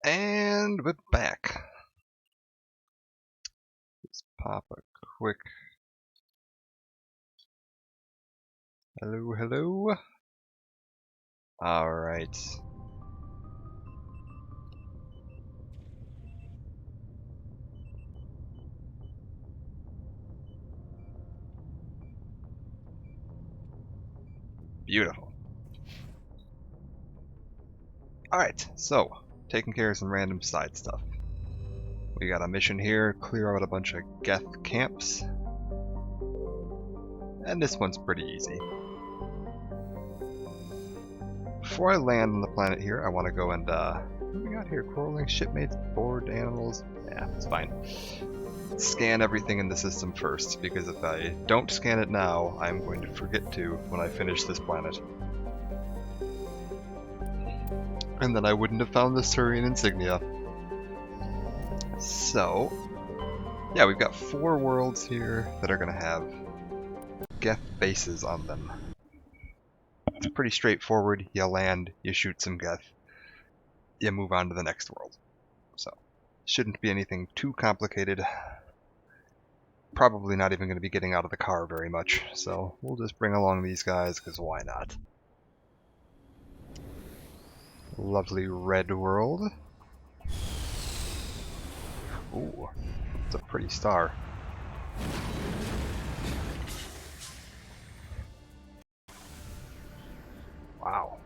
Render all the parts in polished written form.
And we're back. Let's pop a quick hello, hello. Alright. Beautiful. Alright, so, taking care of some random side stuff. We got a mission here, clear out a bunch of Geth camps. And this one's pretty easy. Before I land on the planet here, I want to go and, what do we got here? Quarreling shipmates, bored animals. Yeah, it's fine. Scan everything in the system first, because if I don't scan it now, I'm going to forget to when I finish this planet. And then I wouldn't have found the Turian insignia. So, yeah, we've got 4 worlds here that are going to have Geth bases on them. It's pretty straightforward. You land, you shoot some Geth, you move on to the next world. So, shouldn't be anything too complicated. Probably not even going to be getting out of the car very much, so we'll just bring along these guys, because why not? Lovely red world. Ooh, it's a pretty star. Wow.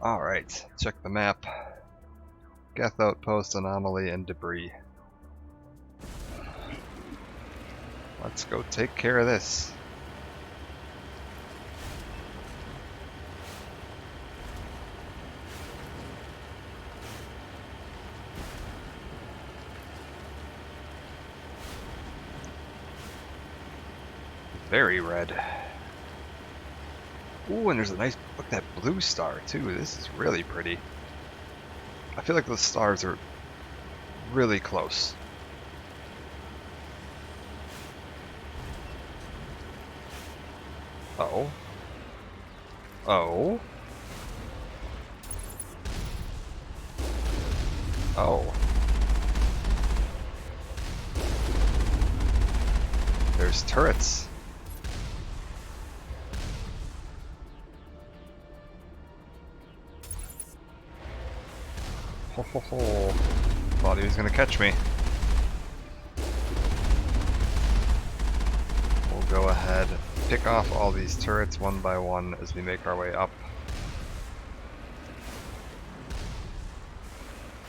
Alright, check the map. Geth outpost, anomaly, and debris. Let's go take care of this. Very red. Ooh, and there's a nice, look at that blue star too. This is really pretty. I feel like the stars are really close. Oh. Oh. Oh. There's turrets. Ho ho ho. Thought he was gonna catch me. We'll go ahead, pick off all these turrets one by one as we make our way up.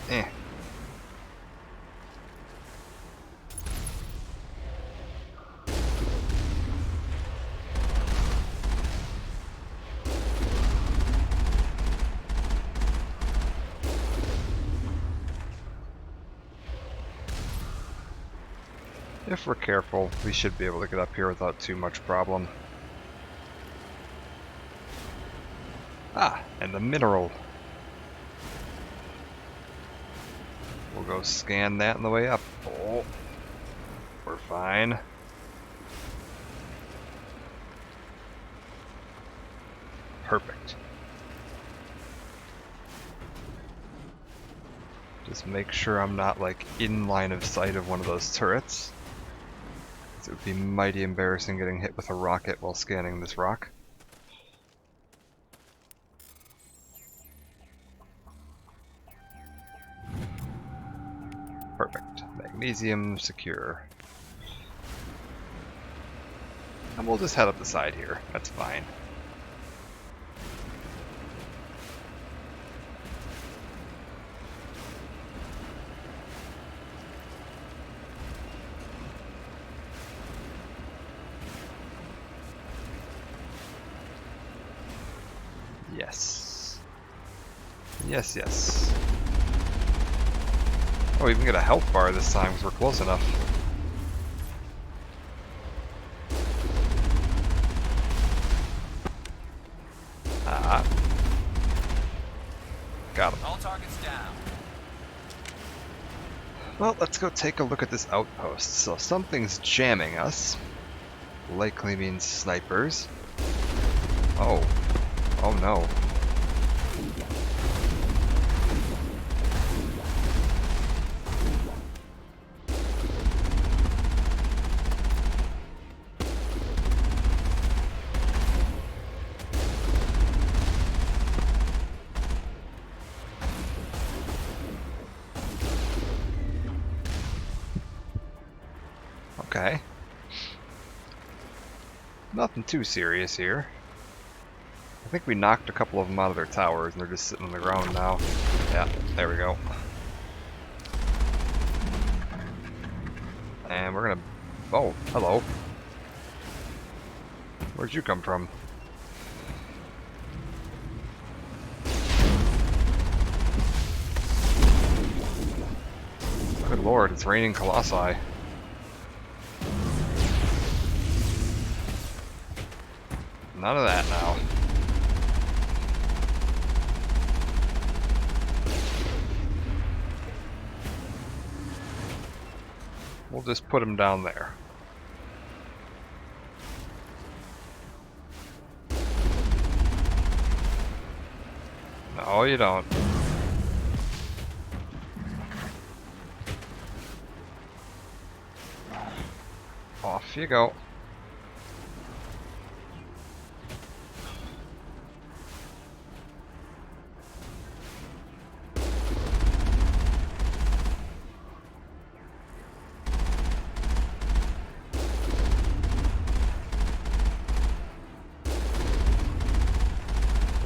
Eh. If we're careful, we should be able to get up here without too much problem. Ah, and the mineral. We'll go scan that on the way up. Oh, we're fine. Perfect. Just make sure I'm not like in line of sight of one of those turrets. It would be mighty embarrassing getting hit with a rocket while scanning this rock. Perfect. Magnesium secure. And we'll just head up the side here. That's fine. Yes. Yes, yes. Oh, we even get a health bar this time because we're close enough. Ah. Got him. All targets down. Well, let's go take a look at this outpost. So something's jamming us. Likely means snipers. Oh. Oh no. Okay. Nothing too serious here. I think we knocked a couple of them out of their towers and they're just sitting on the ground now. Yeah, there we go. And we're gonna... Oh, hello. Where'd you come from? Good lord, it's raining colossi. None of that now. We'll just put him down there. No, you don't. Off you go.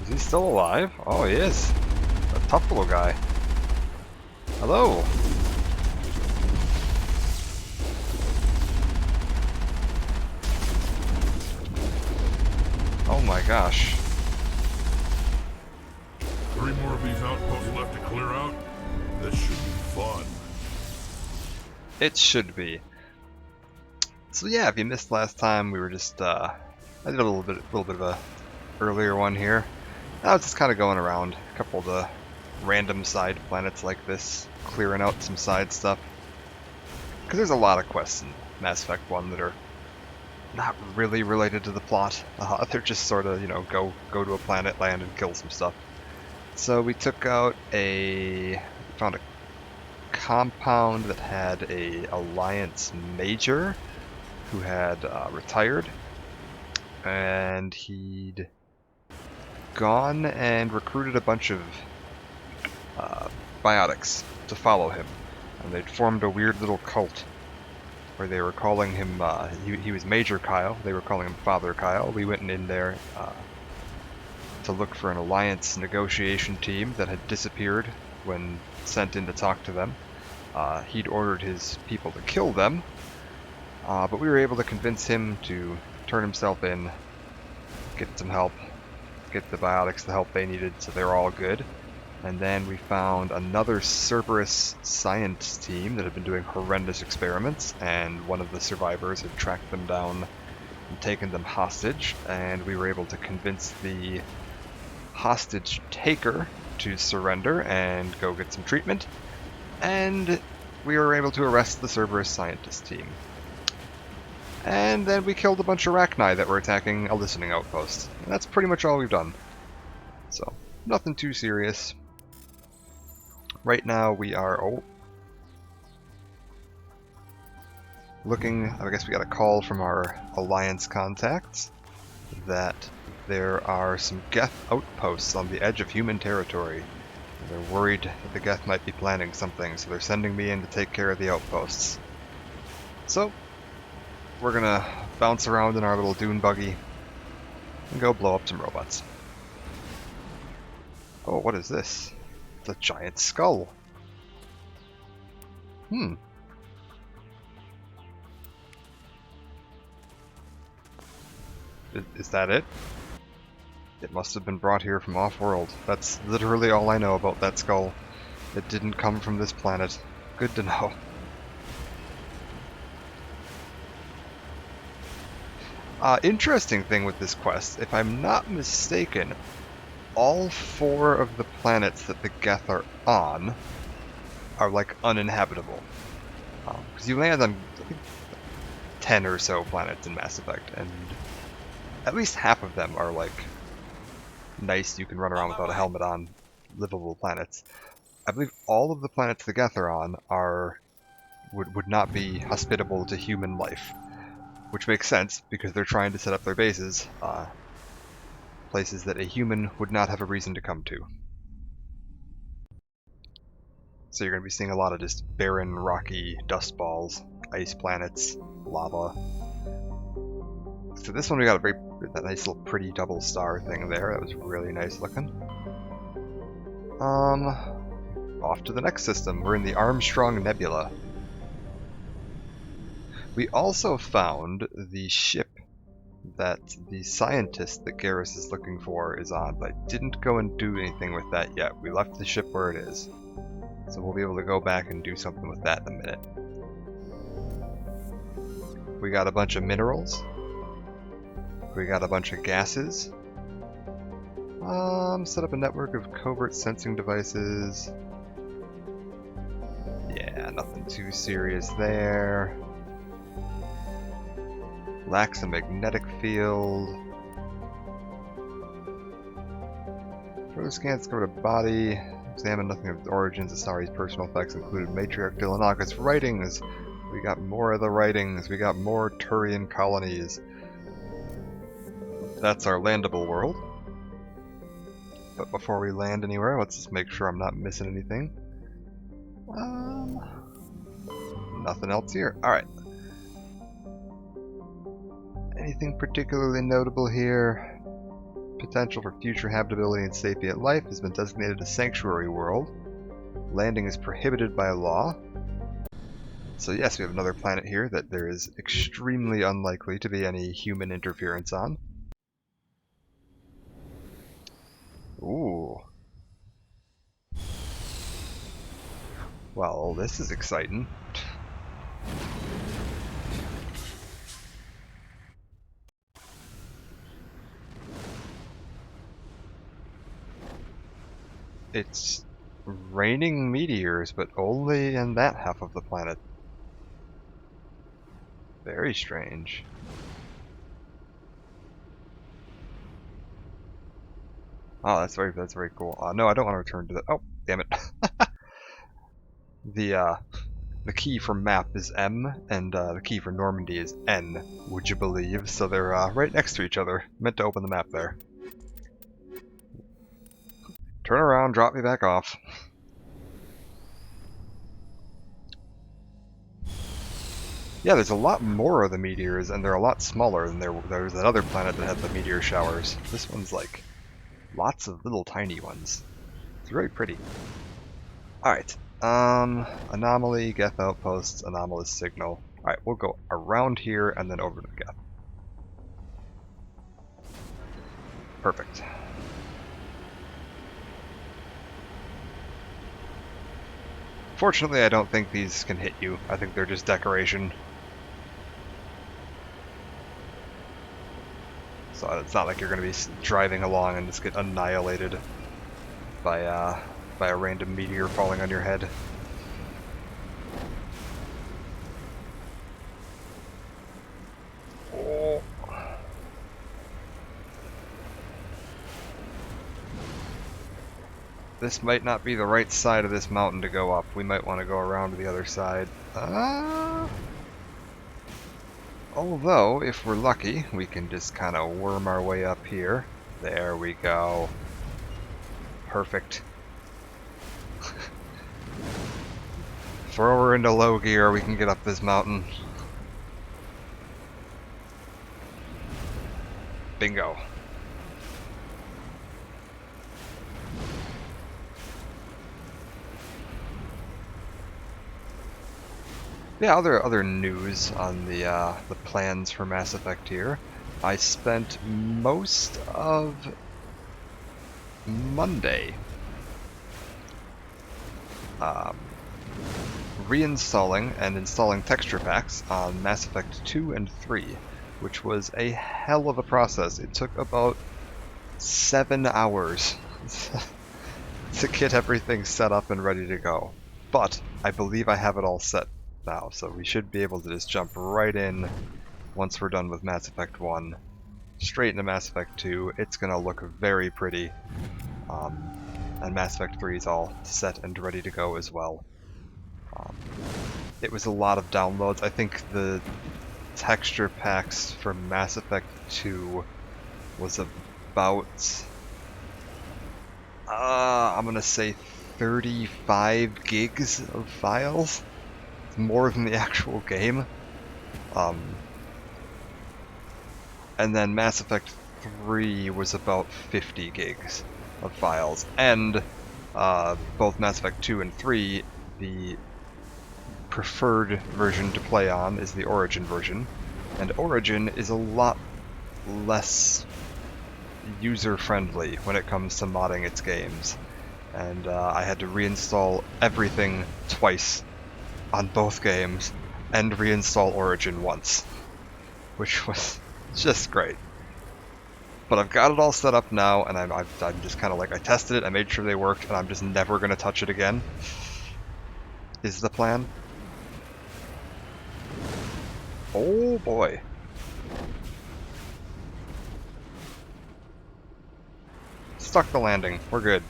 Is he still alive? Oh, he is. A tough little guy. Hello. Oh my gosh. 3 more of these outposts left to clear out? This should be fun. It should be. So yeah, if you missed last time, we were just I did a little bit of a earlier one here. I was just kind of going around a couple of the random side planets like this, clearing out some side stuff. Because there's a lot of quests in Mass Effect 1 that are not really related to the plot. They're just sort of, you know, go to a planet, land, and kill some stuff. So we took out found a compound that had a Alliance Major who had retired, and he'd gone and recruited a bunch of biotics to follow him, and they'd formed a weird little cult where they were calling him, he was Major Kyle, they were calling him Father Kyle. We went in there to look for an Alliance negotiation team that had disappeared when sent in to talk to them. He'd ordered his people to kill them, but we were able to convince him to turn himself in, get some help, get the biotics the help they needed, so they were all good. And then we found another Cerberus science team that had been doing horrendous experiments, and one of the survivors had tracked them down and taken them hostage, and we were able to convince the hostage taker to surrender and go get some treatment, and we were able to arrest the Cerberus scientist team. And then we killed a bunch of Arachni that were attacking a listening outpost. And that's pretty much all we've done. So, nothing too serious. Right now we are, looking, I guess we got a call from our Alliance contacts that there are some Geth outposts on the edge of human territory. And they're worried that the Geth might be planning something, so they're sending me in to take care of the outposts. So, we're gonna bounce around in our little dune buggy and go blow up some robots. Oh, what is this? It's a giant skull. Is that it? It must have been brought here from off-world. That's literally all I know about that skull. It didn't come from this planet. Good to know. Interesting thing with this quest, if I'm not mistaken, all 4 of the planets that the Geth are on are like uninhabitable. Because you land on, I think, 10 or so planets in Mass Effect, and at least half of them are like nice, you can run around without a helmet on, livable planets. I believe all of the planets the Geth are on would not be hospitable to human life. Which makes sense, because they're trying to set up their bases, places that a human would not have a reason to come to. So you're going to be seeing a lot of just barren, rocky dust balls, ice planets, lava. So this one we got that nice little pretty double star thing there. That was really nice looking. Off to the next system. We're in the Armstrong Nebula. We also found the ship that the scientist that Garrus is looking for is on, but I didn't go and do anything with that yet. We left the ship where it is. So we'll be able to go back and do something with that in a minute. We got a bunch of minerals. We got a bunch of gases. Set up a network of covert sensing devices. Yeah, nothing too serious there. Lacks a magnetic field. Further scans discovered a body. Examined nothing of its origins. Asari's personal effects included matriarch Dilonaga's writings. We got more of the writings. We got more Turian colonies. That's our landable world. But before we land anywhere, let's just make sure I'm not missing anything. Nothing else here. Alright. Anything particularly notable here? Potential for future habitability and sapient life has been designated a sanctuary world. Landing is prohibited by law. So yes, we have another planet here that there is extremely unlikely to be any human interference on. Ooh. Well, this is exciting. It's raining meteors, but only in that half of the planet. Very strange. Oh, that's very cool. No, I don't want to return to that. Oh, damn it. The key for map is M, and the key for Normandy is N, would you believe? So they're right next to each other. Meant to open the map there. Turn around, drop me back off. Yeah, there's a lot more of the meteors, and they're a lot smaller than there was that other planet that had the meteor showers. This one's like lots of little tiny ones. It's very pretty. Alright. Anomaly, Geth outposts, anomalous signal. Alright, we'll go around here and then over to Geth. Perfect. Fortunately, I don't think these can hit you. I think they're just decoration. So it's not like you're going to be driving along and just get annihilated by a random meteor falling on your head. Oh. This might not be the right side of this mountain to go up. We might want to go around to the other side. Although, if we're lucky, we can just kind of worm our way up here. There we go. Perfect. Throw her into low gear, we can get up this mountain. Bingo. Yeah, other news on the plans for Mass Effect here. I spent most of Monday reinstalling and installing texture packs on Mass Effect 2 and 3, which was a hell of a process. It took about 7 hours to get everything set up and ready to go. But I believe I have it all set now, so we should be able to just jump right in once we're done with Mass Effect 1, straight into Mass Effect 2. It's gonna look very pretty, and Mass Effect 3 is all set and ready to go as well. It was a lot of downloads. I think the texture packs for Mass Effect 2 was about, I'm gonna say 35 gigs of files. more than the actual game. And then Mass Effect 3 was about 50 gigs of files. And both Mass Effect 2 and 3, the preferred version to play on is the Origin version. And Origin is a lot less user-friendly when it comes to modding its games. And I had to reinstall everything twice on both games, and reinstall Origin once, which was just great. But I've got it all set up now, and I'm just kind of like, I tested it, I made sure they worked, and I'm just never going to touch it again, is the plan. Oh boy. Stuck the landing, we're good.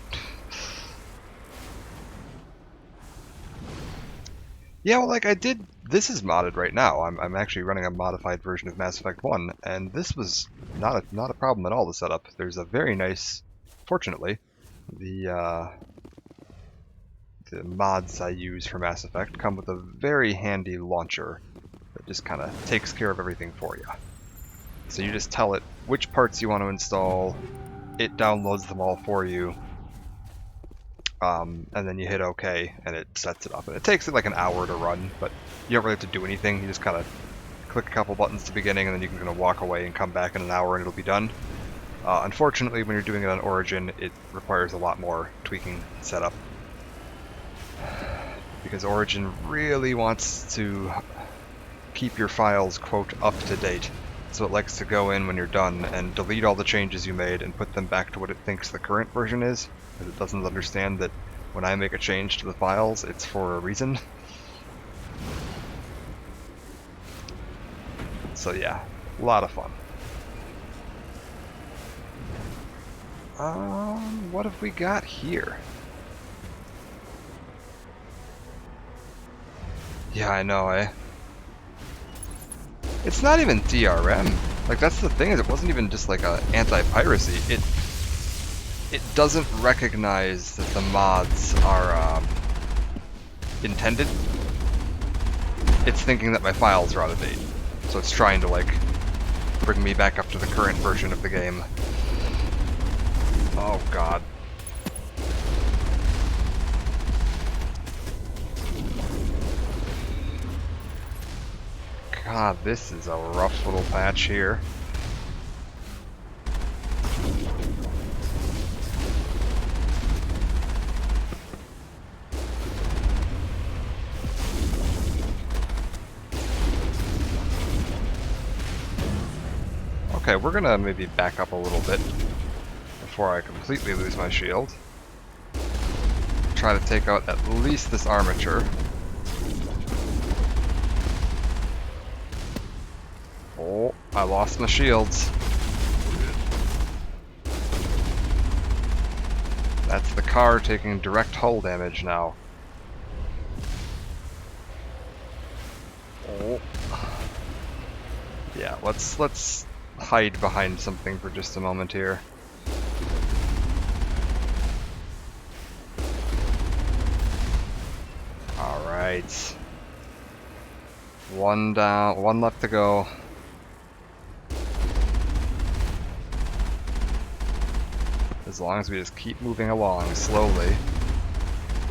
Yeah, well, like I did, this is modded right now. I'm actually running a modified version of Mass Effect 1, and this was not a problem at all to set up. There's a very nice, fortunately, the mods I use for Mass Effect come with a very handy launcher that just kind of takes care of everything for you. So you just tell it which parts you want to install, it downloads them all for you, and then you hit OK, and it sets it up. And it takes it like an hour to run, but you don't really have to do anything. You just kind of click a couple buttons at the beginning, and then you can kind of walk away and come back in an hour, and it'll be done. Unfortunately, when you're doing it on Origin, it requires a lot more tweaking setup, because Origin really wants to keep your files, quote, up to date. So it likes to go in when you're done and delete all the changes you made and put them back to what it thinks the current version is, because it doesn't understand that when I make a change to the files, it's for a reason. So yeah, a lot of fun. What have we got here? Yeah, I know, eh? It's not even DRM. Like, that's the thing, is it wasn't even just like a anti-piracy. It doesn't recognize that the mods are intended. It's thinking that my files are out of date. So it's trying to like bring me back up to the current version of the game. Oh god. God, this is a rough little patch here. Okay, we're gonna maybe back up a little bit before I completely lose my shield. Try to take out at least this armature. Oh, I lost my shields. That's the car taking direct hull damage now. Oh. Yeah, let's hide behind something for just a moment here. Alright. One down, one left to go. As long as we just keep moving along slowly,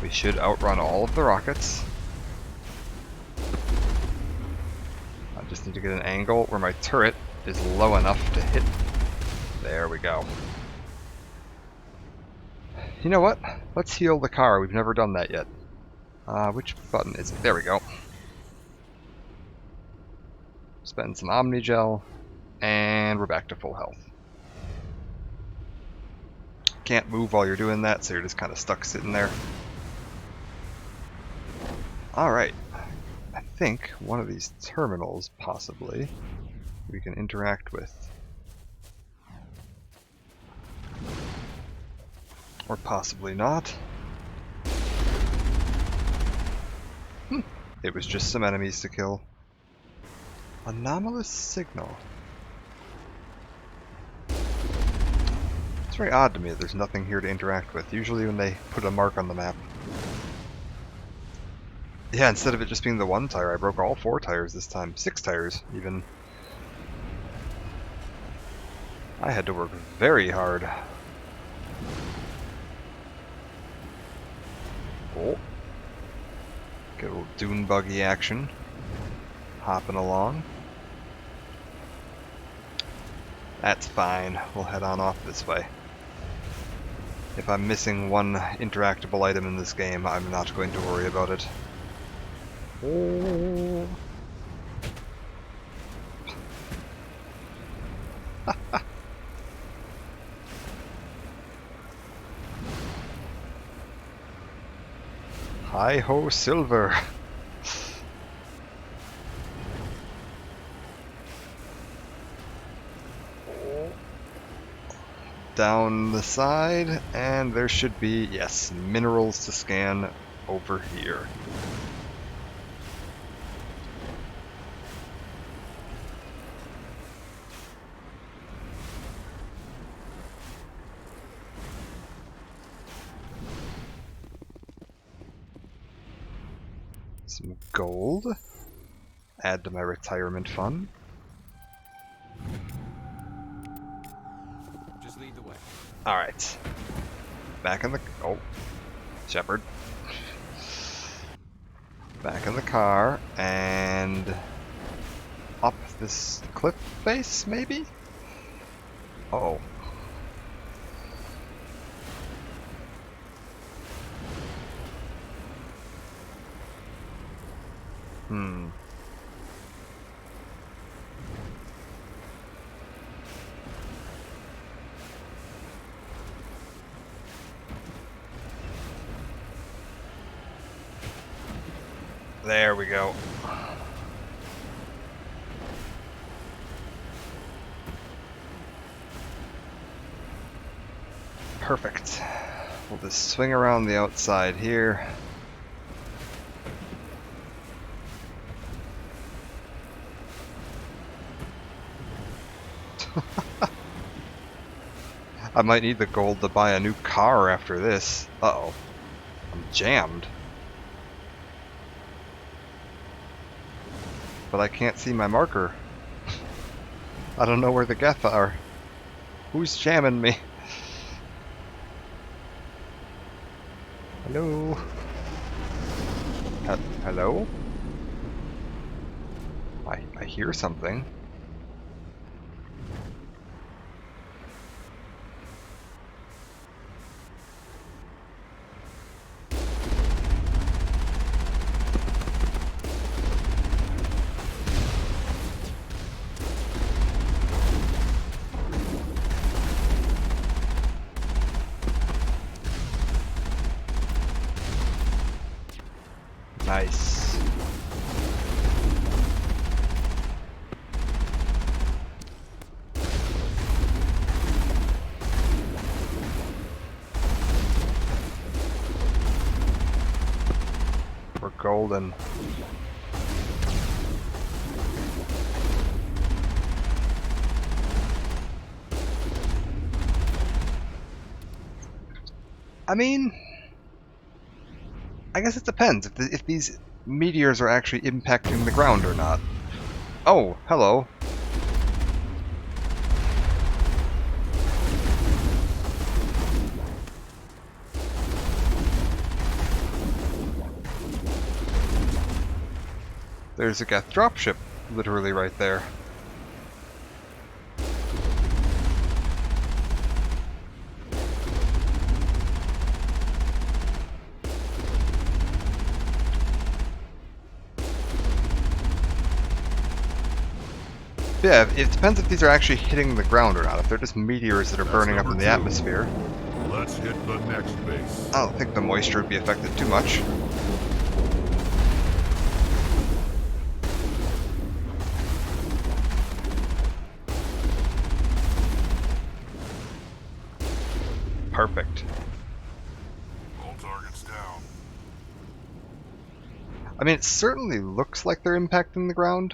we should outrun all of the rockets. I just need to get an angle where my turret is low enough to hit. There we go. You know what? Let's heal the car. We've never done that yet. Which button is it? There we go. Spend some Omnigel, and we're back to full health. Can't move while you're doing that, so you're just kind of stuck sitting there. Alright. I think one of these terminals, possibly, we can interact with. Or possibly not. It was just some enemies to kill. Anomalous signal. It's very odd to me that there's nothing here to interact with. Usually when they put a mark on the map, Yeah, instead of it just being the one tire, I broke all 4 tires this time. 6 tires, even. I had to work very hard. Oh. Get a little dune buggy action. Hopping along. That's fine. We'll head on off this way. If I'm missing one interactable item in this game, I'm not going to worry about it. Oh. Hi-ho, Silver! Down the side, and there should be, yes, minerals to scan over here. Some gold. Add to my retirement fund. Just lead the way. Alright. Back in the... Oh. Shepard. Back in the car, and... up this cliff face, maybe? Uh-oh. Hmm. There we go. Perfect. We'll just swing around the outside here. I might need the gold to buy a new car after this. Uh-oh. I'm jammed. But I can't see my marker. I don't know where the Geth are. Who's jamming me? Hello? Hello? I hear something. Nice. We're golden. I mean, I guess it depends if these meteors are actually impacting the ground or not. Oh, hello. There's a Geth dropship literally right there. Yeah, it depends if these are actually hitting the ground or not. If they're just meteors that are burning up in the atmosphere. Let's hit the next base. I don't think the moisture would be affected too much. Perfect. All targets down. I mean, it certainly looks like they're impacting the ground.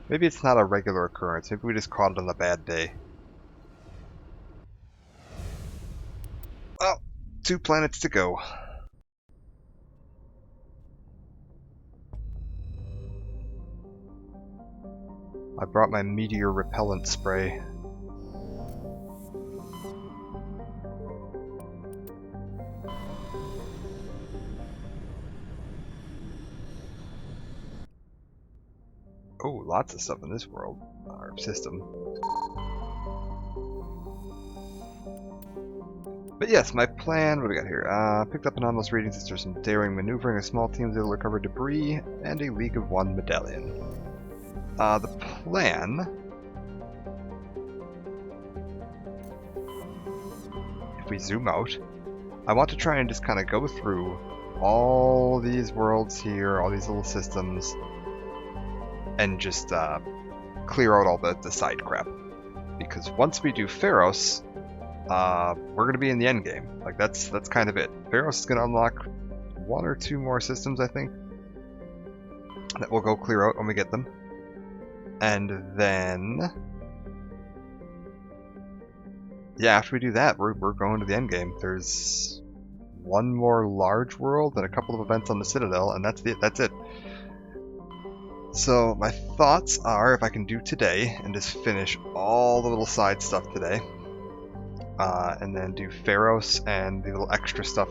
Maybe it's not a regular occurrence. Maybe we just caught it on a bad day. Well, 2 planets to go. I brought my meteor repellent spray. Oh, lots of stuff in this world, our system. But yes, my plan, what do we got here? Picked up anomalous readings after some daring maneuvering. A small team was able to recover debris and a League of One medallion. The plan... If we zoom out, I want to try and just kind of go through all these worlds here, all these little systems, and just clear out all the side crap. Because once we do Pharos, we're going to be in the end game. Like, that's kind of it. Pharos is going to unlock 1 or 2 more systems, I think, that we'll go clear out when we get them. And then... yeah, after we do that, we're going to the end game. There's 1 more large world and a couple of events on the Citadel, and that's it. So my thoughts are, if I can do today and just finish all the little side stuff today, and then do Pharos and the little extra stuff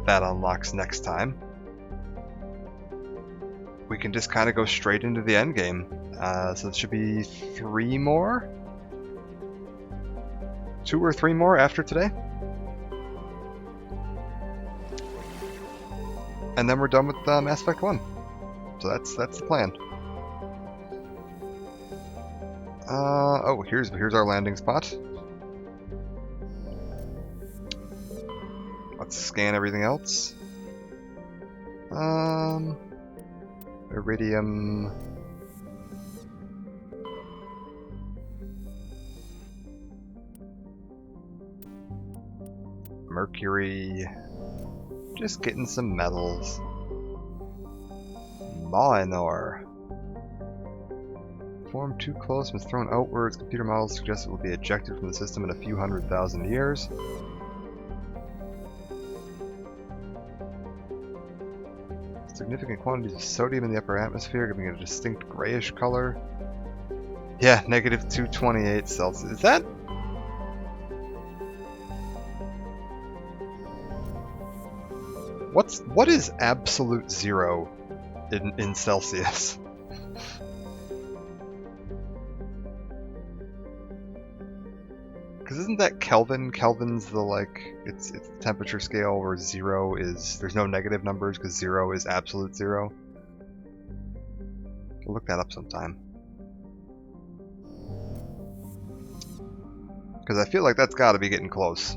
that unlocks next time, we can just kind of go straight into the end game. So it should be 3 more? 2 or 3 more after today? And then we're done with Mass Effect 1. So that's the plan. Oh, here's our landing spot. Let's scan everything else. Iridium. Mercury. Just getting some metals. Molinor. Form too close was thrown outwards. Computer models suggest it will be ejected from the system in a few 100,000 years. Significant quantities of sodium in the upper atmosphere, giving it a distinct grayish color. Yeah, negative 228 Celsius. Is that? What is absolute 0 in Celsius? Because isn't that Kelvin? Kelvin's the, like, it's the temperature scale where 0 is, there's no negative numbers because 0 is absolute 0. We'll look that up sometime. Because I feel like that's got to be getting close.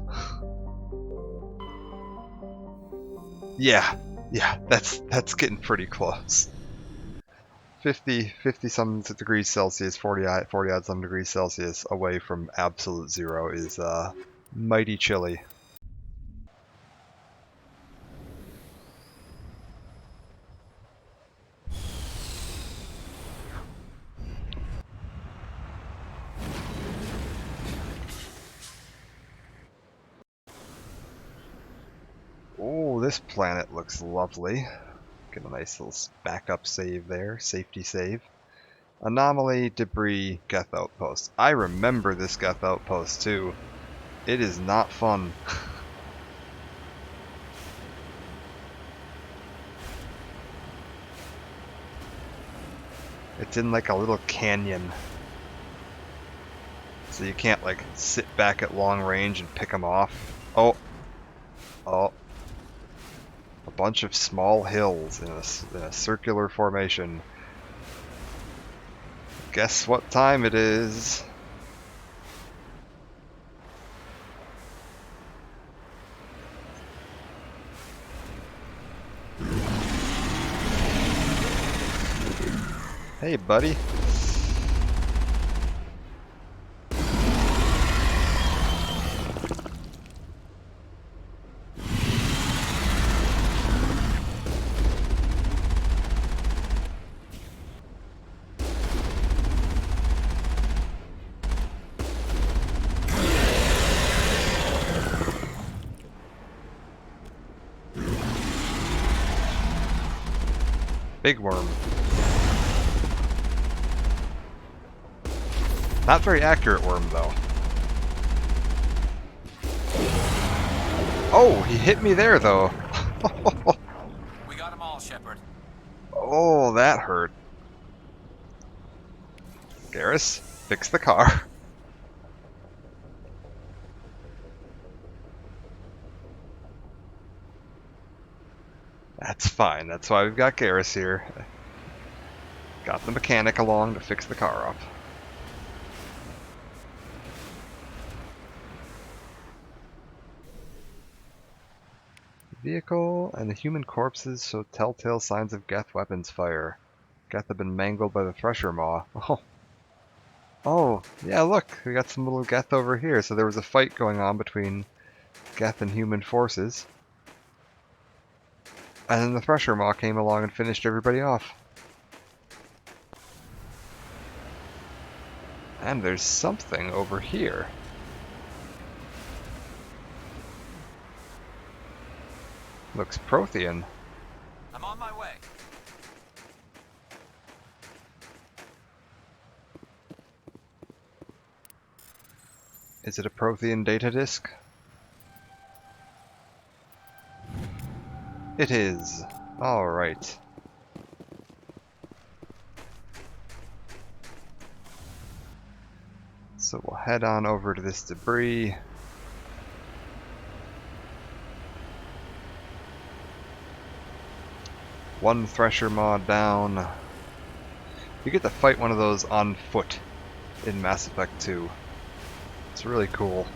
Yeah, that's getting pretty close. 50 some degrees Celsius, 40 odd some degrees Celsius away from absolute 0 is mighty chilly. Oh, this planet looks lovely. Get a nice little backup save there, safety save. Anomaly, debris, Geth outpost. I remember this Geth outpost too. It is not fun. It's in like a little canyon. So you can't like sit back at long range and pick them off. Oh. Oh. A bunch of small hills in a circular formation. Guess what time it is? Hey, buddy. big worm. Not very accurate worm, though. Oh, he hit me there, though. We got them all, Shepard. Oh, that hurt. Garrus, fix the car. That's fine. That's why we've got Garrus here. Got the mechanic along to fix the car up. Vehicle and the human corpses show telltale signs of Geth weapons fire. Geth have been mangled by the Thresher Maw. Oh, yeah, look, we got some little Geth over here. So there was a fight going on between Geth and human forces. And then the Thresher Maw came along and finished everybody off. And there's something over here. Looks Prothean. I'm on my way. Is it a Prothean data disk? It is. Alright. So we'll head on over to this debris. One Thresher Maw down. You get to fight one of those on foot in Mass Effect 2. It's really cool.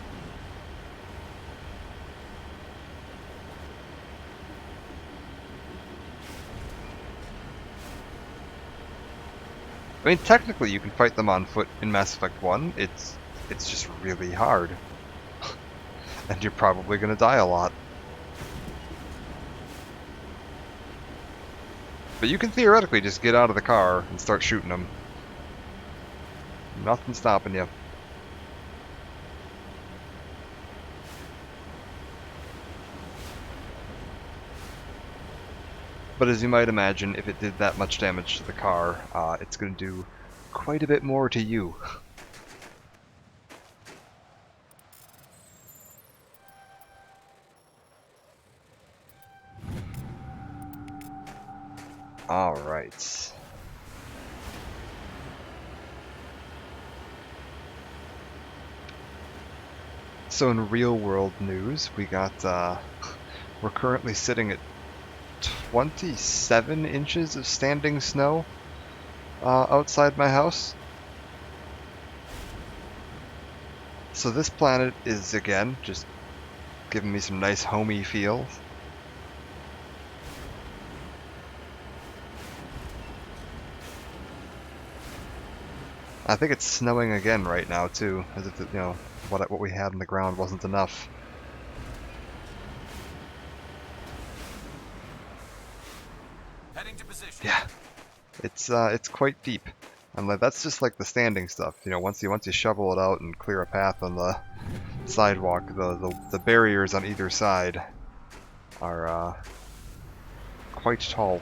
I mean, technically you can fight them on foot in Mass Effect 1. It's just really hard. And you're probably gonna die a lot. But you can theoretically just get out of the car and start shooting them. Nothing stopping you. But as you might imagine, if it did that much damage to the car, it's going to do quite a bit more to you. Alright. So in real world news, we got, we're currently sitting at 27 inches of standing snow outside my house. So this planet is, again, just giving me some nice homey feels. I think it's snowing again right now too, as if, you know, what we had in the ground wasn't enough. Heading to position. Yeah, it's quite deep, and that's just like the standing stuff. You know, once you shovel it out and clear a path on the sidewalk, the barriers on either side are quite tall.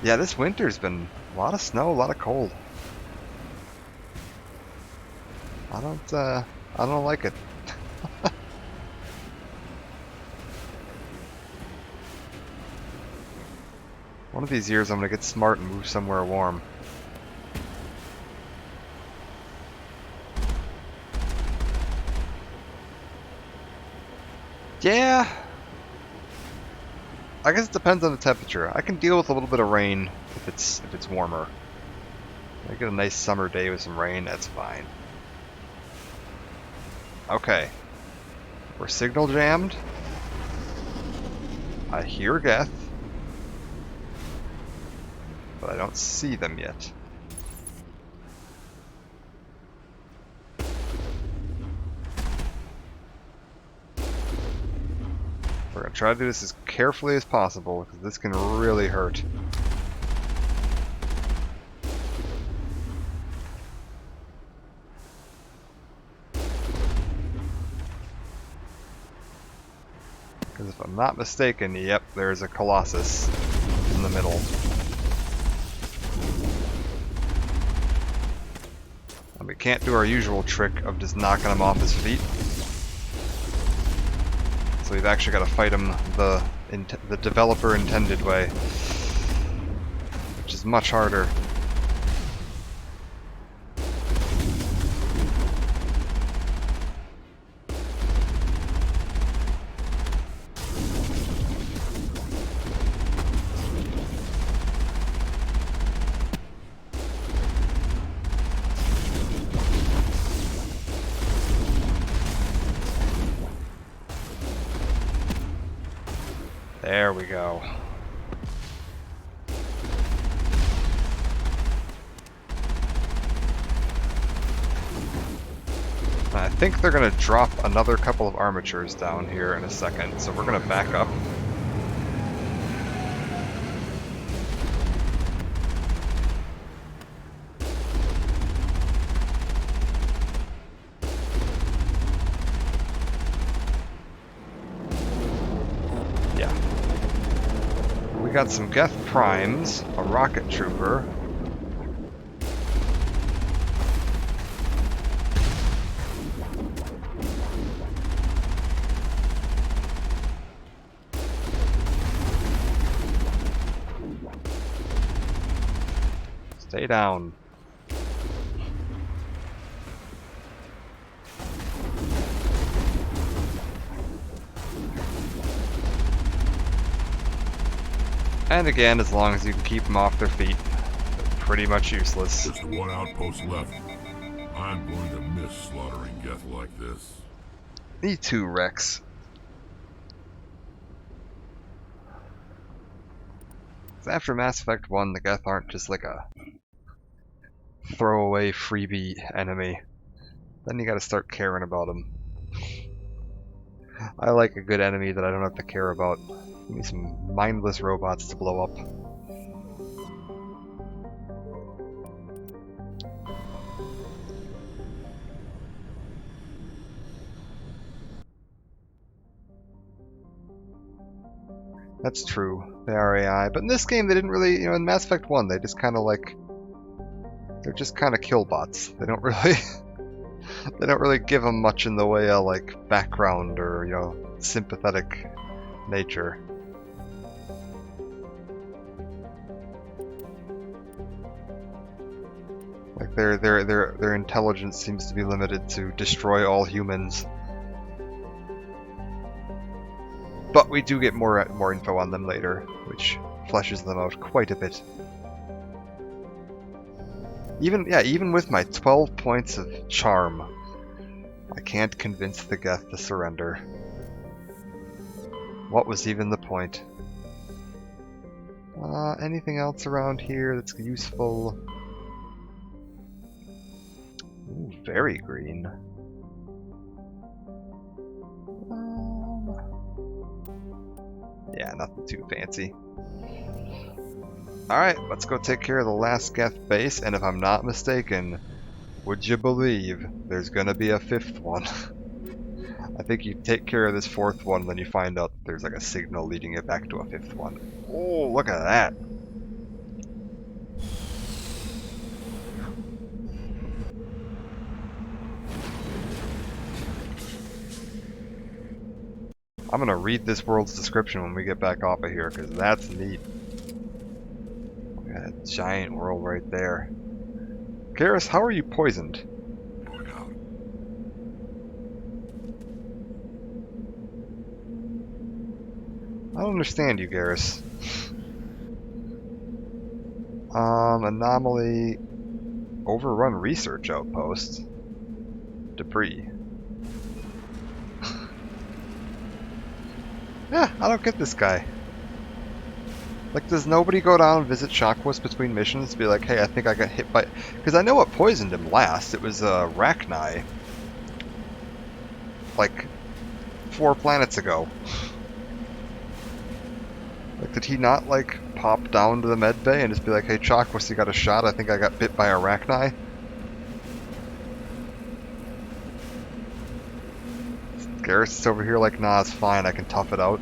Yeah, this winter's been a lot of snow, a lot of cold. I don't like it. One of these years I'm gonna get smart and move somewhere warm. Yeah. I guess it depends on the temperature. I can deal with a little bit of rain if it's warmer. I get a nice summer day with some rain, that's fine. Okay. We're signal jammed. I hear Geth, but I don't see them yet. We're gonna try to do this as carefully as possible because this can really hurt. Because if I not mistaken, yep, there's a Colossus in the middle. And we can't do our usual trick of just knocking him off his feet. So we've actually got to fight him the developer intended way, which is much harder. There we go. I think they're going to drop another couple of armatures down here in a second, so we're going to back up. We got some Geth Primes, a rocket trooper. Stay down. And again, as long as you can keep them off their feet, they're pretty much useless. Just one outpost left. I'm going to miss slaughtering Geth like this. Me too, Rex. After Mass Effect 1, the Geth aren't just like a throwaway freebie enemy. Then you gotta start caring about them. I like a good enemy that I don't have to care about. Give me some mindless robots to blow up. That's true. They are AI, but in this game they didn't really, in Mass Effect 1 they just kind of like, they're just kind of kill bots. They don't really they don't really give them much in the way of like background or, sympathetic nature. Like their intelligence seems to be limited to destroy all humans. But we do get more info on them later, which fleshes them out quite a bit. Even with my 12 points of charm, I can't convince the Geth to surrender. What was even the point? Anything else around here that's useful? Ooh, very green. Yeah, nothing too fancy. Alright, let's go take care of the last Geth base, and if I'm not mistaken, would you believe there's gonna be a fifth one? I think you take care of this fourth one, then you find out there's like a signal leading it back to a fifth one. Oh, look at that! I'm gonna read this world's description when we get back off of here, because that's neat. Look at that giant world right there. Garrus, how are you poisoned? Going out. I don't understand you, Garrus. Anomaly. Overrun research outpost. Debris. Yeah, I don't get this guy. Like, does nobody go down and visit Shockwas between missions to be like, hey, I think I got hit by... Because I know what poisoned him last. It was Rachni. Like, 4 planets ago. Like, did he not, like, pop down to the med bay and just be like, hey, Shockwas, you got a shot? I think I got bit by a Rachni? Garrus is over here like, nah, it's fine, I can tough it out.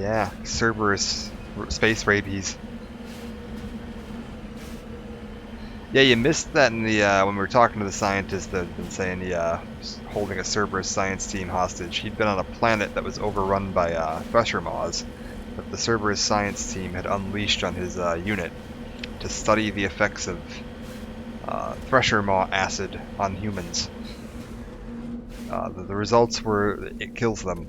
Yeah, Cerberus space rabies. Yeah, you missed that in the when we were talking to the scientist that had been saying he was holding a Cerberus science team hostage. He'd been on a planet that was overrun by Thresher Maws that the Cerberus science team had unleashed on his unit to study the effects of Thresher Maw acid on humans. The results were it kills them.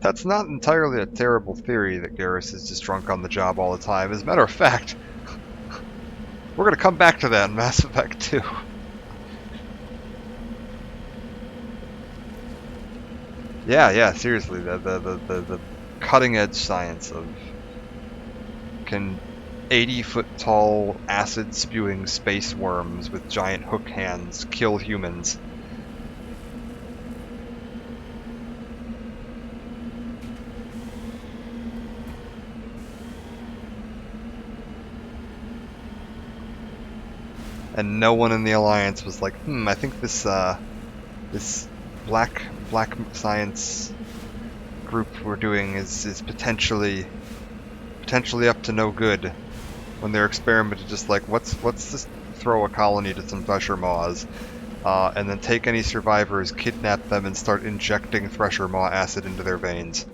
That's not entirely a terrible theory that Garrus is just drunk on the job all the time. As a matter of fact, we're going to come back to that in Mass Effect 2. Yeah, seriously, the cutting edge science of can 80-foot tall acid spewing space worms with giant hook hands kill humans? And no one in the Alliance was like, I think this this black science group we're doing is potentially up to no good. When their experiment is just like, let's just throw a colony to some Thresher Maws, and then take any survivors, kidnap them, and start injecting Thresher Maw acid into their veins.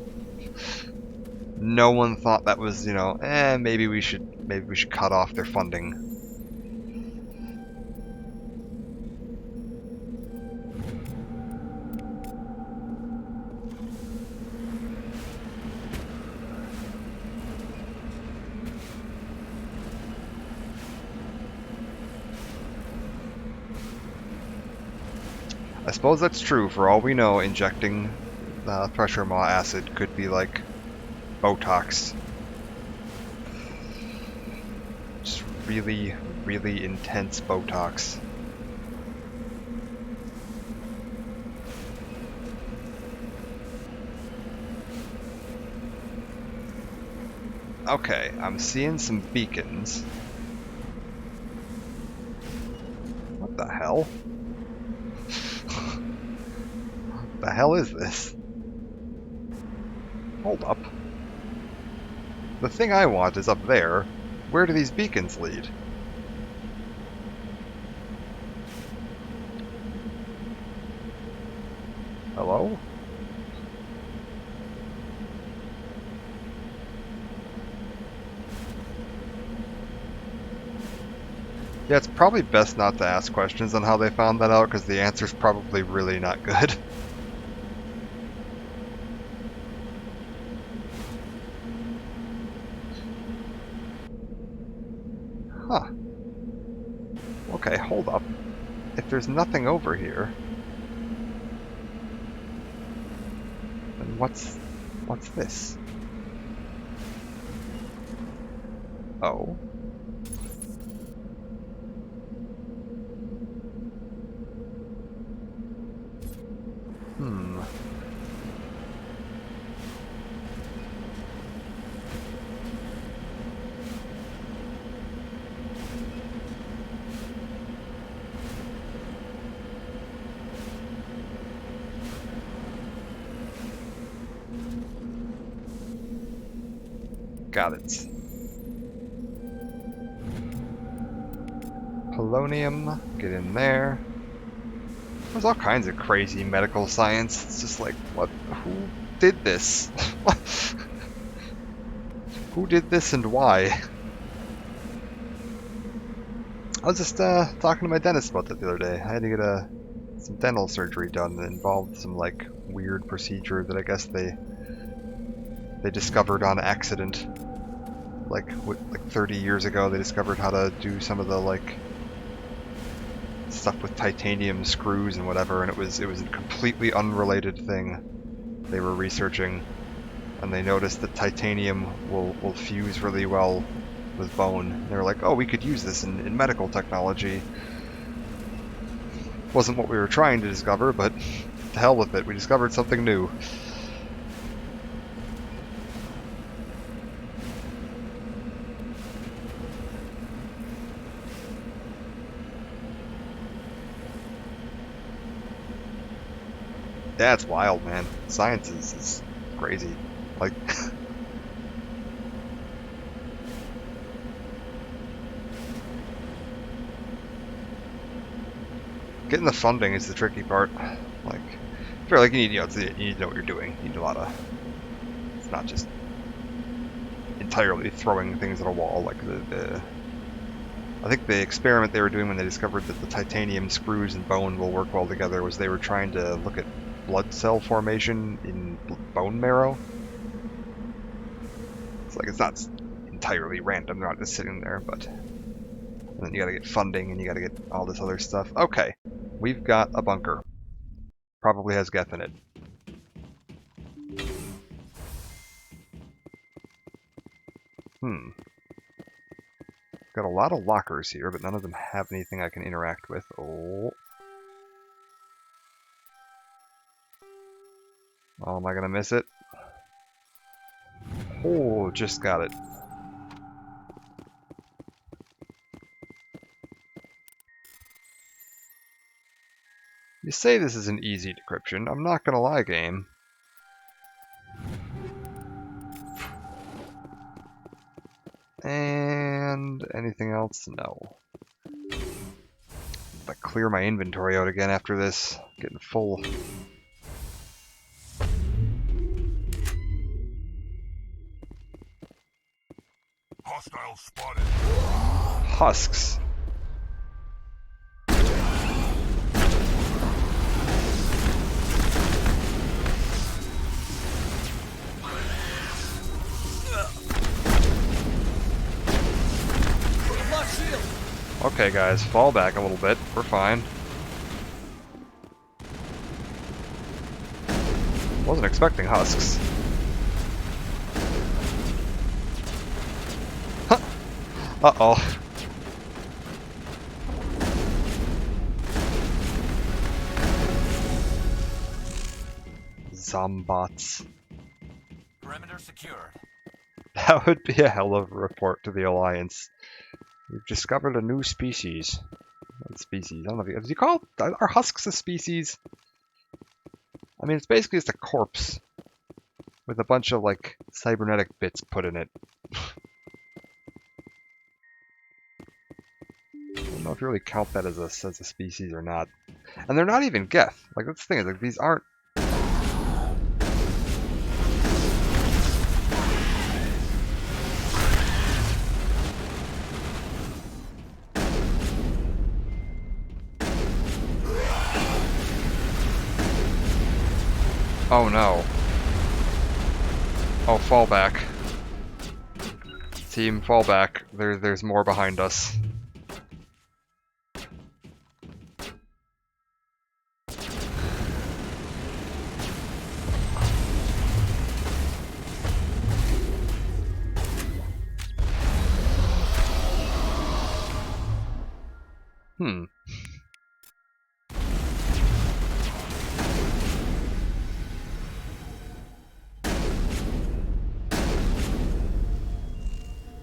No one thought that was, maybe we should cut off their funding. I suppose that's true. For all we know, injecting Thresher Maw acid could be like Botox. Just really, really intense Botox. Okay, I'm seeing some beacons. What the hell? The hell is this? Hold up. The thing I want is up there. Where do these beacons lead? Hello? Yeah, it's probably best not to ask questions on how they found that out, because the answer's probably really not good. Huh. Okay, hold up. If there's nothing over here, then what's this? Oh. Got it. Polonium, get in there. There's all kinds of crazy medical science. It's just like, what? Who did this? Who did this and why? I was just talking to my dentist about that the other day. I had to get some dental surgery done that involved some like weird procedure that I guess they discovered on accident. Like 30 years ago, they discovered how to do some of the like stuff with titanium screws and whatever, and it was a completely unrelated thing they were researching, and they noticed that titanium will fuse really well with bone. They were like, oh, we could use this in medical technology. Wasn't what we were trying to discover, but to hell with it, we discovered something new. That's wild, man. Science is crazy. Like, getting the funding is the tricky part. Like, I feel like you need, you need to know what you're doing. You need a lot of. It's not just entirely throwing things at a wall. Like I think the experiment they were doing when they discovered that the titanium screws and bone will work well together was they were trying to look at blood cell formation in bone marrow. It's like it's not entirely random, they're not just sitting there, but and then you gotta get funding and you gotta get all this other stuff. Okay, we've got a bunker. Probably has Geth in it. Got a lot of lockers here, but none of them have anything I can interact with. Oh. Oh, am I gonna miss it? Oh, just got it. You say this is an easy decryption. I'm not gonna lie, game. And anything else? No. If I clear my inventory out again after this, getting full. Hostile spotted. Husks. Okay, guys, fall back a little bit. We're fine. Wasn't expecting husks. Uh-oh. Zombots. Perimeter secured. That would be a hell of a report to the Alliance. We've discovered a new species. What species? I don't know if you, do you call are husks a species? I mean, it's basically just a corpse with a bunch of like cybernetic bits put in it. I don't know if you really count that as a species or not. And they're not even Geth. Like that's the thing is like these aren't. Oh no. Oh, fall back. Team, fall back. There's more behind us.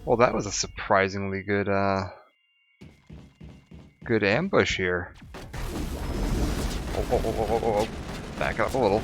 Well, that was a surprisingly good, good ambush here. Oh. Back up a little.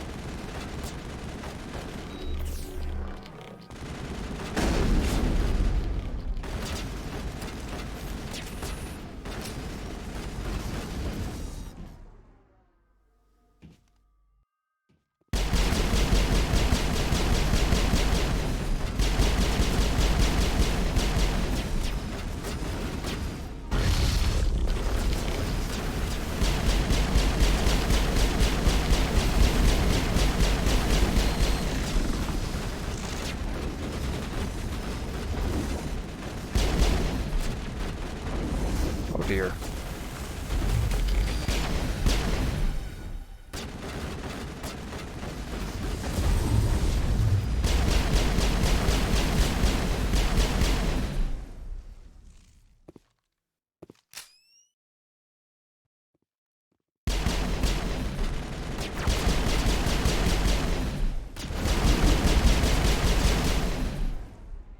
Oh dear.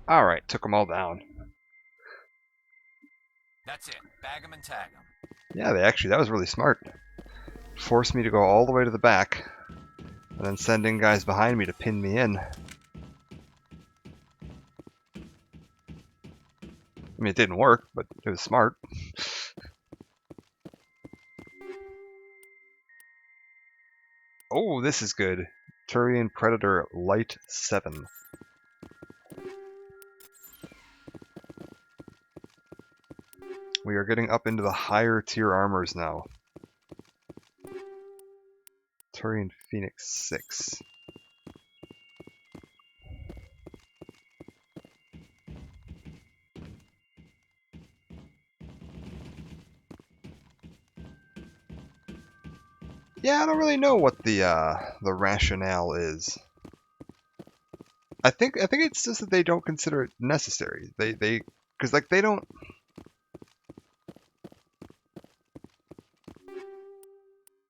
Alright, took them all down. That's it. Bag them and tag them. Yeah, that was really smart. Forced me to go all the way to the back And then sending guys behind me to pin me in. I mean, it didn't work, but it was smart. Oh, this is good. Turian Predator Light 7. We are getting up into the higher tier armors now. Turian Phoenix 6. Yeah, I don't really know what the rationale is. I think it's just that they don't consider it necessary. Because like they don't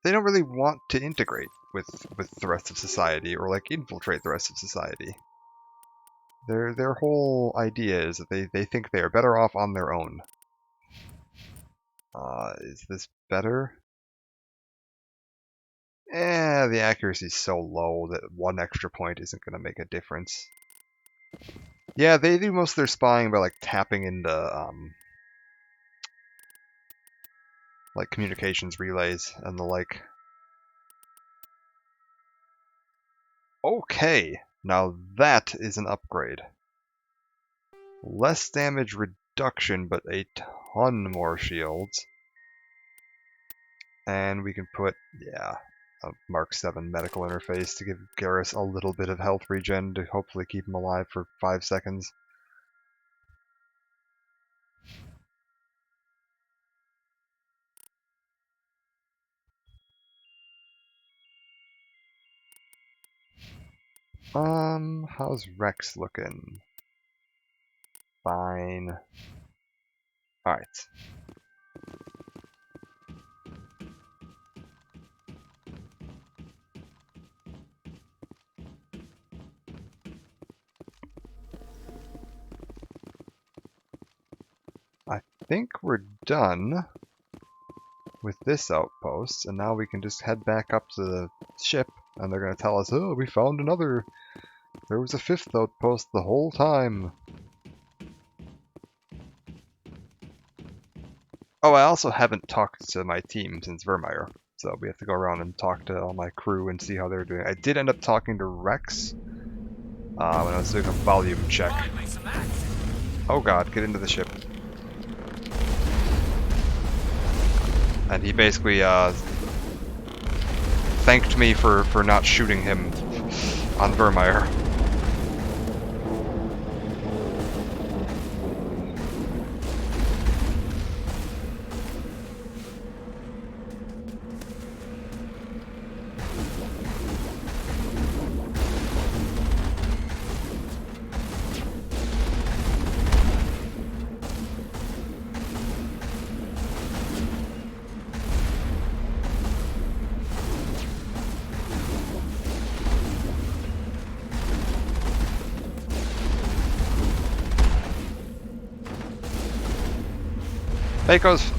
really want to integrate with the rest of society or like infiltrate the rest of society. Their whole idea is that they think they are better off on their own. Is this better? The accuracy is so low that 1 extra point isn't going to make a difference. Yeah, they do most of their spying by like tapping into like communications relays and the like. Okay, now that is an upgrade. Less damage reduction, but a ton more shields. And we can put, yeah, a Mark 7 medical interface to give Garrus a little bit of health regen to hopefully keep him alive for 5 seconds. How's Rex looking? Fine. Alright. I think we're done with this outpost, and now we can just head back up to the ship, and they're going to tell us, oh, we found another. There was a 5th outpost the whole time. Oh, I also haven't talked to my team since Virmire, so we have to go around and talk to all my crew and see how they're doing. I did end up talking to Rex when I was doing a volume check. Oh god, get into the ship. And he basically thanked me for not shooting him on Virmire.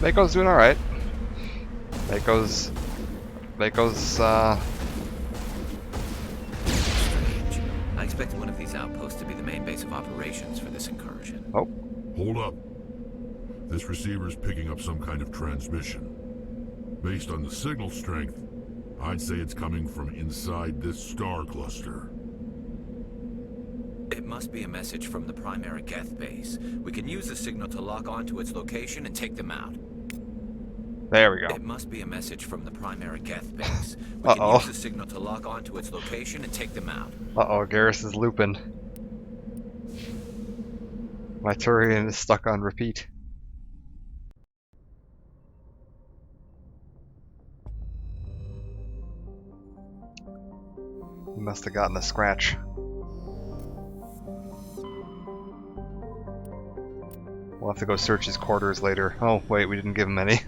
Mako's doing alright. Mako's Strange. I expected one of these outposts to be the main base of operations for this incursion. Oh. Hold up. This receiver's picking up some kind of transmission. Based on the signal strength, I'd say it's coming from inside this star cluster. It must be a message from the primary Geth base. We can use the signal to lock onto its location and take them out. There we go. It must be a message from the primary Geth base. We can use the signal to lock onto its location and take them out. Uh-oh, Garrus is looping. My Turian is stuck on repeat. He must have gotten a scratch. We'll have to go search his quarters later. Oh, wait, we didn't give him any.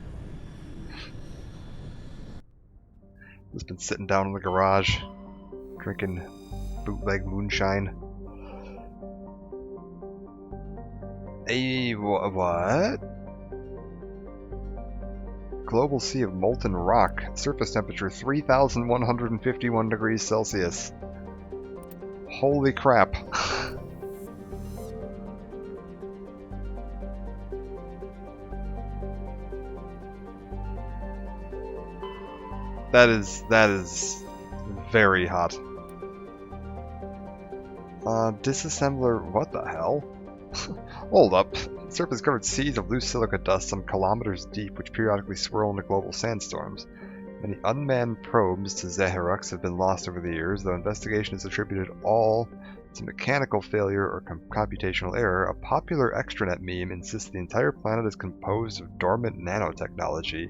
He's been sitting down in the garage, drinking bootleg moonshine. Hey, what? global sea of molten rock. Surface temperature 3,151 degrees Celsius. Holy crap. That is very hot. Disassembler, what the hell? Hold up. Surface covered seas of loose silica dust some kilometers deep, which periodically swirl into global sandstorms. Many unmanned probes to Zahirux have been lost over the years, though investigation has attributed all to mechanical failure or computational error. A popular extranet meme insists the entire planet is composed of dormant nanotechnology,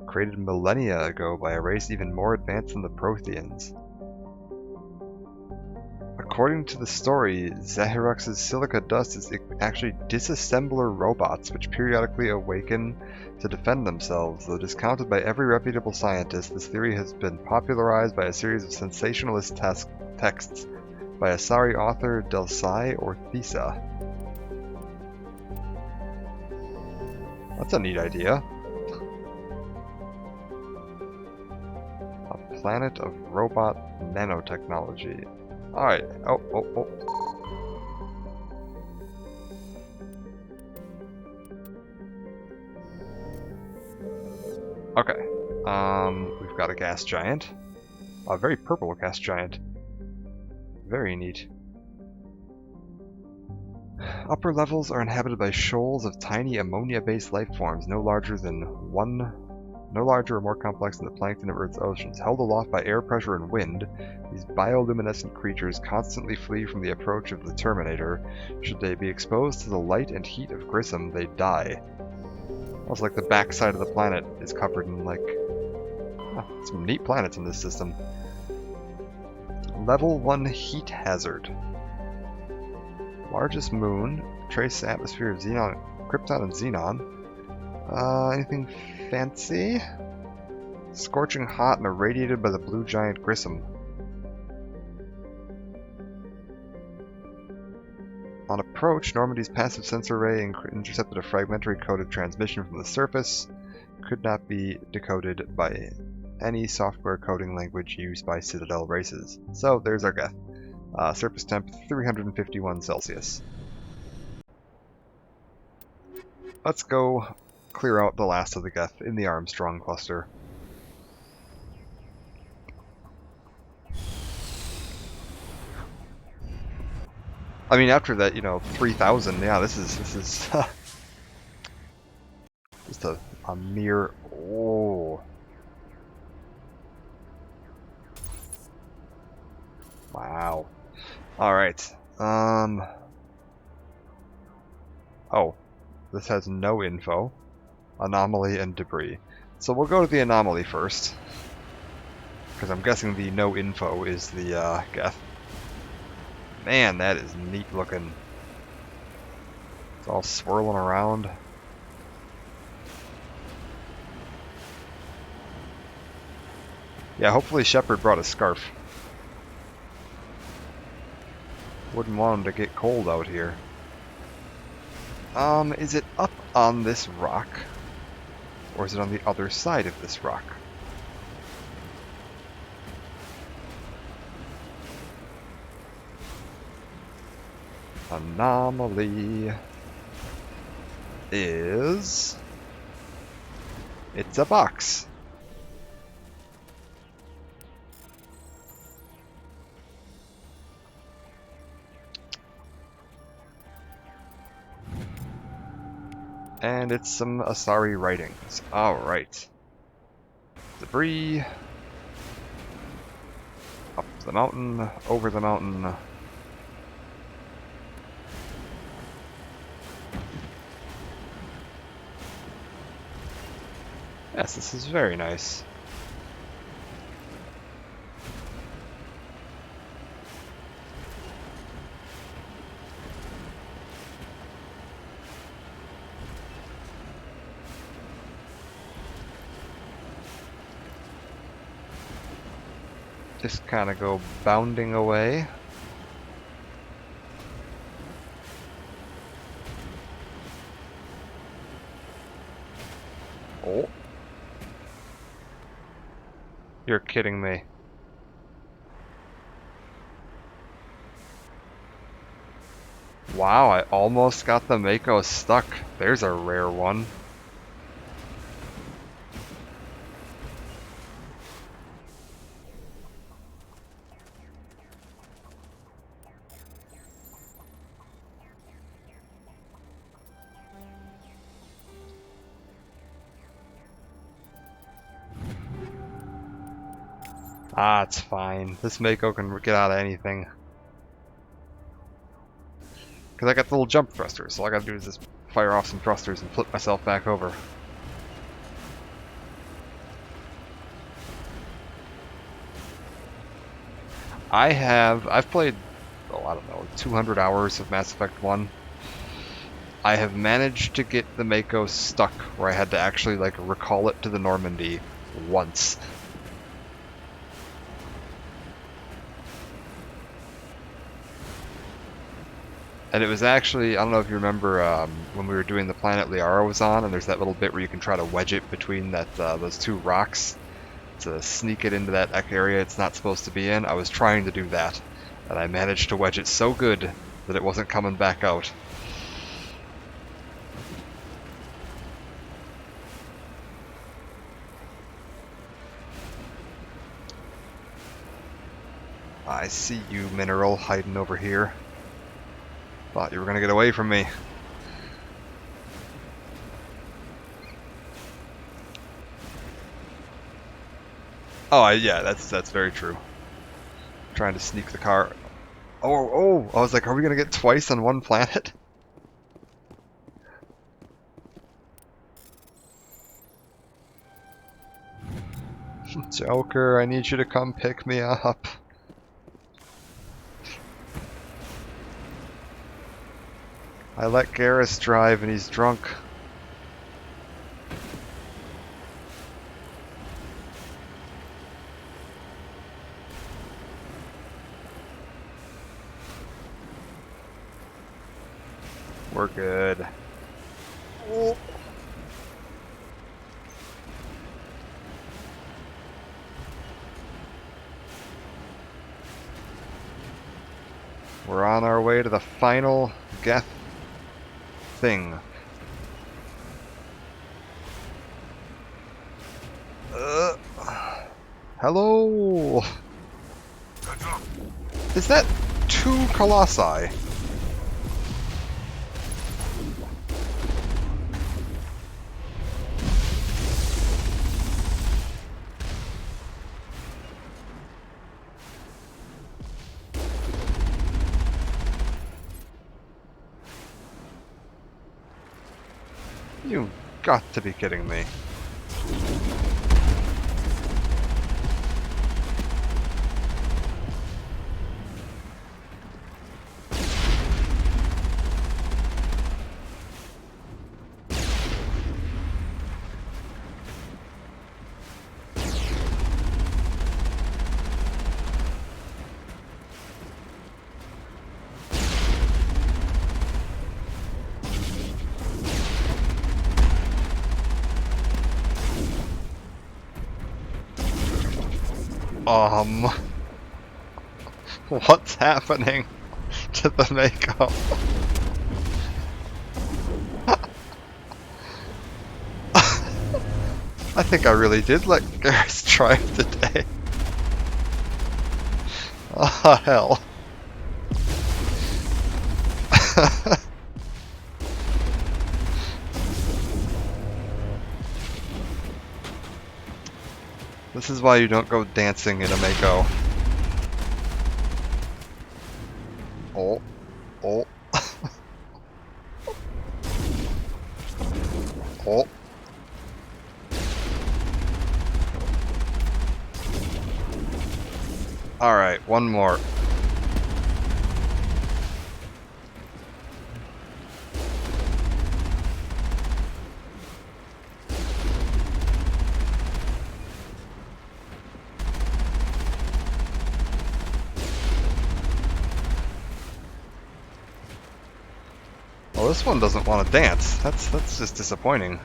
created millennia ago by a race even more advanced than the Protheans. According to the story, Zahirux's silica dust is actually disassembler robots which periodically awaken to defend themselves. Though discounted by every reputable scientist, this theory has been popularized by a series of sensationalist texts by Asari author Delsai or Thesa. That's a neat idea. A planet of robot nanotechnology. Alright. Oh. Okay. We've got a gas giant. A very purple gas giant. Very neat. Upper levels are inhabited by shoals of tiny ammonia-based life forms, no larger or more complex than the plankton of Earth's oceans. Held aloft by air pressure and wind, these bioluminescent creatures constantly flee from the approach of the Terminator. Should they be exposed to the light and heat of Grissom, they die. Almost like the backside of the planet is covered in, like, some neat planets in this system. Level 1 heat hazard. Largest moon, trace atmosphere of Xenon, Krypton and Xenon. Anything fancy? Scorching hot and irradiated by the blue giant Grissom. On approach, Normandy's passive sensor array intercepted a fragmentary coded transmission from the surface. Could not be decoded by any software coding language used by Citadel races. So there's our Geth. Surface temp 351 Celsius. Let's go clear out the last of the Geth in the Armstrong cluster. I mean, after that, 3,000, yeah, this is just a mere, oh. Wow. Alright, oh, this has no info. Anomaly and debris. So we'll go to the anomaly first, because I'm guessing the no info is the Geth. Man, that is neat looking. It's all swirling around. Yeah, hopefully Shepard brought a scarf. Wouldn't want him to get cold out here. Is it up on this rock? Or is it on the other side of this rock? Anomaly is... It's a box. And it's some Asari writings. Alright. Debris. Up the mountain, over the mountain. Yes, this is very nice. Just kind of go bounding away. Oh. You're kidding me. Wow, I almost got the Mako stuck. There's a rare one. Ah, it's fine. This Mako can get out of anything. Because I got the little jump thrusters, so all I gotta do is just fire off some thrusters and flip myself back over. I've played, oh, I don't know, 200 hours of Mass Effect 1. I have managed to get the Mako stuck where I had to actually, like, recall it to the Normandy once. And it was actually, I don't know if you remember when we were doing the planet Liara was on, and there's that little bit where you can try to wedge it between those two rocks to sneak it into that area it's not supposed to be in. I was trying to do that, and I managed to wedge it so good that it wasn't coming back out. I see you, Mineral, hiding over here. Thought you were gonna get away from me. Oh, yeah, that's very true. Trying to sneak the car. Oh! I was like, are we gonna get twice on one planet? Joker, I need you to come pick me up. I let Garrus drive and he's drunk. We're good. Oh. We're on our way to the final Geth thing. Hello? Is that 2 Colossi? You've got to be kidding me. What's happening to the Mako? I think I really did let Garrus drive today. Oh, hell. This is why you don't go dancing in a Mako. Oh. Oh. Oh. Alright, one more. Well, this one doesn't want to dance. That's just disappointing.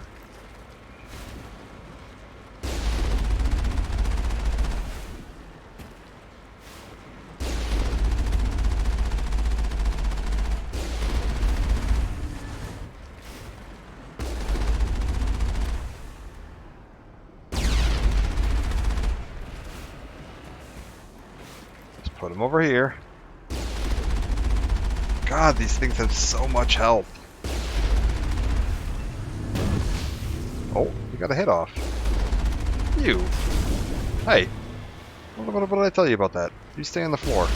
Put them over here. God, these things have so much health. Oh, you got a hit off. You. Hey. What did I tell you about that? You stay on the floor.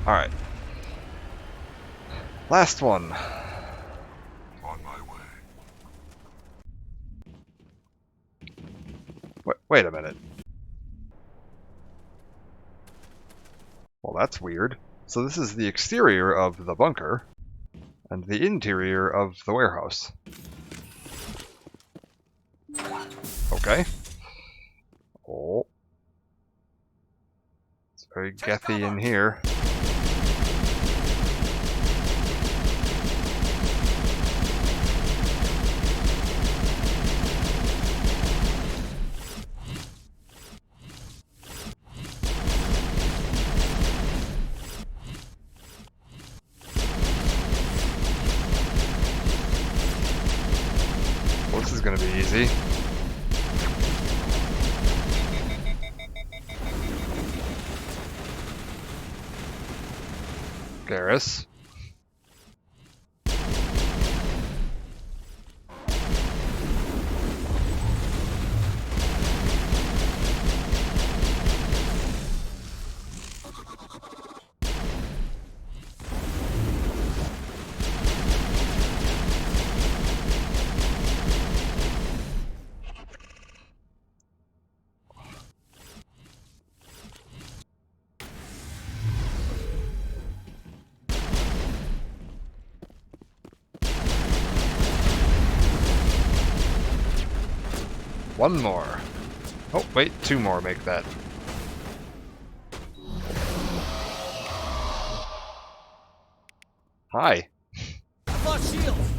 Alright. Last one. On my way. Wait a minute. Well, that's weird. So this is the exterior of the bunker, and the interior of the warehouse. Okay. Oh. It's very gethy in here. Well, this is gonna be easy. Garrus. One more. Oh, wait, two more make that. Hi. Lost shields.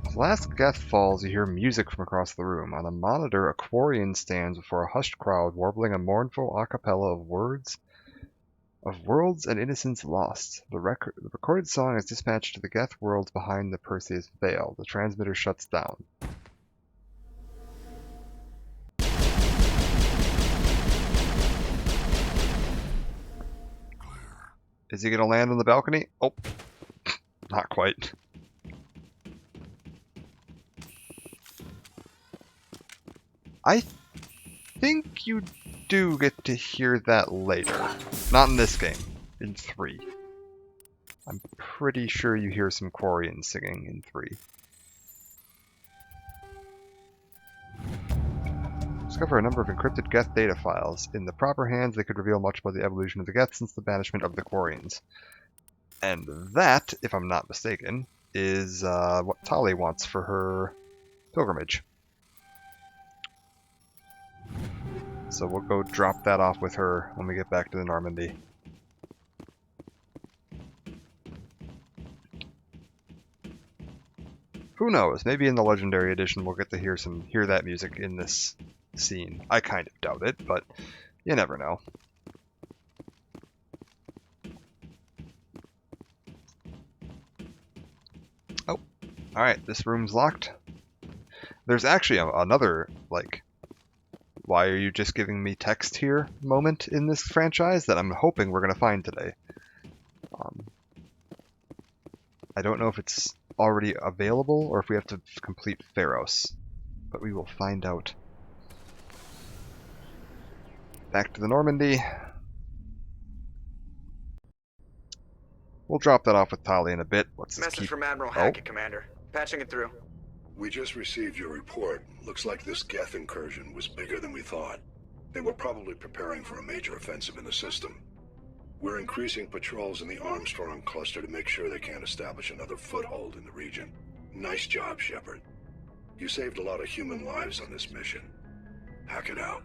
As last Geth falls, you hear music from across the room. On a monitor, a Quarian stands before a hushed crowd, warbling a mournful a cappella of worlds and innocence lost. The recorded song is dispatched to the Geth worlds behind the Perseus Veil. The transmitter shuts down. Clear. Is he gonna land on the balcony? Oh, not quite. I think you do get to hear that later. Not in this game. In 3. I'm pretty sure you hear some Quarian singing in 3. Discover a number of encrypted Geth data files. In the proper hands, they could reveal much about the evolution of the Geth since the banishment of the Quarians. And that, if I'm not mistaken, is what Tali wants for her pilgrimage. So we'll go drop that off with her when we get back to the Normandy. Who knows? Maybe in the Legendary Edition we'll get to hear that music in this scene. I kind of doubt it, but you never know. Oh, alright, this room's locked. There's actually another, like, why are you just giving me text here moment in this franchise that I'm hoping we're going to find today. I don't know if it's already available or if we have to complete Pharos, but we will find out. Back to the Normandy. We'll drop that off with Tali in a bit. Let's just Message from Admiral Hackett, Commander. Patching it through. We just received your report. Looks like this Geth incursion was bigger than we thought. They were probably preparing for a major offensive in the system. We're increasing patrols in the Armstrong cluster to make sure they can't establish another foothold in the region. Nice job, Shepard. You saved a lot of human lives on this mission. Hackett out.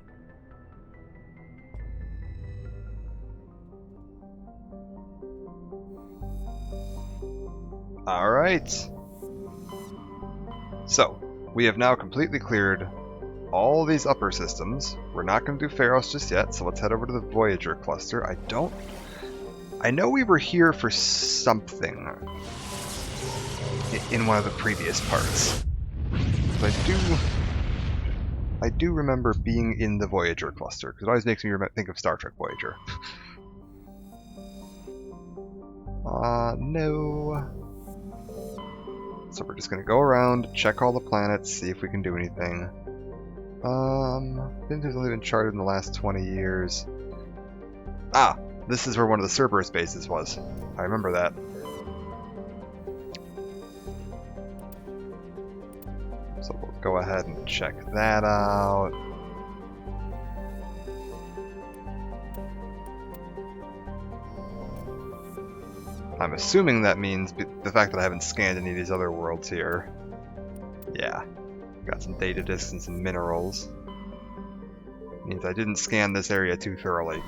Alright. So, we have now completely cleared all these upper systems. We're not going to do Pharos just yet, so let's head over to the Voyager cluster. I know we were here for something in one of the previous parts. But I do remember being in the Voyager cluster, because it always makes me think of Star Trek Voyager. No. So we're just gonna go around, check all the planets, see if we can do anything. I think there's only been charted in the last 20 years. Ah! This is where one of the Cerberus bases was. I remember that. So we'll go ahead and check that out. I'm assuming that means the fact that I haven't scanned any of these other worlds here. Yeah. Got some data disks and some minerals. Means I didn't scan this area too thoroughly.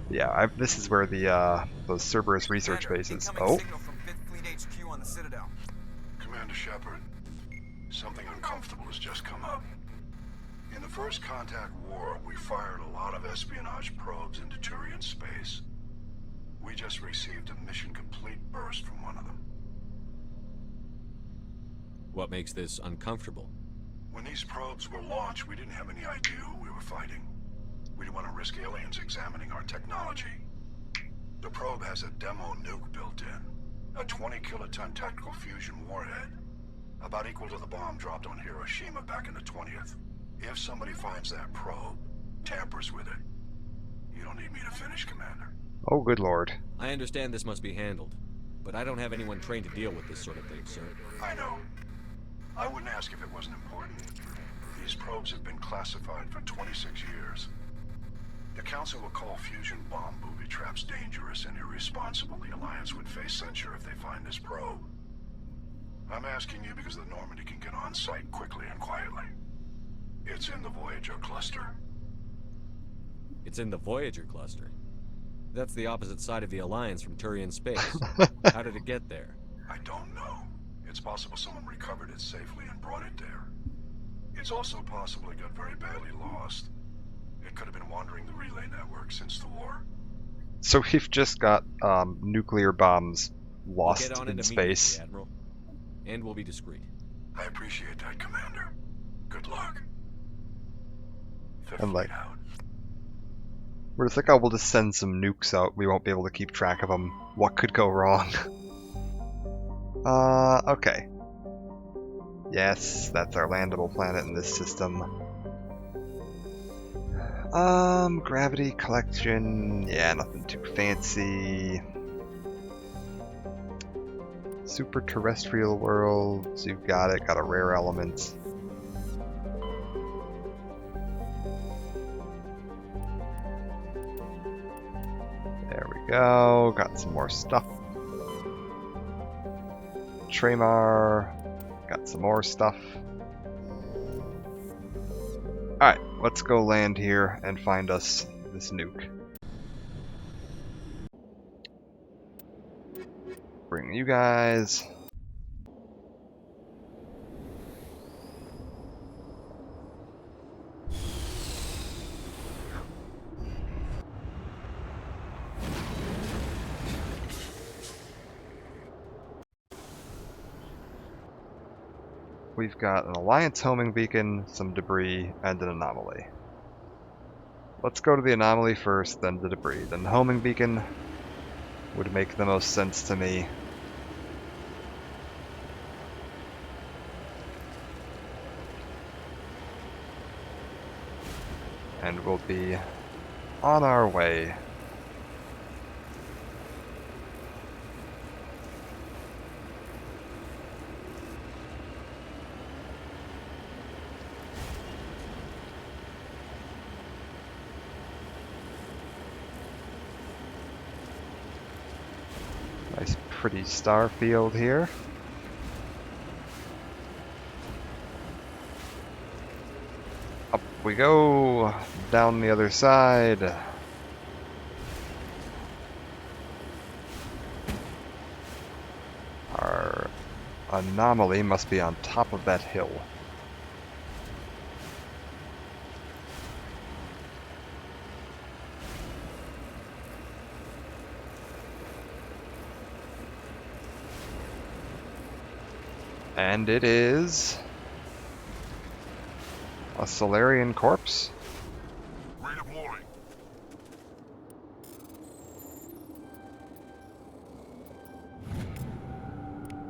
Yeah, this is where the those Cerberus research bases. Oh. Commander Shepard, something uncomfortable has just come up. In the First Contact War, we fired a lot of espionage probes into Turian space. We just received a mission complete burst from one of them. What makes this uncomfortable? When these probes were launched, we didn't have any idea who we were fighting. We didn't want to risk aliens examining our technology. The probe has a demo nuke built in. A 20-kiloton tactical fusion warhead. About equal to the bomb dropped on Hiroshima back in the 20th. If somebody finds that probe, tampers with it, you don't need me to finish, Commander. Oh, good lord. I understand this must be handled, but I don't have anyone trained to deal with this sort of thing, sir. I know. I wouldn't ask if it wasn't important. These probes have been classified for 26 years. The Council will call fusion bomb booby traps dangerous and irresponsible. The Alliance would face censure if they find this probe. I'm asking you because the Normandy can get on site quickly and quietly. It's in the Voyager cluster. It's in the Voyager cluster. That's the opposite side of the Alliance from Turian space. How did it get there? I don't know. It's possible someone recovered it safely and brought it there. It's also possible it got very badly lost. It could have been wandering the relay network since the war. So we've just got nuclear bombs lost We'll get on in it space. Admiral. And we'll be discreet. I appreciate that, Commander. Good luck. Fifth And like, Fleet out. we're just like, oh, we'll just send some nukes out. We won't be able to keep track of them. What could go wrong? Okay. Yes, that's our landable planet in this system. Gravity collection. Yeah, nothing too fancy. Super terrestrial worlds. You got it. Got a rare element. There we go. Got some more stuff. Tremar. Got some more stuff. Alright, let's go land here and find us this nuke. Bring you guys. We've got an Alliance homing beacon, some debris, and an anomaly. Let's go to the anomaly first, then the debris. Then the homing beacon would make the most sense to me. And we'll be on our way. Nice pretty star field here. Up we go, down the other side. Our anomaly must be on top of that hill. And it is a Solarian corpse. Redeploying.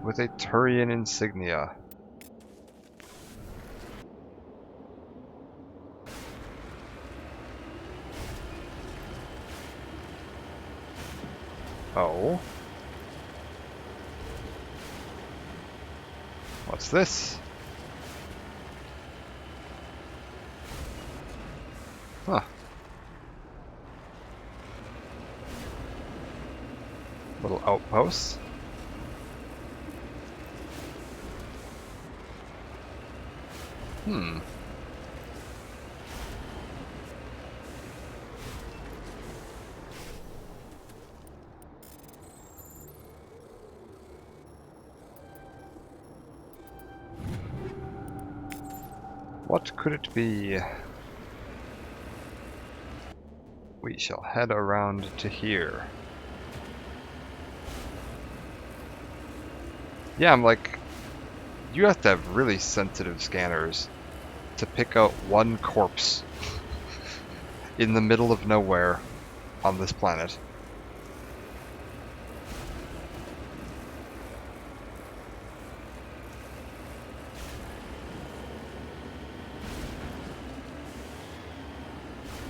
With a Turian insignia. Oh. What's this? Huh. Little outpost. Hmm. What could it be? We shall head around to here. Yeah, I'm like, you have to have really sensitive scanners to pick out one corpse in the middle of nowhere on this planet.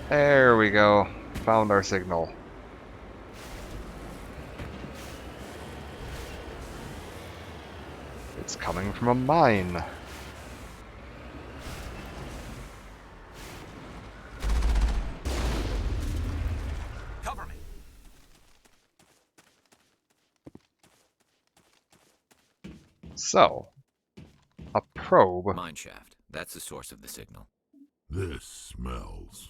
There we go. Found our signal. It's coming from a mine. Cover me. So, a probe. Mine shaft. That's the source of the signal. This smells.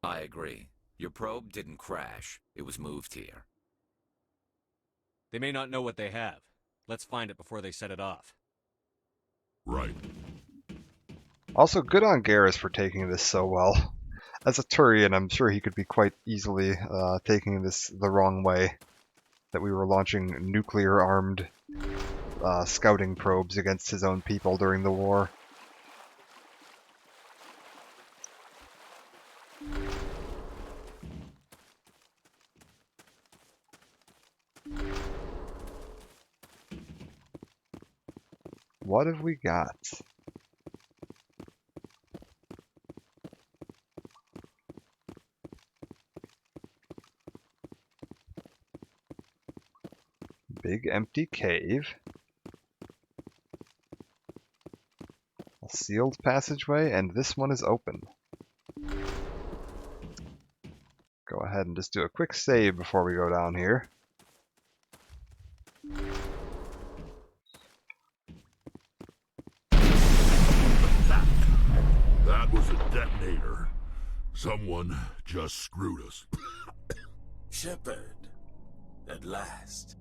I agree. Your probe didn't crash. It was moved here. They may not know what they have. Let's find it before they set it off. Right. Also, good on Garrus for taking this so well. As a Turian, I'm sure he could be quite easily taking this the wrong way. That we were launching nuclear-armed scouting probes against his own people during the war. What have we got? Big empty cave. A sealed passageway, and this one is open. Go ahead and just do a quick save before we go down here. That was a detonator. Someone just screwed us. Shepard, at last.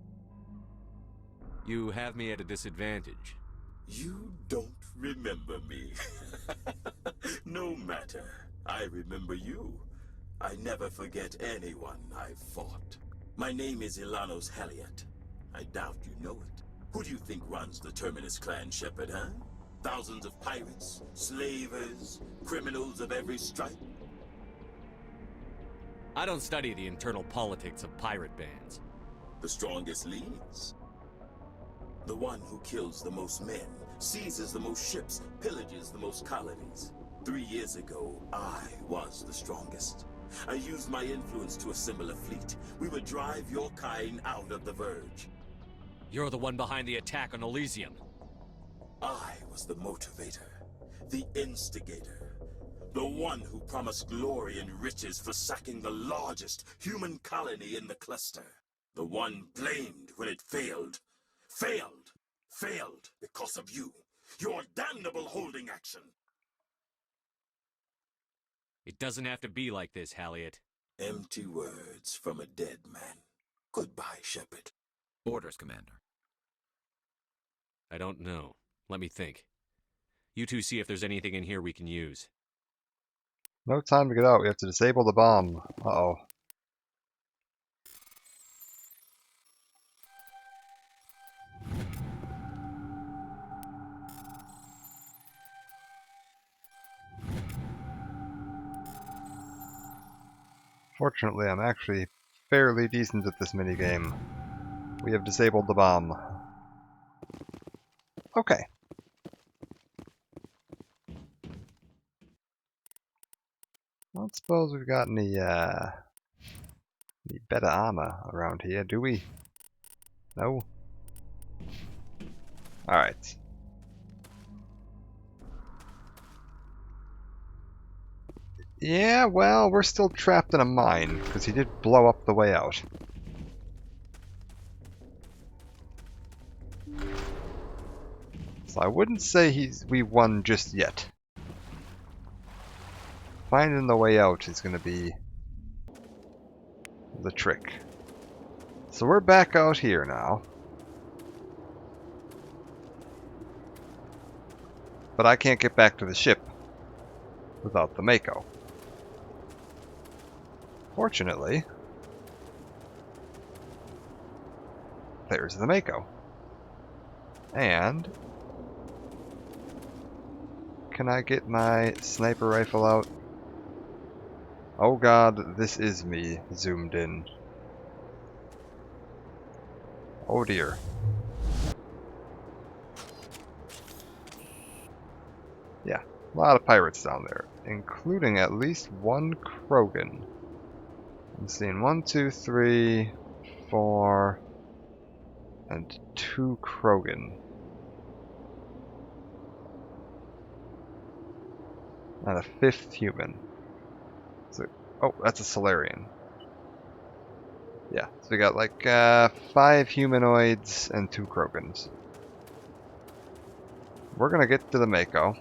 You have me at a disadvantage. You don't remember me. No matter. I remember you. I never forget anyone I've fought. My name is Ilanos Haliat. I doubt you know it. Who do you think runs the Terminus clan, Shepard, huh? Thousands of pirates, slavers, criminals of every stripe? I don't study the internal politics of pirate bands. The strongest leads. The one who kills the most men, seizes the most ships, pillages the most colonies. 3 years ago, I was the strongest. I used my influence to assemble a fleet. We would drive your kind out of the Verge. You're the one behind the attack on Elysium. I was the motivator, the instigator, the one who promised glory and riches for sacking the largest human colony in the cluster. The one blamed when it failed. Failed because of you. Your damnable holding action. It doesn't have to be like this, Haliat. Empty words from a dead man. Goodbye, Shepard. Orders, Commander. I don't know. Let me think. You two see if there's anything in here we can use. No time to get out. We have to disable the bomb. Uh-oh. Fortunately, I'm actually fairly decent at this minigame. We have disabled the bomb. Okay. I don't suppose we've got any better armor around here, do we? No? Alright. Yeah, well, we're still trapped in a mine, because he did blow up the way out. So I wouldn't say we won just yet. Finding the way out is going to be the trick. So we're back out here now. But I can't get back to the ship without the Mako. Fortunately, there's the Mako. And can I get my sniper rifle out? Oh god, this is me zoomed in. Oh dear. Yeah, a lot of pirates down there, including at least one Krogan. I'm seeing 1, 2, 3, 4, and 2 Krogan. And a 5th human. So, oh, that's a Solarian. Yeah, so we got like 5 humanoids and 2 Krogans. We're gonna get to the Mako.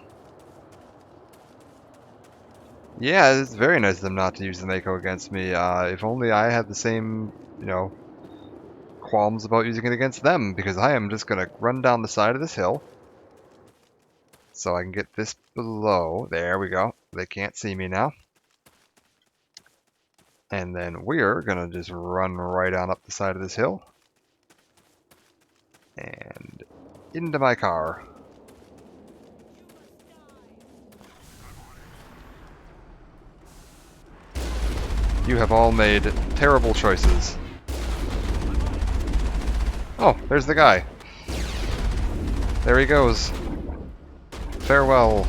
Yeah, it's very nice of them not to use the Mako against me. If only I had the same, you know, qualms about using it against them, because I am just gonna run down the side of this hill. So I can get this below. There we go. They can't see me now. And then we're gonna just run right on up the side of this hill. And into my car. You have all made terrible choices. Oh, there's the guy. There he goes. Farewell,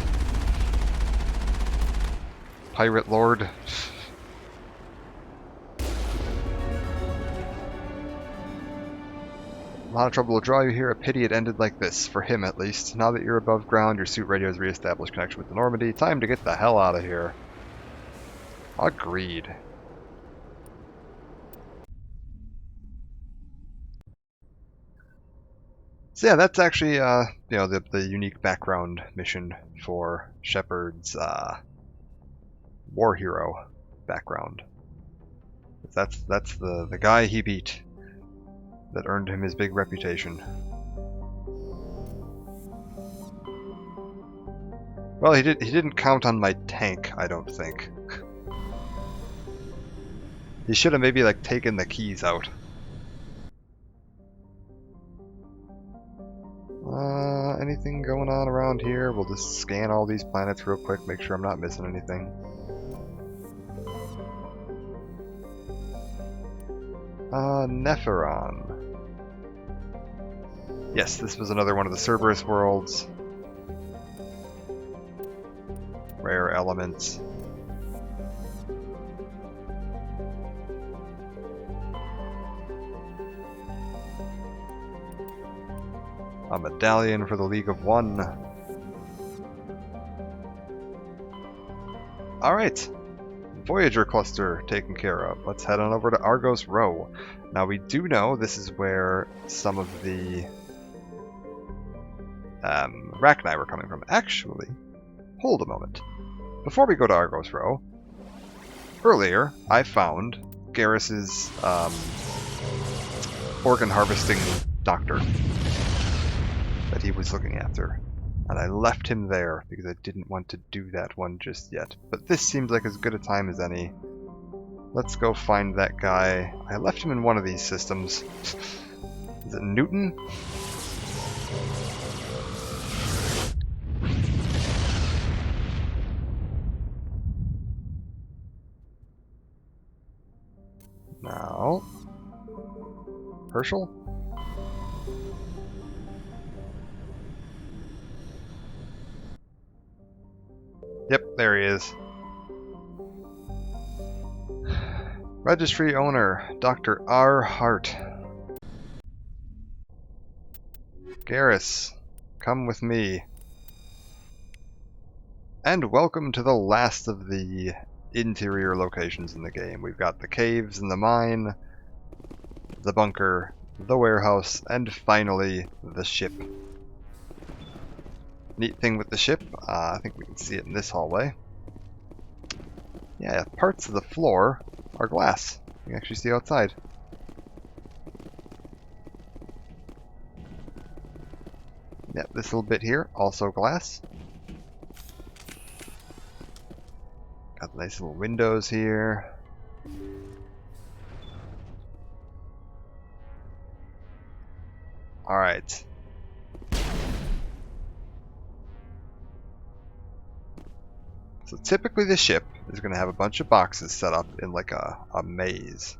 Pirate Lord. A lot of trouble will draw you here. A pity it ended like this, for him at least. Now that you're above ground, your suit radio has reestablished connection with the Normandy. Time to get the hell out of here. Agreed. So yeah, that's actually you know, the unique background mission for Shepard's war hero background. That's the guy he beat that earned him his big reputation. Well, he didn't count on my tank, I don't think. He should have maybe like taken the keys out. Anything going on around here? We'll just scan all these planets real quick, make sure I'm not missing anything. Nepheron. Yes, this was another one of the Cerberus worlds. Rare elements. A medallion for the League of One. Alright. Voyager cluster taken care of. Let's head on over to Argos Rho. Now we do know this is where some of the Rachni were coming from. Actually, hold a moment. Before we go to Argos Rho, earlier I found Garrus's organ harvesting doctor that he was looking after. And I left him there because I didn't want to do that one just yet. But this seems like as good a time as any. Let's go find that guy. I left him in one of these systems. Is it Newton? Herschel? Yep, there he is. Registry owner, Dr. R. Hart. Garrus, come with me. And welcome to the last of the interior locations in the game. We've got the caves and the mine, the bunker, the warehouse, and finally the ship. Neat thing with the ship, I think we can see it in this hallway. Yeah, parts of the floor are glass. You can actually see outside. Yeah, this little bit here, also glass. Got nice little windows here. Alright. So typically the ship is going to have a bunch of boxes set up in like a maze.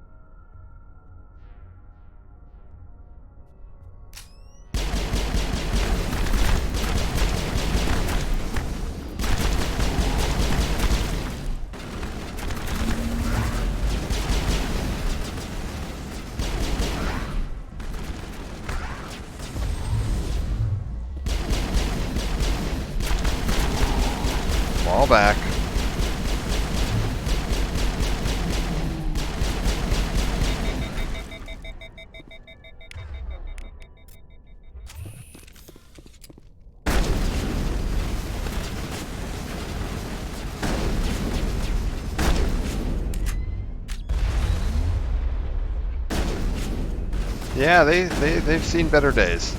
Fall back. Yeah, they've seen better days.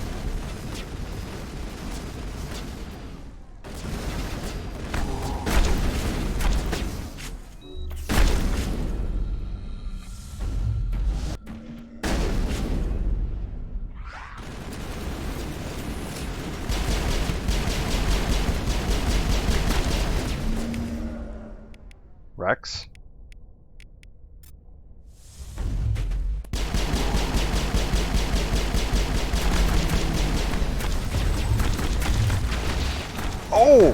Rex? Oh,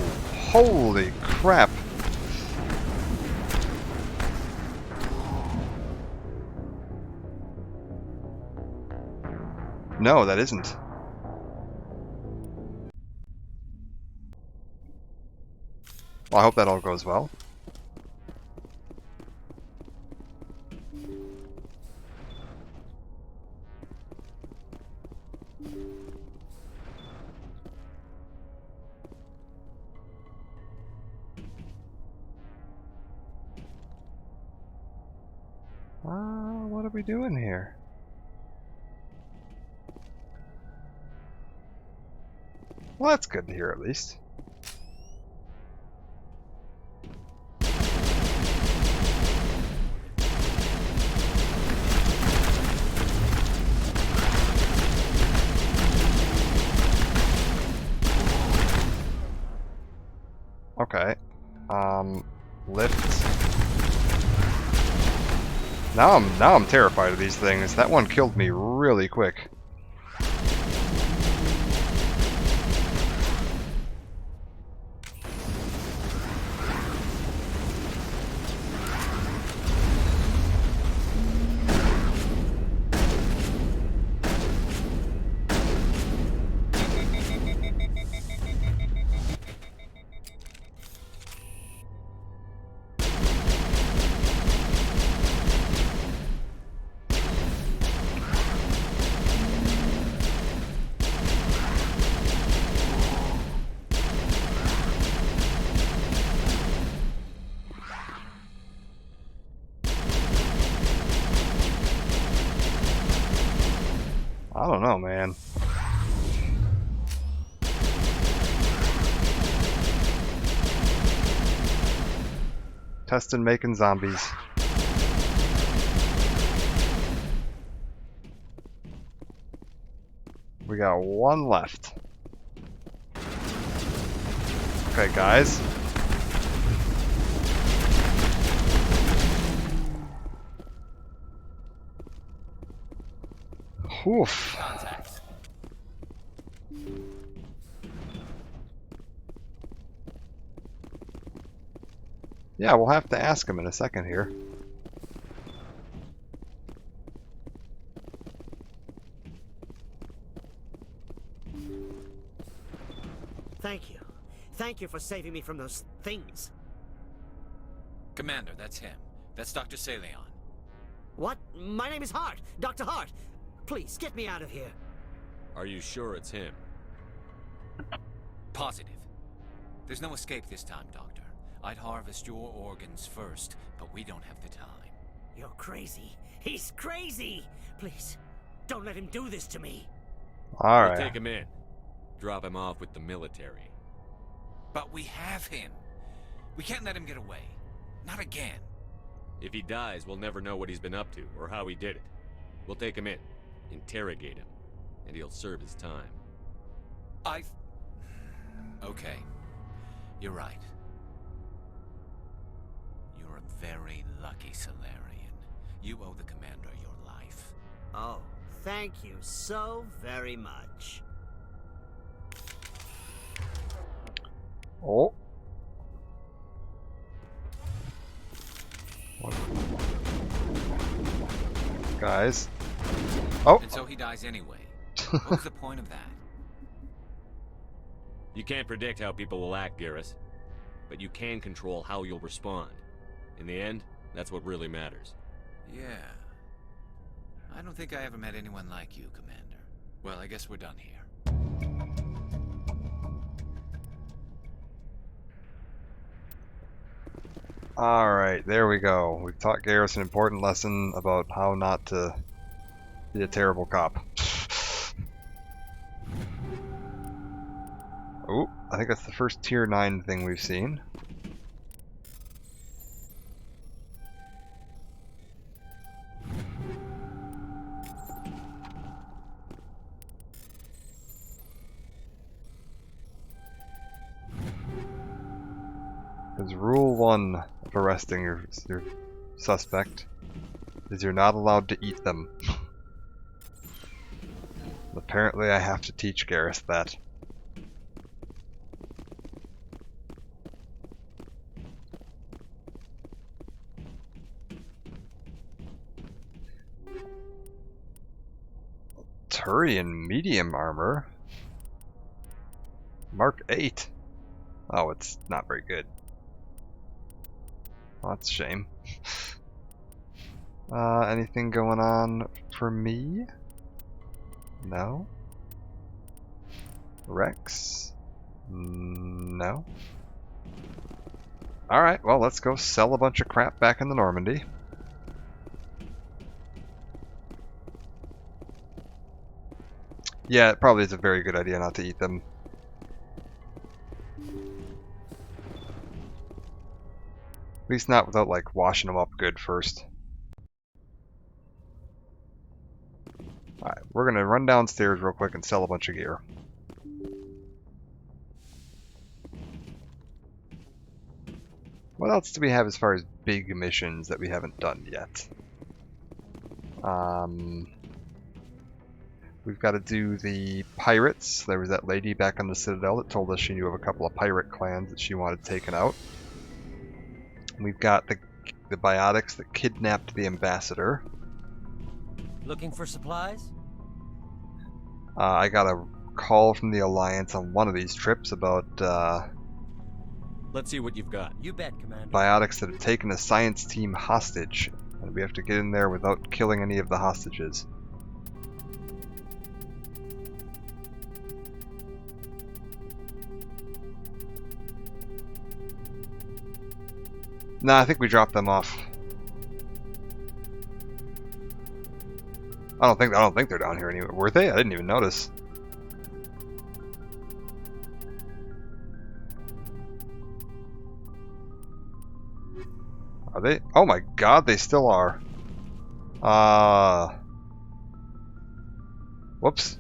holy crap. No, that isn't. Well, I hope that all goes well. What are we doing here? Well, that's good to hear at least. Okay. Lift. Now I'm terrified of these things. That one killed me really quick. I don't know, man. Testing making zombies. We got one left. Okay, guys. Oof. Contact. Yeah, we'll have to ask him in a second here. Thank you. Thank you for saving me from those things. Commander, that's him. That's Dr. Saleon. What? My name is Hart. Dr. Hart. Please, get me out of here. Are you sure it's him? Positive. There's no escape this time, Doctor. I'd harvest your organs first, but we don't have the time. You're crazy. He's crazy! Please, don't let him do this to me. We'll Alright. take him in. Drop him off with the military. But we have him. We can't let him get away. Not again. If he dies, we'll never know what he's been up to, or how he did it. We'll take him in, interrogate him, and he'll serve his time. Okay. You're right. You're a very lucky Salarian. You owe the Commander your life. Oh, thank you so very much. Oh. Guys. Oh. And so he dies anyway. What was the point of that? You can't predict how people will act, Garrus. But you can control how you'll respond. In the end, that's what really matters. Yeah. I don't think I ever met anyone like you, Commander. Well, I guess we're done here. Alright, there we go. We've taught Garrus an important lesson about how not to be a terrible cop. Oh, I think that's the first tier 9 thing we've seen. Because rule 1 of arresting your suspect is you're not allowed to eat them. Apparently I have to teach Garrus that. Turian medium armor? Mark 8. Oh, it's not very good. Well, that's a shame. Anything going on for me? No. Rex? No. Alright, well, let's go sell a bunch of crap back in the Normandy. Yeah, it probably is a very good idea not to eat them. At least not without, like, washing them up good first. Alright, we're gonna run downstairs real quick and sell a bunch of gear. What else do we have as far as big missions that we haven't done yet? We've got to do the pirates. There was that lady back on the Citadel that told us she knew of a couple of pirate clans that she wanted taken out. We've got the biotics that kidnapped the ambassador. Looking for supplies? I got a call from the Alliance on one of these trips about Let's see what you've got. You bet, Commander. biotics that have taken a science team hostage, and we have to get in there without killing any of the hostages. Nah, I think we dropped them off. I don't think they're down here anywhere. Were they? I didn't even notice. Are they? Oh my god, they still are. Whoops.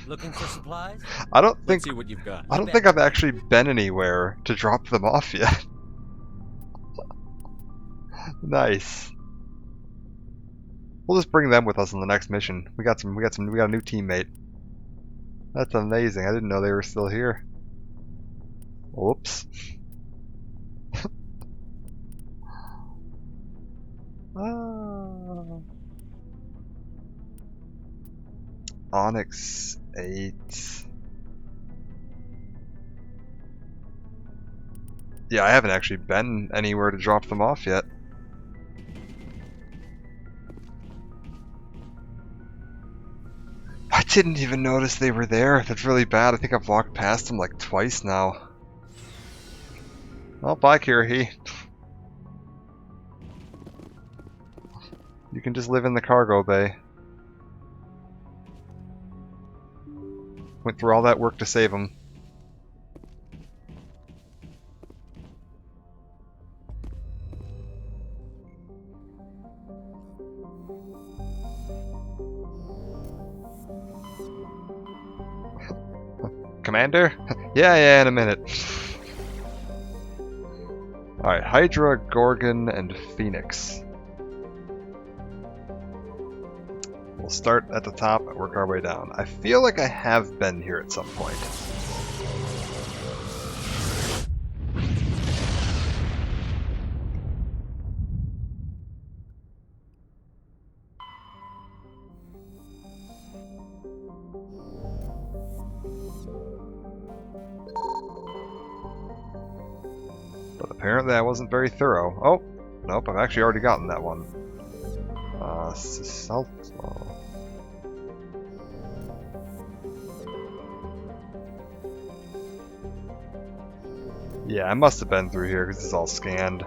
Looking for supplies? I don't Let's think see what you've got. I don't think I've actually been anywhere to drop them off yet. We'll just bring them with us on the next mission. We got a new teammate. That's amazing. I didn't know they were still here. Whoops. Onyx 8. Yeah, I haven't actually been anywhere to drop them off yet. I didn't even notice they were there. That's really bad. I think I've walked past them like twice now. Well, bye, Kirrahe. You can just live in the cargo bay. Went through all that work to save them. Commander? Yeah, in a minute. Alright, Hydra, Gorgon, and Phoenix. We'll start at the top and work our way down. I feel like I have been here at some point. But apparently I wasn't very thorough. Oh, nope, I've actually already gotten that one. Yeah, I must have been through here because it's all scanned.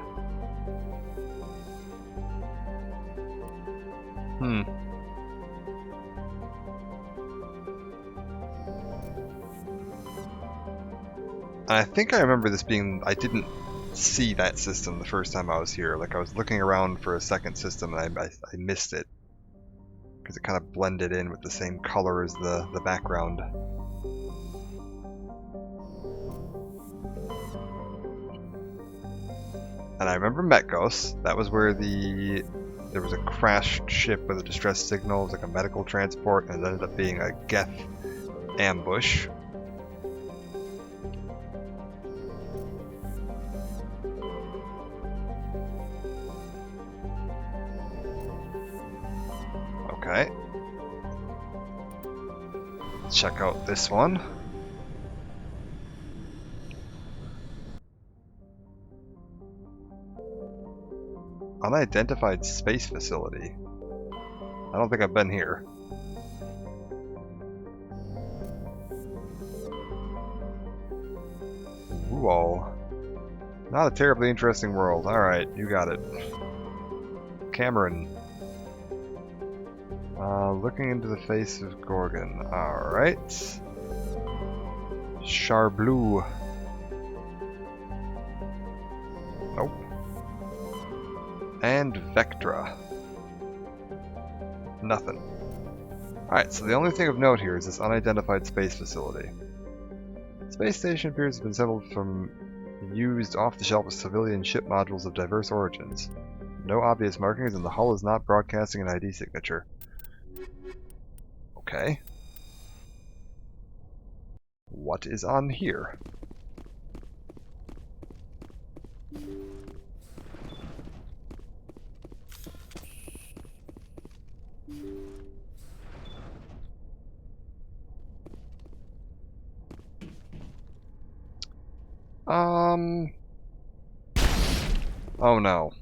I think I remember this being... I didn't see that system the first time I was here. Like, I was looking around for a second system and I missed it. Because it kind of blended in with the same color as the background. And I remember Metgos. That was where there was a crashed ship with a distress signal. It was like a medical transport, and it ended up being a Geth ambush. Okay. Let's check out this one. Unidentified space facility. I don't think I've been here. Whoa. Not a terribly interesting world. Alright, you got it. Cameron. Looking into the face of Gorgon. Alright. Charblu. Nope. And Vectra. Nothing. Alright, so the only thing of note here is this unidentified space facility. The space station appears to have been assembled from used off-the-shelf civilian ship modules of diverse origins. No obvious markings, and the hull is not broadcasting an ID signature. Okay. What is on here? Oh no.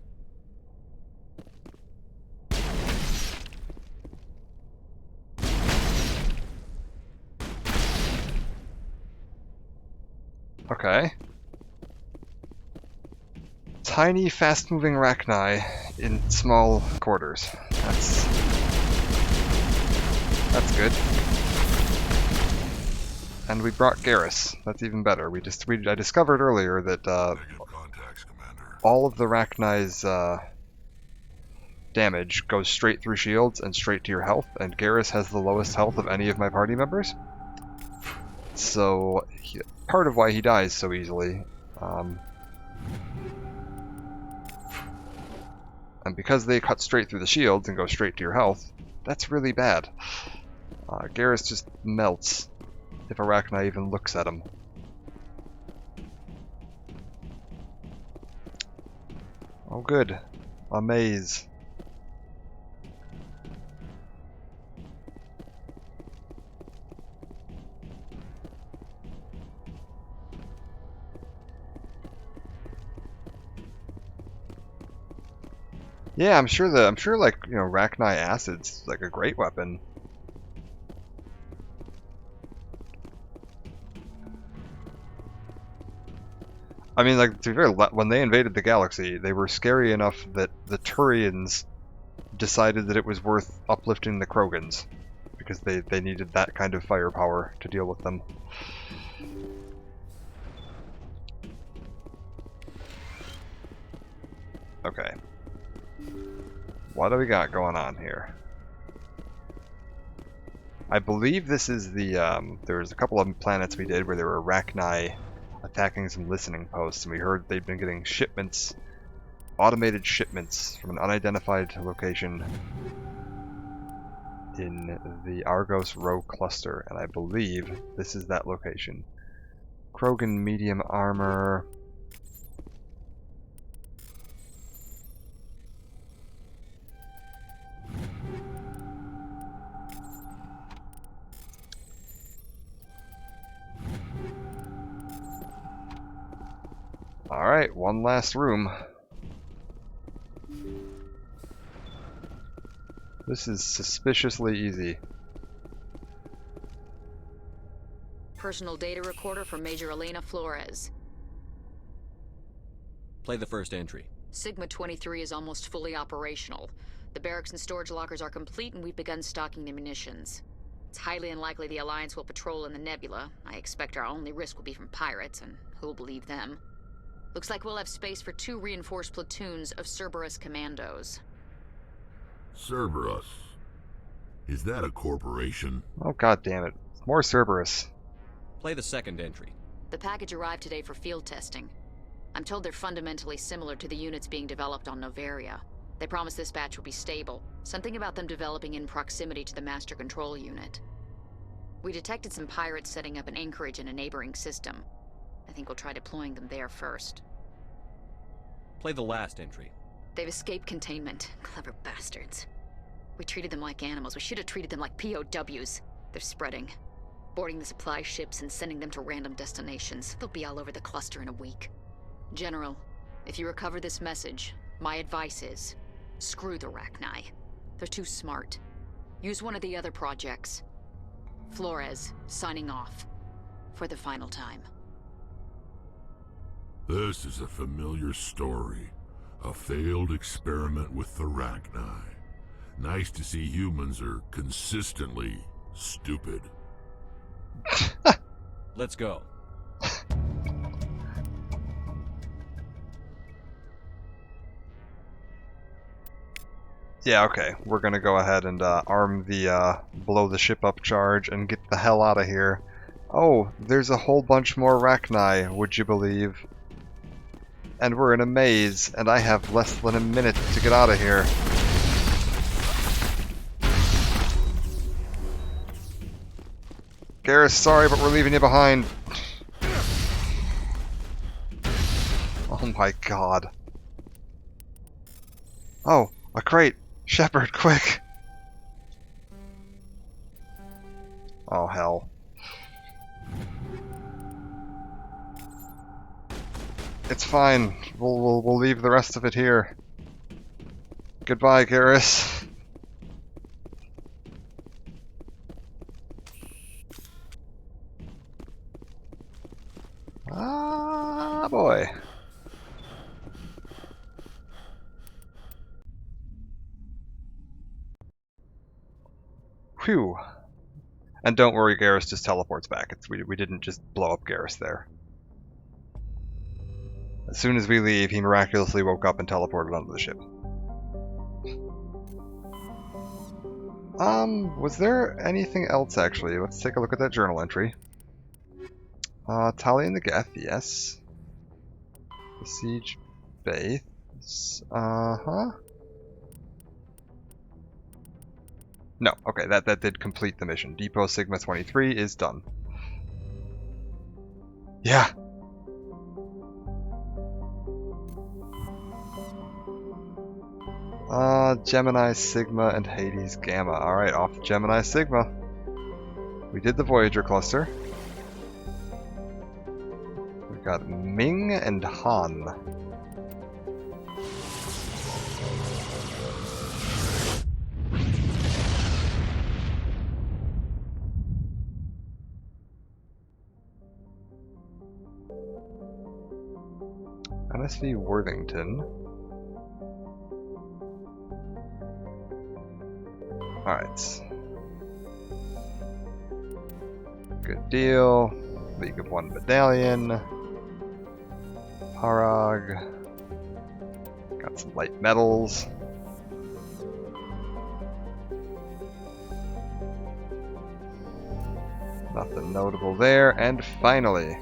Okay. Tiny, fast-moving Rachni in small quarters. That's good. And we brought Garrus. That's even better. I discovered earlier that all of the Rachni's damage goes straight through shields and straight to your health, and Garrus has the lowest health of any of my party members. So, part of why he dies so easily. And because they cut straight through the shields and go straight to your health, that's really bad. Garrus just melts if Arachni even looks at him. Oh good. A maze. Yeah, I'm sure like, you know, Rachni acid's like a great weapon. I mean, like, to be fair, when they invaded the galaxy, they were scary enough that the Turians decided that it was worth uplifting the Krogans, because they needed that kind of firepower to deal with them. Okay. What do we got going on here? I believe this is the, there's a couple of planets we did where there were Rachni attacking some listening posts, and we heard they'd been getting shipments, automated shipments from an unidentified location in the Argos Rho cluster, and I believe this is that location. Krogan medium armor. Alright, one last room. This is suspiciously easy. Personal data recorder for Major Elena Flores. Play the first entry. Sigma 23 is almost fully operational. The barracks and storage lockers are complete, and we've begun stocking the munitions. It's highly unlikely the Alliance will patrol in the nebula. I expect our only risk will be from pirates, and who'll believe them? Looks like we'll have space for 2 reinforced platoons of Cerberus commandos. Cerberus? Is that a corporation? Oh god damn it. More Cerberus. Play the second entry. The package arrived today for field testing. I'm told they're fundamentally similar to the units being developed on Noveria. They promise this batch will be stable. Something about them developing in proximity to the master control unit. We detected some pirates setting up an anchorage in a neighboring system. I think we'll try deploying them there first. Play the last entry. They've escaped containment. Clever bastards. We treated them like animals. We should have treated them like POWs. They're spreading. Boarding the supply ships and sending them to random destinations. They'll be all over the cluster in a week. General, if you recover this message, my advice is, screw the Rachni. They're too smart. Use one of the other projects. Flores, signing off. For the final time. This is a familiar story. A failed experiment with the Rachni. Nice to see humans are consistently stupid. Let's go. Yeah, okay. We're gonna go ahead and arm the blow the ship up charge and get the hell out of here. Oh, there's a whole bunch more Rachni, would you believe? And we're in a maze, and I have less than a minute to get out of here. Garrus, sorry, but we're leaving you behind. Oh my god. Oh, a crate! Shepard, quick! Oh hell. It's fine. We'll leave the rest of it here. Goodbye, Garrus. Ah, boy. Phew. And don't worry, Garrus just teleports back. We didn't just blow up Garrus there. As soon as we leave, he miraculously woke up and teleported onto the ship. Was there anything else actually? Let's take a look at that journal entry. Tali and the Geth, yes. The Siege Base. No, okay, that did complete the mission. Depot Sigma 23 is done. Yeah. Gemini Sigma and Hades Gamma. Alright, off to Gemini Sigma. We did the Voyager cluster. We've got Ming and Han. MSV Worthington. Alright. Good deal. League of One Battalion. Parag. Got some light metals. Nothing notable there. And finally,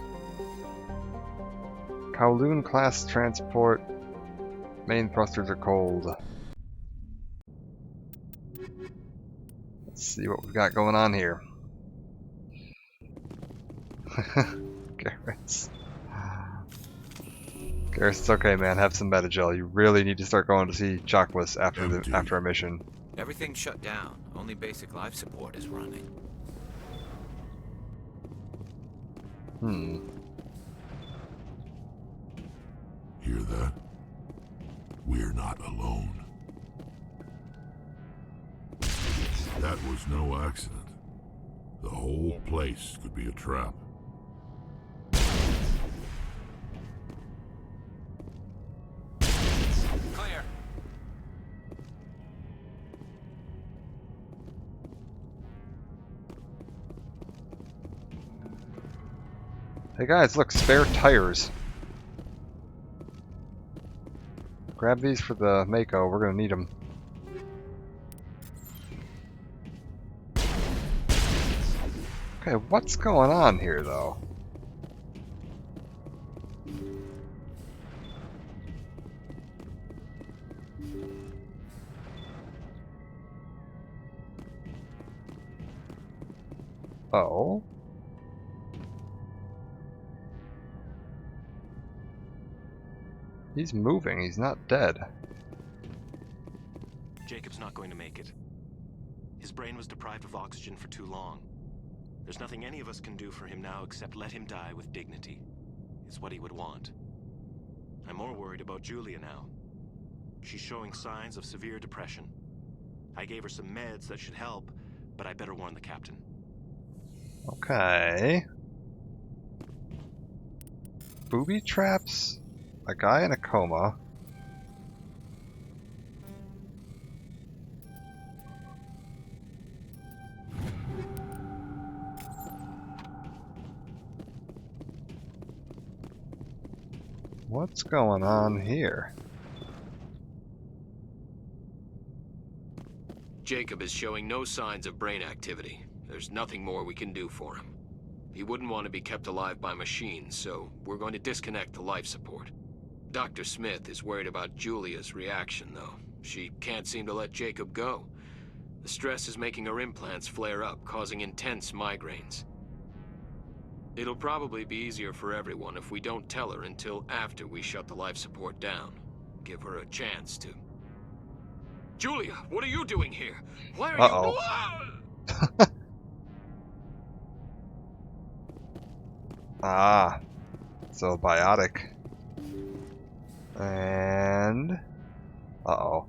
Kowloon class transport. Main thrusters are cold. Let's see what we've got going on here. Garrus. Garrus, it's okay, man. Have some Metagel. You really need to start going to see Chakwas after our mission. Everything's shut down. Only basic life support is running. Hear that? We're not alone. That was no accident. The whole place could be a trap. Clear. Hey guys, look, spare tires. Grab these for the Mako, we're gonna need them. Okay, what's going on here though? Oh. He's moving, he's not dead. Jacob's not going to make it. His brain was deprived of oxygen for too long. There's nothing any of us can do for him now except let him die with dignity. It's what he would want. I'm more worried about Julia now. She's showing signs of severe depression. I gave her some meds that should help, but I better warn the captain. Okay. Booby traps? A guy in a coma. What's going on here? Jacob is showing no signs of brain activity. There's nothing more we can do for him. He wouldn't want to be kept alive by machines, so we're going to disconnect the life support. Dr. Smith is worried about Julia's reaction, though. She can't seem to let Jacob go. The stress is making her implants flare up, causing intense migraines. It'll probably be easier for everyone if we don't tell her until after we shut the life support down. Give her a chance to... Julia, what are you doing here? Why are you... Ah, so biotic. And... uh-oh.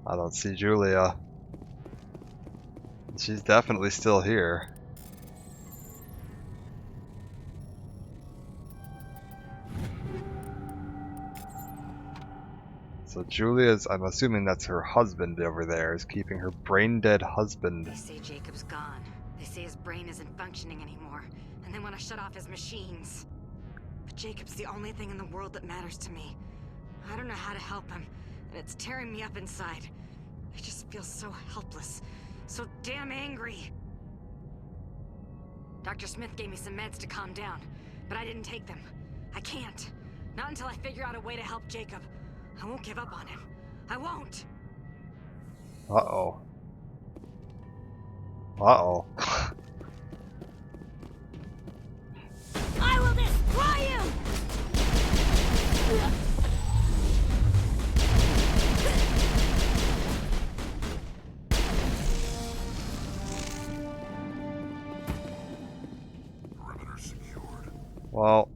I don't see Julia. She's definitely still here. So Julia's, I'm assuming that's her husband over there, is keeping her brain-dead husband. They say Jacob's gone. They say his brain isn't functioning anymore, and they want to shut off his machines. But Jacob's the only thing in the world that matters to me. I don't know how to help him, and it's tearing me up inside. I just feel so helpless, so damn angry. Dr. Smith gave me some meds to calm down, but I didn't take them. I can't. Not until I figure out a way to help Jacob. I won't give up on him. I won't! Uh-oh. Uh-oh. I will destroy you! Perimeter secured. Well,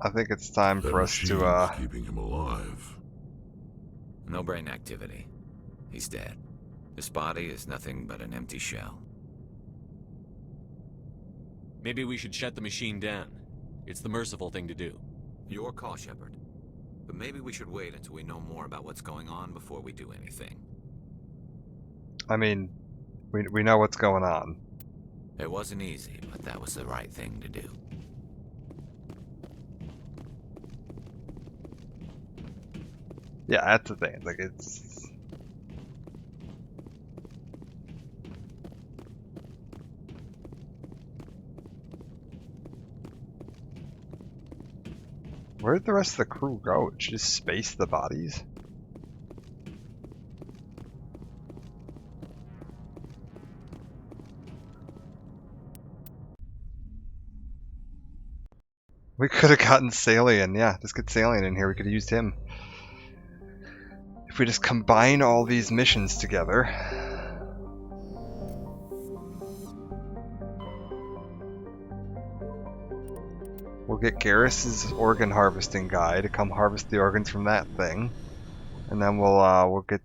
I think it's time That for us to, machine's keeping him alive. No brain activity. He's dead. His body is nothing but an empty shell. Maybe we should shut the machine down. It's the merciful thing to do. Your call, Shepard. But maybe we should wait until we know more about what's going on before we do anything. I mean, we know what's going on. It wasn't easy, but that was the right thing to do. Yeah, that's the thing. Like, it's... Where'd the rest of the crew go? Did you just space the bodies? We could have gotten Salian. Yeah, just get Salian in here. We could have used him. If we just combine all these missions together. We'll get Garrus's organ harvesting guy to come harvest the organs from that thing. And then we'll get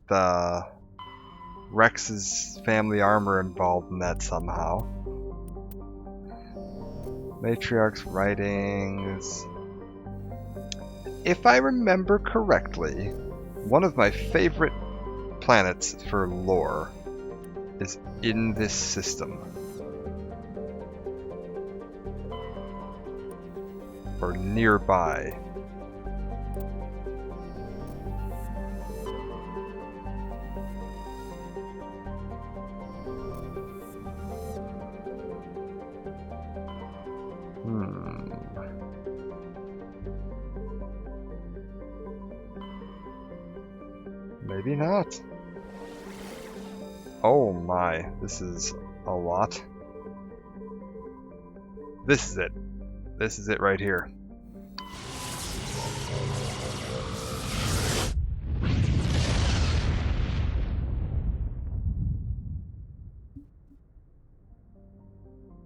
Rex's family armor involved in that somehow. Matriarch's writings. If I remember correctly, one of my favorite planets for lore is in this system. Or nearby. Maybe not. Oh my, this is a lot. This is it. This is it right here.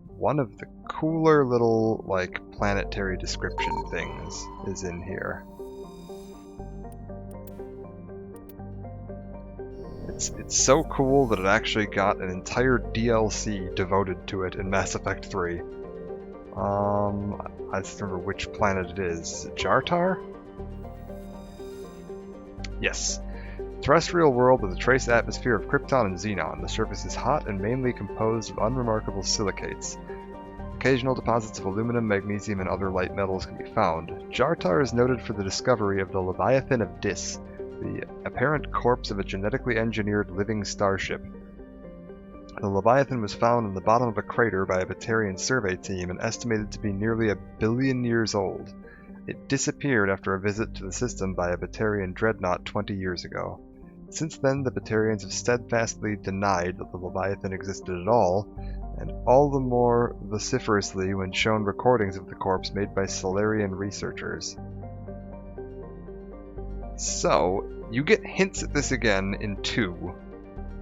One of the cooler little, like, planetary description things is in here. It's so cool that it actually got an entire DLC devoted to it in Mass Effect 3. I just remember which planet it is. Is it Jartar? Yes. Terrestrial world with a trace atmosphere of krypton and xenon. The surface is hot and mainly composed of unremarkable silicates. Occasional deposits of aluminum, magnesium, and other light metals can be found. Jartar is noted for the discovery of the Leviathan of Dis, the apparent corpse of a genetically engineered living starship. The Leviathan was found in the bottom of a crater by a Batarian survey team and estimated to be nearly 1 billion years old. It disappeared after a visit to the system by a Batarian dreadnought 20 years ago. Since then, the Batarians have steadfastly denied that the Leviathan existed at all, and all the more vociferously when shown recordings of the corpse made by Solarian researchers. So, you get hints at this again in 2,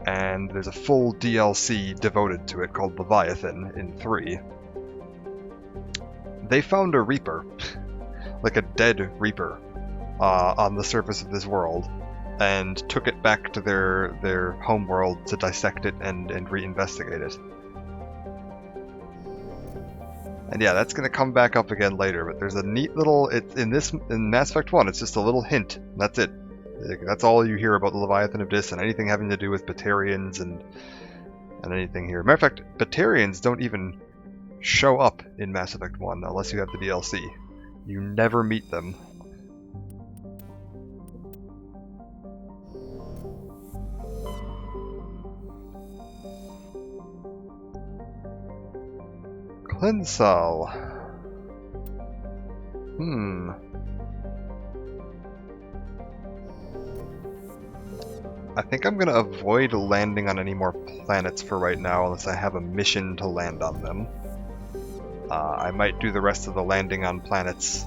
and there's a full DLC devoted to it called Leviathan in 3. They found a Reaper, like a dead Reaper, on the surface of this world, and took it back to their home world to dissect it and reinvestigate it. And yeah, that's going to come back up again later, but there's a neat little, in Mass Effect 1, it's just a little hint. That's it. That's all you hear about the Leviathan of Dis and anything having to do with Batarians and anything here. Matter of fact, Batarians don't even show up in Mass Effect 1 unless you have the DLC. You never meet them. Clinsal. I think I'm going to avoid landing on any more planets for right now unless I have a mission to land on them. I might do the rest of the landing on planets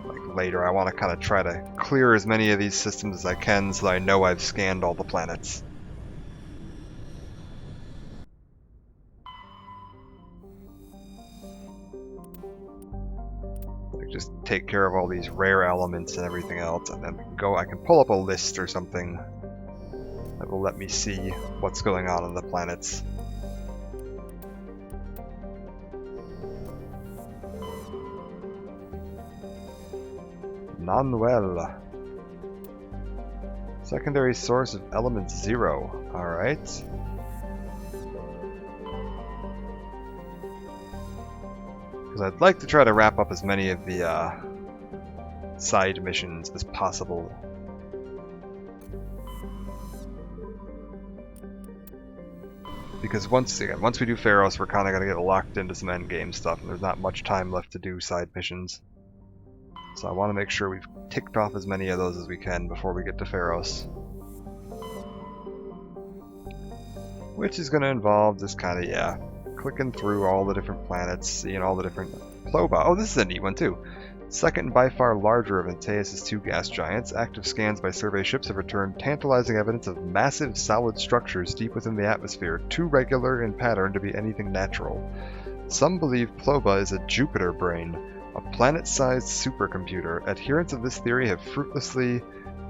like later. I want to kind of try to clear as many of these systems as I can so that I know I've scanned all the planets. Just take care of all these rare elements and everything else, and then we can go. I can pull up a list or something that will let me see what's going on the planets. Nanuel. Secondary source of element 0. Alright. I'd like to try to wrap up as many of the side missions as possible. Because once we do Pharos, we're kind of going to get locked into some endgame stuff, and there's not much time left to do side missions. So I want to make sure we've ticked off as many of those as we can before we get to Pharos. Which is going to involve just kind of, yeah, clicking through all the different planets, seeing all the different... Ploba. Oh, this is a neat one too. Second and by far larger of Antaeus' two gas giants, active scans by survey ships have returned tantalizing evidence of massive solid structures deep within the atmosphere, too regular in pattern to be anything natural. Some believe Ploba is a Jupiter brain, a planet-sized supercomputer. Adherents of this theory have fruitlessly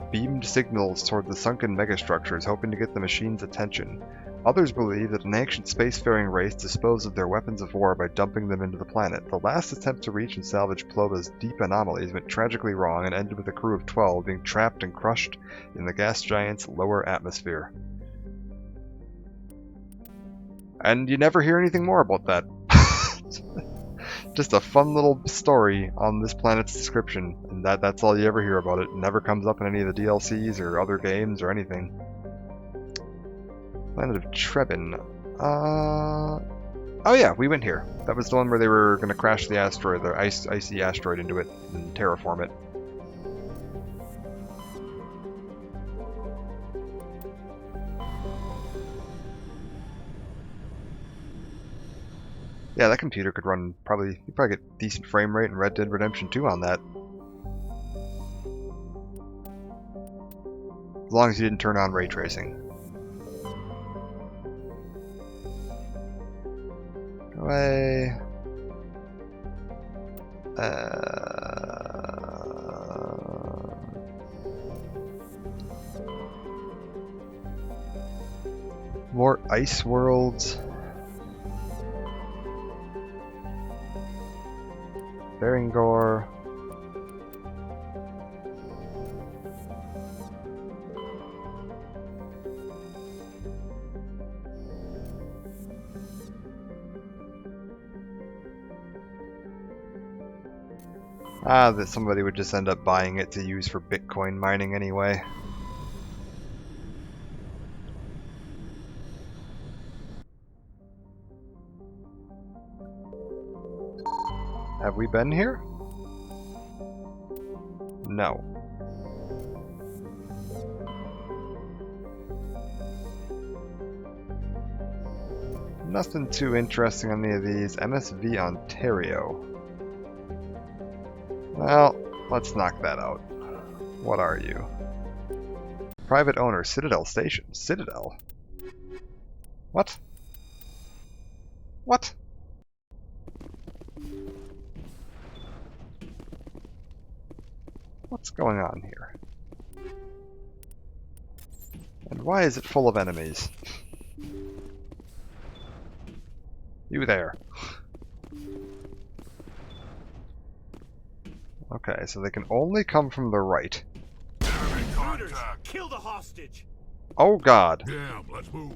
beamed signals toward the sunken megastructures, hoping to get the machine's attention. Others believe that an ancient spacefaring race disposed of their weapons of war by dumping them into the planet. The last attempt to reach and salvage Ploba's deep anomalies went tragically wrong and ended with a crew of 12 being trapped and crushed in the gas giant's lower atmosphere. And you never hear anything more about that. Just a fun little story on this planet's description, and that's all you ever hear about it. It never comes up in any of the DLCs or other games or anything. Planet of Trebin. Oh yeah, we went here. That was the one where they were going to crash the asteroid, the icy asteroid into it and terraform it. Yeah, that computer could run you'd probably get decent frame rate in Red Dead Redemption 2 on that. As long as you didn't turn on ray tracing. Away. More ice worlds. Beringor. That somebody would just end up buying it to use for Bitcoin mining anyway. Have we been here? No. Nothing too interesting on any of these. MSV Ontario. Well, let's knock that out. What are you? Private owner, Citadel Station. Citadel? What? What? What's going on here? And why is it full of enemies? You there. Okay, so they can only come from the right. Kill the hostage. Oh god. Damn, let's move.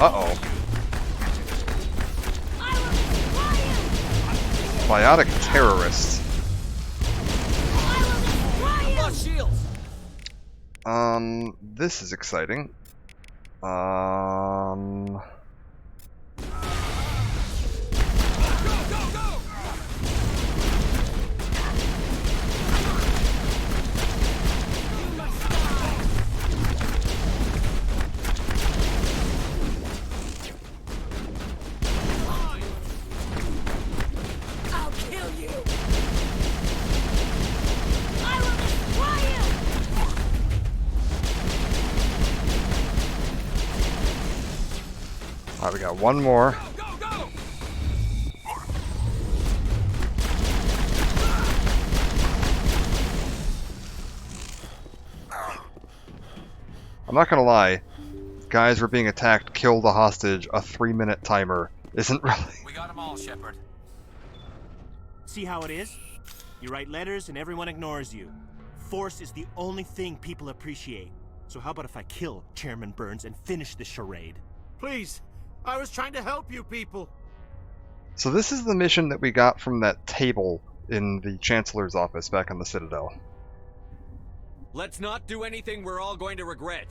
Uh-oh. Biotic terrorists. This is exciting. I'll kill you! I will destroy you! Alright, we got one more. I'm not gonna lie, guys were being attacked, kill the hostage, a 3-minute timer isn't really... We got them all, Shepard. See how it is? You write letters and everyone ignores you. Force is the only thing people appreciate. So how about if I kill Chairman Burns and finish this charade? Please, I was trying to help you people. So this is the mission that we got from that table in the Chancellor's office back on the Citadel. Let's not do anything we're all going to regret.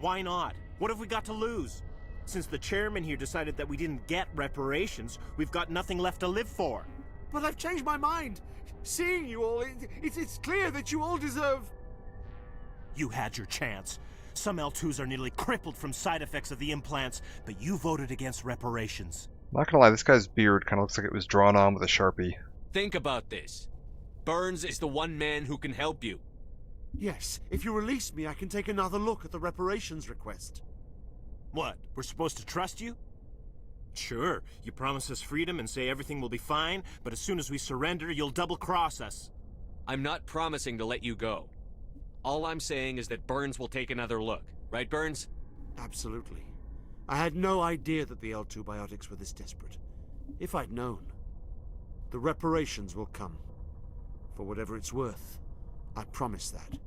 Why not? What have we got to lose? Since the chairman here decided that we didn't get reparations, we've got nothing left to live for. But I've changed my mind. Seeing you all, it's clear that you all deserve... You had your chance. Some L2s are nearly crippled from side effects of the implants, but you voted against reparations. I'm not gonna lie, this guy's beard kind of looks like it was drawn on with a Sharpie. Think about this. Burns is the one man who can help you. Yes, if you release me, I can take another look at the reparations request. What, we're supposed to trust you? Sure, you promise us freedom and say everything will be fine, but as soon as we surrender, you'll double-cross us. I'm not promising to let you go. All I'm saying is that Burns will take another look. Right, Burns? Absolutely. I had no idea that the L2 biotics were this desperate. If I'd known, the reparations will come. For whatever it's worth. I promise that.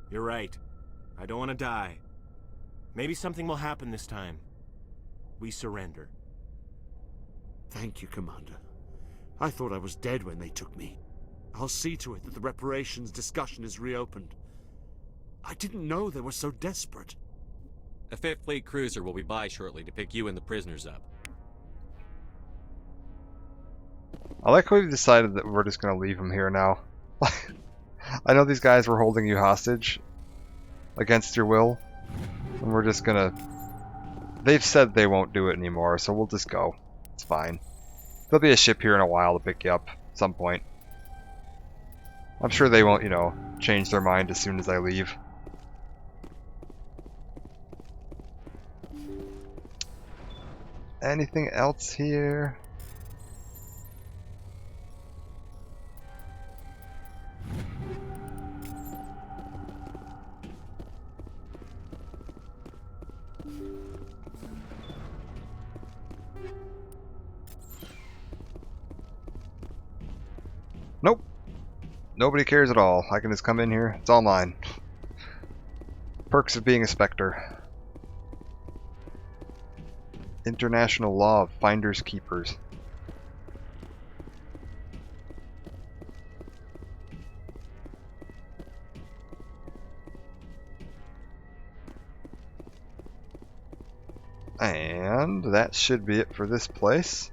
You're right. I don't want to die. Maybe something will happen this time. We surrender. Thank you, Commander. I thought I was dead when they took me. I'll see to it that the reparations discussion is reopened. I didn't know they were so desperate. A 5th Fleet cruiser will be by shortly to pick you and the prisoners up. I like how we've decided that we're just gonna leave him here now. I know these guys were holding you hostage against your will, and we're just gonna... They've said they won't do it anymore, so we'll just go. It's fine. There'll be a ship here in a while to pick you up at some point. I'm sure they won't, you know, change their mind as soon as I leave. Anything else here? Nope. Nobody cares at all. I can just come in here. It's all mine. Perks of being a Spectre. International law of finders keepers. And that should be it for this place.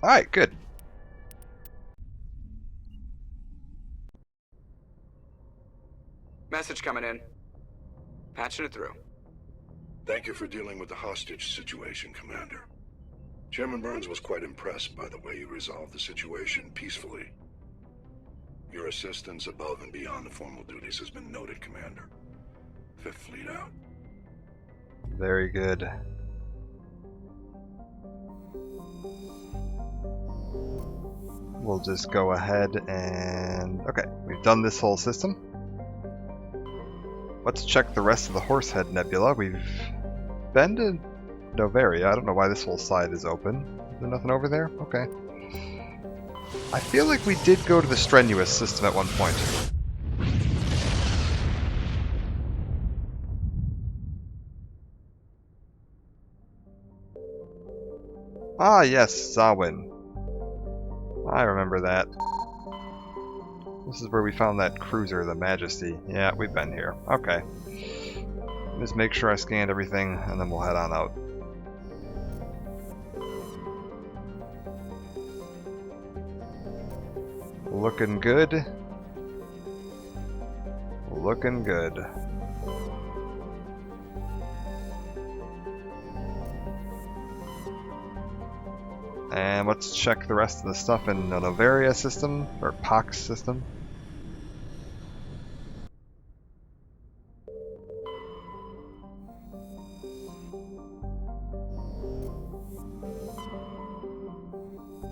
Alright, good. Message coming in. Patching it through. Thank you for dealing with the hostage situation, Commander. Chairman Burns was quite impressed by the way you resolved the situation peacefully. Your assistance above and beyond the formal duties has been noted, Commander. 5th Fleet out. Very good. We'll just go ahead and... Okay, we've done this whole system. Let's check the rest of the Horsehead Nebula. We've been to Noveria. I don't know why this whole side is open. Is there nothing over there? Okay. I feel like we did go to the Strenuous system at one point. Ah, yes, Zawin. I remember that. This is where we found that cruiser, the Majesty. Yeah, we've been here. Okay. Just make sure I scanned everything, and then we'll head on out. Looking good. Looking good. And let's check the rest of the stuff in the Novaria system, or Pox system.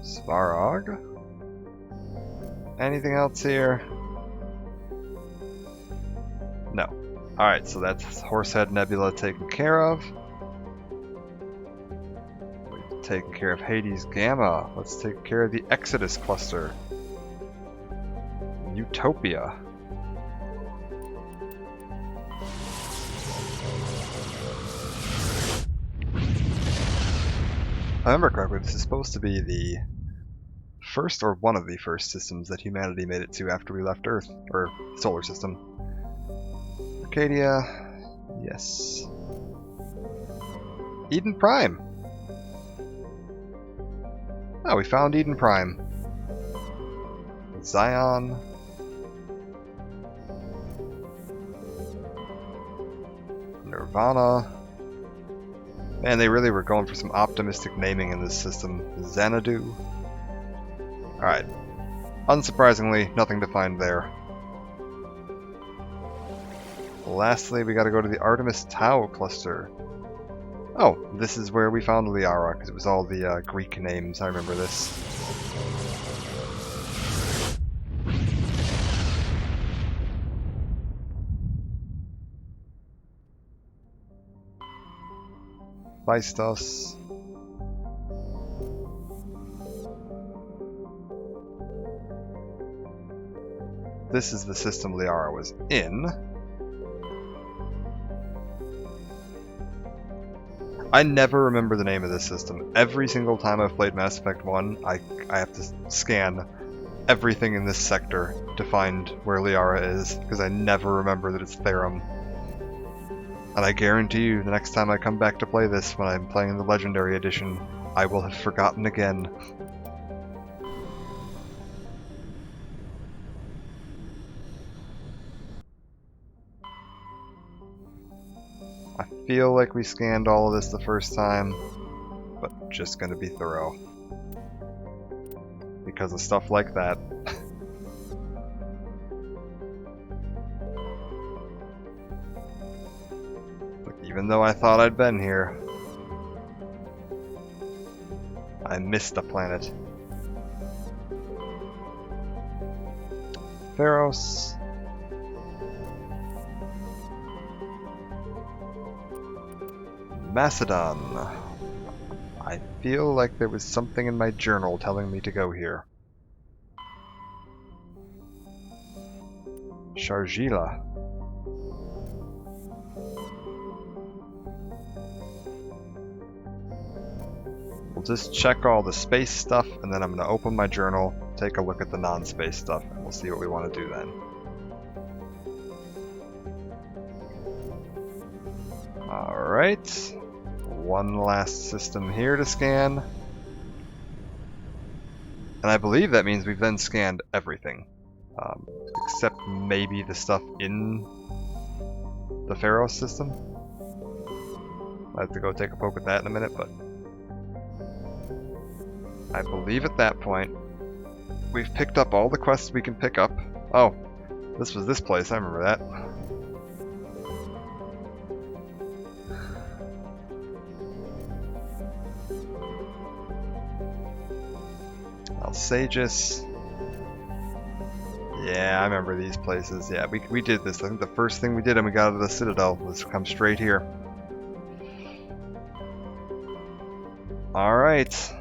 Svarog. Anything else here? No. Alright, so that's Horsehead Nebula taken care of. We've taken care of Hades Gamma. Let's take care of the Exodus cluster. Utopia. If I remember correctly, this is supposed to be the first, or one of the first systems that humanity made it to after we left Earth, or solar system. Arcadia, yes. Eden Prime. Oh, we found Eden Prime. Zion. Nirvana. Man, they really were going for some optimistic naming in this system. Xanadu. Alright. Unsurprisingly, nothing to find there. Lastly, we gotta go to the Artemis Tau cluster. Oh, this is where we found Liara, because it was all the Greek names. I remember this. Phaistos. This is the system Liara was in. I never remember the name of this system. Every single time I've played Mass Effect 1, I have to scan everything in this sector to find where Liara is, because I never remember that it's Therum. And I guarantee you, the next time I come back to play this, when I'm playing the Legendary Edition, I will have forgotten again. I feel like we scanned all of this the first time, but just gonna be thorough. Because of stuff like that. Even though I thought I'd been here, I missed the planet. Pharos. Macedon. I feel like there was something in my journal telling me to go here. Shargila. We'll just check all the space stuff, and then I'm going to open my journal, take a look at the non-space stuff, and we'll see what we want to do then. Alright. One last system here to scan. And I believe that means we've then scanned everything. Except maybe the stuff in the Pharos system. I have to go take a poke at that in a minute, but I believe at that point we've picked up all the quests we can pick up. Oh, this was this place, I remember that. Alsages. Yeah, I remember these places. Yeah, we did this. I think the first thing we did when we got out of the Citadel was come straight here. Alright.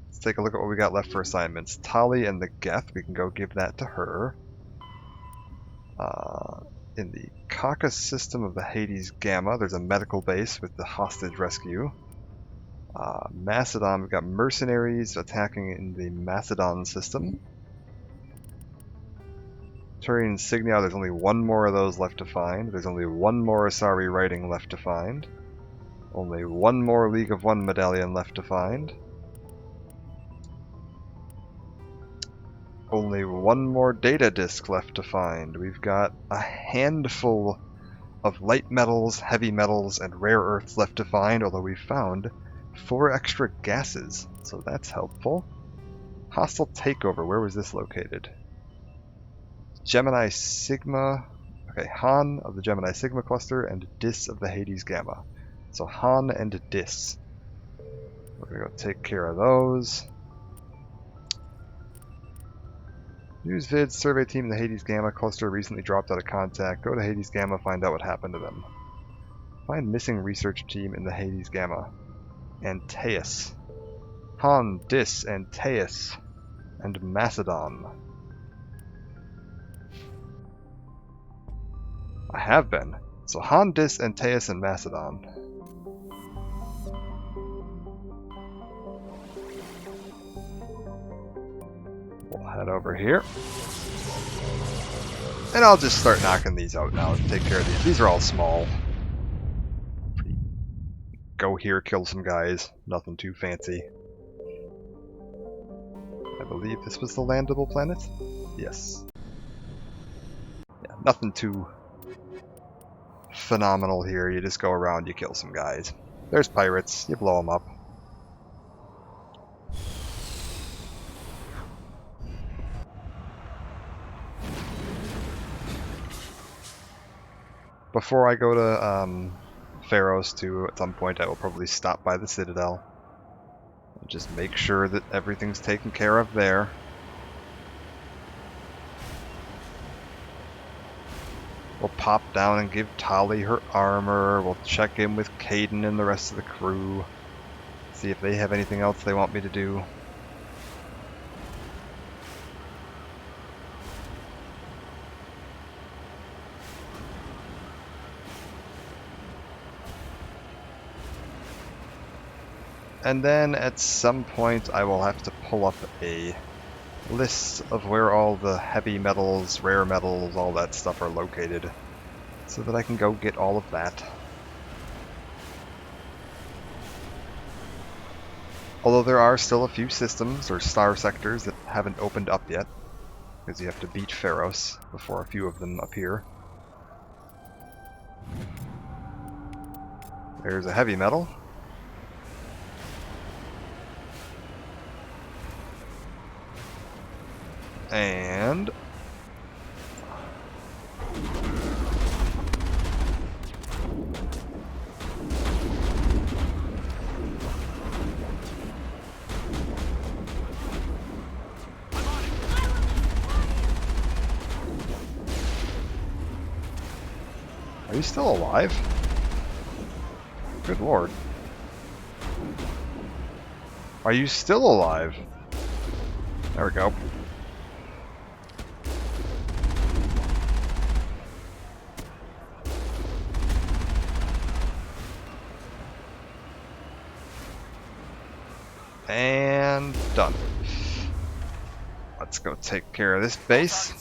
Let's take a look at what we got left for assignments. Tali and the Geth, we can go give that to her. In the Caucasus system of the Hades Gamma, there's a medical base with the hostage rescue. Macedon, we've got mercenaries attacking in the Macedon system. Turian insignia, there's only one more of those left to find. There's only one more Asari writing left to find. Only one more League of One medallion left to find. Only one more data disk left to find. We've got a handful of light metals, heavy metals, and rare earths left to find, although we found 4 extra gases, so that's helpful. Hostile takeover, where was this located? Gemini Sigma, okay, Han of the Gemini Sigma cluster and Dis of the Hades Gamma. So Han and Dis. We're gonna go take care of those. News vid, survey team in the Hades Gamma cluster recently dropped out of contact. Go to Hades Gamma, find out what happened to them. Find missing research team in the Hades Gamma. Antaeus. Han, Dis, Antaeus, and Macedon. I have been. So Han, Dis, Antaeus, and Macedon. We'll head over here. And I'll just start knocking these out now and take care of these. These are all small. Go here, kill some guys. Nothing too fancy. I believe this was the landable planet? Yes. Yeah, nothing too phenomenal here. You just go around, you kill some guys. There's pirates, you blow them up. Before I go to Pharos too, at some point I will probably stop by the Citadel. And just make sure that everything's taken care of there. We'll pop down and give Tali her armor. We'll check in with Kaidan and the rest of the crew. See if they have anything else they want me to do. And then at some point I will have to pull up a list of where all the heavy metals, rare metals, all that stuff are located, so that I can go get all of that. Although there are still a few systems or star sectors that haven't opened up yet, because you have to beat Pharos before a few of them appear. There's a heavy metal. And are you still alive? Good lord. Are you still alive? There we go. And done. Let's go take care of this base.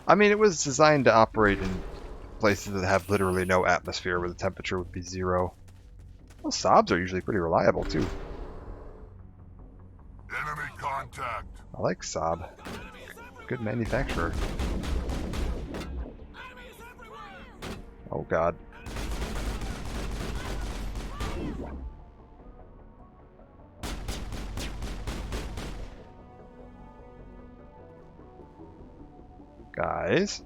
I mean, it was designed to operate in places that have literally no atmosphere where the temperature would be 0. Well, Saabs are usually pretty reliable too. Enemy contact. I like Saab. Good manufacturer. Oh god. Guys.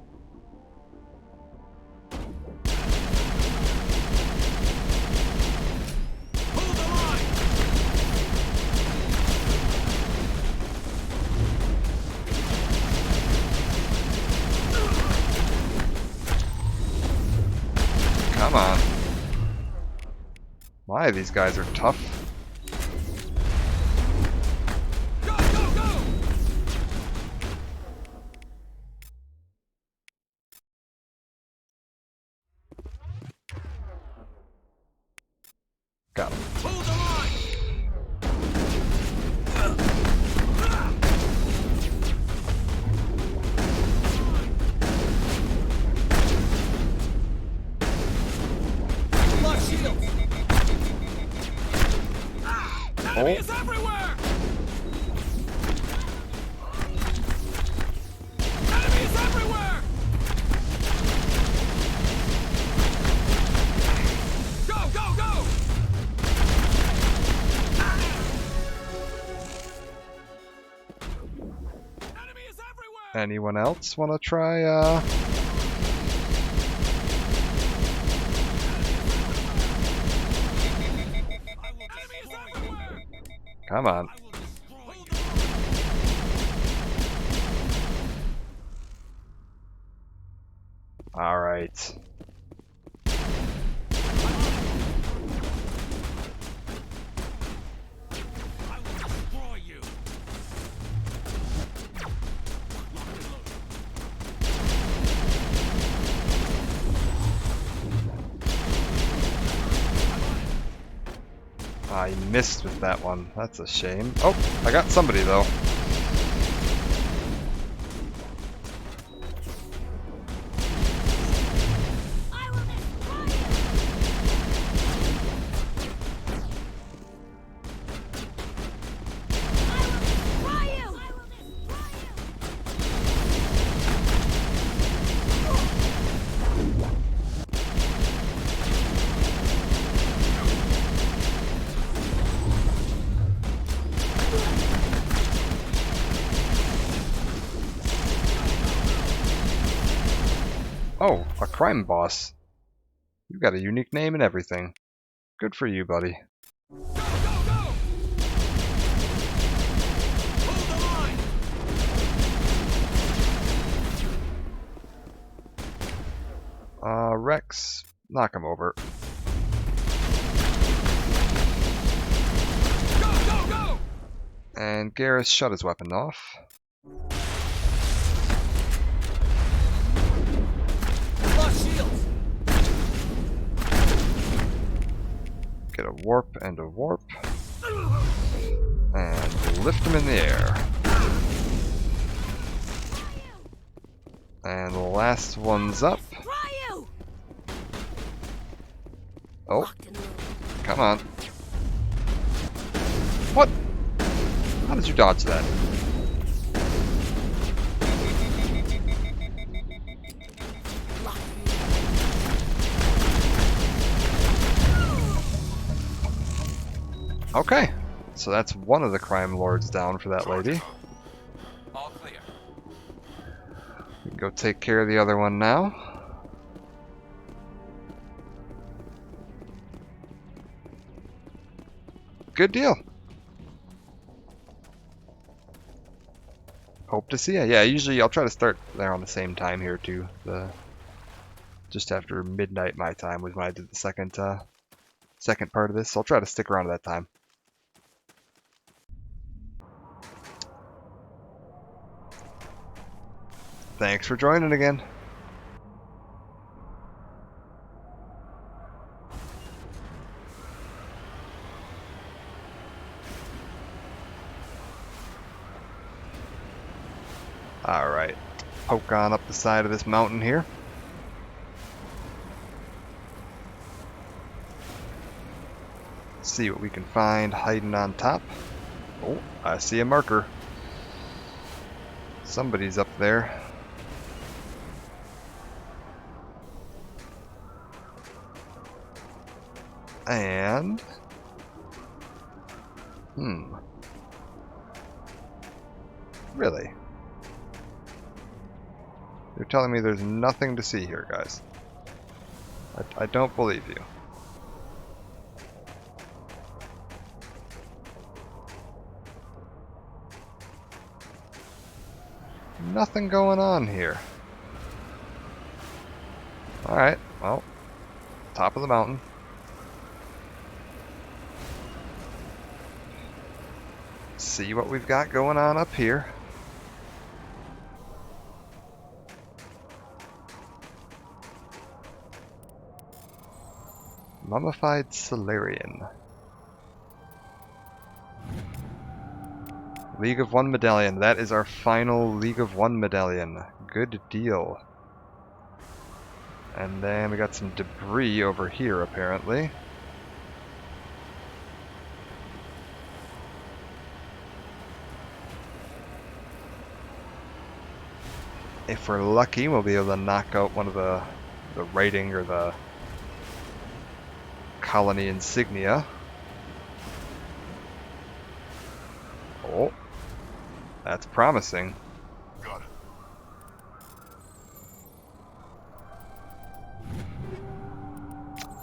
Come on. My, these guys are tough. Got him. Hold the line! Oh. Enemies everywhere! Enemies everywhere! Go, go, go! Enemies everywhere! Anyone else want to try, Come on. Alright. I missed with that one. That's a shame. Oh, I got somebody though. Oh, a crime boss. You've got a unique name and everything. Good for you, buddy. Rex, knock him over. And Garrus shut his weapon off. Get a warp and a warp. And lift him in the air. And the last one's up. Oh, come on. What? How did you dodge that? Okay, so that's one of the crime lords down for that lady. All clear. We can go take care of the other one now. Good deal. Hope to see ya. Yeah, usually I'll try to start there on the same time here too. Just after midnight my time was when I did the second part of this. So I'll try to stick around to that time. Thanks for joining again. Alright, poke on up the side of this mountain here. See what we can find hiding on top. Oh, I see a marker. Somebody's up there. And... Really? You're telling me there's nothing to see here, guys. I don't believe you. Nothing going on here. Alright, well, top of the mountain. See what we've got going on up here. Mummified Solarian. League of One medallion. That is our final League of One medallion. Good deal. And then we got some debris over here, apparently. If we're lucky, we'll be able to knock out one of the writing or the colony insignia. Oh, that's promising. Got it.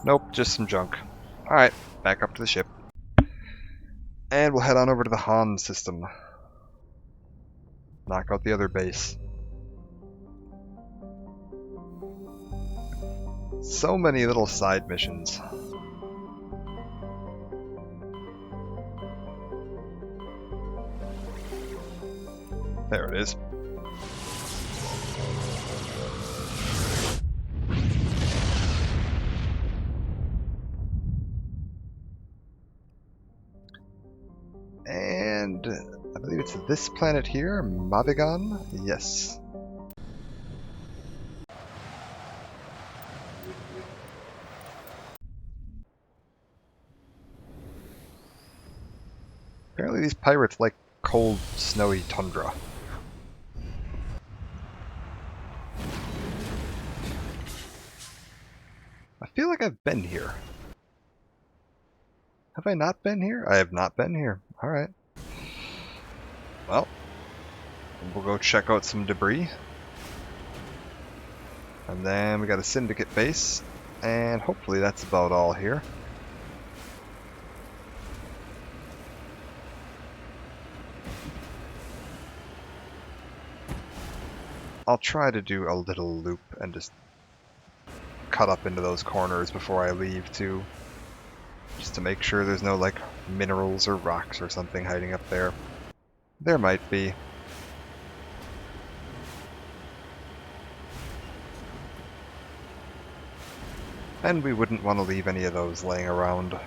Nope, just some junk. Alright, back up to the ship. And we'll head on over to the Han system. Knock out the other base. So many little side missions. There it is. And I believe it's this planet here, Mavigan? Yes. Apparently these pirates like cold, snowy tundra. I feel like I've been here. Have I not been here? I have not been here. Alright. Well, we'll go check out some debris. And then we got a Syndicate base. And hopefully that's about all here. I'll try to do a little loop and just cut up into those corners before I leave too. Just to make sure there's no like minerals or rocks or something hiding up there. There might be. And we wouldn't want to leave any of those laying around.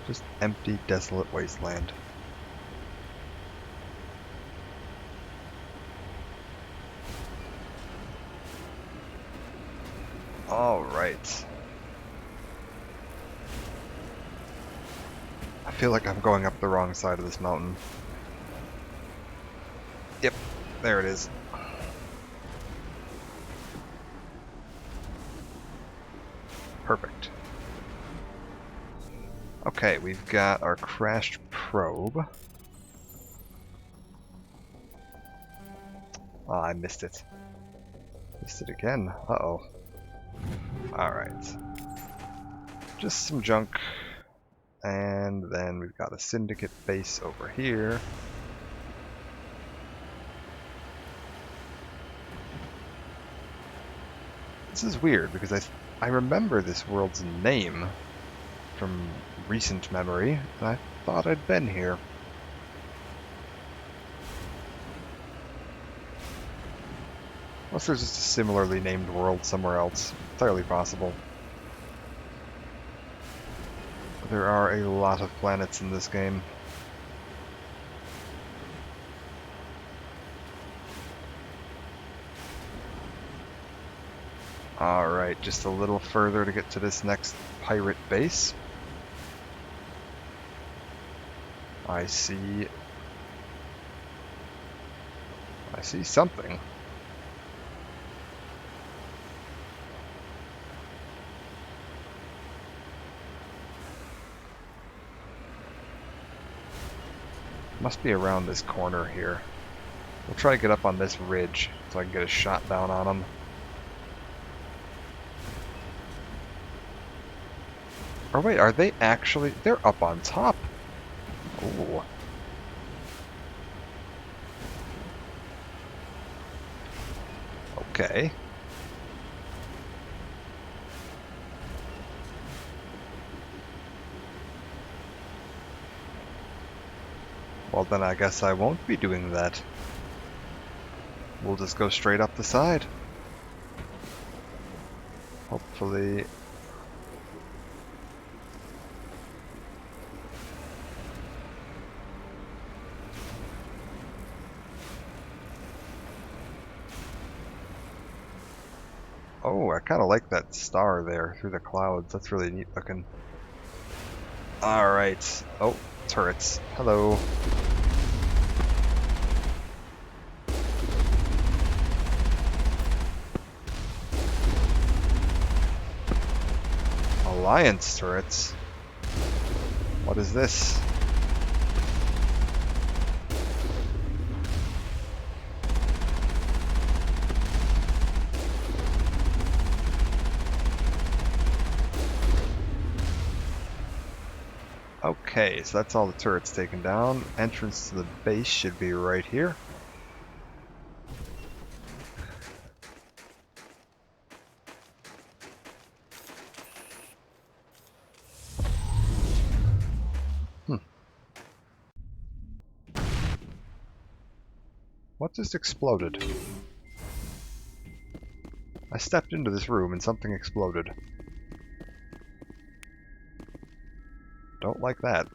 Just empty, desolate wasteland. Alright. I feel like I'm going up the wrong side of this mountain. Yep, there it is. Perfect. Okay, we've got our crashed probe. Oh, I missed it. Missed it again. Uh-oh. Alright. Just some junk. And then we've got a Syndicate base over here. This is weird because I remember this world's name from recent memory, and I thought I'd been here. Unless there's just a similarly named world somewhere else. Entirely possible. There are a lot of planets in this game. Alright, just a little further to get to this next pirate base. I see something. Must be around this corner here. We'll try to get up on this ridge so I can get a shot down on them. Or wait, are they actually... They're up on top. Ooh. Okay. Well, then I guess I won't be doing that. We'll just go straight up the side. Hopefully... Oh, I kind of like that star there through the clouds. That's really neat looking. Alright. Oh, turrets. Hello. Alliance turrets? What is this? Okay, so that's all the turrets taken down. Entrance to the base should be right here. What just exploded? I stepped into this room and something exploded. Don't like that.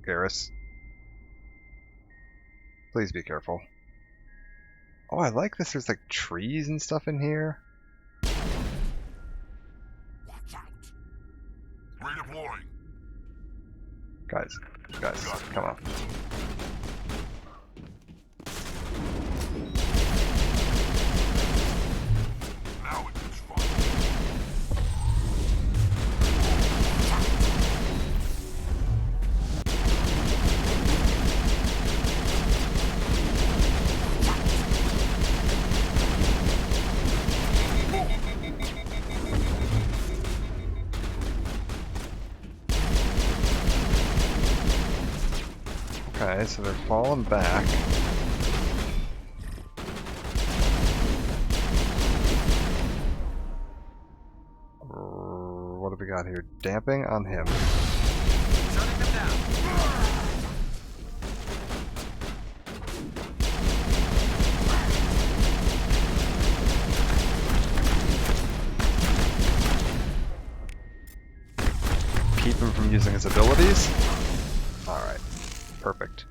Garrus. Please be careful. Oh, I like this. There's like trees and stuff in here. Watch out. Redeploying. Guys, come on. Now it gets fun. Okay, so they're falling back. What have we got here? Damping on him. Shutting them down. Keep him from using his abilities. Alright. Perfect.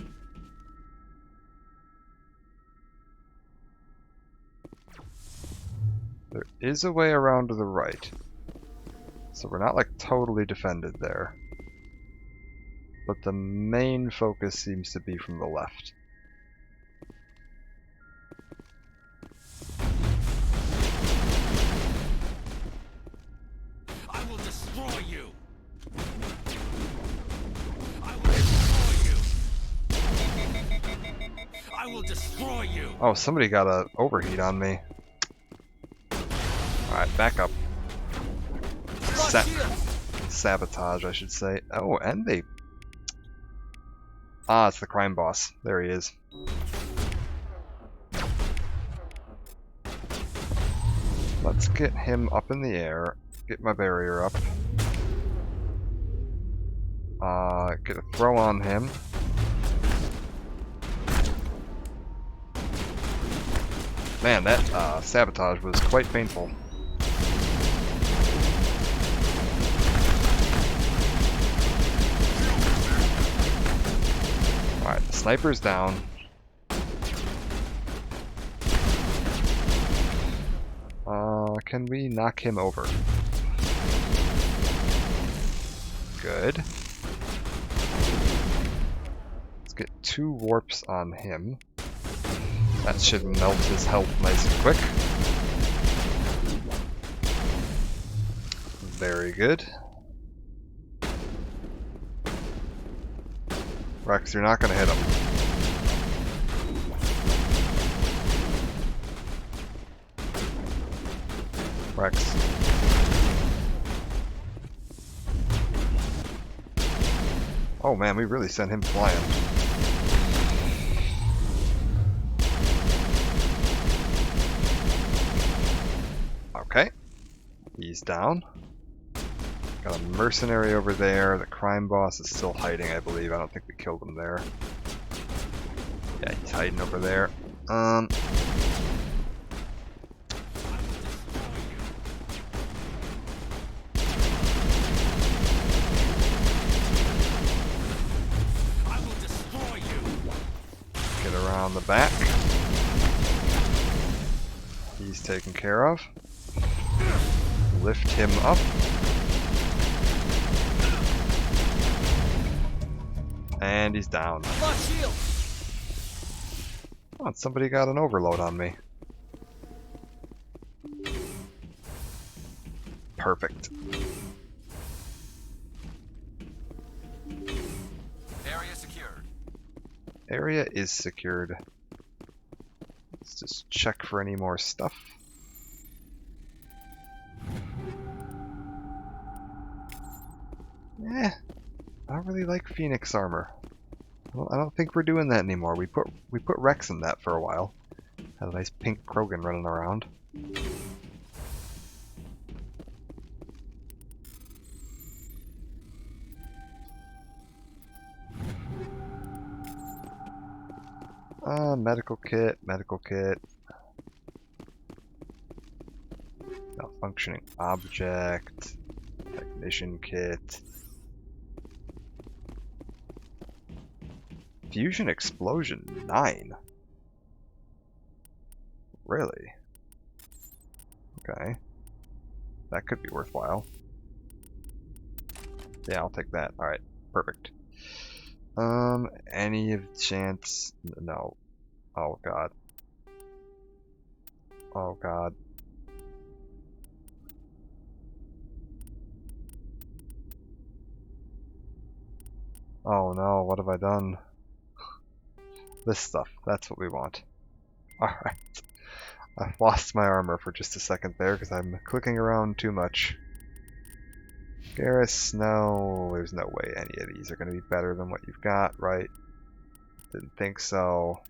There is a way around to the right. So we're not like totally defended there. But the main focus seems to be from the left. I will destroy you. I will destroy you. Oh, somebody got a overheat on me. Alright, back up. Sabotage, I should say. Oh, and they... Ah, it's the crime boss. There he is. Let's get him up in the air. Get my barrier up. Get a throw on him. Man, that sabotage was quite painful. Alright, the sniper's down. Can we knock him over? Good. Let's get 2 warps on him. That should melt his health nice and quick. Very good. Rex, you're not going to hit him. Rex. Oh man, we really sent him flying. He's down. Got a mercenary over there. The crime boss is still hiding, I believe. I don't think we killed him there. Yeah, he's hiding over there. Get around the back. He's taken care of. Lift him up. And he's down. Oh, somebody got an overload on me. Perfect. Area secured. Area is secured. Let's just check for any more stuff. Eh, I don't really like Phoenix armor. I don't think we're doing that anymore. We put Rex in that for a while. Had a nice pink Krogan running around. Medical kit, medical kit. Malfunctioning object. Technician kit. Fusion explosion 9. Really? Okay. That could be worthwhile. Yeah, I'll take that. Alright, perfect. Any of chance? No. Oh god. Oh god. Oh no, what have I done? This stuff, that's what we want. Alright. I've lost my armor for just a second there because I'm clicking around too much. Garrus, no, there's no way any of these are going to be better than what you've got, right? Didn't think so.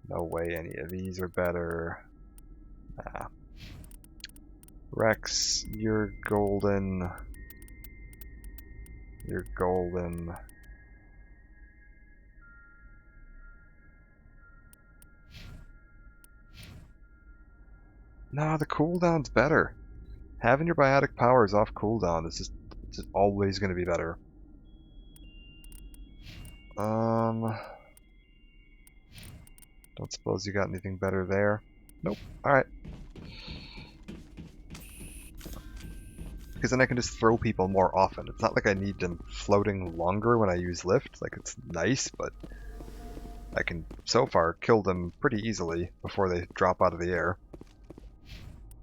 No way any of these are better. Nah. Rex, you're golden. You're golden. No, the cooldown's better. Having your biotic powers off cooldown is just always going to be better. Don't suppose you got anything better there. Nope. Alright. Because then I can just throw people more often. It's not like I need them floating longer when I use lift. Like, it's nice, but I can so far kill them pretty easily before they drop out of the air.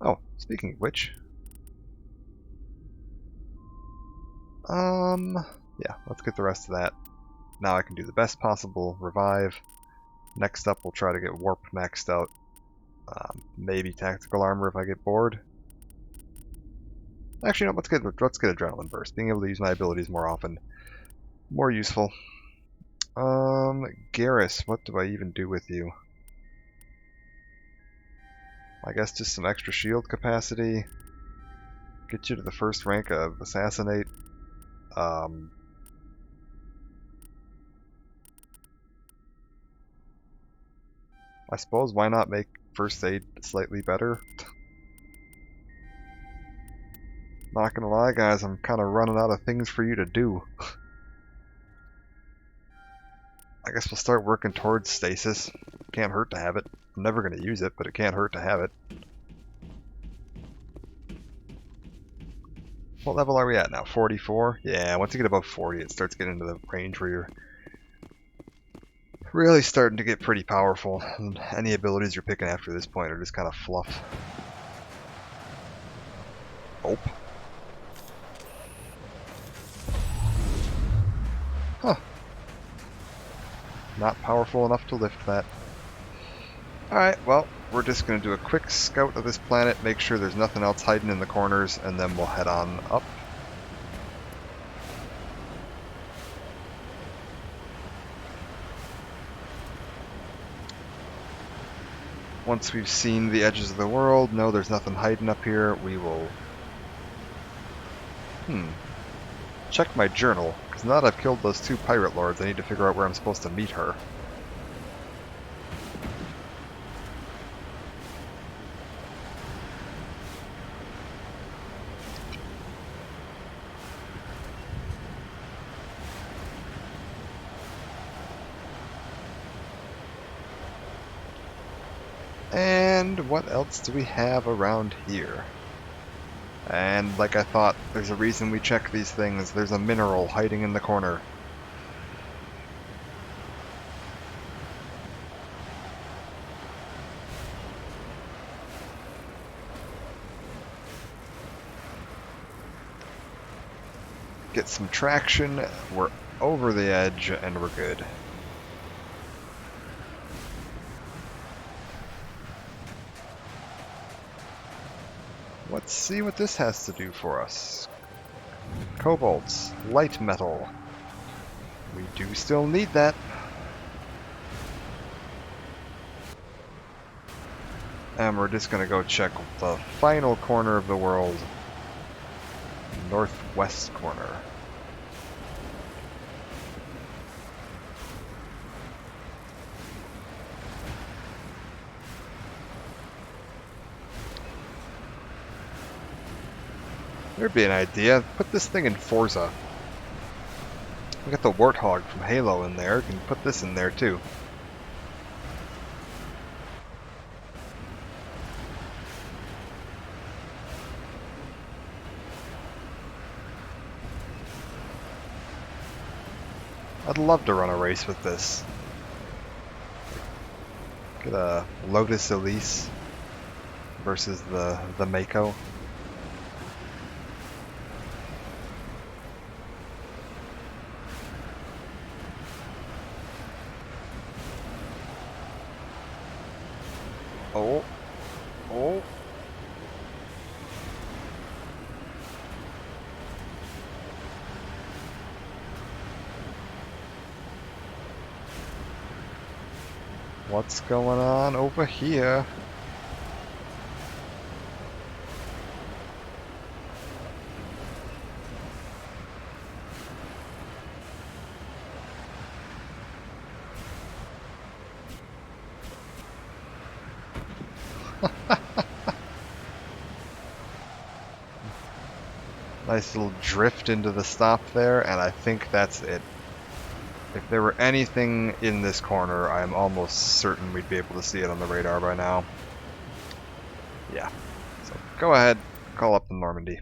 Oh, speaking of which. Yeah, let's get the rest of that. Now I can do the best possible revive. Next up, we'll try to get warp maxed out. Maybe tactical armor if I get bored. Actually, no, let's get adrenaline burst. Being able to use my abilities more often, more useful. Garrus, what do I even do with you? I guess just some extra shield capacity. Get you to the first rank of assassinate. I suppose why not make first aid slightly better? Not gonna lie, guys, I'm kind of running out of things for you to do. I guess we'll start working towards stasis. Can't hurt to have it. I'm never gonna use it, but it can't hurt to have it. What level are we at now? 44? Yeah, once you get above 40, it starts getting into the range where you're really starting to get pretty powerful. And any abilities you're picking after this point are just kind of fluff. Oh. Huh. Not powerful enough to lift that. Alright, well, we're just going to do a quick scout of this planet, make sure there's nothing else hiding in the corners, and then we'll head on up. once we've seen the edges of the world, no, there's nothing hiding up here, we will... check my journal, because now that I've killed those 2 pirate lords, I need to figure out where I'm supposed to meet her. And what else do we have around here? And like I thought, there's a reason we check these things. There's a mineral hiding in the corner. Get some traction, we're over the edge, and we're good. Let's see what this has to do for us. Cobalts, light metal. We do still need that. And we're just gonna go check the final corner of the world. Northwest corner. There'd be an idea. Put this thing in Forza. We got the Warthog from Halo in there. You can put this in there too. I'd love to run a race with this. Get a Lotus Elise versus the Mako. Oh. Oh. What's going on over here? Nice little drift into the stop there, and I think that's it. If there were anything in this corner, I am almost certain we'd be able to see it on the radar by now. Yeah. So go ahead, call up the Normandy.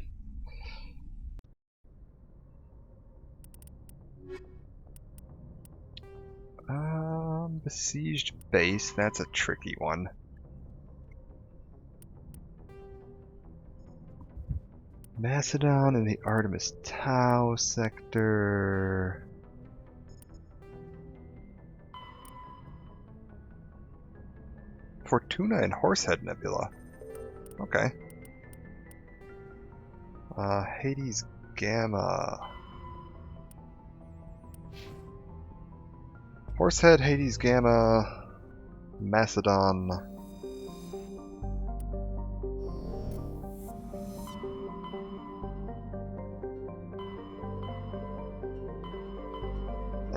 Besieged base, that's a tricky one. Macedon in the Artemis Tau sector. Fortuna and Horsehead Nebula. Okay. Hades Gamma. Horsehead, Hades Gamma, Macedon.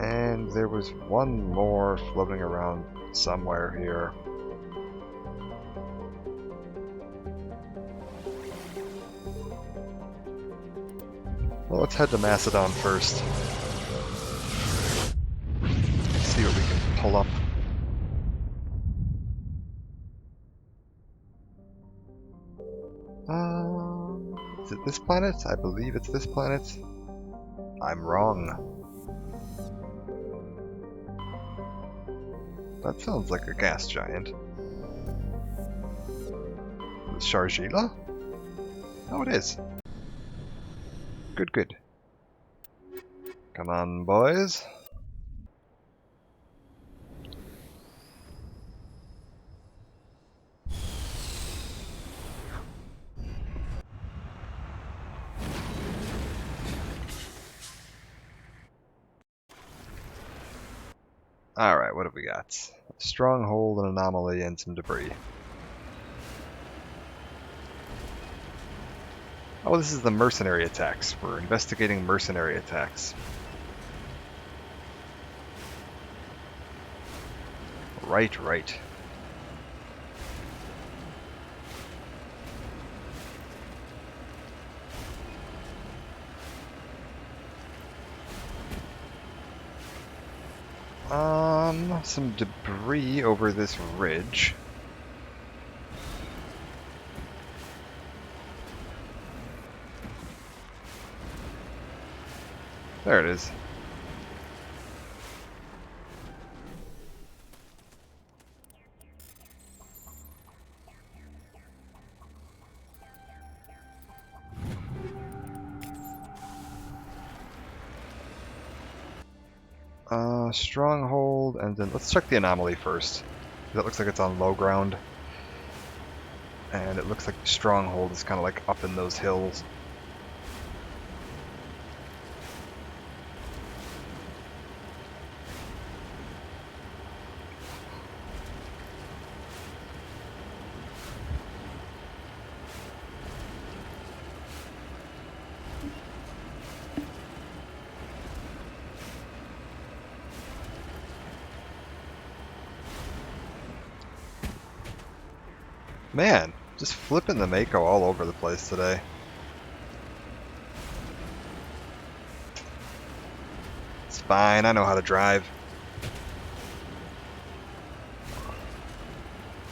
And there was one more floating around somewhere here. Well, let's head to Macedon first. See what we can pull up. Is it this planet? I believe it's this planet. I'm wrong. That sounds like a gas giant. Sharjila? Oh, it is. Good, good. Come on, boys. Alright, what have we got? A stronghold, an anomaly, and some debris. Oh, this is the mercenary attacks. We're investigating mercenary attacks. Right, right. Some debris over this ridge. There it is. Stronghold, and then let's check the anomaly first. That looks like it's on low ground. And it looks like Stronghold is kind of like up in those hills. Man, just flipping the Mako all over the place today. It's fine, I know how to drive.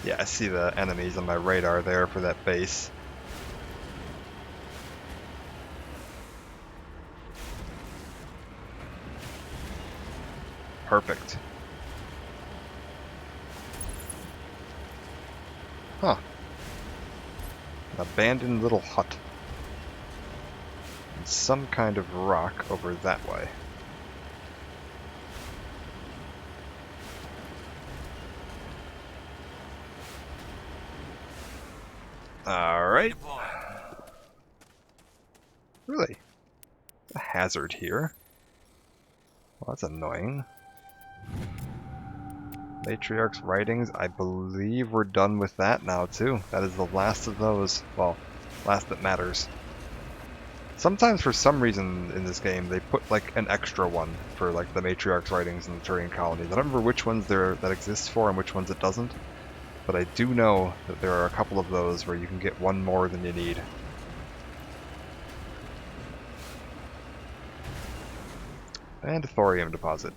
Yeah, I see the enemies on my radar there for that base. Perfect. Huh. An abandoned little hut. And some kind of rock over that way. Alright. Really? A hazard here. Well, that's annoying. Matriarch's writings, I believe we're done with that now too. That is the last of those. Well, last that matters. Sometimes for some reason in this game they put like an extra one for like the Matriarch's writings and the Turian colonies. I don't remember which ones that exists for and which ones it doesn't. But I do know that there are a couple of those where you can get one more than you need. And a thorium deposit.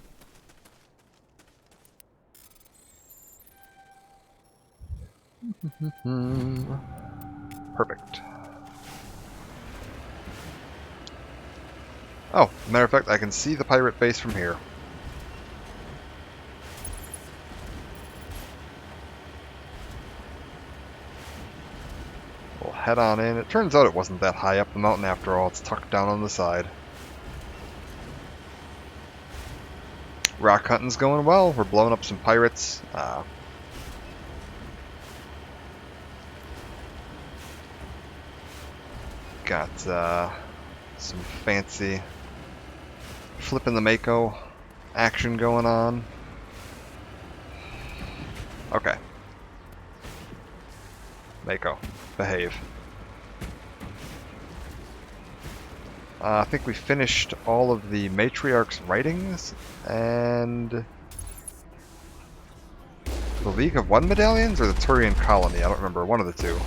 Perfect. Oh, matter of fact, I can see the pirate base from here. We'll head on in. It turns out it wasn't that high up the mountain after all. It's tucked down on the side. Rock hunting's going well. We're blowing up some pirates. Got some fancy flipping the Mako action going on. Okay. Mako, behave. I think we finished all of the Matriarch's writings and the League of One medallions or the Turian colony. I don't remember. One of the two.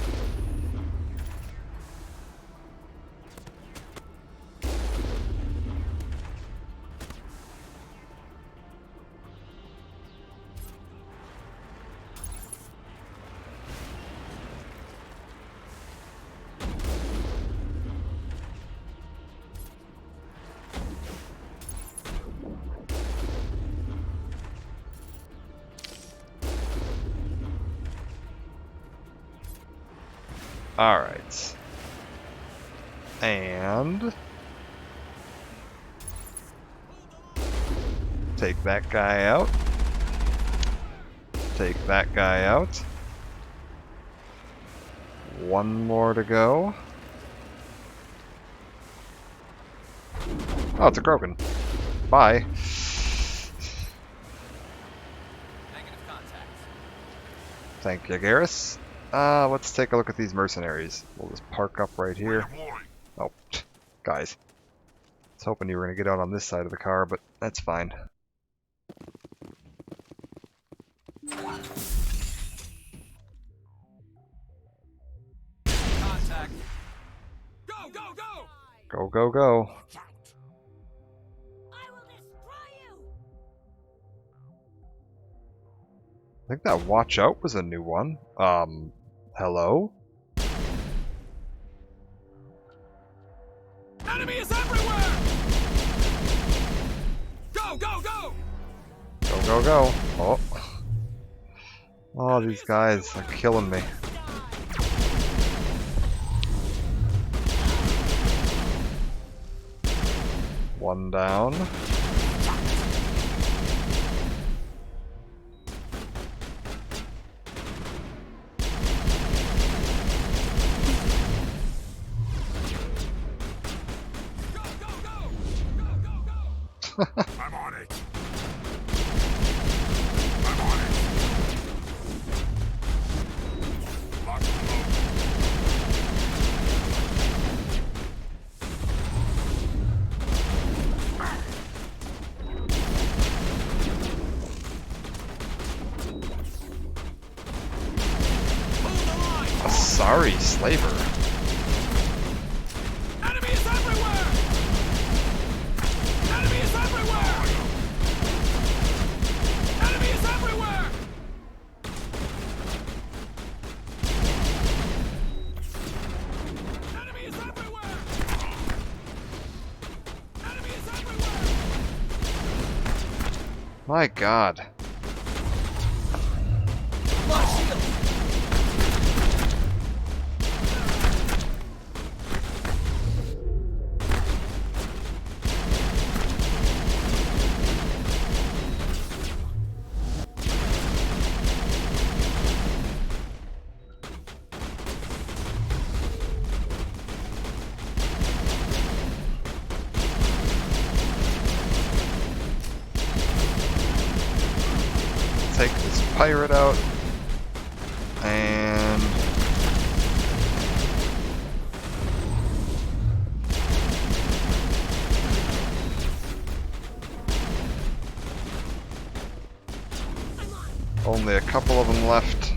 Alright. And take that guy out. Take that guy out. One more to go. Oh, it's a Krogan. Bye. Negative contact. Thank you, Garrus. Let's take a look at these mercenaries. We'll just park up right here. Warning. Oh, guys. I was hoping you were going to get out on this side of the car, but that's fine. Contact. Go, go, go! Go, go, go. I think that watch out was a new one. Hello? Enemy is everywhere! Go, go, go! Go, go, go. Oh. Oh, these guys are killing me. One down. I'm on it. I'm on it. Lock and load. Sorry, slaver. Enemy is everywhere! Enemy is everywhere! Enemy is everywhere! Enemy is everywhere! Enemy is everywhere! My God. Lost shield! Take this pirate out. And... only a couple of them left.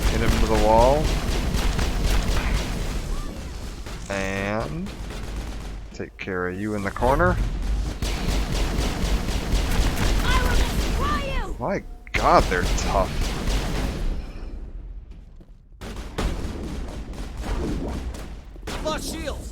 Hit him to the wall. And take care of you in the corner. My God, they're tough. Lost shields!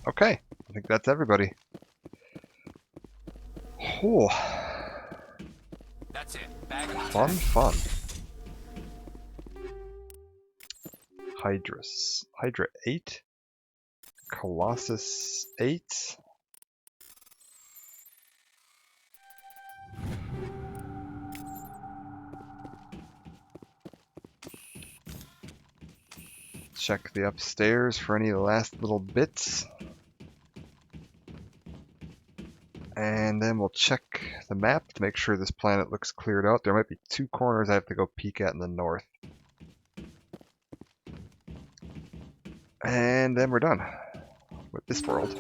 Okay, I think that's everybody. Oh, That's it. Bag of fun, fun. Hydra 8. Colossus 8. Check the upstairs for any last little bits. And then we'll check the map to make sure this planet looks cleared out. There might be 2 corners I have to go peek at in the north. And then we're done with this world.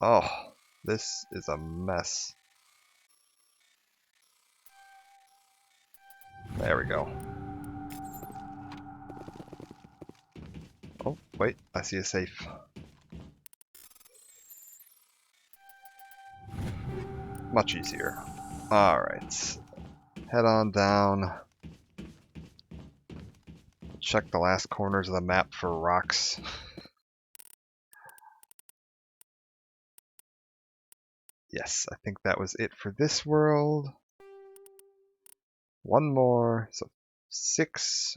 Oh, this is a mess. There we go. Oh, wait, I see a safe. Much easier. Alright. Head on down. Check the last corners of the map for rocks. yes, I think that was it for this world. One more, so 6,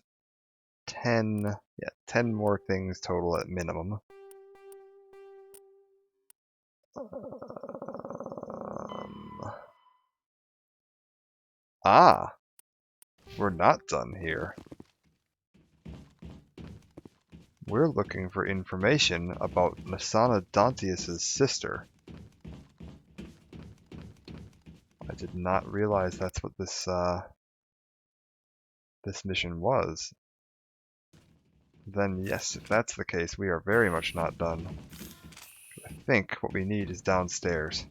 10, yeah, 10 more things total at minimum. We're not done here. We're looking for information about Nasana Dantius' sister. I did not realize that's what this this mission was. Then yes, if that's the case, we are very much not done. I think what we need is downstairs.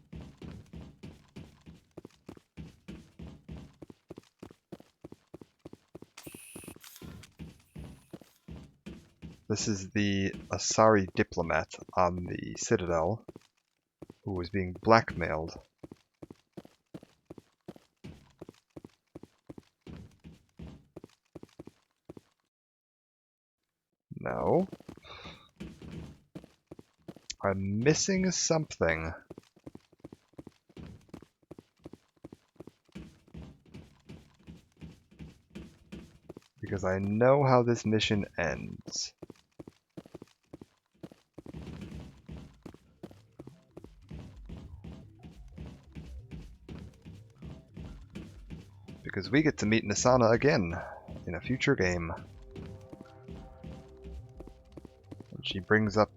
This is the Asari diplomat on the Citadel who was being blackmailed. No. I'm missing something. Because I know how this mission ends. Because we get to meet Nasana again in a future game. And she brings up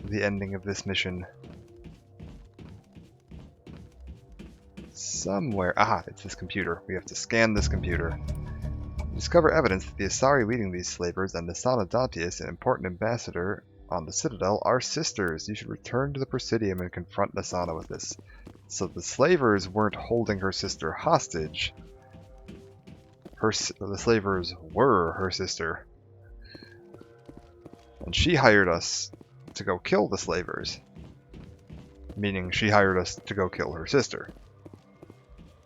the ending of this mission somewhere. Aha, it's this computer. We have to scan this computer. Discover evidence that the Asari leading these slavers and Nasana Dantius, an important ambassador on the Citadel, are sisters. You should return to the Presidium and confront Nasana with this. So the slavers weren't holding her sister hostage. The slavers were her sister. And she hired us to go kill the slavers. Meaning she hired us to go kill her sister.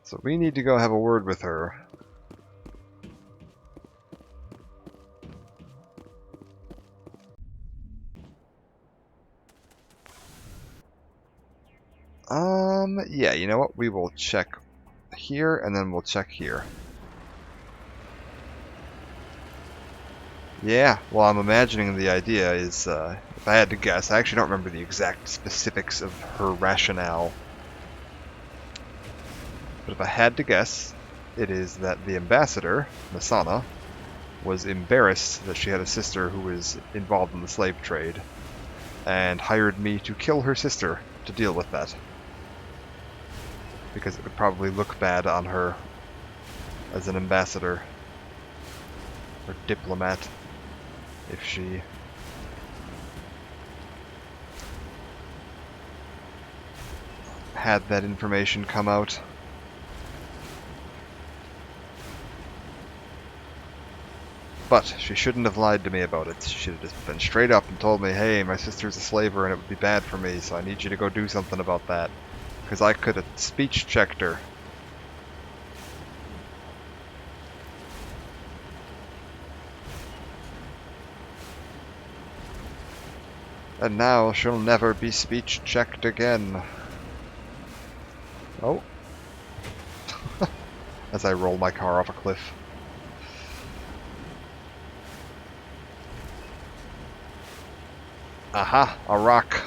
So we need to go have a word with her. Yeah, you know what? We will check here and then we'll check here. Yeah, well, I'm imagining the idea is, if I had to guess, I actually don't remember the exact specifics of her rationale. But if I had to guess, it is that the ambassador, Nasana, was embarrassed that she had a sister who was involved in the slave trade, and hired me to kill her sister to deal with that. Because it would probably look bad on her as an ambassador or diplomat if she had that information come out. But she shouldn't have lied to me about it. She should have just been straight up and told me, hey, my sister's a slaver and it would be bad for me, so I need you to go do something about that. Because I could have speech-checked her. And now she'll never be speech-checked again. Oh. As I roll my car off a cliff. Aha! A rock.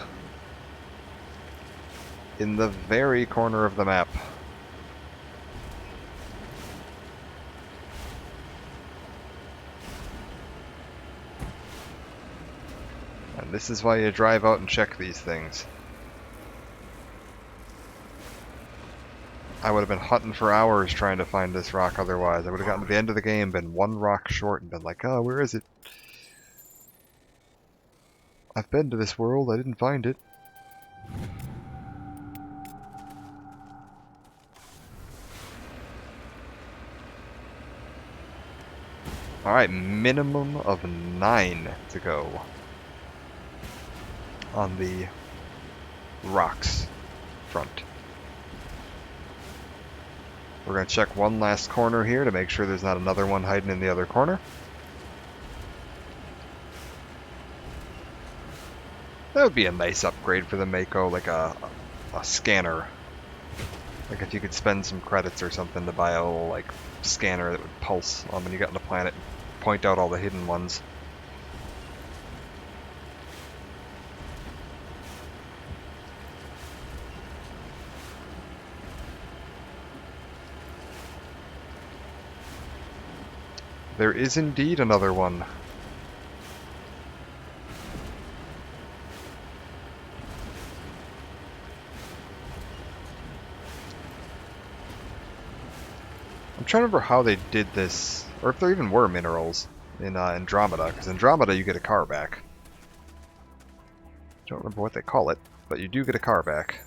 In the very corner of the map. And this is why you drive out and check these things. I would have been hunting for hours trying to find this rock otherwise. I would have gotten to the end of the game, been one rock short, and been like, oh, where is it? I've been to this world, I didn't find it. Alright, minimum of 9 to go on the rocks front. We're going to check one last corner here to make sure there's not another one hiding in the other corner. That would be a nice upgrade for the Mako, like a a scanner. Like if you could spend some credits or something to buy a little like scanner that would pulse when you got on the planet, point out all the hidden ones. There is indeed another one. I'm trying to remember how they did this, or if there even were minerals in Andromeda, because Andromeda you get a car back. Don't remember what they call it, but you do get a car back.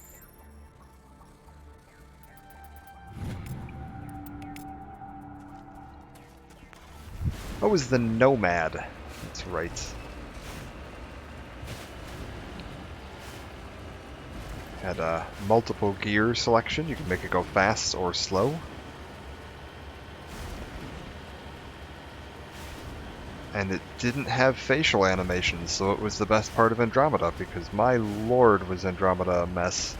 Oh, it was the Nomad. That's right. Had a multiple gear selection. You can make it go fast or slow. And it didn't have facial animations, so it was the best part of Andromeda, because my lord was Andromeda a mess.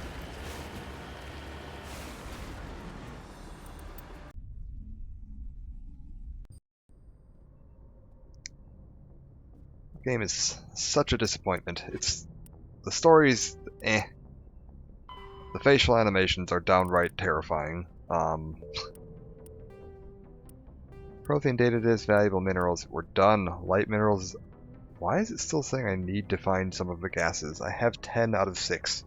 The game is such a disappointment. The story's eh. The facial animations are downright terrifying. Protein data disk, valuable minerals. We're done. Light minerals. Why is it still saying I need to find some of the gases? I have 10 out of 6.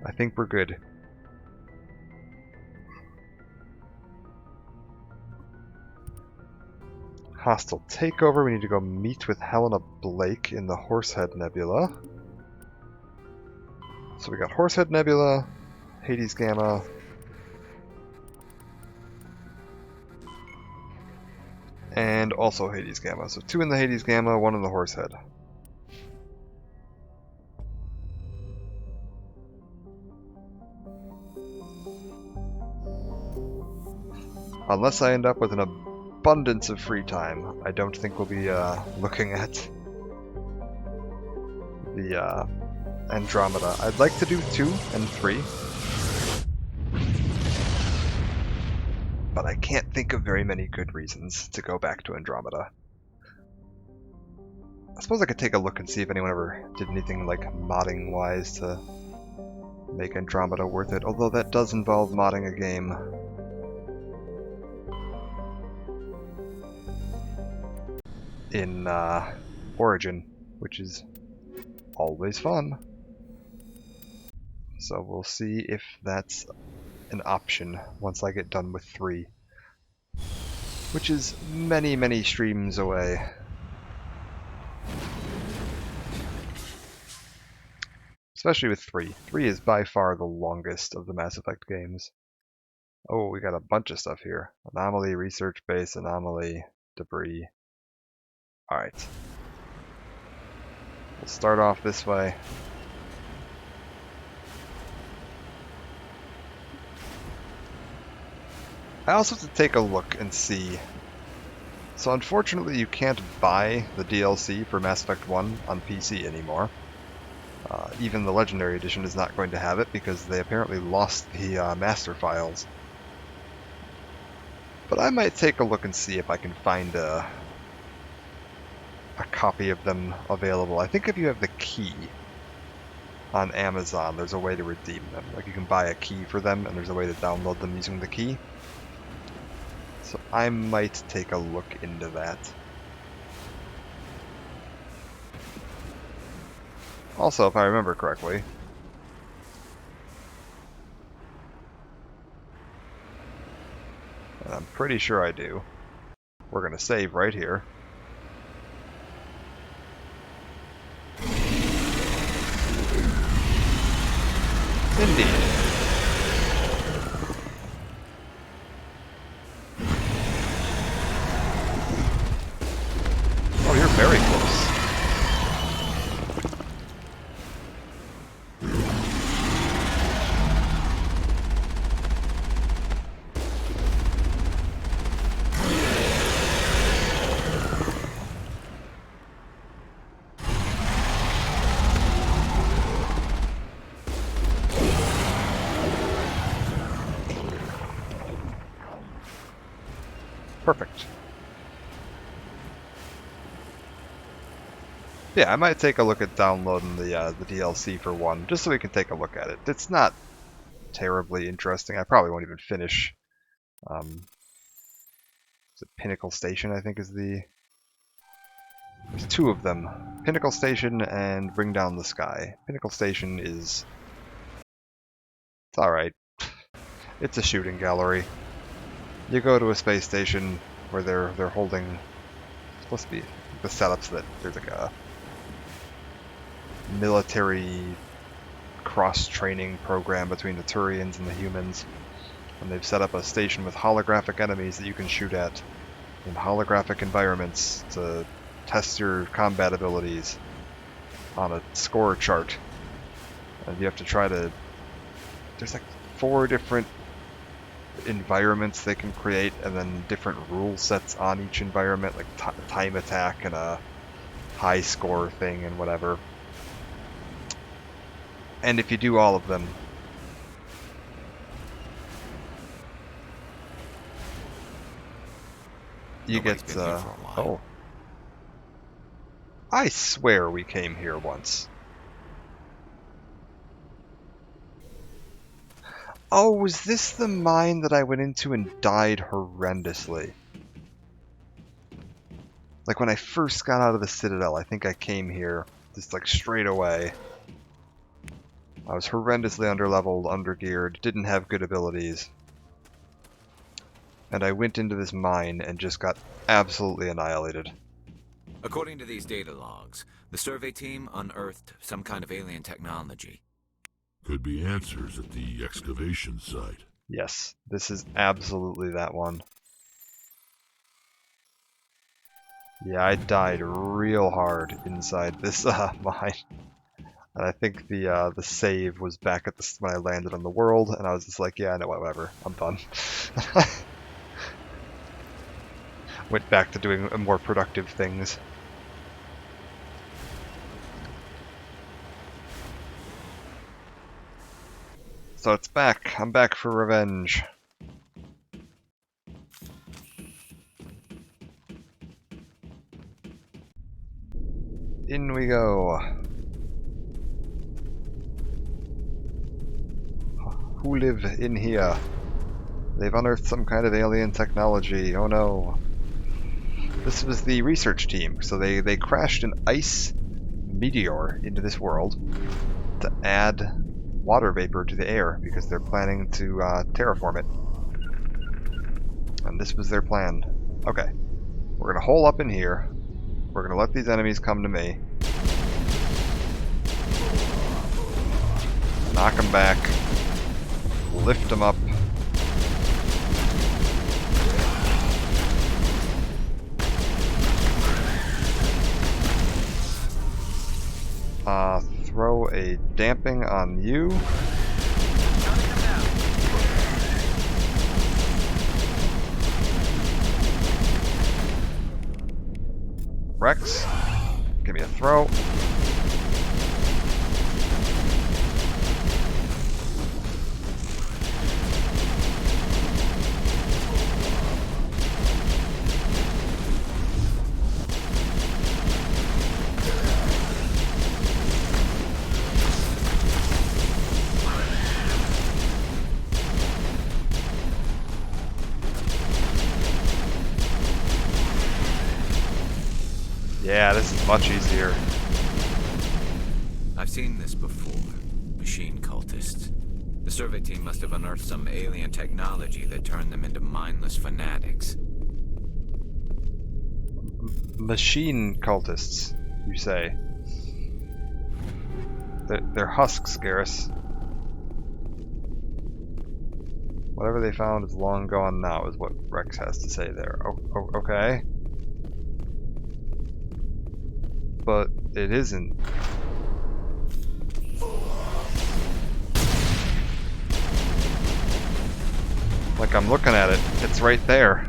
I think we're good. Hostile takeover. We need to go meet with Helena Blake in the Horsehead Nebula. So we got Horsehead Nebula, Hades Gamma, and also Hades Gamma. So 2 in the Hades Gamma, 1 in the Horsehead. Unless I end up with an abundance of free time, I don't think we'll be looking at the Andromeda. I'd like to do 2 and 3. But I can't think of very many good reasons to go back to Andromeda. I suppose I could take a look and see if anyone ever did anything like modding wise to make Andromeda worth it, although that does involve modding a game. In Origin, which is always fun. So we'll see if that's an option once I get done with 3, which is many, many streams away. Especially with 3. 3 is by far the longest of the Mass Effect games. Oh, we got a bunch of stuff here. Anomaly, research base, anomaly, debris. Alright. We'll start off this way. I also have to take a look and see. So unfortunately you can't buy the DLC for Mass Effect 1 on PC anymore. Even the Legendary Edition is not going to have it because they apparently lost the master files. But I might take a look and see if I can find a copy of them available. I think if you have the key on Amazon, there's a way to redeem them. Like you can buy a key for them and there's a way to download them using the key. So I might take a look into that. Also, if I remember correctly, and I'm pretty sure I do, we're going to save right here. Indeed. Oh, you're very close. Perfect. Yeah, I might take a look at downloading the DLC for 1, just so we can take a look at it. It's not terribly interesting. I probably won't even finish. Is it Pinnacle Station, I think is the... There's 2 of them. Pinnacle Station and Bring Down the Sky. Pinnacle Station is... It's alright. It's a shooting gallery. You go to a space station where they're holding... It's supposed to be the setups that there's like a military cross-training program between the Turians and the humans. And they've set up a station with holographic enemies that you can shoot at in holographic environments to test your combat abilities on a score chart. And you have to try to... There's like 4 different environments they can create, and then different rule sets on each environment, like time attack and a high score thing and whatever. And if you do all of them, you get, oh. I swear we came here once. Oh, was this the mine that I went into and died horrendously? Like when I first got out of the Citadel, I think I came here just like straight away. I was horrendously underleveled, undergeared, didn't have good abilities. And I went into this mine and just got absolutely annihilated. According to these data logs, the survey team unearthed some kind of alien technology. Could be answers at the excavation site. Yes, this is absolutely that one. Yeah, I died real hard inside this mine. And I think the save was back at when I landed on the world, and I was just like, yeah, no, whatever, I'm done. Went back to doing more productive things. So it's back. I'm back for revenge. In we go. Who live in here? They've unearthed some kind of alien technology. Oh no. This was the research team. So they crashed an ice meteor into this world to add water vapor to the air because they're planning to terraform it. And this was their plan. Okay. We're gonna hole up in here. We're gonna let these enemies come to me. Knock them back. Lift them up. Throw a damping on you. Rex, give me a throw. Yeah, this is much easier. I've seen this before. Machine cultists. The survey team must have unearthed some alien technology that turned them into mindless fanatics. Machine cultists, you say? They're husks, Garrus. Whatever they found is long gone now, is what Rex has to say there. Oh, okay. But it isn't. Like, I'm looking at it, it's right there.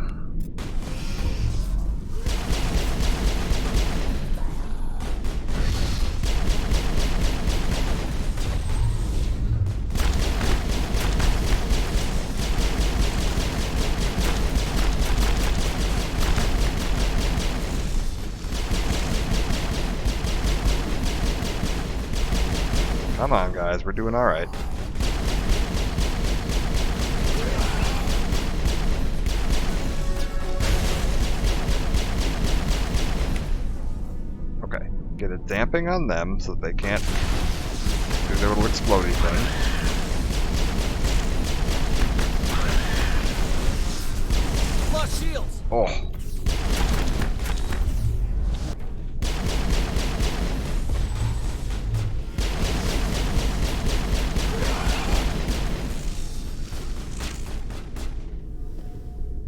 Come on, guys, we're doing alright. Okay, get a damping on them so that they can't do their little explodey thing. Lost shields! Oh.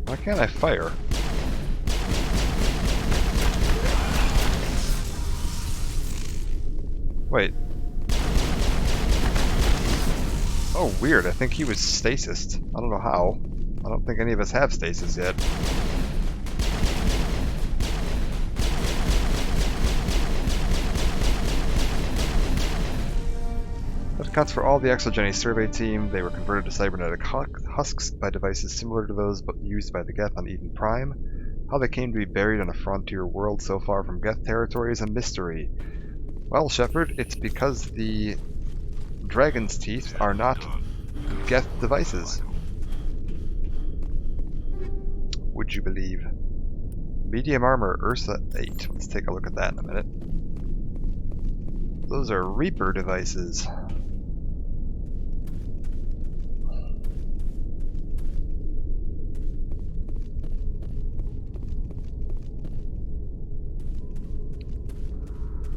Why can't I fire? Wait. Oh, weird. I think he was stasis. I don't know how. I don't think any of us have stasis yet. That accounts for all the Exogeny survey team. They were converted to cybernetic husks by devices similar to those used by the Geth on Eden Prime. How they came to be buried on a frontier world so far from Geth territory is a mystery. Well, Shepard, it's because the dragon's teeth are not Geth devices. Would you believe? Medium armor, Ursa 8. Let's take a look at that in a minute. Those are Reaper devices.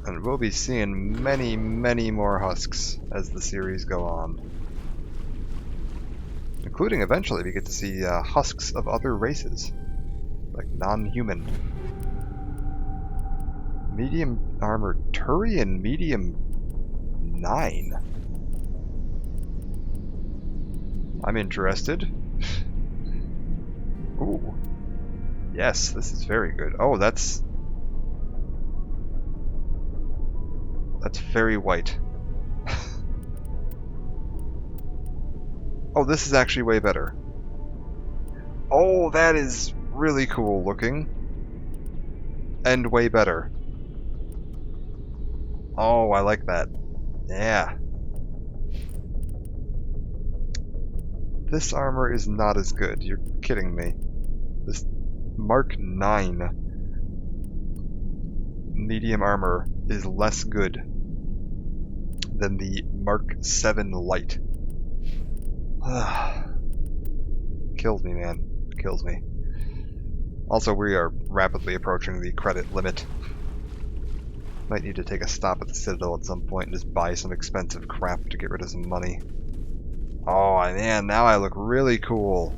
And we'll be seeing many, many more husks as the series go on. Including eventually we get to see husks of other races. Like non-human. Medium armor Turian medium 9. I'm interested. Ooh. Yes, this is very good. Oh, that's very white. Oh, this is actually way better. Oh, that is really cool looking. And way better. Oh, I like that. Yeah. This armor is not as good. You're kidding me. This Mark 9 medium armor is less good than the Mark 7 light. Kills me, man. Kills me. Also, we are rapidly approaching the credit limit. Might need to take a stop at the Citadel at some point and just buy some expensive crap to get rid of some money. Oh, man, now I look really cool.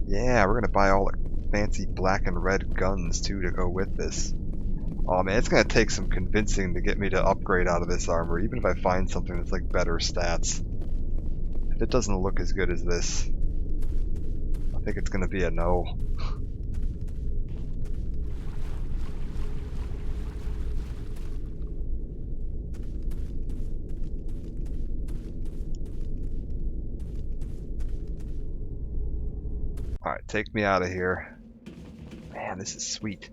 Yeah, we're gonna buy all the fancy black and red guns, too, to go with this. Oh man, it's gonna take some convincing to get me to upgrade out of this armor, even if I find something that's like better stats. If it doesn't look as good as this, I think it's gonna be a no. Alright, take me out of here. Man, this is sweet.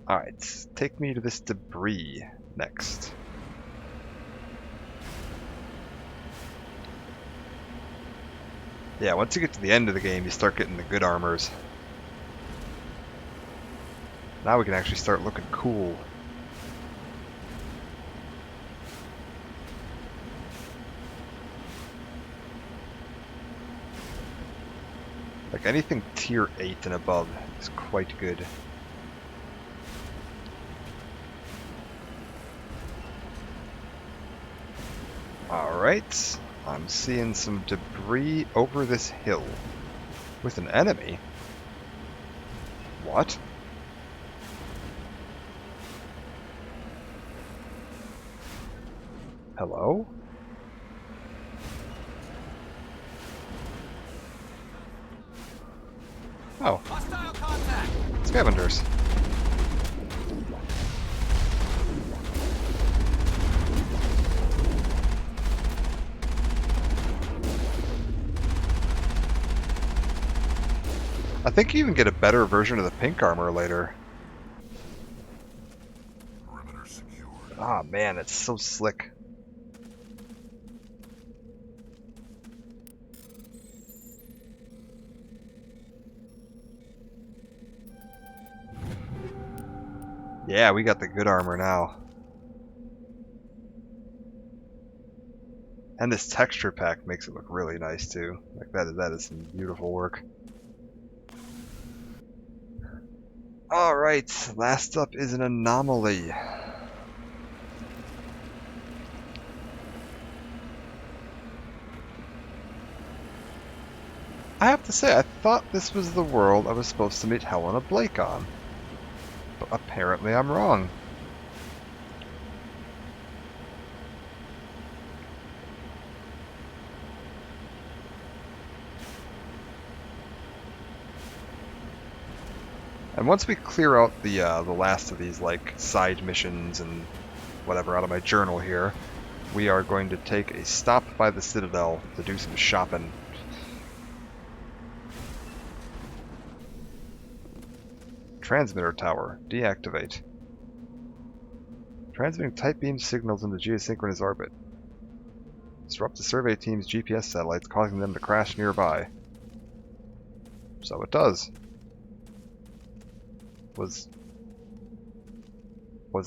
Alright, take me to this debris next. Yeah, once you get to the end of the game, you start getting the good armors. Now we can actually start looking cool. Like anything tier 8 and above is quite good. Alright, I'm seeing some debris over this hill. With an enemy? What? Hello? Oh. Scavengers. I think you even get a better version of the pink armor later. Perimeter secured. Ah, man, it's so slick. Yeah, we got the good armor now. And this texture pack makes it look really nice too. Like that is some beautiful work. Alright, last up is an anomaly. I have to say, I thought this was the world I was supposed to meet Helena Blake on. But apparently I'm wrong. And once we clear out the last of these like side missions and whatever out of my journal here, we are going to take a stop by the Citadel to do some shopping. Transmitter tower, deactivate. Transmitting tight beam signals into geosynchronous orbit. Disrupt the survey team's GPS satellites, causing them to crash nearby. So it does. Was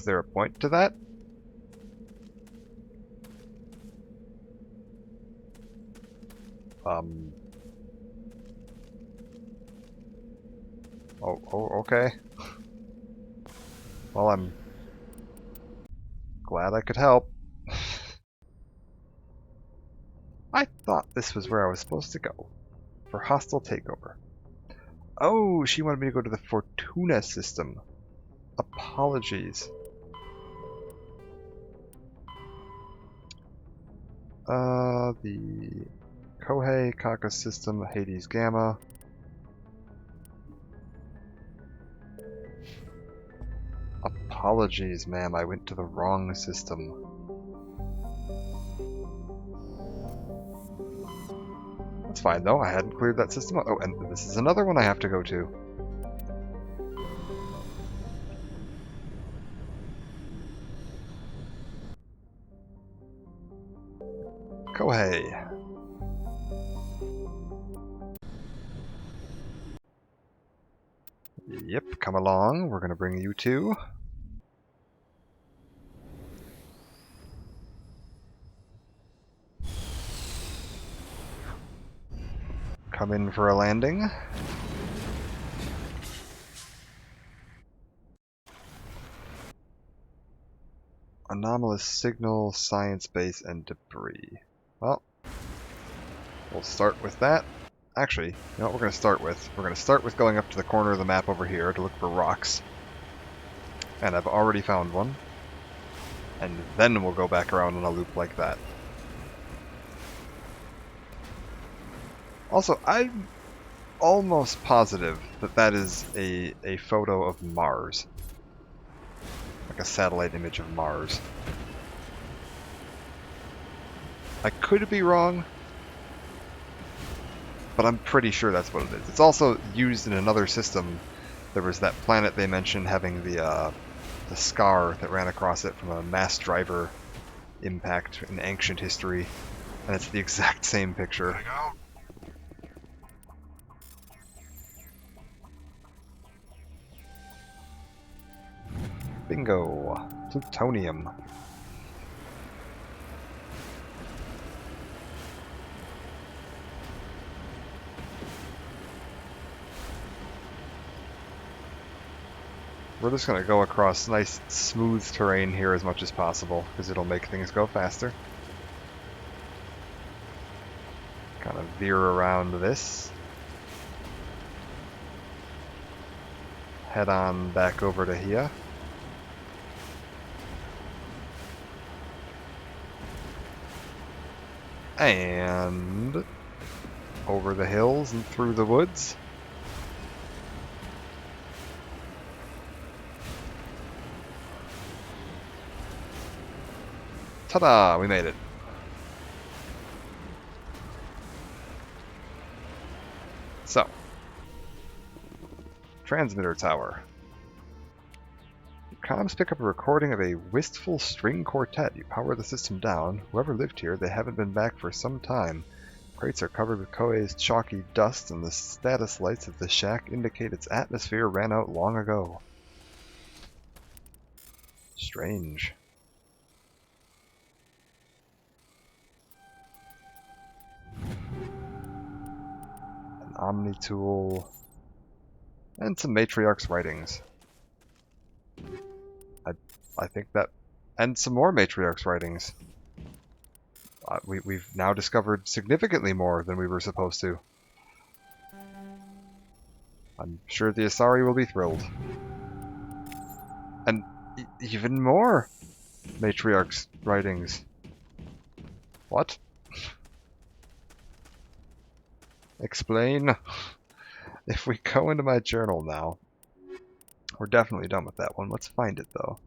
there a point to that? Oh, okay. Well, I'm glad I could help. I thought this was where I was supposed to go. For hostile takeover. Oh, she wanted me to go to the Fortuna system. Apologies. The Kohei Kaka system, Hades Gamma. Apologies, ma'am, I went to the wrong system. That's fine though, I hadn't cleared that system. Oh, and this is another one I have to go to. Kohei. Yep, come along, we're gonna bring you two. Come in for a landing. Anomalous signal, science base, and debris. Well, we'll start with that. Actually, you know what we're going to start with? We're going to start with going up to the corner of the map over here to look for rocks. And I've already found one. And then we'll go back around in a loop like that. Also, I'm almost positive that that is a photo of Mars. Like a satellite image of Mars. I could be wrong, but I'm pretty sure that's what it is. It's also used in another system. There was that planet they mentioned having the scar that ran across it from a mass driver impact in ancient history, and it's the exact same picture. Bingo! Plutonium. We're just going to go across nice smooth terrain here as much as possible, because it'll make things go faster. Kind of veer around this. Head on back over to here. And over the hills and through the woods. Ta-da! We made it. So, Transmitter tower. Comms pick up a recording of a wistful string quartet. You power the system down. Whoever lived here, they haven't been back for some time. Crates are covered with Koei's chalky dust, and the status lights of the shack indicate its atmosphere ran out long ago. Strange. An Omni tool. And some Matriarch's writings. I think that... And some more Matriarch's writings. We've now discovered significantly more than we were supposed to. I'm sure the Asari will be thrilled. And even more Matriarch's writings. What? Explain. If we go into my journal now, we're definitely done with that one. Let's find it though.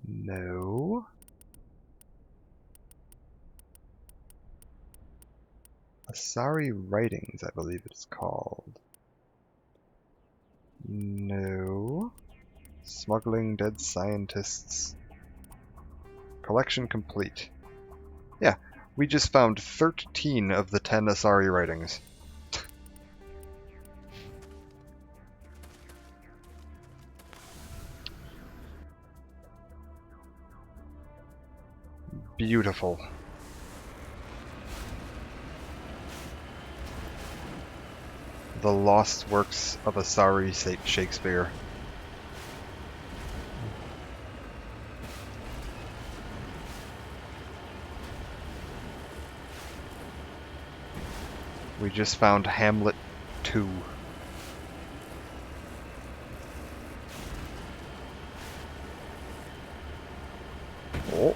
No. Asari Writings, I believe it's called. No. Smuggling Dead Scientists. Collection complete. Yeah, we just found 13 of the 10 Asari writings. Beautiful. The Lost Works of Asari Shakespeare. We just found Hamlet 2. Oh.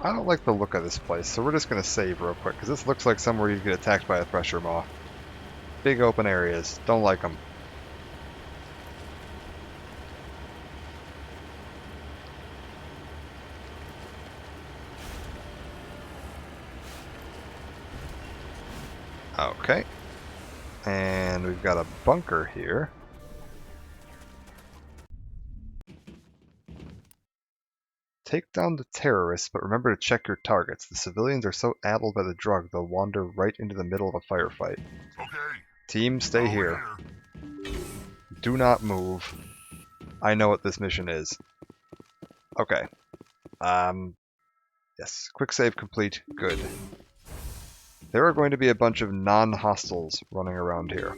I don't like the look of this place, so we're just going to save real quick, because this looks like somewhere you get attacked by a thresher maw. Big open areas. Don't like them. Okay. And we've got a bunker here. Take down the terrorists, but remember to check your targets. The civilians are so addled by the drug, they'll wander right into the middle of a firefight. Okay. Team, stay here. Do not move. I know what this mission is. Okay. Yes. Quick save complete. Good. There are going to be a bunch of non-hostiles running around here.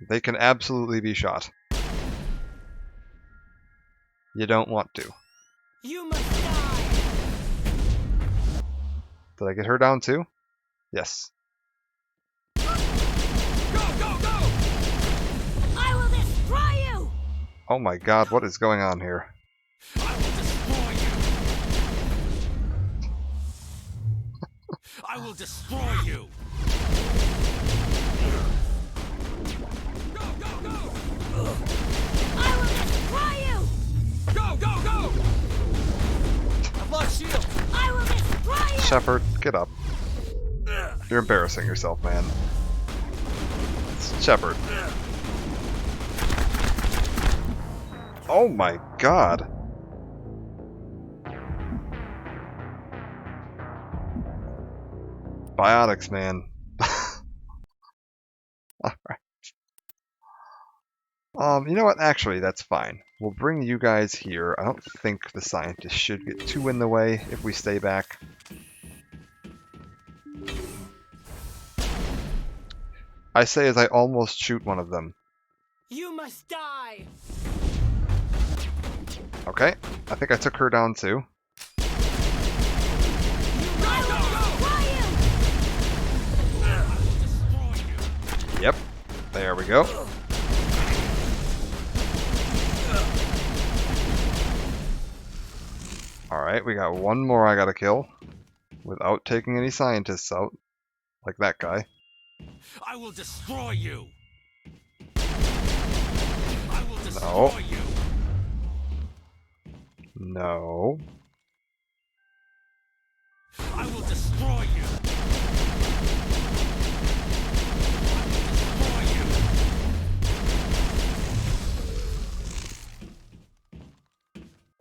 They can absolutely be shot. You don't want to. You must die. Did I get her down too? Yes. Go, go, go! I will destroy you! Oh my god, what is going on here? I will destroy you! I will destroy you! Go, go, go! I will destroy you! Go, go, go! I've lost shield! I will destroy you! Shepard, get up. You're embarrassing yourself, man. Shepard. Oh my god. Biotics, man. Alright. You know what? Actually, that's fine. We'll bring you guys here. I don't think the scientists should get too in the way if we stay back. I say as I almost shoot one of them. You must die! Okay, I think I took her down too. Yep, there we go. Alright, we got one more I gotta kill without taking any scientists out, like that guy. I will destroy you! No. No. I will destroy you.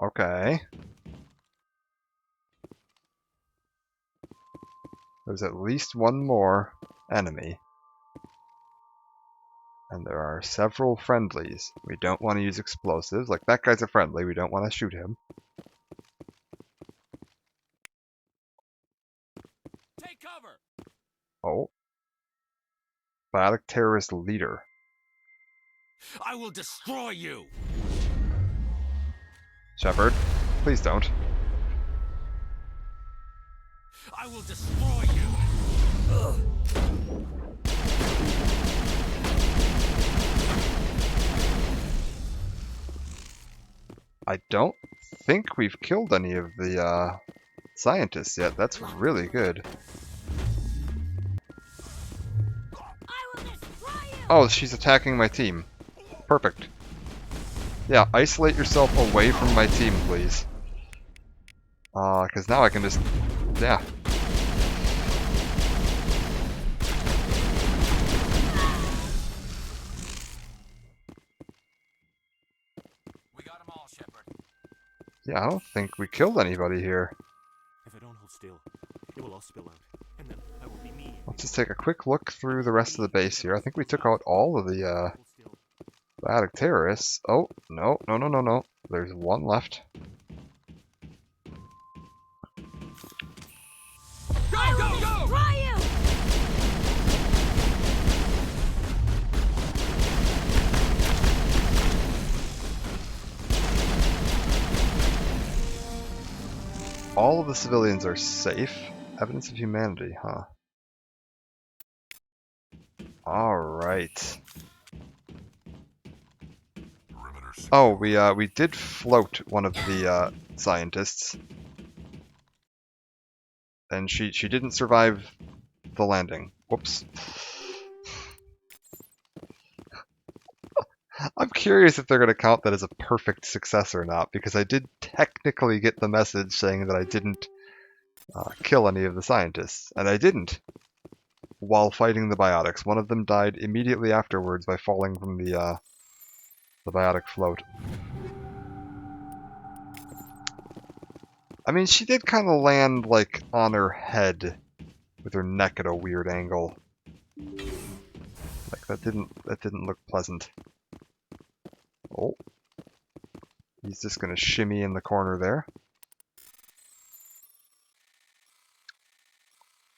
Okay. There's at least one more enemy. And there are several friendlies. We don't want to use explosives. Like, that guy's a friendly. We don't want to shoot him. Take cover. Oh. Biotic terrorist leader. I will destroy you. Shepard, please don't. I will destroy you. Ugh. I don't think we've killed any of the scientists yet. That's really good. Oh, she's attacking my team. Perfect. Yeah, isolate yourself away from my team, please. Because now I can just... Yeah. We got them all, Shepard. Yeah, I don't think we killed anybody here. If I don't hold still, it will all spill out, and then I will be me. Let's just take a quick look through the rest of the base here. I think we took out all of the biotic terrorists. Oh, no, no, no, no, no. There's one left. Go, go, go! Try you! All of the civilians are safe. Evidence of humanity, huh? Alright. Oh, we did float one of the scientists. And she didn't survive the landing. Whoops. I'm curious if they're going to count that as a perfect success or not, because I did technically get the message saying that I didn't kill any of the scientists, and I didn't while fighting the biotics. One of them died immediately afterwards by falling from the biotic float. I mean, she did kind of land, like, on her head with her neck at a weird angle. Like, that didn't look pleasant. Oh. He's just gonna shimmy in the corner there.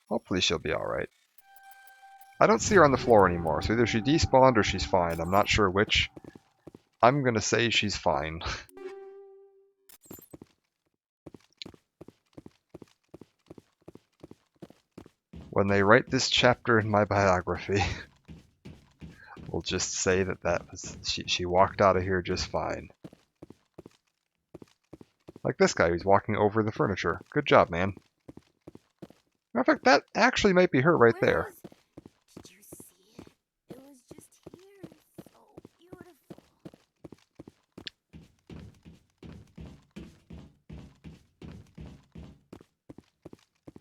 Hopefully she'll be alright. I don't see her on the floor anymore, so either she despawned or she's fine. I'm not sure which. I'm gonna say she's fine. When they write this chapter in my biography, we'll just say that was she walked out of here just fine. Like this guy who's walking over the furniture. Good job, man. Matter of fact, that actually might be her right there. Did you see it? It was just here. So beautiful.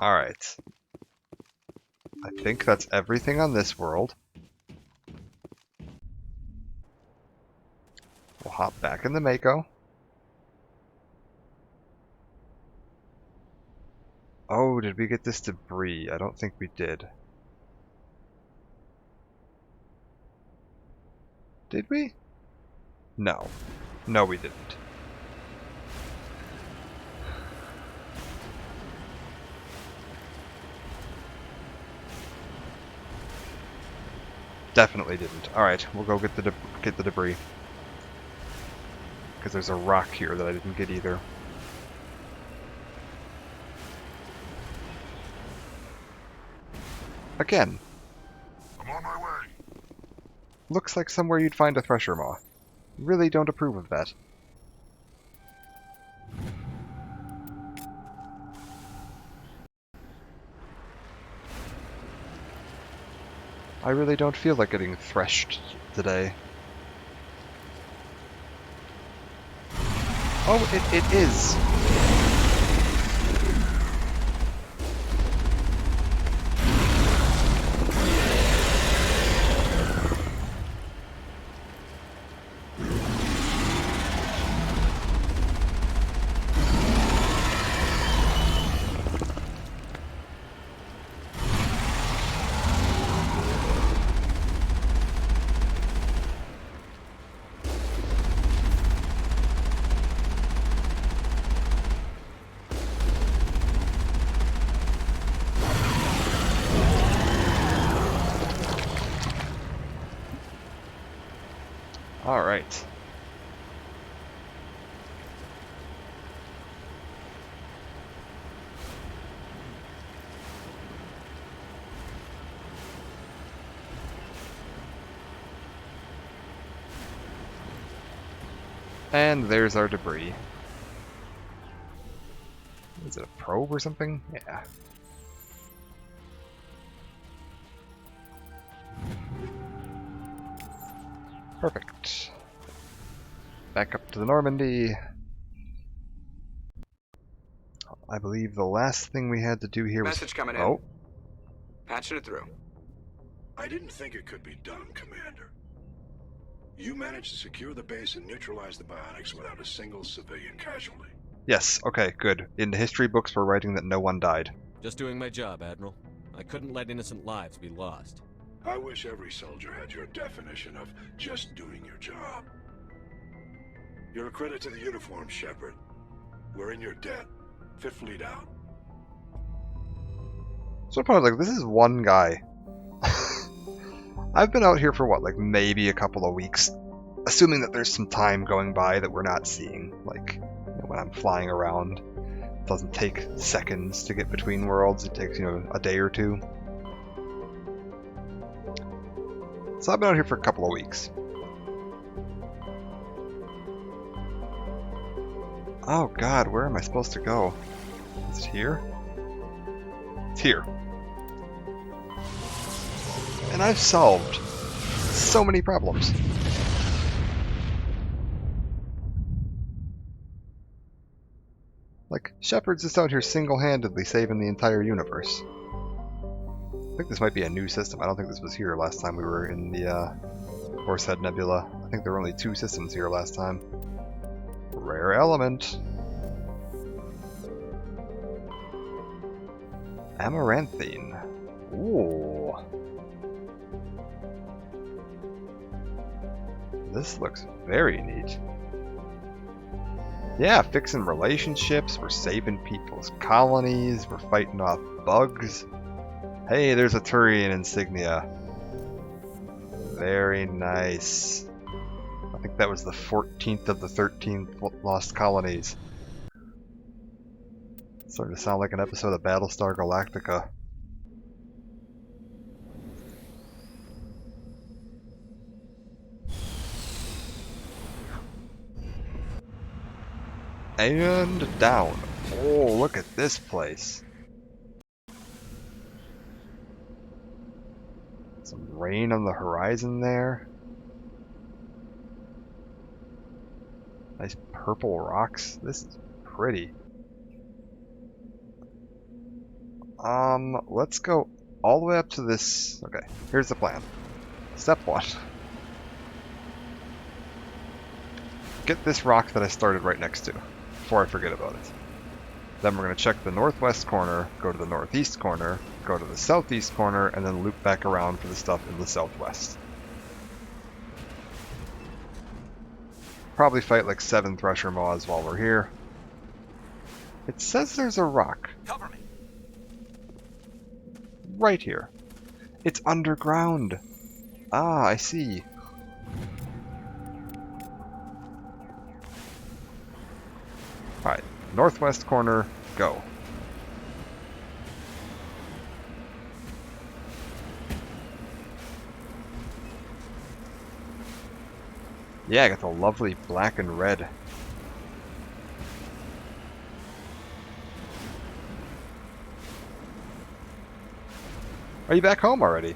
Alright. I think that's everything on this world. We'll hop back in the Mako. Oh, did we get this debris? I don't think we did. Did we? No. No, we didn't. Definitely didn't. Alright, we'll go get the debris. Because there's a rock here that I didn't get either. Again. I'm on my way. Looks like somewhere you'd find a thresher maw. Really don't approve of that. I really don't feel like getting threshed today. Oh, it is. All right. And there's our debris. Is it a probe or something? Yeah. Perfect. Back up to the Normandy. I believe the last thing we had to do here was... Message coming in. Oh. Patching it through. I didn't think it could be done, Commander. You managed to secure the base and neutralize the biotics without a single civilian casualty. Yes, okay, good. In the history books we're writing that no one died. Just doing my job, Admiral. I couldn't let innocent lives be lost. I wish every soldier had your definition of just doing your job. You're a credit to the uniform, Shepard. We're in your debt. Fifth Fleet out. So I'm probably like, this is one guy. I've been out here for what, like maybe a couple of weeks, assuming that there's some time going by that we're not seeing. Like, you know, when I'm flying around, it doesn't take seconds to get between worlds. It takes, you know, a day or two. So I've been out here for a couple of weeks. Oh god, where am I supposed to go? Is it here? It's here. And I've solved so many problems. Like, Shepard's just out here single-handedly saving the entire universe. I think this might be a new system. I don't think this was here last time we were in the Horsehead Nebula. I think there were only 2 systems here last time. Rare element. Amaranthine. Ooh. This looks very neat. Yeah, fixing relationships, we're saving people's colonies, we're fighting off bugs. Hey, there's a Turian insignia. Very nice. I think that was the 14th of the 13 lost colonies. Starting to sound like an episode of Battlestar Galactica. And down. Oh, look at this place. Some rain on the horizon there. Nice purple rocks. This is pretty. Let's go all the way up to this. Okay, here's the plan. Step 1. Get this rock that I started right next to, before I forget about it. Then we're going to check the northwest corner, go to the northeast corner, go to the southeast corner, and then loop back around for the stuff in the southwest. Probably fight like 7 Thresher Maws while we're here. It says there's a rock. Cover me. Right here. It's underground. Ah, I see. Alright, northwest corner, go. Yeah, I got the lovely black and red. Are you back home already?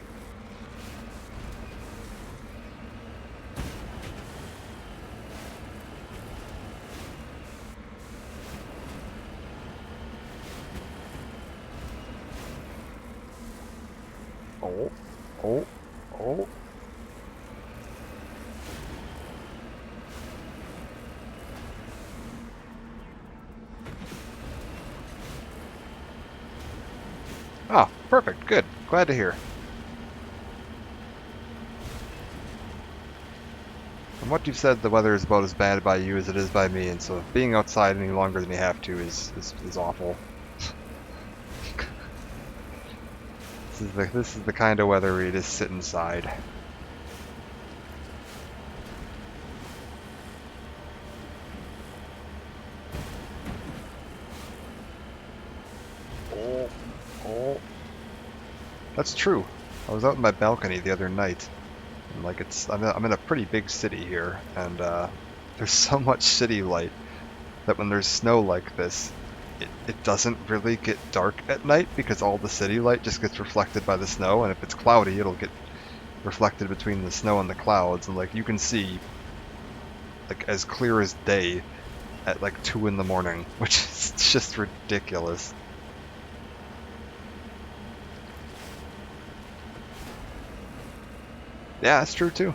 Oh. Oh. Oh. Oh, perfect. Good. Glad to hear. From what you've said, the weather is about as bad by you as it is by me, and so being outside any longer than you have to is awful. This is the kind of weather where you just sit inside. Oh, oh. That's true. I was out in my balcony the other night. And like I'm in a pretty big city here, and there's so much city light that when there's snow like this, it doesn't really get dark at night because all the city light just gets reflected by the snow, and if it's cloudy, it'll get reflected between the snow and the clouds, and like you can see like as clear as day at like 2 in the morning, which is just ridiculous. Yeah, that's true too.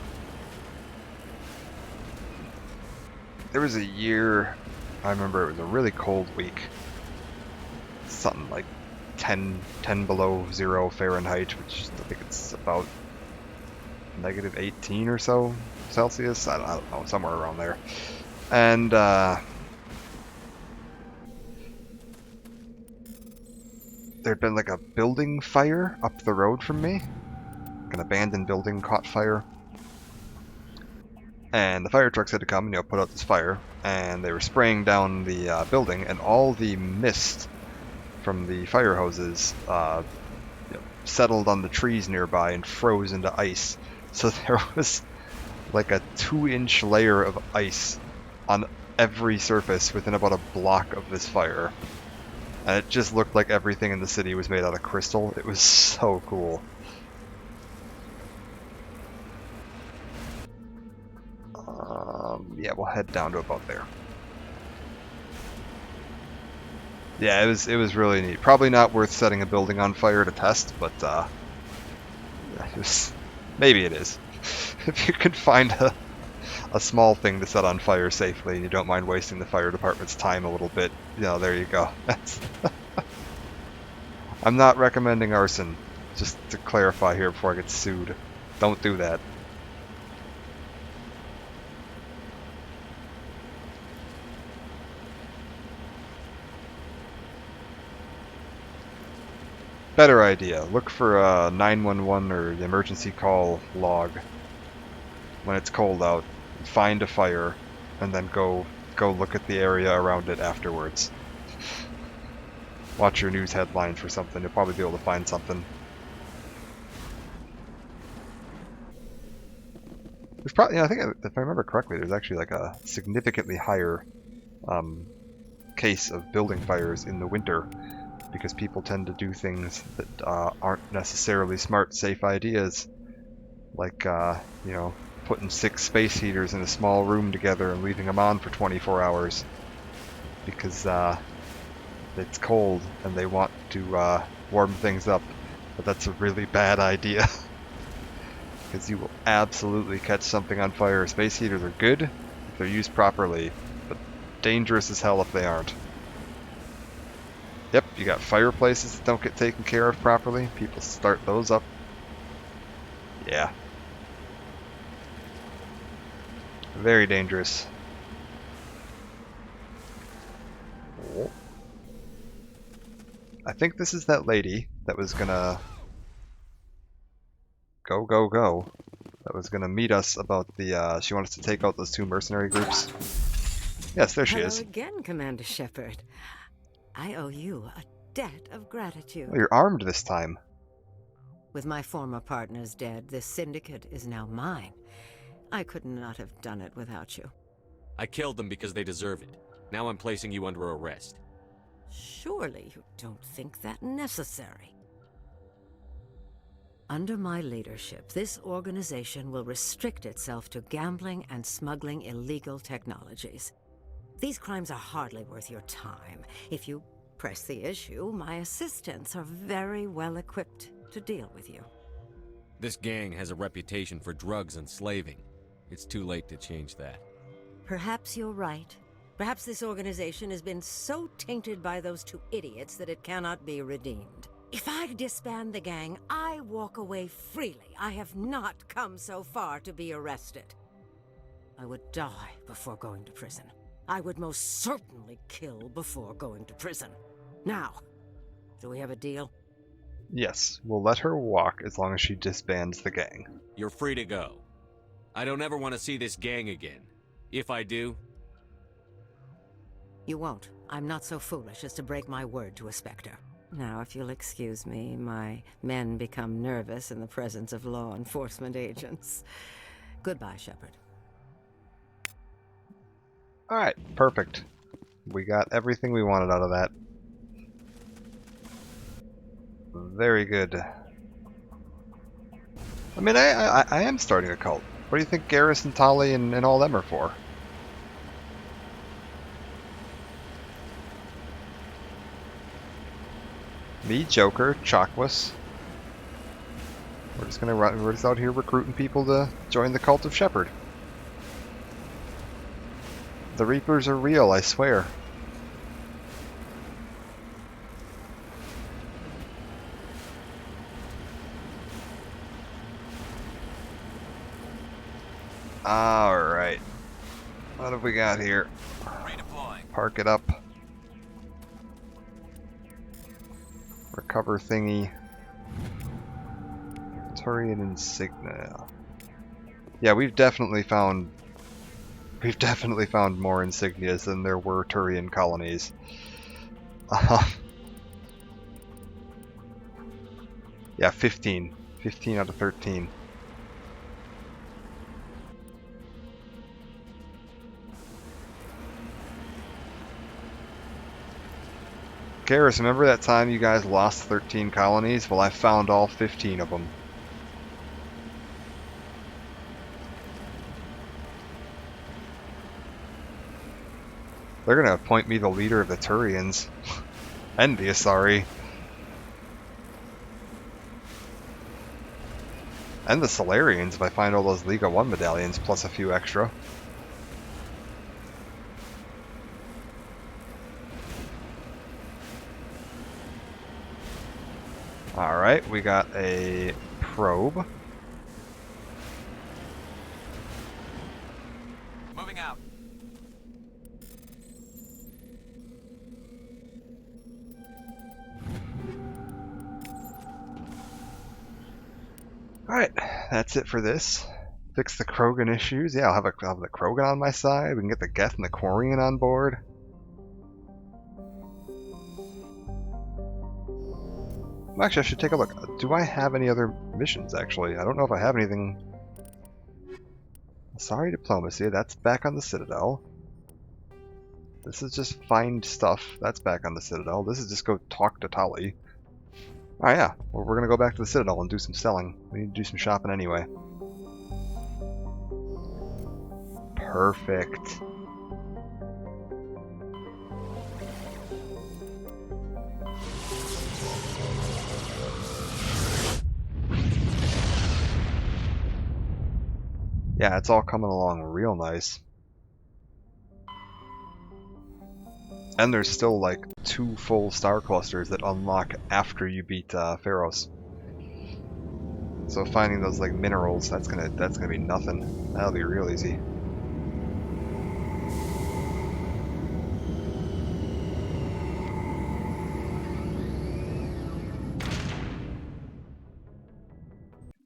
There was a year, I remember it was a really cold week. Something like 10 below 0 Fahrenheit, which I think it's about negative 18 or so Celsius. I don't know, somewhere around there. And there'd been like a building fire up the road from me. An abandoned building caught fire, and the fire trucks had to come and put out this fire, and they were spraying down the building, and all the mist from the fire hoses settled on the trees nearby and froze into ice. So there was like a 2-inch layer of ice on every surface within about a block of this fire, and it just looked like everything in the city was made out of crystal. It was so cool. Yeah, we'll head down to about there. Yeah, it was really neat. Probably not worth setting a building on fire to test, but maybe it is. If you can find a small thing to set on fire safely, and you don't mind wasting the fire department's time a little bit, there you go. I'm not recommending arson, just to clarify here before I get sued. Don't do that. Better idea. Look for a 911 or the emergency call log when it's cold out. Find a fire, and then go look at the area around it afterwards. Watch your news headlines for something. You'll probably be able to find something. There's probably, I think if I remember correctly, there's actually like a significantly higher case of building fires in the winter, because people tend to do things that aren't necessarily smart, safe ideas, like putting 6 space heaters in a small room together and leaving them on for 24 hours because it's cold and they want to warm things up. But that's a really bad idea because you will absolutely catch something on fire. Space heaters are good if they're used properly, but dangerous as hell if they aren't. Yep, you got fireplaces that don't get taken care of properly. People start those up. Yeah. Very dangerous. Oh. I think this is that lady that was gonna go. That was gonna meet us about the, she wanted us to take out those 2 mercenary groups. Yes, there she is. Hello again, Commander Shepard. I owe you a debt of gratitude. Oh, you're armed this time. With my former partners dead, this syndicate is now mine. I could not have done it without you. I killed them because they deserve it. Now I'm placing you under arrest. Surely you don't think that necessary. Under my leadership, this organization will restrict itself to gambling and smuggling illegal technologies. These crimes are hardly worth your time. If you press the issue, my assistants are very well equipped to deal with you. This gang has a reputation for drugs and slaving. It's too late to change that. Perhaps you're right. Perhaps this organization has been so tainted by those two idiots that it cannot be redeemed. If I disband the gang, I walk away freely. I have not come so far to be arrested. I would die before going to prison. I would most certainly kill before going to prison. Now, do we have a deal? Yes, we'll let her walk as long as she disbands the gang. You're free to go. I don't ever want to see this gang again. If I do... You won't. I'm not so foolish as to break my word to a Spectre. Now, if you'll excuse me, my men become nervous in the presence of law enforcement agents. Goodbye, Shepard. Alright, perfect. We got everything we wanted out of that. Very good. I mean, I am starting a cult. What do you think Garrus and Tali and all them are for? Me, Joker, Chakwas. We're just gonna run. We're just out here recruiting people to join the cult of Shepard. The Reapers are real, I swear. Alright. What have we got here? Park it up. Recover thingy. Turian insignia. Yeah, we've definitely found more insignias than there were Turian colonies. Yeah, 15. 15 out of 13. Garrus, remember that time you guys lost 13 colonies? Well, I found all 15 of them. They're gonna appoint me the leader of the Turians. And the Asari. And the Solarians if I find all those Liga 1 medallions plus a few extra. Alright, we got a probe. Moving out. Alright, that's it for this. Fix the Krogan issues. Yeah, I'll have the Krogan on my side. We can get the Geth and the Quarian on board. Actually, I should take a look. Do I have any other missions, actually? I don't know if I have anything. Sorry, Diplomacy. That's back on the Citadel. This is just find stuff. That's back on the Citadel. This is just go talk to Tali. Oh yeah, well, we're gonna go back to the Citadel and do some selling. We need to do some shopping anyway. Perfect. Yeah, it's all coming along real nice. And there's still like 2 full star clusters that unlock after you beat Pharos. So finding those like minerals, that's gonna be nothing. That'll be real easy.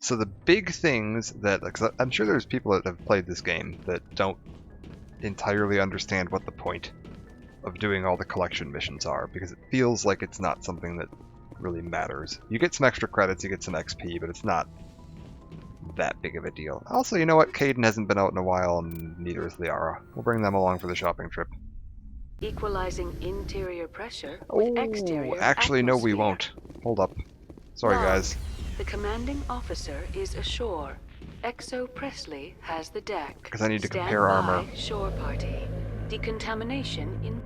So the big things that, because I'm sure there's people that have played this game that don't entirely understand what the point of doing all the collection missions are, because it feels like it's not something that really matters. You get some extra credits, you get some XP, but it's not that big of a deal. Also, you know what? Kaidan hasn't been out in a while, and neither is Liara. We'll bring them along for the shopping trip. Equalizing interior pressure with exterior actually, no, we atmosphere. won't. Hold up. Sorry, Log. guys. The commanding officer is ashore. Exo Presley has the deck. Because I need to Stand compare by, armor. Shore party. Decontamination in.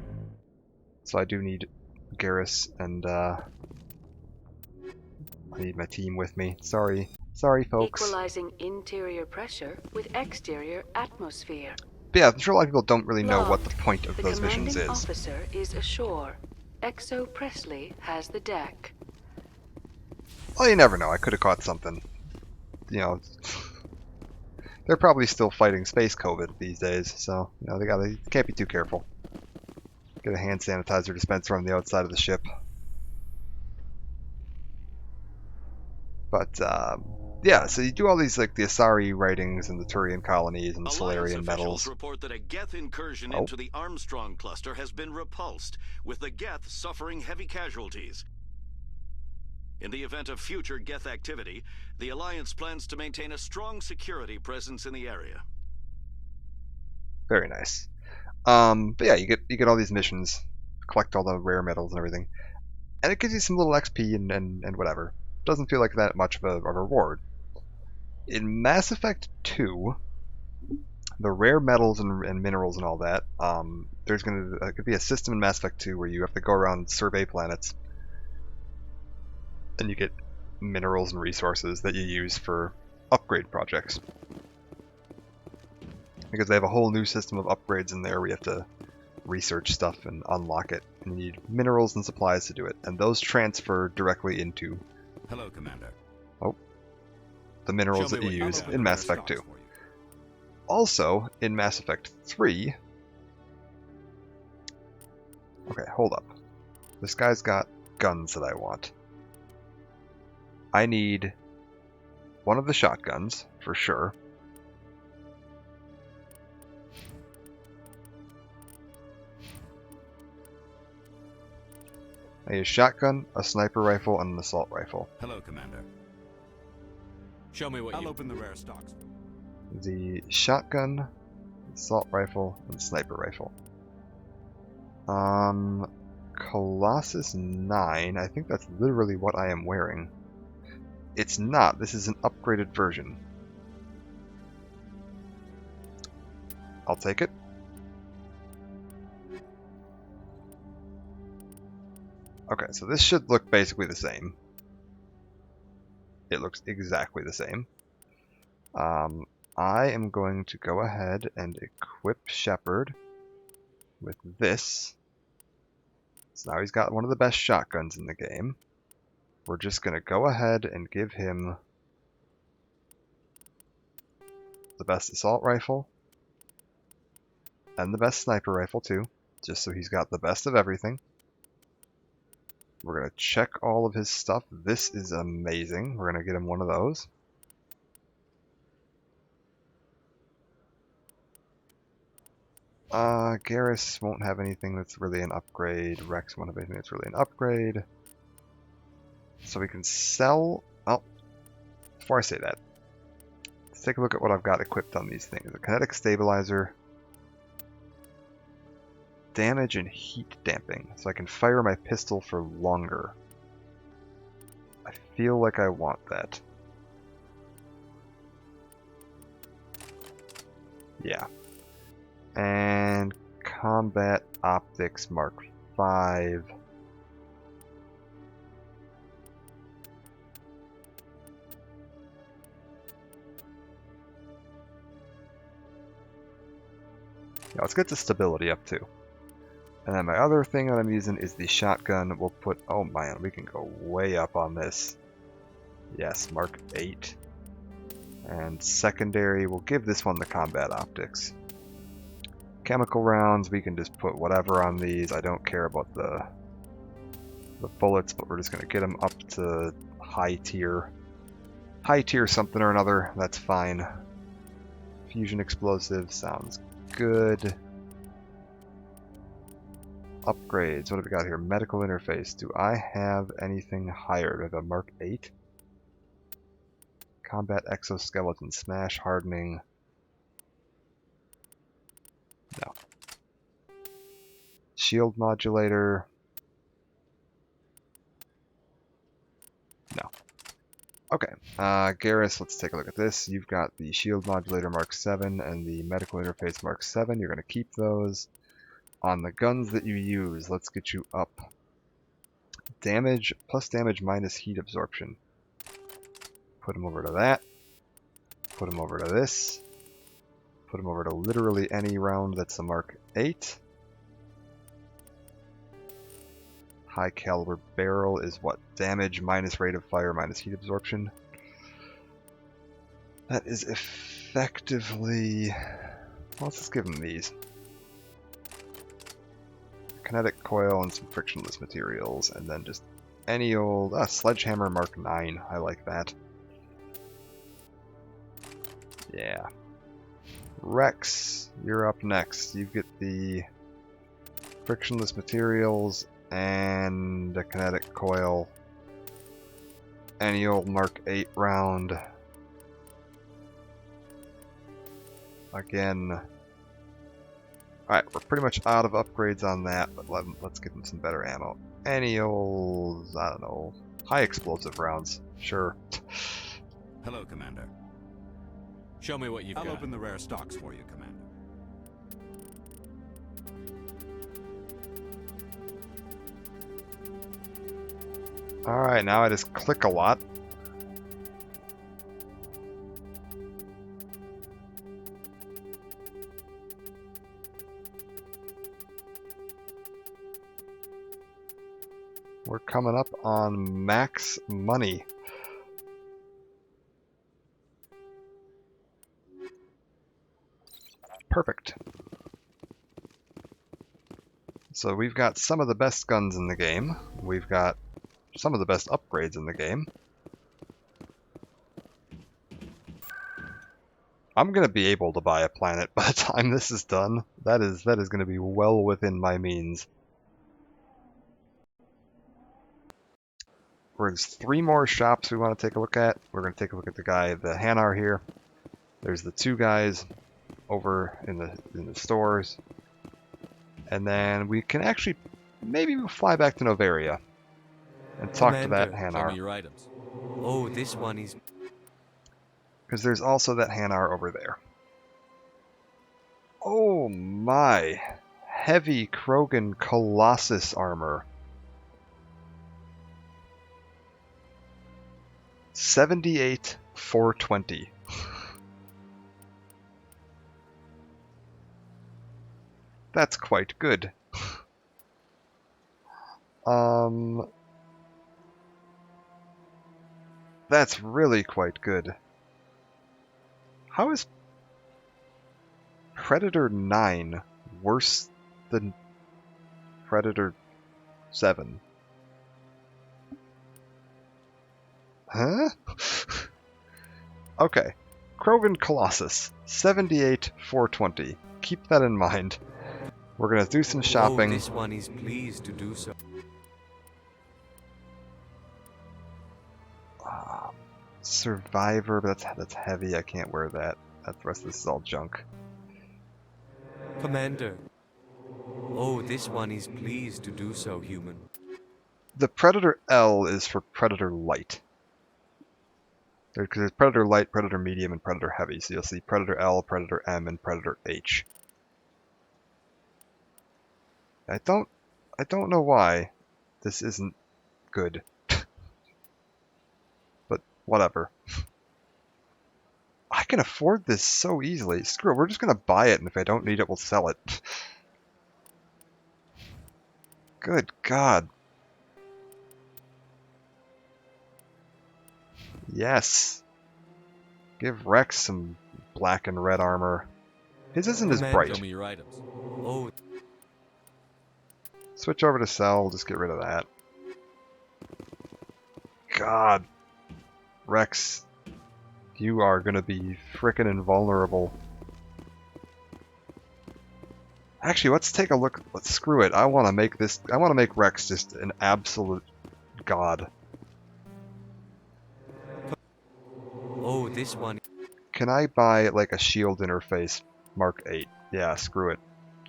So I do need Garrus and I need my team with me. Sorry. Sorry, folks. Equalizing interior pressure with exterior atmosphere. But yeah, I'm sure a lot of people don't really know what the point of The those missions commanding is. officer is ashore. Exo Presley has the deck. Well, you never know. I could have caught something. You know, they're probably still fighting space COVID these days, so you know they can't be too careful. Get a hand sanitizer dispenser on the outside of the ship. But yeah, so you do all these like the Asari writings and the Turian colonies and the Solarian metals. Report that a Geth incursion into the Armstrong cluster has been repulsed, with the Geth suffering heavy casualties. In the event of future Geth activity, the Alliance plans to maintain a strong security presence in the area. Very nice. But yeah, you get all these missions, collect all the rare metals and everything, and it gives you some little XP and whatever. Doesn't feel like that much of a reward. In Mass Effect 2, the rare metals and minerals and all that, there's could be a system in Mass Effect 2 where you have to go around and survey planets, and you get minerals and resources that you use for upgrade projects. Because they have a whole new system of upgrades in there where you have to research stuff and unlock it, and you need minerals and supplies to do it, and those transfer directly into Hello, Commander. the minerals that you use in Mass Effect 2. Also, in Mass Effect 3... Okay, hold up. This guy's got guns that I want. I need one of the shotguns, for sure. I need a shotgun, a sniper rifle, and an assault rifle. Hello, Commander. Show me what I'll open the rare stocks. The shotgun, assault rifle, and sniper rifle. Colossus 9, I think that's literally what I am wearing. It's not, this is an upgraded version. I'll take it. Okay, so this should look basically the same. It looks exactly the same. I am going to go ahead and equip Shepard with this. So now he's got one of the best shotguns in the game. We're just going to go ahead and give him the best assault rifle and the best sniper rifle too, just so he's got the best of everything. We're going to check all of his stuff. This is amazing. We're going to get him one of those. Garrus won't have anything that's really an upgrade. Rex won't have anything that's really an upgrade. So we can sell... Oh, before I say that, let's take a look at what I've got equipped on these things. A kinetic stabilizer, damage and heat damping, so I can fire my pistol for longer. I feel like I want that. Yeah. And combat optics Mark 5. Yeah, let's get the stability up too. And then my other thing that I'm using is the shotgun. We'll put, oh man, we can go way up on this. Yes, Mark 8. And secondary, we'll give this one the combat optics. Chemical rounds, we can just put whatever on these. I don't care about the bullets, but we're just going to get them up to high tier. High tier something or another, that's fine. Fusion explosive sounds good. Upgrades, what have we got here? Medical interface, do I have anything higher? Do I have a Mark 8? Combat exoskeleton, smash hardening. No. Shield modulator. No. Okay, Garrus, let's take a look at this. You've got the shield modulator Mark 7 and the medical interface Mark 7. You're going to keep those. On the guns that you use, let's get you up. Damage, plus damage minus heat absorption. Put him over to that. Put him over to this. Put him over to literally any round that's a Mark 8. High caliber barrel is what? Damage minus rate of fire minus heat absorption. That is effectively... Well, let's just give him these. Kinetic coil and some frictionless materials, and then just any old... Sledgehammer Mark 9. I like that. Yeah. Rex, you're up next. You get the frictionless materials and a kinetic coil. Any old Mark 8 round. Again. Alright, we're pretty much out of upgrades on that, but let's give them some better ammo. Any old, I don't know, high explosive rounds. Sure. Hello, Commander. Show me what you've got. I'll open the rare stocks for you, Commander. Alright, now I just click a lot. We're coming up on max money. Perfect. So we've got some of the best guns in the game. We've got some of the best upgrades in the game. I'm gonna be able to buy a planet by the time this is done. That is gonna be well within my means. There's 3 more shops we want to take a look at. We're going to take a look at the guy, the Hanar here. There's the 2 guys over in the stores. And then we can actually maybe fly back to Noveria and talk to that Hanar. Show me your items. Oh, this one is... Because there's also that Hanar over there. Oh my! Heavy Krogan Colossus armor. 78,420. That's quite good. That's really quite good. How is Predator 9 worse than Predator 7? Huh? Okay. Krogan Colossus, 78,420. Keep that in mind. We're gonna do some shopping. Oh, this one is pleased to do so. Survivor, but that's heavy. I can't wear that. The rest of this is all junk. Commander. Oh, this one is pleased to do so, human. The Predator L is for Predator Light. Because there's Predator Light, Predator Medium, and Predator Heavy. So you'll see Predator L, Predator M, and Predator H. I don't know why this isn't good. But whatever. I can afford this so easily. Screw it, we're just gonna buy it, and if I don't need it, we'll sell it. Good God. Yes. Give Rex some black and red armor. His isn't as bright. Show me your items. Oh. Switch over to sell, just get rid of that. God. Rex, you are gonna be frickin' invulnerable. Actually, let's take a look. Let's screw it. I wanna make Rex just an absolute god. Oh, this one. Can I buy like a shield interface Mark 8? Yeah, screw it.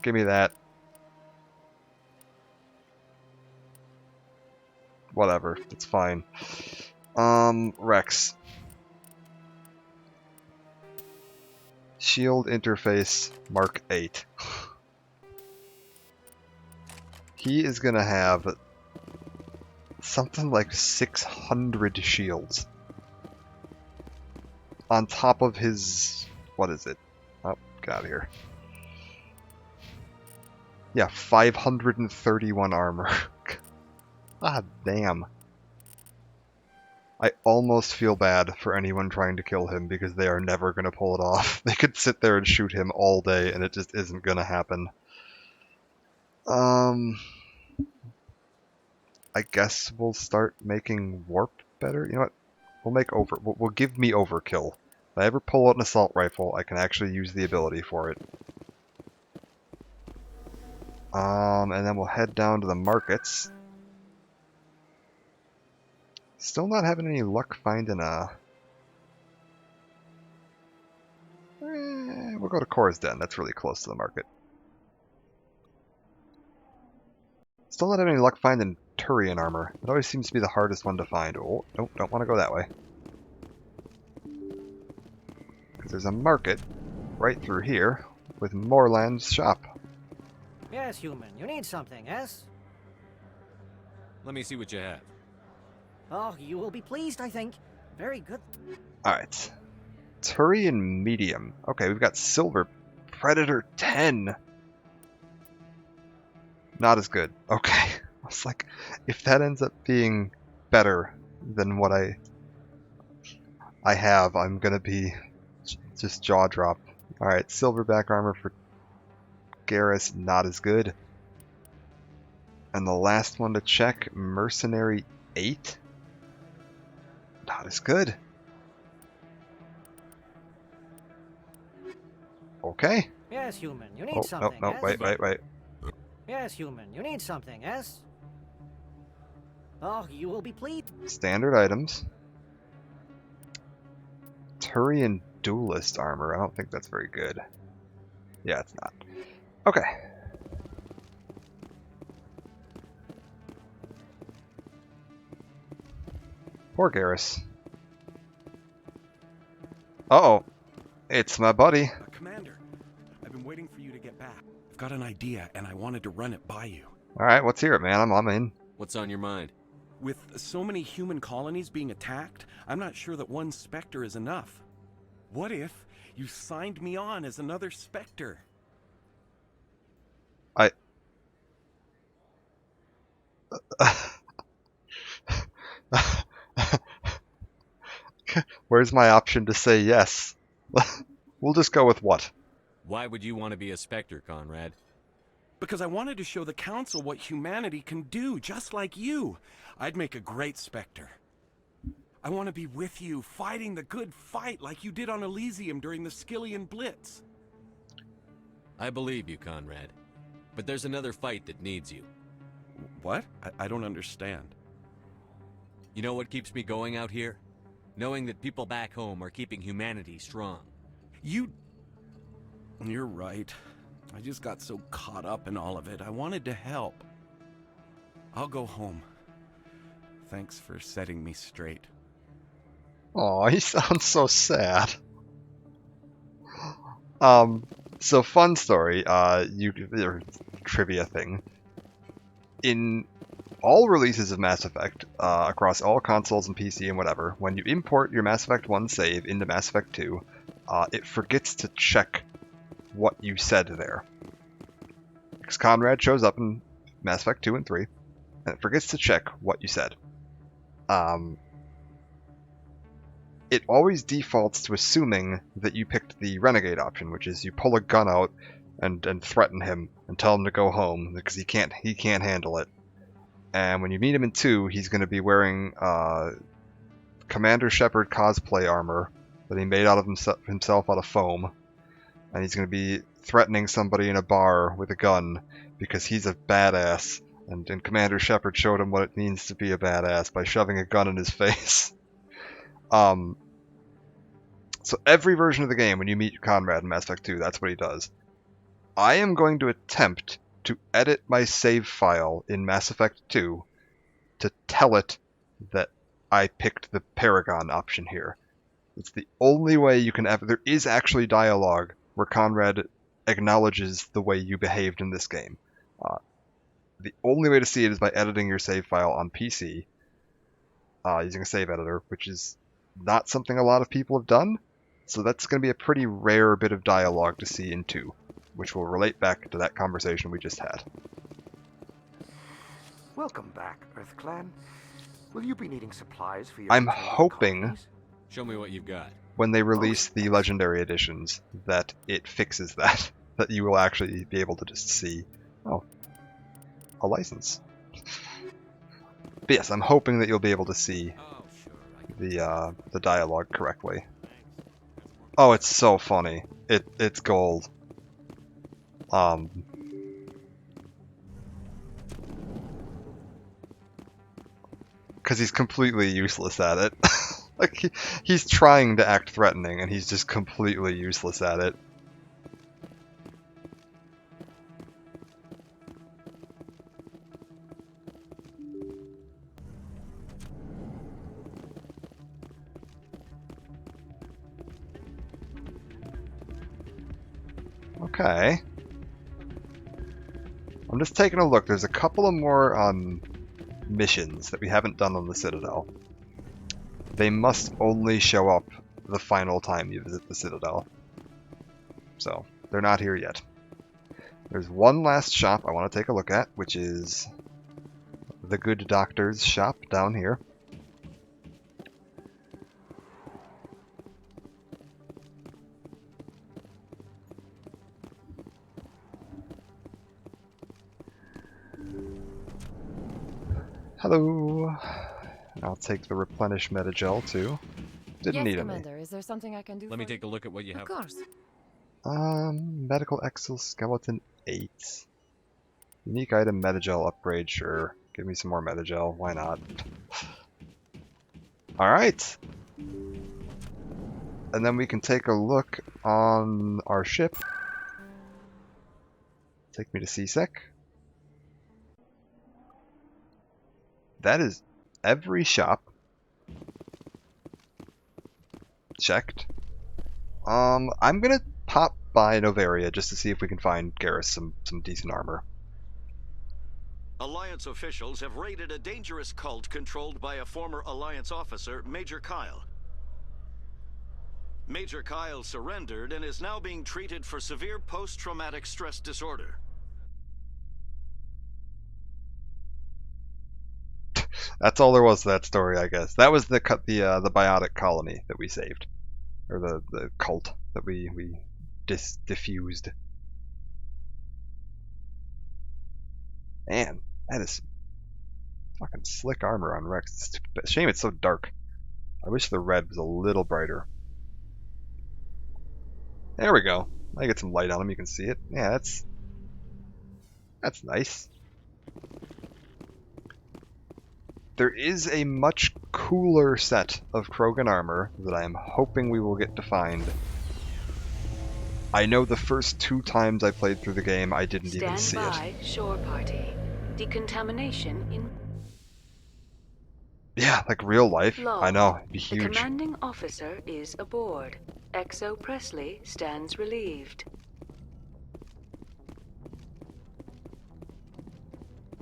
Give me that. Whatever, it's fine. Rex. Shield interface Mark 8. He is gonna have something like 600 shields. on top of his... what is it? Oh, get out of here. Yeah, 531 armor. God damn. I almost feel bad for anyone trying to kill him because they are never going to pull it off. They could sit there and shoot him all day and it just isn't going to happen. I guess we'll start making warp better. You know what? We'll give me overkill. If I ever pull out an assault rifle, I can actually use the ability for it. And then we'll head down to the markets. Still not having any luck finding a... we'll go to Kor's Den. That's really close to the market. Still not having any luck finding Turian armor. It always seems to be the hardest one to find. Oh, nope, don't want to go that way. Because there's a market right through here with Morland's shop. Yes, human. You need something, yes? Let me see what you have. Oh, you will be pleased, I think. Very good. Alright. Turian medium. Okay, we've got silver. Predator 10. Not as good. Okay. I was like, if that ends up being better than what I have, I'm gonna be just jaw dropped. Alright, silverback armor for Garrus, not as good. And the last one to check, Mercenary 8. Not as good. Okay. Yes, human. You need something. No, yes? wait. Yes, human. You need something, yes? Oh, you will be pleased. Standard items. Turian duelist armor. I don't think that's very good. Yeah, it's not. Okay. Poor Garrus. Uh-oh. It's my buddy. Commander, I've been waiting for you to get back. I've got an idea, and I wanted to run it by you. Alright, let's hear it, man. I'm in. What's on your mind? With so many human colonies being attacked, I'm not sure that one Spectre is enough. What if you signed me on as another Spectre? Where's my option to say yes? We'll just go with what? Why would you want to be a Spectre, Conrad? Because I wanted to show the Council what humanity can do, just like you. I'd make a great Spectre. I want to be with you, fighting the good fight like you did on Elysium during the Skillian Blitz. I believe you, Conrad. But there's another fight that needs you. What? I don't understand. You know what keeps me going out here? Knowing that people back home are keeping humanity strong. You're right. I just got so caught up in all of it. I wanted to help. I'll go home. Thanks for setting me straight. Aw, he sounds so sad. So fun story, trivia thing. In all releases of Mass Effect, across all consoles and PC and whatever, when you import your Mass Effect 1 save into Mass Effect 2, it forgets to check what you said there. Because Conrad shows up in Mass Effect 2 and 3, and it forgets to check what you said. It always defaults to assuming that you picked the Renegade option, which is you pull a gun out and threaten him and tell him to go home because he can't handle it. And when you meet him in 2, he's going to be wearing Commander Shepard cosplay armor that he made out of himself out of foam, and he's going to be threatening somebody in a bar with a gun because he's a badass, and Commander Shepard showed him what it means to be a badass by shoving a gun in his face. So every version of the game, when you meet Conrad in Mass Effect 2, that's what he does. I am going to attempt to edit my save file in Mass Effect 2 to tell it that I picked the Paragon option here. It's the only way you can ever... There is actually dialogue where Conrad acknowledges the way you behaved in this game. The only way to see it is by editing your save file on PC using a save editor, which is not something a lot of people have done. So that's going to be a pretty rare bit of dialogue to see in 2, which will relate back to that conversation we just had. Welcome back, EarthClan. Will you be needing supplies for your I'm return to the hoping colonies? Show me what you've got. when they release the Legendary Editions that it fixes that. That you will actually be able to just see, oh, a license. But yes, I'm hoping that you'll be able to see the dialogue correctly. Oh, it's so funny. It's gold. Because he's completely useless at it. Like he's trying to act threatening, and he's just completely useless at it. Okay. I'm just taking a look. There's a couple of more missions that we haven't done on the Citadel. They must only show up the final time you visit the Citadel. So, they're not here yet. There's one last shop I want to take a look at, which is the Good Doctor's shop down here. Hello. I'll take the replenish metagel too. Didn't need any. Commander, is there something I can do? Let me take a look at what you have. Of course. Medical exoskeleton 8. Unique item metagel upgrade, sure. Give me some more metagel, why not? Alright. And then we can take a look on our ship. Take me to CSEC. That is every shop checked. I'm gonna pop by Novaria just to see if we can find Garrus some decent armor. Alliance officials have raided a dangerous cult controlled by a former Alliance officer, Major Kyle. Major Kyle surrendered and is now being treated for severe post-traumatic stress disorder. That's all there was to that story, I guess. That was the biotic colony that we saved, or the cult that we diffused. Man, that is fucking slick armor on Rex. It's a shame it's so dark. I wish the red was a little brighter. There we go. I get some light on him. You can see it. Yeah, that's nice. There is a much cooler set of Krogan armor that I am hoping we will get to find. I know the first 2 times I played through the game, I didn't even see it. Stand by, shore party. Decontamination in... Yeah, like real life. Log. I know, it'd be The huge. commanding officer is aboard. XO Presley stands relieved.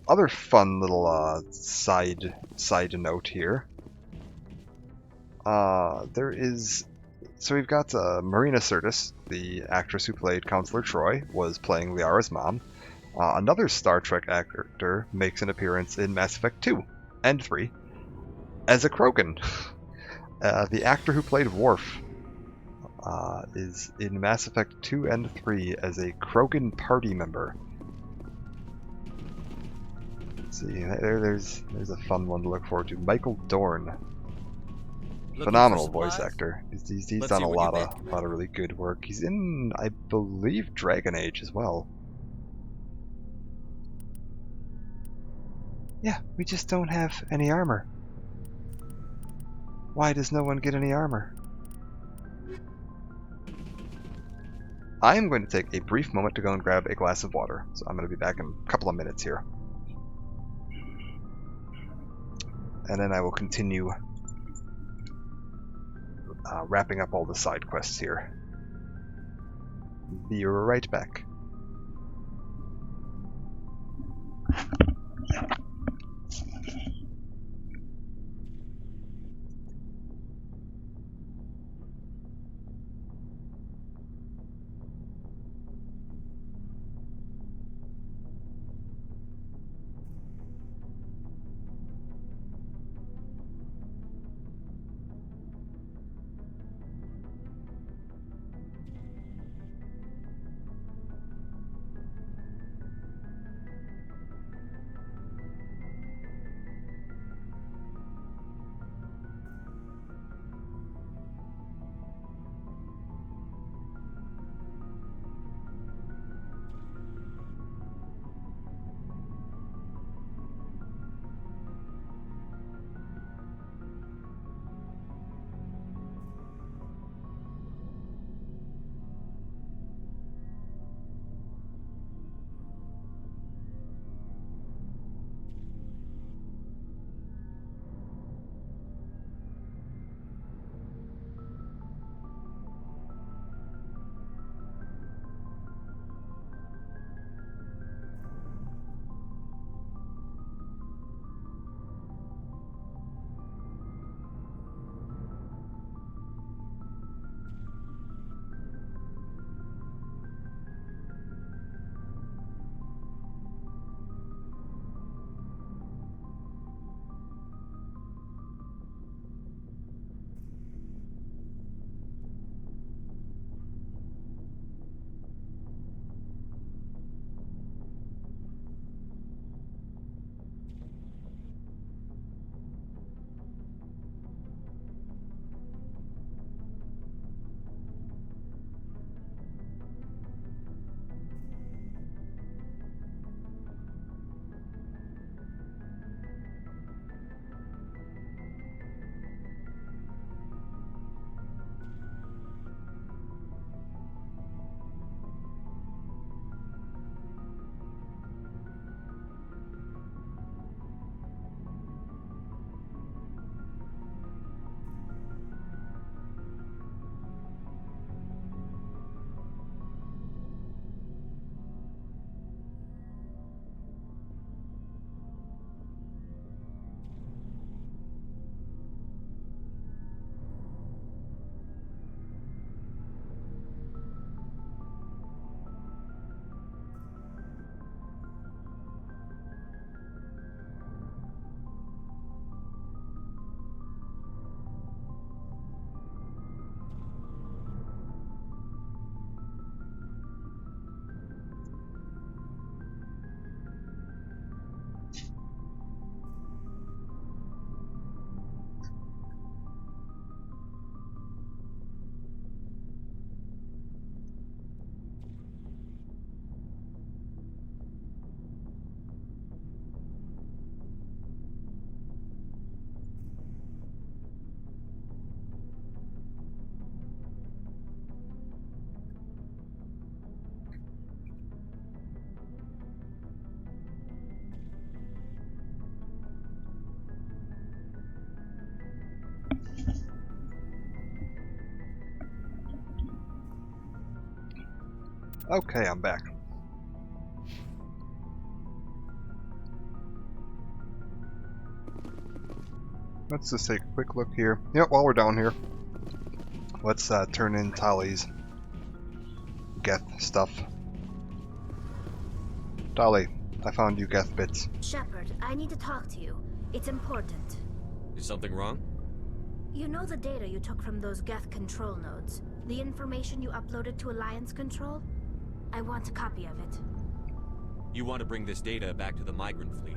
Other fun little side note here. There is... So we've got Marina Sirtis, the actress who played Counselor Troy, was playing Liara's mom. Another Star Trek actor makes an appearance in Mass Effect 2 and 3 as a Krogan. The actor who played Worf is in Mass Effect 2 and 3 as a Krogan party member. Let's see, there's a fun one to look forward to. Michael Dorn. Phenomenal voice actor. He's done a lot of really good work. He's in, I believe, Dragon Age as well. Yeah, we just don't have any armor. Why does no one get any armor? I am going to take a brief moment to go and grab a glass of water. So I'm going to be back in a couple of minutes here. And then I will continue wrapping up all the side quests here. Be right back. Okay, I'm back. Let's just take a quick look here. Yep, while we're down here, let's turn in Tali's Geth stuff. Tali, I found you Geth bits. Shepard, I need to talk to you. It's important. Is something wrong? You know the data you took from those Geth control nodes? The information you uploaded to Alliance Control? I want a copy of it. You want to bring this data back to the migrant fleet?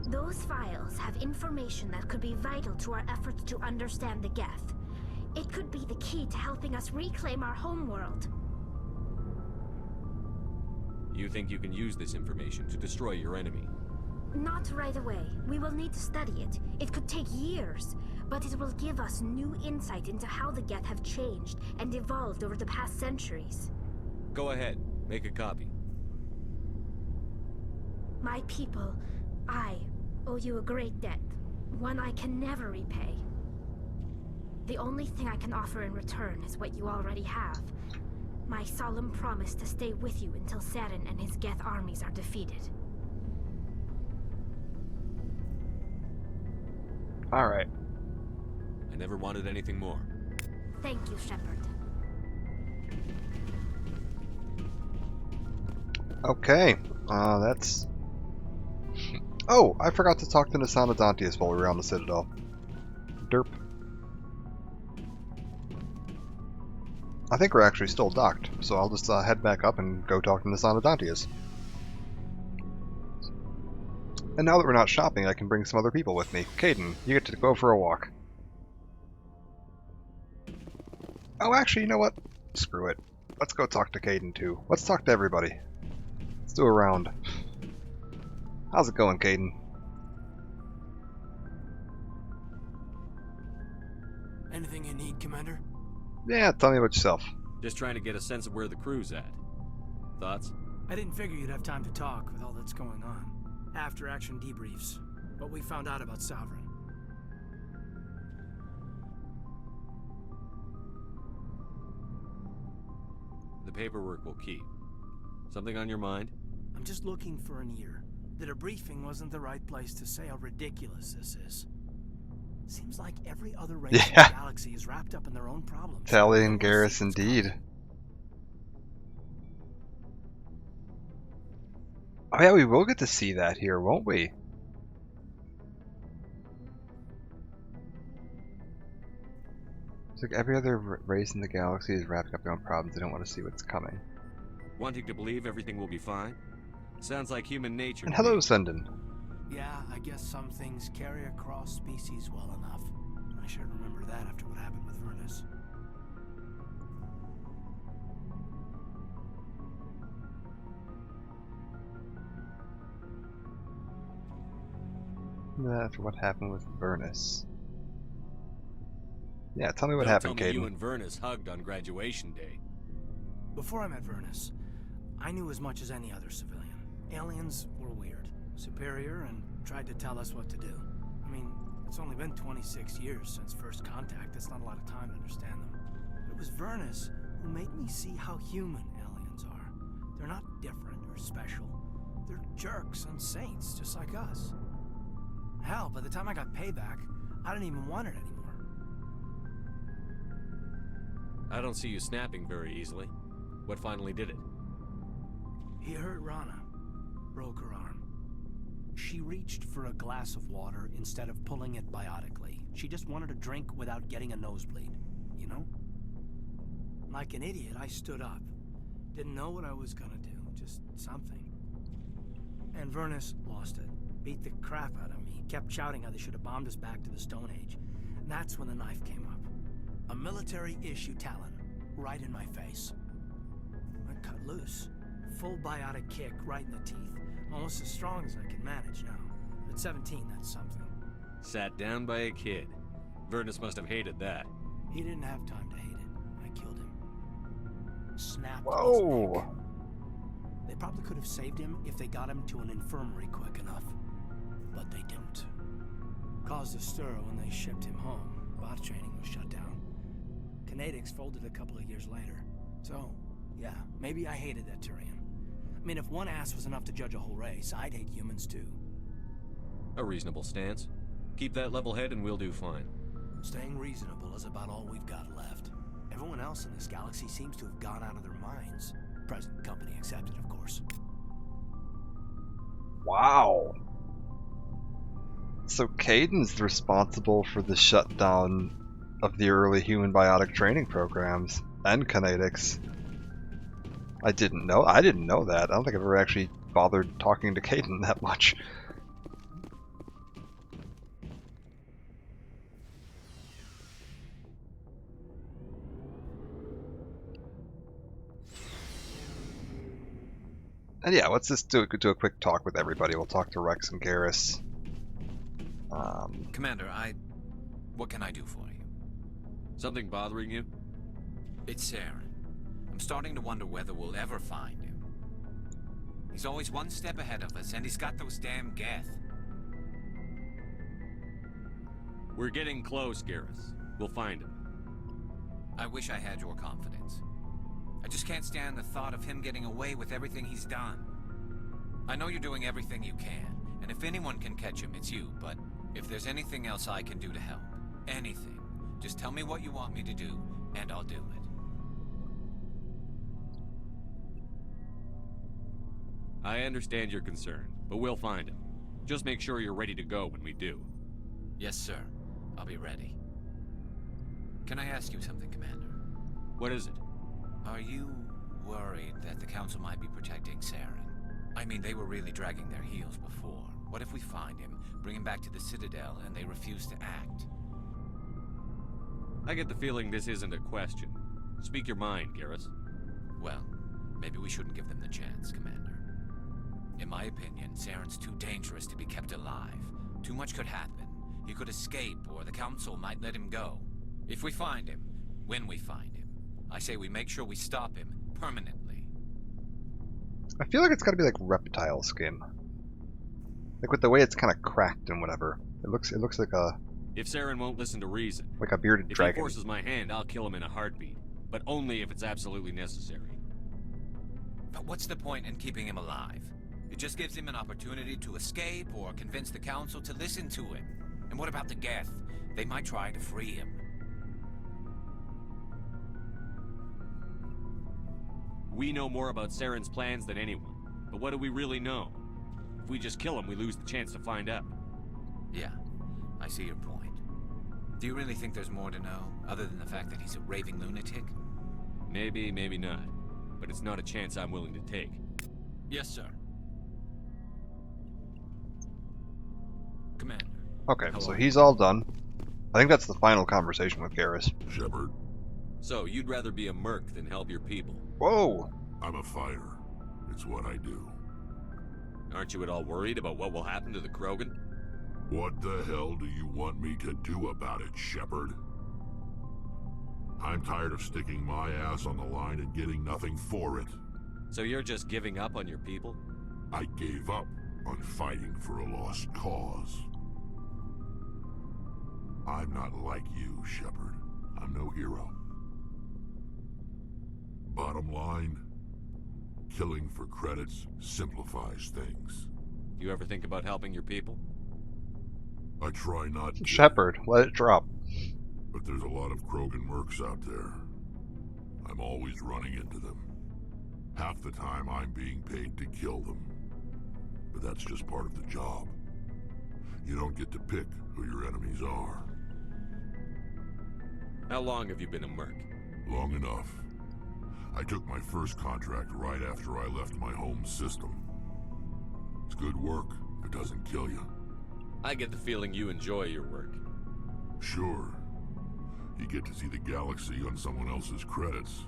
Those files have information that could be vital to our efforts to understand the Geth. It could be the key to helping us reclaim our homeworld. You think you can use this information to destroy your enemy? Not right away. We will need to study it. It could take years, but it will give us new insight into how the Geth have changed and evolved over the past centuries. Go ahead. Make a copy. My people, I owe you a great debt. One I can never repay. The only thing I can offer in return is what you already have. My solemn promise to stay with you until Saren and his Geth armies are defeated. Alright. I never wanted anything more. Thank you, Shepard. Okay, that's... Oh, I forgot to talk to Nasana Dantius while we were on the Citadel. Derp. I think we're actually still docked, so I'll just head back up and go talk to Nasana Dantius. And now that we're not shopping, I can bring some other people with me. Kaidan, you get to go for a walk. Oh, actually, you know what? Screw it. Let's go talk to Kaidan too. Let's talk to everybody. Let's do a round. How's it going, Kaidan? Anything you need, Commander? Yeah, tell me about yourself. Just trying to get a sense of where the crew's at. Thoughts? I didn't figure you'd have time to talk with all that's going on. After-action debriefs. What we found out about Sovereign. The paperwork will keep. Something on your mind? I'm just looking for an ear. The debriefing wasn't the right place to say how ridiculous this is. Seems like every other race in the galaxy is wrapped up in their own problems. Tali and Garrus, indeed. Oh yeah, we will get to see that here, won't we? It's like every other race in the galaxy is wrapped up in their own problems. They don't want to see what's coming. Wanting to believe everything will be fine? Sounds like human nature. And hello, Sendin. Yeah, I guess some things carry across species well enough. I should remember that after what happened with Vernus. After what happened with Vernus. Yeah, tell me what Don't happened, tell me Kaidan. you and Vernus hugged on graduation day. Before I met Vernus, I knew as much as any other civilian. Aliens were weird, superior, and tried to tell us what to do. I mean, it's only been 26 years since first contact. That's not a lot of time to understand them. But it was Vernus who made me see how human aliens are. They're not different or special. They're jerks and saints, just like us. Hell, by the time I got payback, I didn't even want it anymore. I don't see you snapping very easily. What finally did it? He hurt Rana. Broke her arm. She reached for a glass of water instead of pulling it biotically. She just wanted a drink without getting a nosebleed, you know? Like an idiot, I stood up. Didn't know what I was gonna do, just something. And Vernus lost it. Beat the crap out of me. Kept shouting how they should have bombed us back to the Stone Age. And that's when the knife came up. A military-issue Talon, right in my face. I cut loose. Full biotic kick right in the teeth. Almost as strong as I can manage now. At 17, that's something. Sat down by a kid. Vernus must have hated that. He didn't have time to hate it. I killed him. Snapped Whoa. his neck. They probably could have saved him if they got him to an infirmary quick enough. But they didn't. Caused a stir when they shipped him home. Bot training was shut down. Kinetics folded a couple of years later. So, Yeah, maybe I hated that Turian. I mean, if one ass was enough to judge a whole race, I'd hate humans too. A reasonable stance. Keep that level head and we'll do fine. Staying reasonable is about all we've got left. Everyone else in this galaxy seems to have gone out of their minds. Present company accepted, of course. Wow. So Kaidan's responsible for the shutdown of the early human biotic training programs and kinetics. I didn't know that. I don't think I've ever actually bothered talking to Kaidan that much. And yeah, let's just do a quick talk with everybody. We'll talk to Rex and Garrus. Commander, what can I do for you? Something bothering you? It's Saren. I'm starting to wonder whether we'll ever find him. He's always one step ahead of us, and he's got those damn Geth. We're getting close, Garrus. We'll find him. I wish I had your confidence. I just can't stand the thought of him getting away with everything he's done. I know you're doing everything you can, and if anyone can catch him, it's you, but if there's anything else I can do to help, anything, just tell me what you want me to do, and I'll do it. I understand your concern, but we'll find him. Just make sure you're ready to go when we do. Yes, sir. I'll be ready. Can I ask you something, Commander? What is it? Are you worried that the Council might be protecting Saren? I mean, they were really dragging their heels before. What if we find him, bring him back to the Citadel, and they refuse to act? I get the feeling this isn't a question. Speak your mind, Garrus. Well, maybe we shouldn't give them the chance, Commander. In my opinion, Saren's too dangerous to be kept alive. Too much could happen. He could escape, or the Council might let him go. If we find him, when we find him, I say we make sure we stop him permanently. I feel like it's gotta be like reptile skin. Like with the way it's kind of cracked and whatever. It looks like a... If Saren won't listen to reason, like a bearded dragon. If he forces my hand, I'll kill him in a heartbeat. But only if it's absolutely necessary. But what's the point in keeping him alive? It just gives him an opportunity to escape or convince the Council to listen to him. And what about the Geth? They might try to free him. We know more about Saren's plans than anyone. But what do we really know? If we just kill him, we lose the chance to find out. Yeah, I see your point. Do you really think there's more to know, other than the fact that he's a raving lunatic? Maybe, maybe not. But it's not a chance I'm willing to take. Yes, sir. Commander. Okay, so he's all done. I think that's the final conversation with Garrus. Shepard. So, you'd rather be a merc than help your people? Whoa! I'm a fighter. It's what I do. Aren't you at all worried about what will happen to the Krogan? What the hell do you want me to do about it, Shepard? I'm tired of sticking my ass on the line and getting nothing for it. So you're just giving up on your people? I gave up on fighting for a lost cause. I'm not like you, Shepard. I'm no hero. Bottom line, killing for credits simplifies things. You ever think about helping your people? I try not to. Shepard, let it drop. But there's a lot of Krogan mercs out there. I'm always running into them. Half the time I'm being paid to kill them. But that's just part of the job. You don't get to pick who your enemies are. How long have you been a merc? Long enough. I took my first contract right after I left my home system. It's good work if it doesn't kill you. I get the feeling you enjoy your work. Sure. You get to see the galaxy on someone else's credits,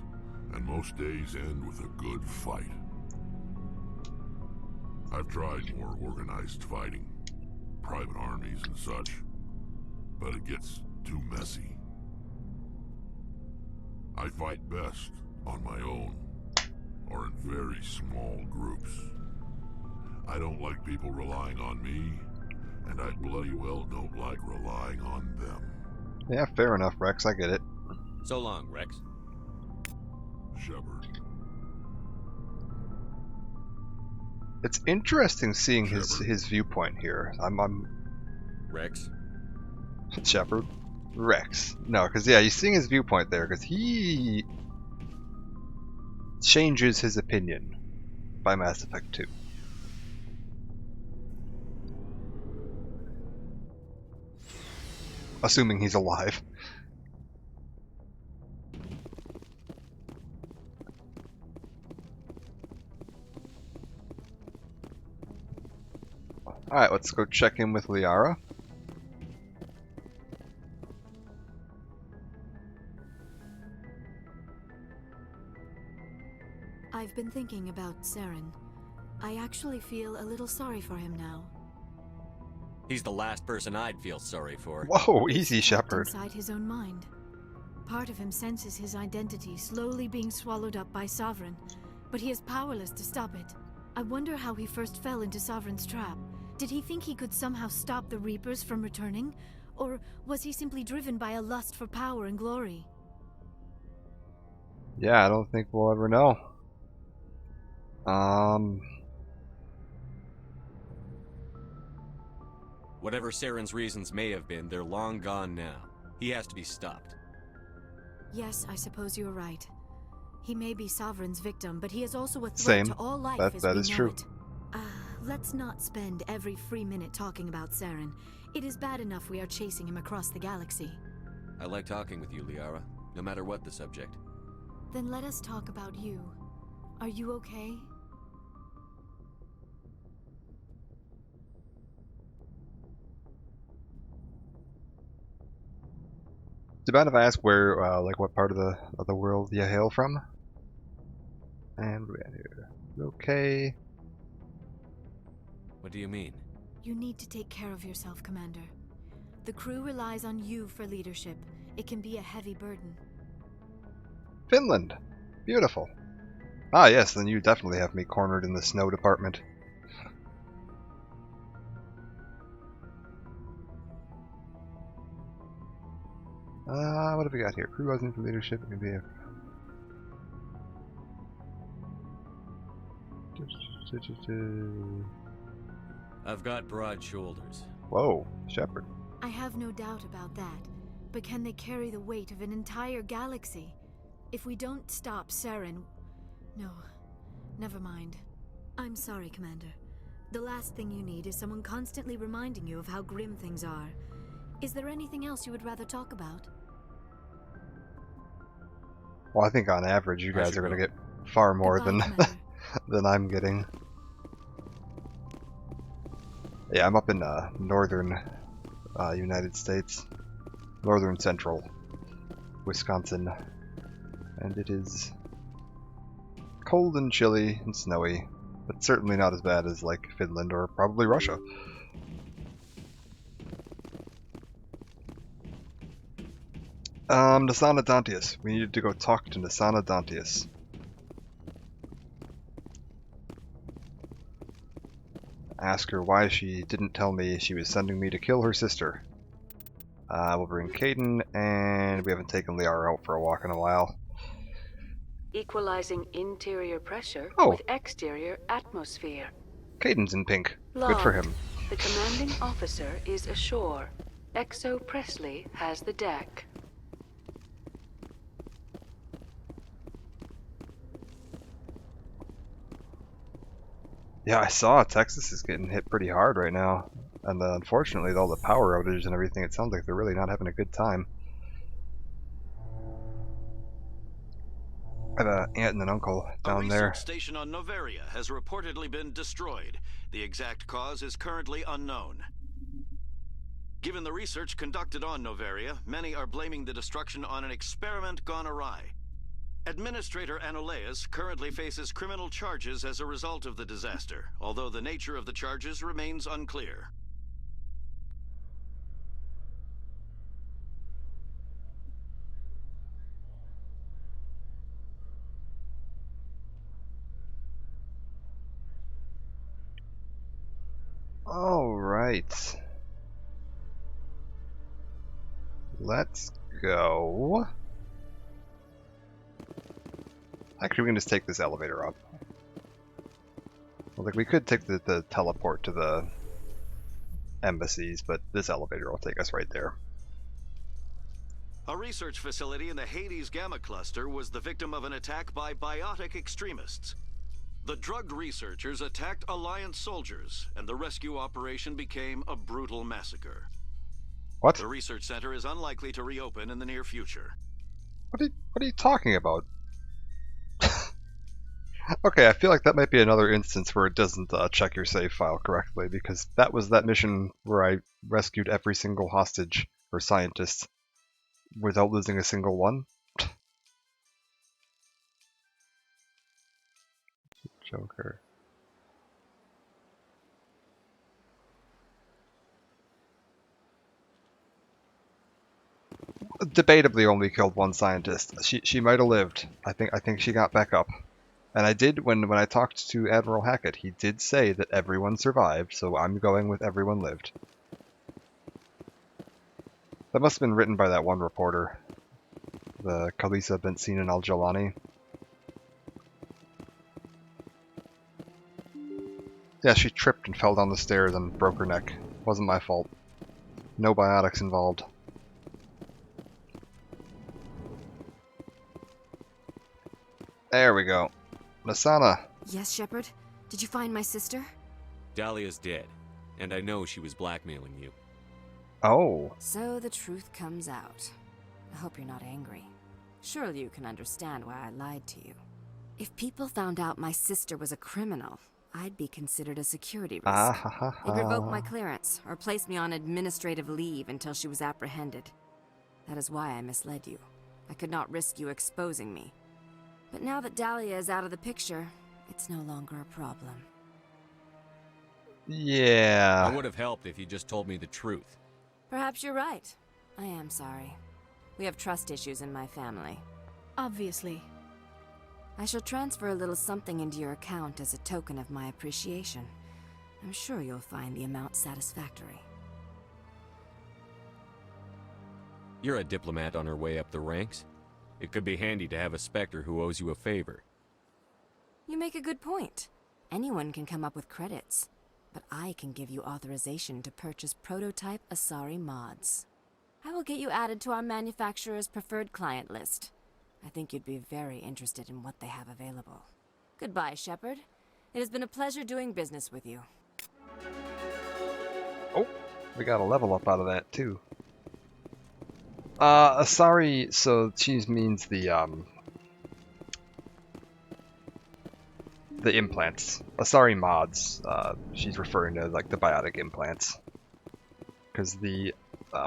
and most days end with a good fight. I've tried more organized fighting, private armies and such, but it gets too messy. I fight best on my own, or in very small groups. I don't like people relying on me, and I bloody well don't like relying on them. Yeah, fair enough, Rex, I get it. So long, Rex. Shepard, It's interesting seeing his viewpoint here. I'm Rex? Shepard? Rex. No, because yeah, you're seeing his viewpoint there, because he changes his opinion by Mass Effect 2. Assuming he's alive. Alright, let's go check in with Liara. I've been thinking about Saren. I actually feel a little sorry for him now. He's the last person I'd feel sorry for. Whoa, easy, Shepard. Inside his own mind. Part of him senses his identity slowly being swallowed up by Sovereign, but he is powerless to stop it. I wonder how he first fell into Sovereign's trap. Did he think he could somehow stop the Reapers from returning? Or was he simply driven by a lust for power and glory? Yeah, I don't think we'll ever know. Whatever Saren's reasons may have been, they're long gone now. He has to be stopped. Yes, I suppose you're right. He may be Sovereign's victim, but he is also a threat Same. to all life as That we is know true. it. Let's not spend every free minute talking about Saren. It is bad enough we are chasing him across the galaxy. I like talking with you, Liara, no matter what the subject. Then let us talk about you. Are you okay? Do you mind if I ask where, like, what part of the world you hail from? And we're at here. Okay. What do you mean? You need to take care of yourself, Commander. The crew relies on you for leadership. It can be a heavy burden. Finland. Beautiful. Ah, yes, then you definitely have me cornered in the snow department. What have we got here? Crew rising for leadership. It can be a... I've got broad shoulders. Whoa, Shepard. I have no doubt about that. But can they carry the weight of an entire galaxy? If we don't stop Saren... No, never mind. I'm sorry, Commander. The last thing you need is someone constantly reminding you of how grim things are. Is there anything else you would rather talk about? Well, I think on average you guys are going to get far more than than I'm getting. Yeah, I'm up in northern United States, northern central Wisconsin, and it is cold and chilly and snowy, but certainly not as bad as like Finland or probably Russia. Nasana Dantius. We needed to go talk to Nasana Dantius. Ask her why she didn't tell me she was sending me to kill her sister. We'll bring Kaidan, and we haven't taken Liara out for a walk in a while. Equalizing interior pressure with exterior atmosphere. Kaidan's in pink. Good for him. The commanding officer is ashore. Exo Presley has the deck. Yeah, I saw Texas is getting hit pretty hard right now. And unfortunately, with all the power outages and everything, it sounds like they're really not having a good time. I have an aunt and an uncle down there. A research station on Noveria has reportedly been destroyed. The exact cause is currently unknown. Given the research conducted on Noveria, many are blaming the destruction on an experiment gone awry. Administrator Anoleus currently faces criminal charges as a result of the disaster, although the nature of the charges remains unclear. All right. Let's go. Actually, we can just take this elevator up. Like, we could take the teleport to the embassies, but this elevator will take us right there. A research facility in the Hades Gamma Cluster was the victim of an attack by biotic extremists. The drugged researchers attacked Alliance soldiers, and the rescue operation became a brutal massacre. What? The research center is unlikely to reopen in the near future. What are you talking about? Okay, I feel like that might be another instance where it doesn't check your save file correctly, because that was that mission where I rescued every single hostage or scientist without losing a single one. Joker. Debatably only killed one scientist. She might have lived. I think she got back up. And I did, when I talked to Admiral Hackett, he did say that everyone survived, so I'm going with everyone lived. That must have been written by that one reporter, the Khalisa bint Sinan al-Jalani. Yeah, she tripped and fell down the stairs and broke her neck. Wasn't my fault. No biotics involved. There we go. Nasana. Yes, Shepard? Did you find my sister? Dahlia's dead, and I know she was blackmailing you. Oh. So the truth comes out. I hope you're not angry. Surely you can understand why I lied to you. If people found out my sister was a criminal, I'd be considered a security risk. They'd revoke my clearance, or place me on administrative leave until she was apprehended. That is why I misled you. I could not risk you exposing me. But now that Dahlia is out of the picture, it's no longer a problem. Yeah. I would have helped if you just told me the truth. Perhaps you're right. I am sorry. We have trust issues in my family. Obviously. I shall transfer a little something into your account as a token of my appreciation. I'm sure you'll find the amount satisfactory. You're a diplomat on her way up the ranks. It could be handy to have a Spectre who owes you a favor. You make a good point. Anyone can come up with credits, but I can give you authorization to purchase prototype Asari mods. I will get you added to our manufacturer's preferred client list. I think you'd be very interested in what they have available. Goodbye, Shepard. It has been a pleasure doing business with you. Oh, we got a level up out of that too. Asari, so she means the implants. Asari mods, she's referring to like the biotic implants. Because the,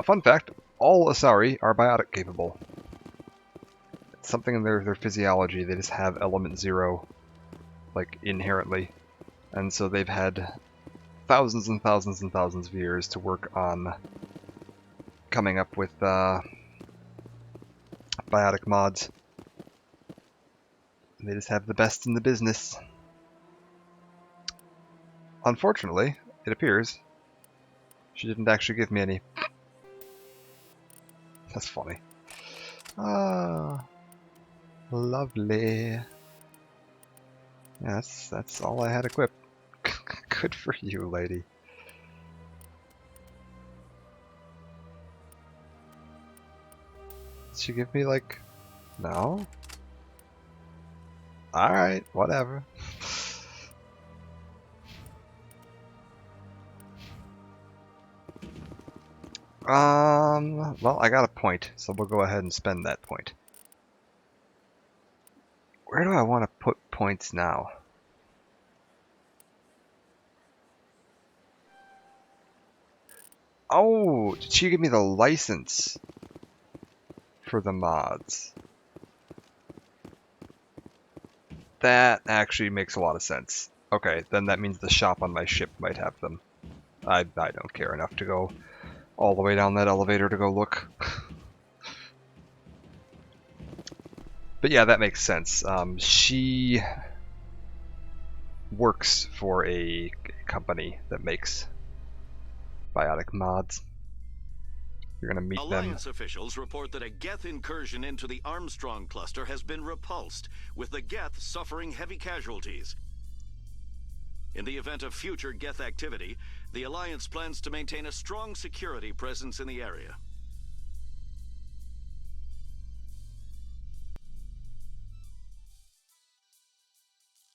fun fact, all Asari are biotic capable. It's something in their physiology, they just have element 0, like, inherently. And so they've had thousands and thousands and thousands of years to work on coming up with, biotic mods. They just have the best in the business. Unfortunately, it appears she didn't actually give me any. That's funny. Ah, lovely. Yes, that's all I had equipped. Good for you, lady. Did she give me, like... No? Alright, whatever. Well, I got a point, so we'll go ahead and spend that point. Where do I want to put points now? Oh, did she give me the license for the mods? That actually makes a lot of sense. Okay, then that means the shop on my ship might have them. I don't care enough to go all the way down that elevator to go look. But yeah, that makes sense. She works for a company that makes biotic mods. You're gonna meet Alliance officials report that a Geth incursion into the Armstrong cluster has been repulsed, with the Geth suffering heavy casualties. In the event of future Geth activity, the Alliance plans to maintain a strong security presence in the area.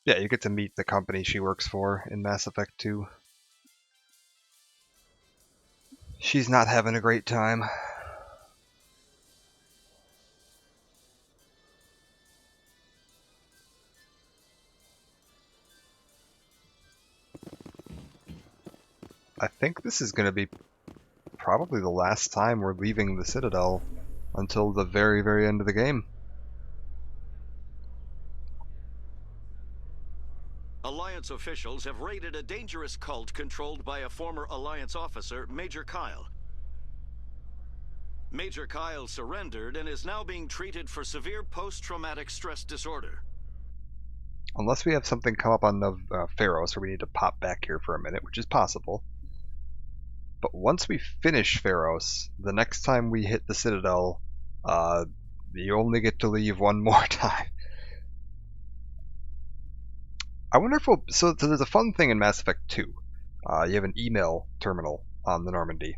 Yeah, you get to meet the company she works for in Mass Effect 2. She's not having a great time. I think this is going to be probably the last time we're leaving the Citadel until the very, very end of the game. Alliance officials have raided a dangerous cult controlled by a former Alliance officer, Major Kyle. Major Kyle surrendered and is now being treated for severe post-traumatic stress disorder. Unless we have something come up on Pharos where we need to pop back here for a minute, which is possible. But once we finish Pharos, the next time we hit the Citadel, you only get to leave one more time. I wonder if we'll... So there's a fun thing in Mass Effect 2. You have an email terminal on the Normandy,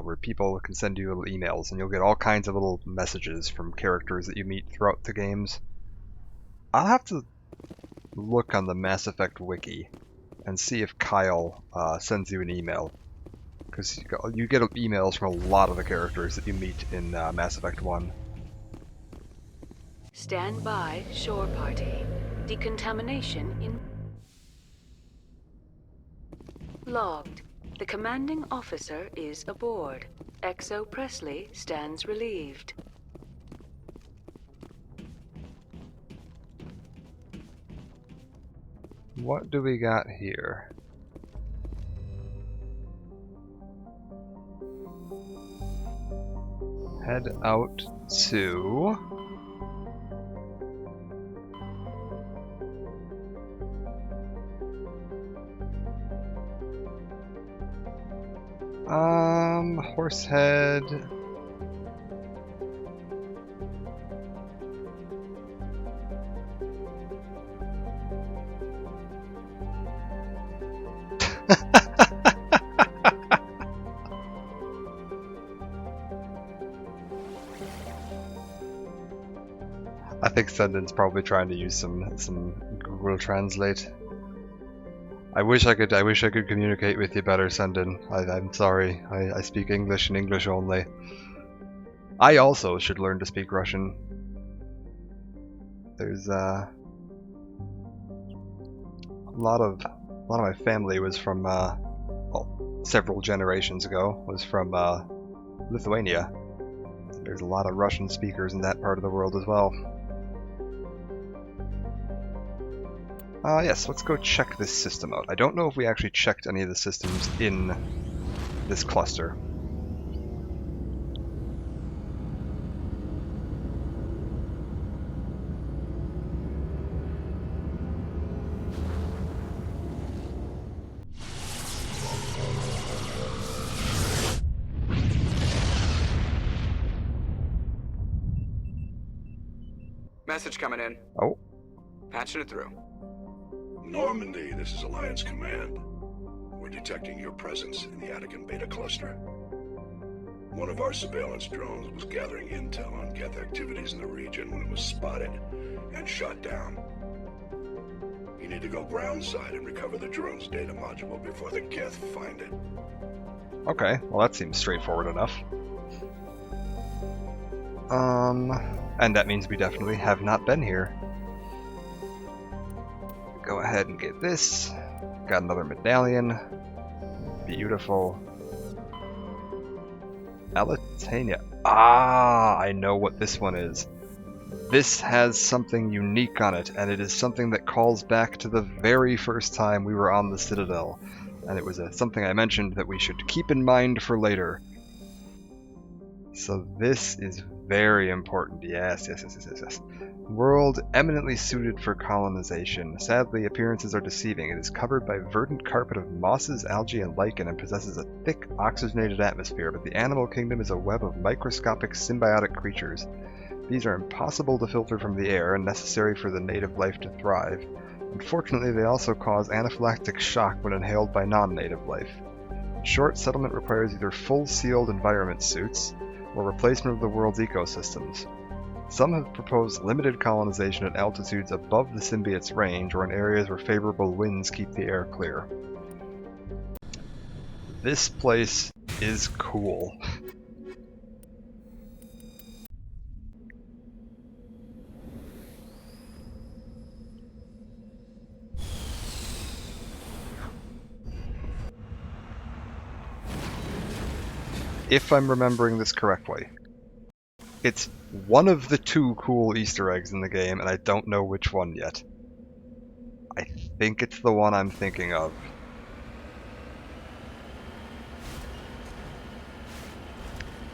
where people can send you little emails, and you'll get all kinds of little messages from characters that you meet throughout the games. I'll have to look on the Mass Effect wiki and see if Kyle sends you an email. Because you get emails from a lot of the characters that you meet in Mass Effect 1. Stand by, shore party. Decontamination in... Logged. The commanding officer is aboard. XO Presley stands relieved. What do we got here? Head out to... Horsehead. I think Sendin's probably trying to use some Google Translate. I wish I could communicate with you better, Sendin. I'm sorry. I speak English and English only. I also should learn to speak Russian. There's a lot of my family was from well, several generations ago was from Lithuania. There's a lot of Russian speakers in that part of the world as well. Yes, let's go check this system out. I don't know if we actually checked any of the systems in this cluster. Message coming in. Oh. Patching it through. Normandy, this is Alliance Command. We're detecting your presence in the Attican Beta Cluster. One of our surveillance drones was gathering intel on Geth activities in the region when it was spotted and shot down. You need to go groundside and recover the drone's data module before the Geth find it. Okay, well that seems straightforward enough. And that means we definitely have not been here. Go ahead and get this. Got another medallion. Beautiful. Elitania. Ah, I know what this one is. This has something unique on it, and it is something that calls back to the very first time we were on the Citadel. And it was something I mentioned that we should keep in mind for later. So this is very important. Yes. World eminently suited for colonization. Sadly, appearances are deceiving. It is covered by verdant carpet of mosses, algae, and lichen, and possesses a thick, oxygenated atmosphere, but the animal kingdom is a web of microscopic symbiotic creatures. These are impossible to filter from the air and necessary for the native life to thrive. Unfortunately, they also cause anaphylactic shock when inhaled by non-native life. In short, settlement requires either full sealed environment suits or replacement of the world's ecosystems. Some have proposed limited colonization at altitudes above the symbiote's range or in areas where favorable winds keep the air clear. This place is cool. If I'm remembering this correctly, it's one of the 2 cool Easter eggs in the game, and I don't know which one yet. I think it's the one I'm thinking of.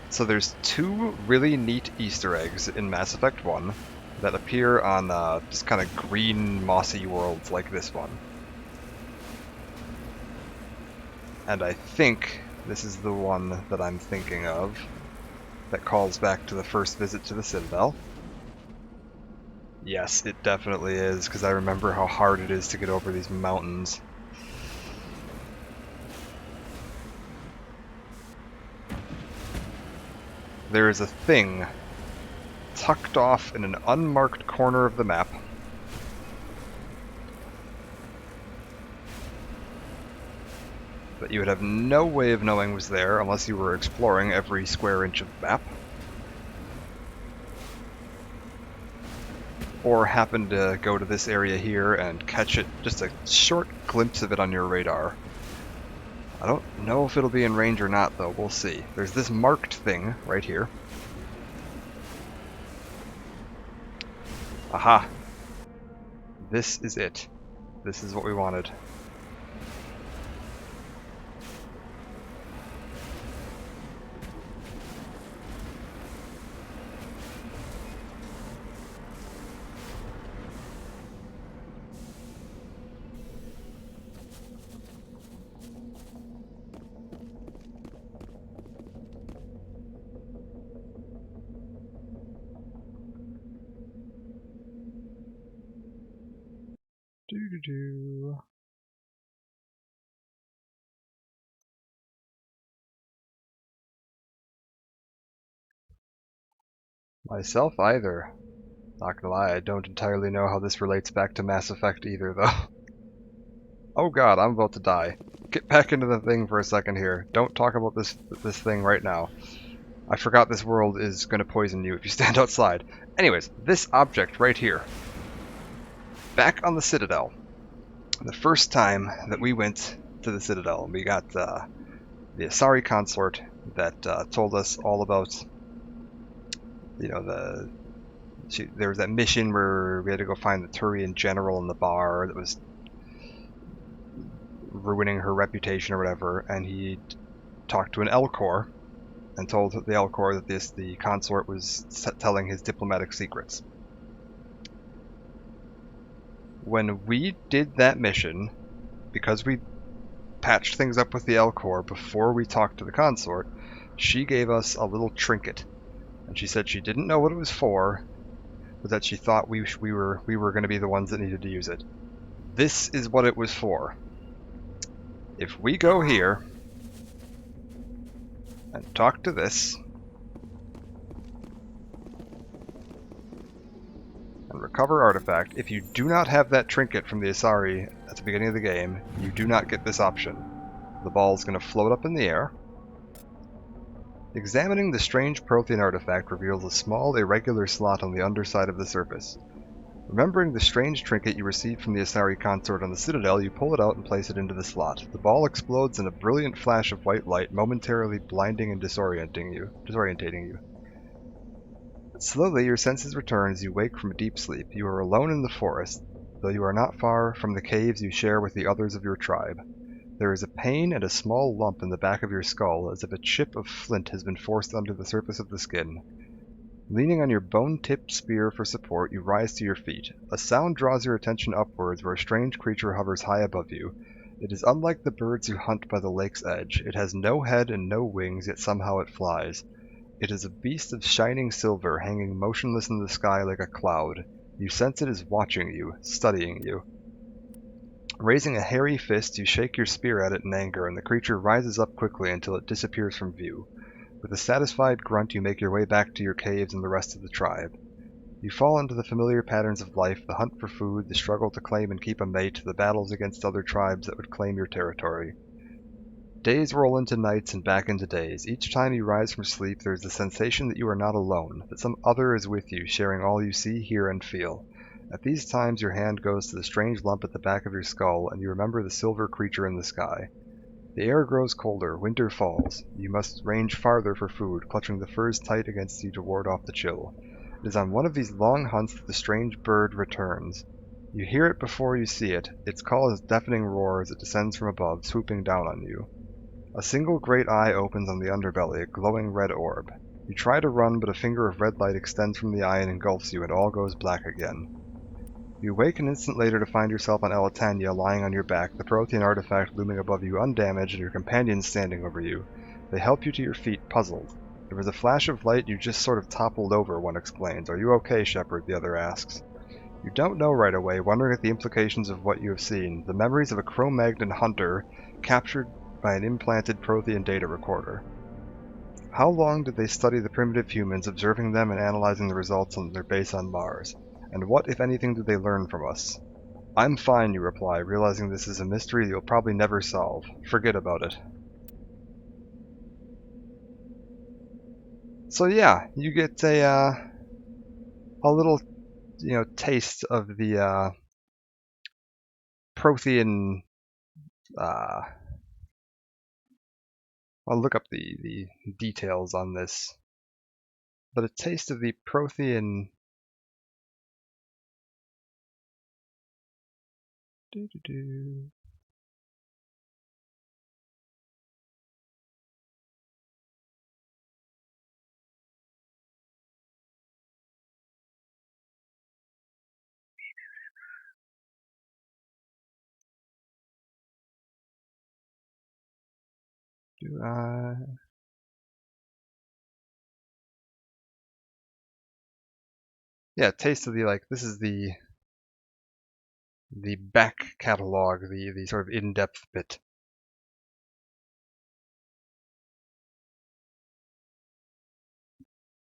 So there's 2 really neat Easter eggs in Mass Effect 1 that appear on just kind of green, mossy worlds like this one. And I think this is the one that I'm thinking of that calls back to the first visit to the Citadel. Yes, it definitely is, because I remember how hard it is to get over these mountains. There is a thing tucked off in an unmarked corner of the map that you would have no way of knowing was there unless you were exploring every square inch of the map. Or happened to go to this area here and catch it, just a short glimpse of it on your radar. I don't know if it'll be in range or not though, we'll see. There's this marked thing right here. Aha! This is it. This is what we wanted. Doo-doo-doo. Myself either. Not gonna lie, I don't entirely know how this relates back to Mass Effect either, though. Oh god, I'm about to die. Get back into the thing for a second here. Don't talk about this thing right now. I forgot this world is gonna poison you if you stand outside. Anyways, this object right here. Back on the Citadel. The first time that we went to the Citadel, we got the Asari consort that told us all about, you know, there was that mission where we had to go find the Turian general in the bar that was ruining her reputation or whatever, and he talked to an Elcor and told the Elcor that the consort was telling his diplomatic secrets. When we did that mission, because we patched things up with the Elcor before we talked to the consort, she gave us a little trinket. And she said she didn't know what it was for, but that she thought we were going to be the ones that needed to use it. This is what it was for. If we go here and talk to this and recover artifact, if you do not have that trinket from the Asari at the beginning of the game, you do not get this option. The ball is going to float up in the air. Examining the strange Prothean artifact reveals a small, irregular slot on the underside of the surface. Remembering the strange trinket you received from the Asari consort on the Citadel, you pull it out and place it into the slot. The ball explodes in a brilliant flash of white light, momentarily blinding and disorientating you. Slowly, your senses return as you wake from a deep sleep. You are alone in the forest, though you are not far from the caves you share with the others of your tribe. There is a pain and a small lump in the back of your skull, as if a chip of flint has been forced under the surface of the skin. Leaning on your bone-tipped spear for support, you rise to your feet. A sound draws your attention upwards, where a strange creature hovers high above you. It is unlike the birds you hunt by the lake's edge. It has no head and no wings, yet somehow it flies. It is a beast of shining silver, hanging motionless in the sky like a cloud. You sense it is watching you, studying you. Raising a hairy fist, you shake your spear at it in anger, and the creature rises up quickly until it disappears from view. With a satisfied grunt, you make your way back to your caves and the rest of the tribe. You fall into the familiar patterns of life, the hunt for food, the struggle to claim and keep a mate, the battles against other tribes that would claim your territory. Days roll into nights and back into days. Each time you rise from sleep, there is the sensation that you are not alone, that some other is with you, sharing all you see, hear, and feel. At these times, your hand goes to the strange lump at the back of your skull, and you remember the silver creature in the sky. The air grows colder, winter falls. You must range farther for food, clutching the furs tight against you to ward off the chill. It is on one of these long hunts that the strange bird returns. You hear it before you see it. Its call is a deafening roar as it descends from above, swooping down on you. A single great eye opens on the underbelly, a glowing red orb. You try to run, but a finger of red light extends from the eye and engulfs you, and all goes black again. You wake an instant later to find yourself on Elitania, lying on your back, the Prothean artifact looming above you undamaged, and your companions standing over you. They help you to your feet, puzzled. There was a flash of light, you just sort of toppled over, one explains. Are you okay, Shepard? The other asks. You don't know right away, wondering at the implications of what you have seen. The memories of a Cro-Magnon hunter captured by an implanted Prothean data recorder. How long did they study the primitive humans, observing them and analyzing the results on their base on Mars? And what, if anything, did they learn from us? I'm fine, you reply, realizing this is a mystery you'll probably never solve. Forget about it. So yeah, you get a little, taste of the Prothean. I'll look up the details on this, but a taste of the Prothean. Yeah, taste of the, this is the back catalog, the sort of in-depth bit.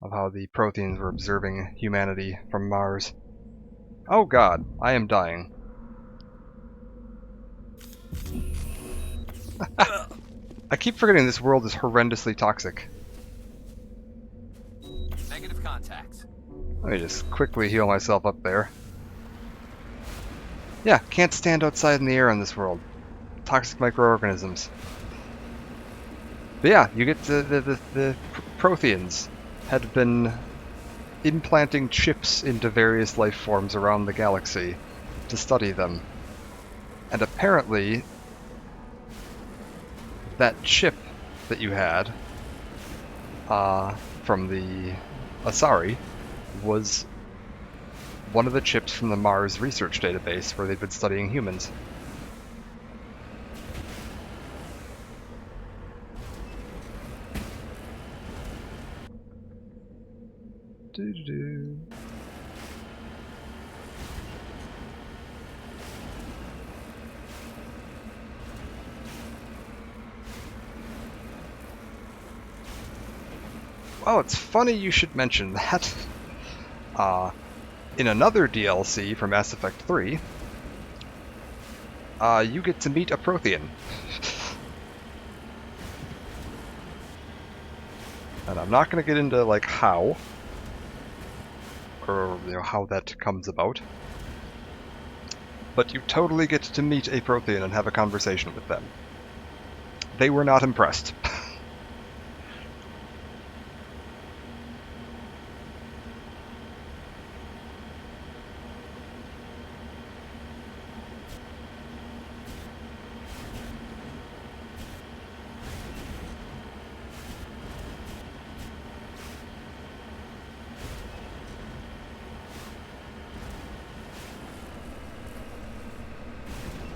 Of how the Protheans were observing humanity from Mars. Oh god, I am dying. I keep forgetting this world is horrendously toxic. Negative contacts. Let me just quickly heal myself up there. Yeah, can't stand outside in the air on this world. Toxic microorganisms. But yeah, you get the Protheans had been implanting chips into various life forms around the galaxy to study them. And apparently, that chip that you had from the Asari was one of the chips from the Mars research database where they've been studying humans. Doo-doo-doo. Oh, it's funny you should mention that. In another DLC for Mass Effect 3, you get to meet a Prothean. And I'm not going to get into, how, or, how that comes about. But you totally get to meet a Prothean and have a conversation with them. They were not impressed.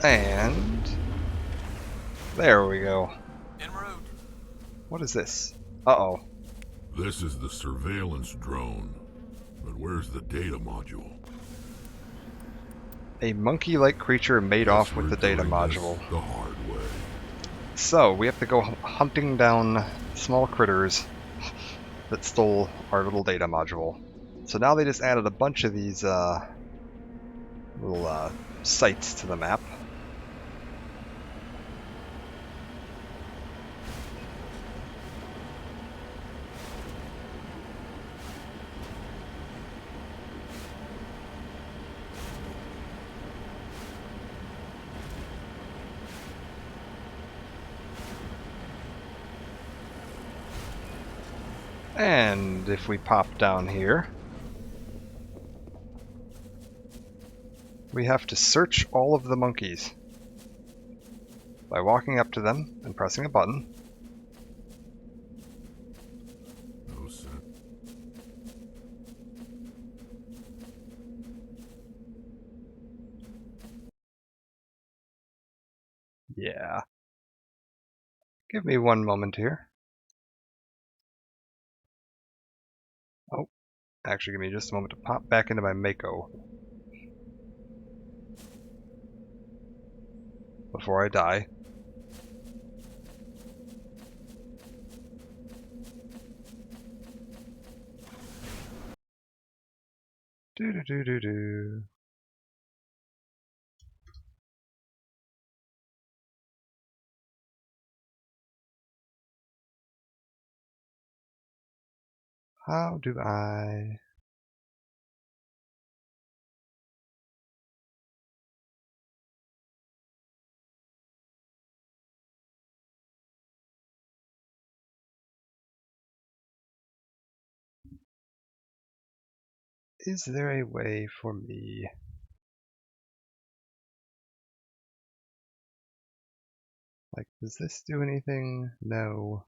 And there we go. En route. What is this? Uh-oh. This is the surveillance drone. But where's the data module? A monkey-like creature made off with the data module. The hard way. So, we have to go hunting down small critters that stole our little data module. So now they just added a bunch of these little sites to the map. And if we pop down here, we have to search all of the monkeys by walking up to them and pressing a button. No sense. Yeah. Give me one moment here. Oh, actually give me just a moment to pop back into my Mako before I die. Do. How do I... Is there a way for me... Like, does this do anything? No.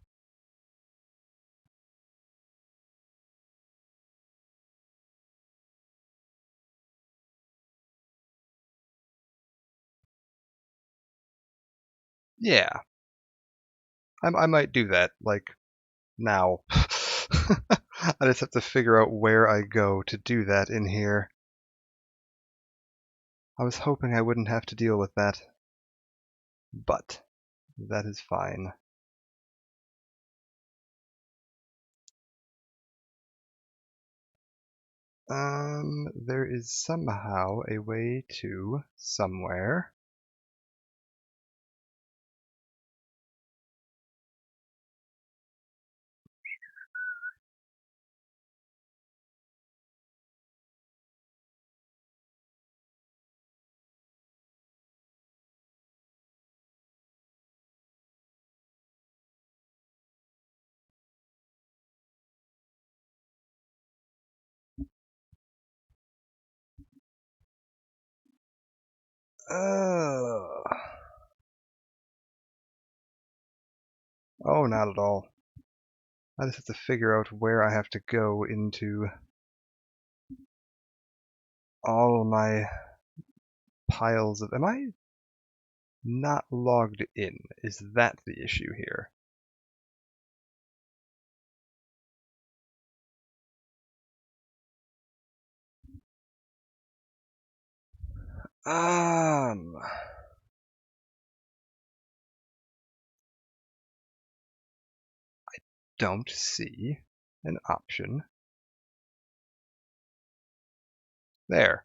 Yeah. I might do that, like, now. I just have to figure out where I go to do that in here. I was hoping I wouldn't have to deal with that, but that is fine. There is somehow a way to somewhere. Oh, not at all. I just have to figure out where I have to go into all my piles of... Am I not logged in? Is that the issue here? I don't see an option. There.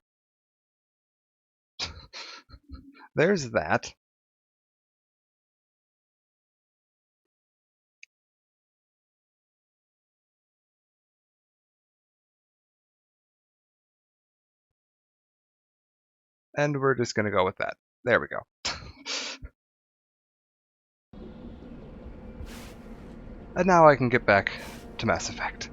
There's that. And we're just going to go with that. There we go. And now I can get back to Mass Effect.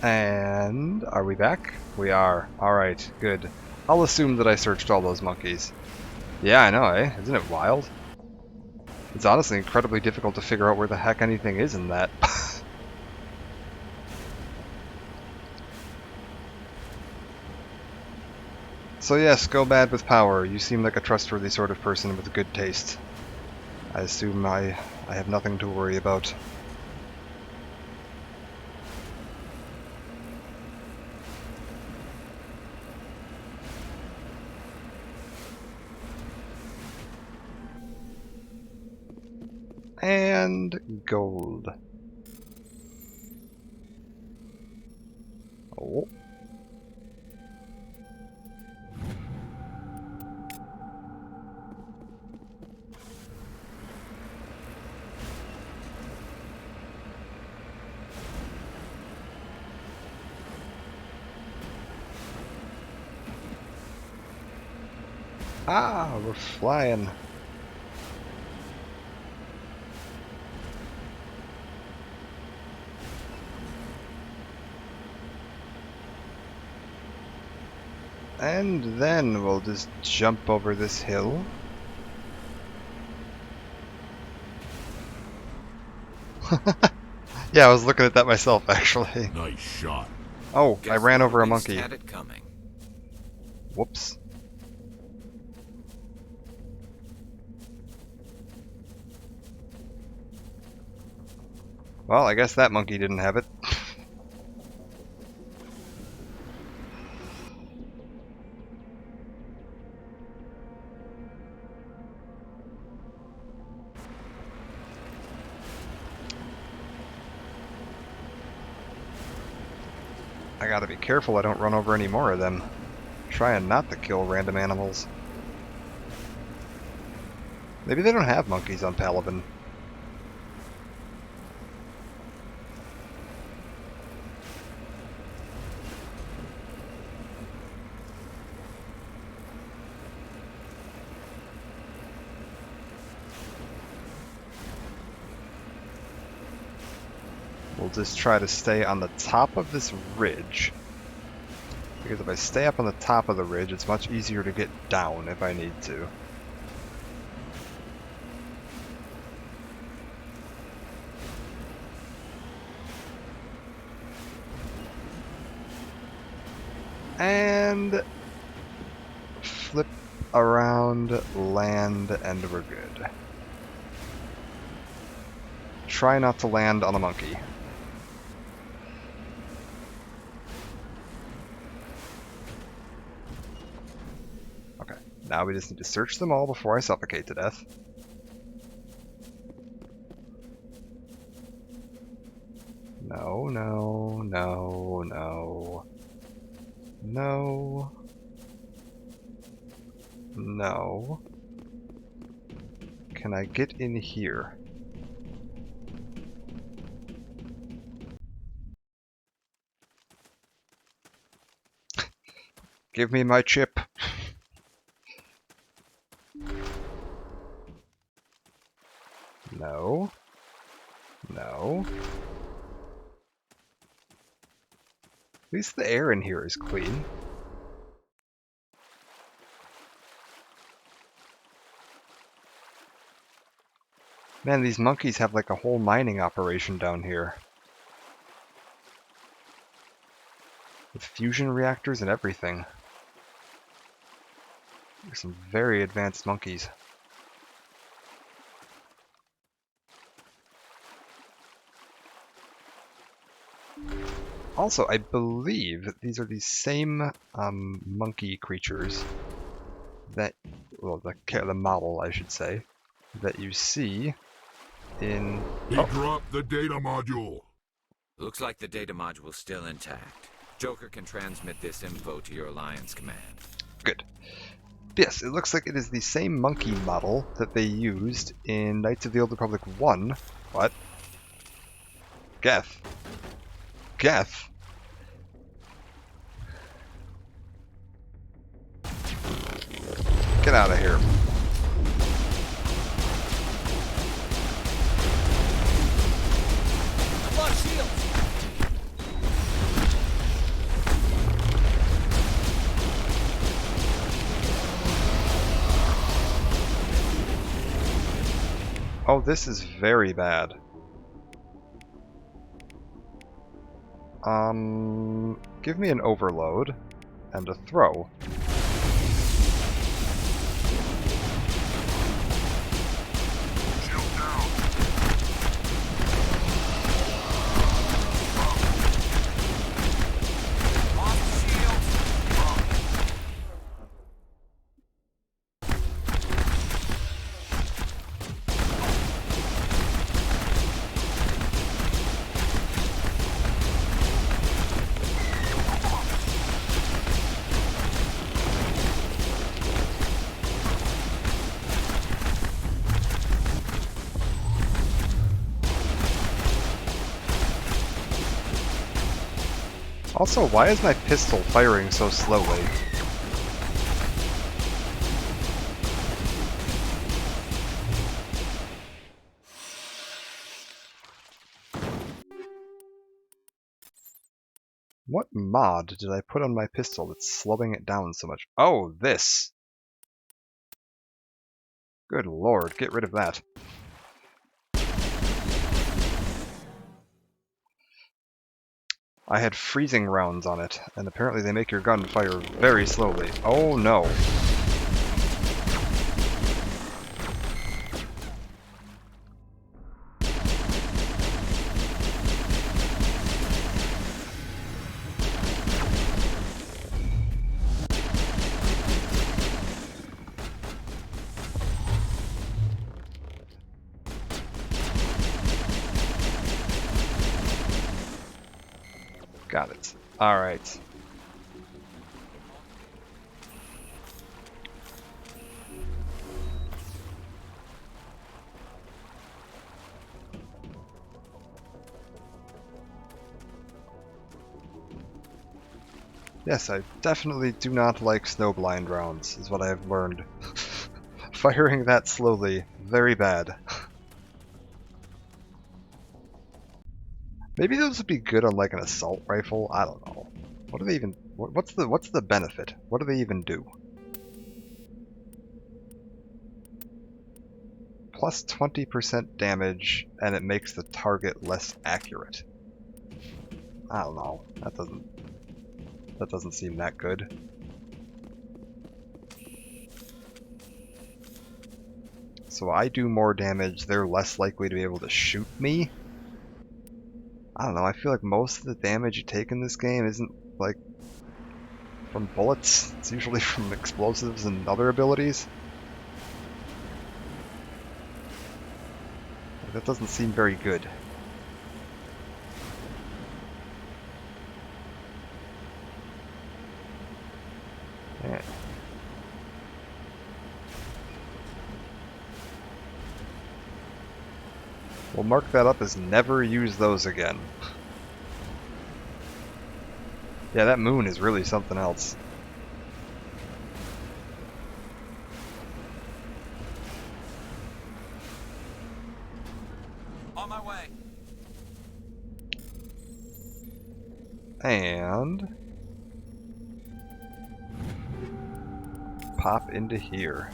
And are we back? We are. Alright, good. I'll assume that I searched all those monkeys. Yeah, I know, eh? Isn't it wild? It's honestly incredibly difficult to figure out where the heck anything is in that. So yes, go bad with power. You seem like a trustworthy sort of person with good taste. I assume I have nothing to worry about. And gold. Oh. Ah, we're flying. And then we'll just jump over this hill. Yeah, I was looking at that myself, actually. Nice shot. Oh, Guess I ran we over a at least monkey. had it coming. Whoops. Well, I guess that monkey didn't have it. I gotta be careful I don't run over any more of them. Trying not to kill random animals. Maybe they don't have monkeys on Palaven. We'll just try to stay on the top of this ridge. Because if I stay up on the top of the ridge, it's much easier to get down if I need to. And flip around, land, and we're good. Try not to land on a monkey. Okay, now we just need to search them all before I suffocate to death. No, no, no, no. No. No. Can I get in here? Give me my chip. No. No. At least the air in here is clean. Man, these monkeys have like a whole mining operation down here. With fusion reactors and everything. There's some very advanced monkeys. Also, I believe that these are the same monkey creatures that, well, the model, I should say, that you see in... He dropped the data module. Looks like the data module's still intact. Joker can transmit this info to your Alliance command. Good. Yes, it looks like it is the same monkey model that they used in Knights of the Old Republic 1. What? Geth. Geth? Get out of here. Oh, this is very bad. Give me an overload and a throw. Also, why is my pistol firing so slowly? What mod did I put on my pistol that's slowing it down so much? Oh, this! Good lord, get rid of that. I had freezing rounds on it, and apparently they make your gun fire very slowly. Oh no. Got it. Alright. Yes, I definitely do not like snowblind rounds, is what I have learned. Firing that slowly, very bad. Maybe those would be good on like an assault rifle. I don't know. What do they even? What's the benefit? What do they even do? Plus 20% damage, and it makes the target less accurate. I don't know. That doesn't seem that good. So I do more damage. They're less likely to be able to shoot me. I don't know, I feel like most of the damage you take in this game isn't, like, from bullets. It's usually from explosives and other abilities. Like, that doesn't seem very good. Yeah. We'll mark that up as never use those again. Yeah, that moon is really something else. On my way. And pop into here.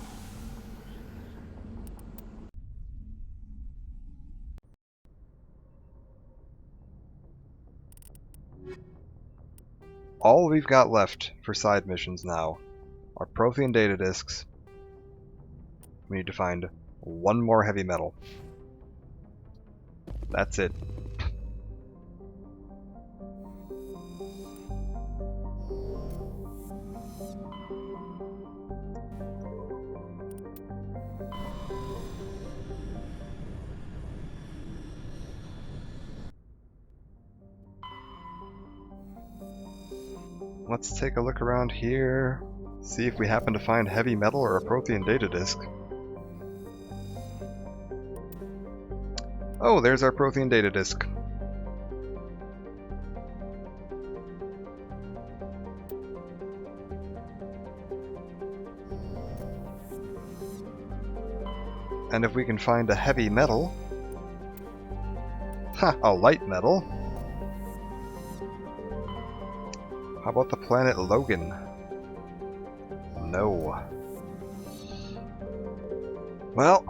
All we've got left for side missions now are Prothean data disks. We need to find one more heavy metal. That's it. Let's take a look around here, see if we happen to find heavy metal or a Prothean data disk. Oh, there's our Prothean data disk. And if we can find a heavy metal... Ha! A light metal! How about the planet Logan? No. Well,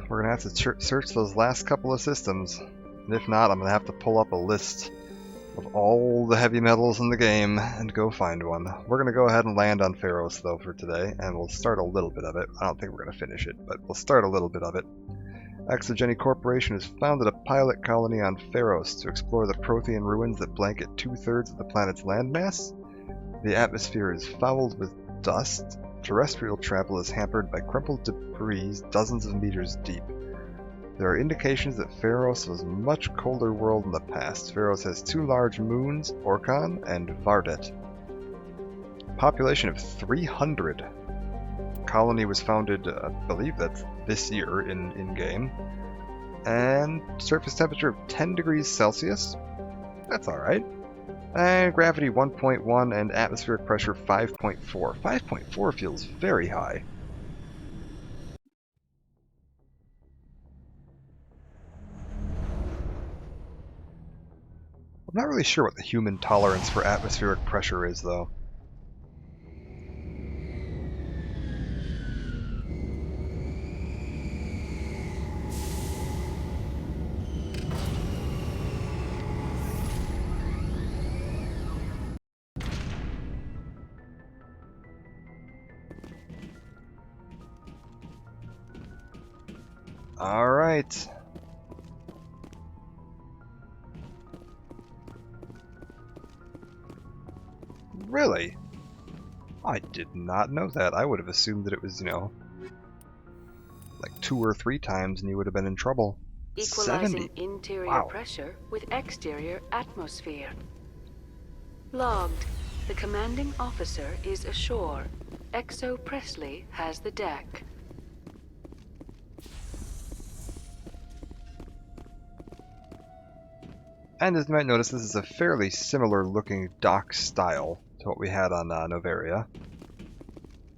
we're gonna have to search those last couple of systems. And if not, I'm gonna have to pull up a list of all the heavy metals in the game and go find one. We're gonna go ahead and land on Pharos though for today, and we'll start a little bit of it. I don't think we're gonna finish it, but we'll start a little bit of it. Exogeny Corporation has founded a pilot colony on Pharos to explore the Prothean ruins that blanket 2/3 of the planet's landmass. The atmosphere is fouled with dust. Terrestrial travel is hampered by crumpled debris dozens of meters deep. There are indications that Pharos was a much colder world in the past. Pharos has 2 large moons, Orcon and Vardet. Population of 300. Colony was founded, I believe that's this year in-game. And surface temperature of 10 degrees Celsius. That's alright. And gravity 1.1 and atmospheric pressure 5.4. 5.4 feels very high. I'm not really sure what the human tolerance for atmospheric pressure is, though. All right. Really? I did not know that. I would have assumed that it was, you know, like 2 or 3 times and you would have been in trouble. Equalizing 70. interior Wow. pressure with exterior atmosphere. Logged. The commanding officer is ashore. Exo Presley has the deck. And as you might notice, this is a fairly similar looking dock style to what we had on Noveria.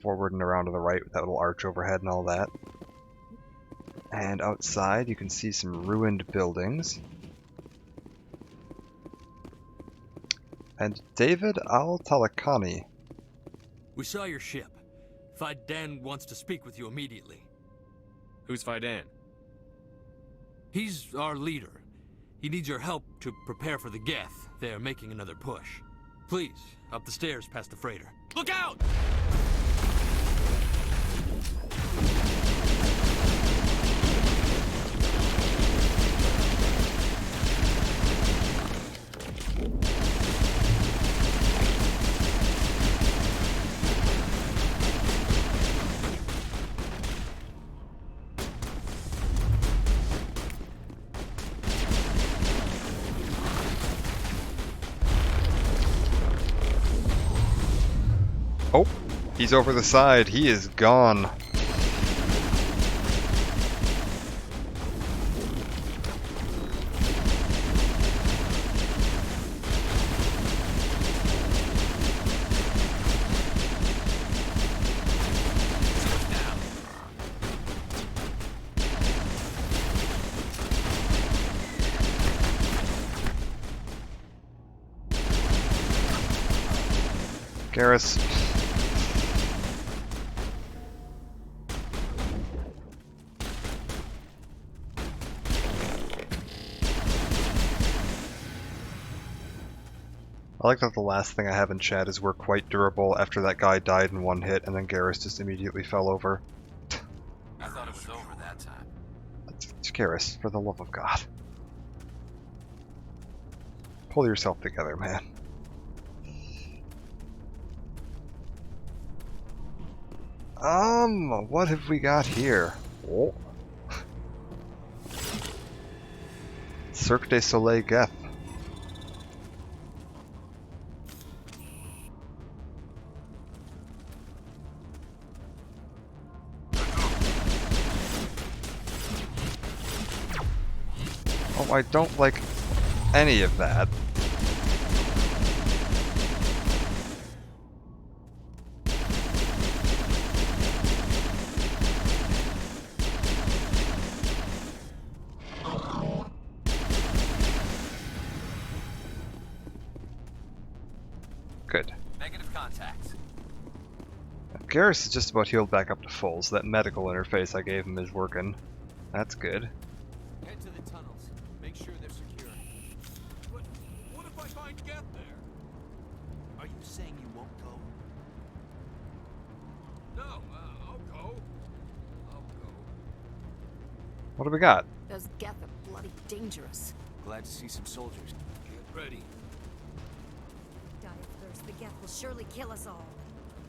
Forward and around to the right with that little arch overhead and all that. And outside you can see some ruined buildings. And David Al-Talakani. We saw your ship. Faidan wants to speak with you immediately. Who's Faidan? He's our leader. He needs your help to prepare for the Geth. They're making another push. Please, up the stairs past the freighter. Look out! Oh, he's over the side. He is gone. Garrus. I like that the last thing I have in chat is we're quite durable after that guy died in 1 hit and then Garrus just immediately fell over. I thought it was over that time. It's Garrus, for the love of God. Pull yourself together, man. What have we got here? Oh. Cirque du Soleil Geth. Oh, I don't like any of that. Good. Negative contacts. Garrus is just about healed back up to full, so that medical interface I gave him is working. That's good. Head to the tunnels. Make sure they're secure. What if I find Geth there? Are you saying you won't go? No, I'll go. I'll go. What do we got? Those Geth are bloody dangerous. Glad to see some soldiers. Get ready. Die of thirst, the Geth will surely kill us all.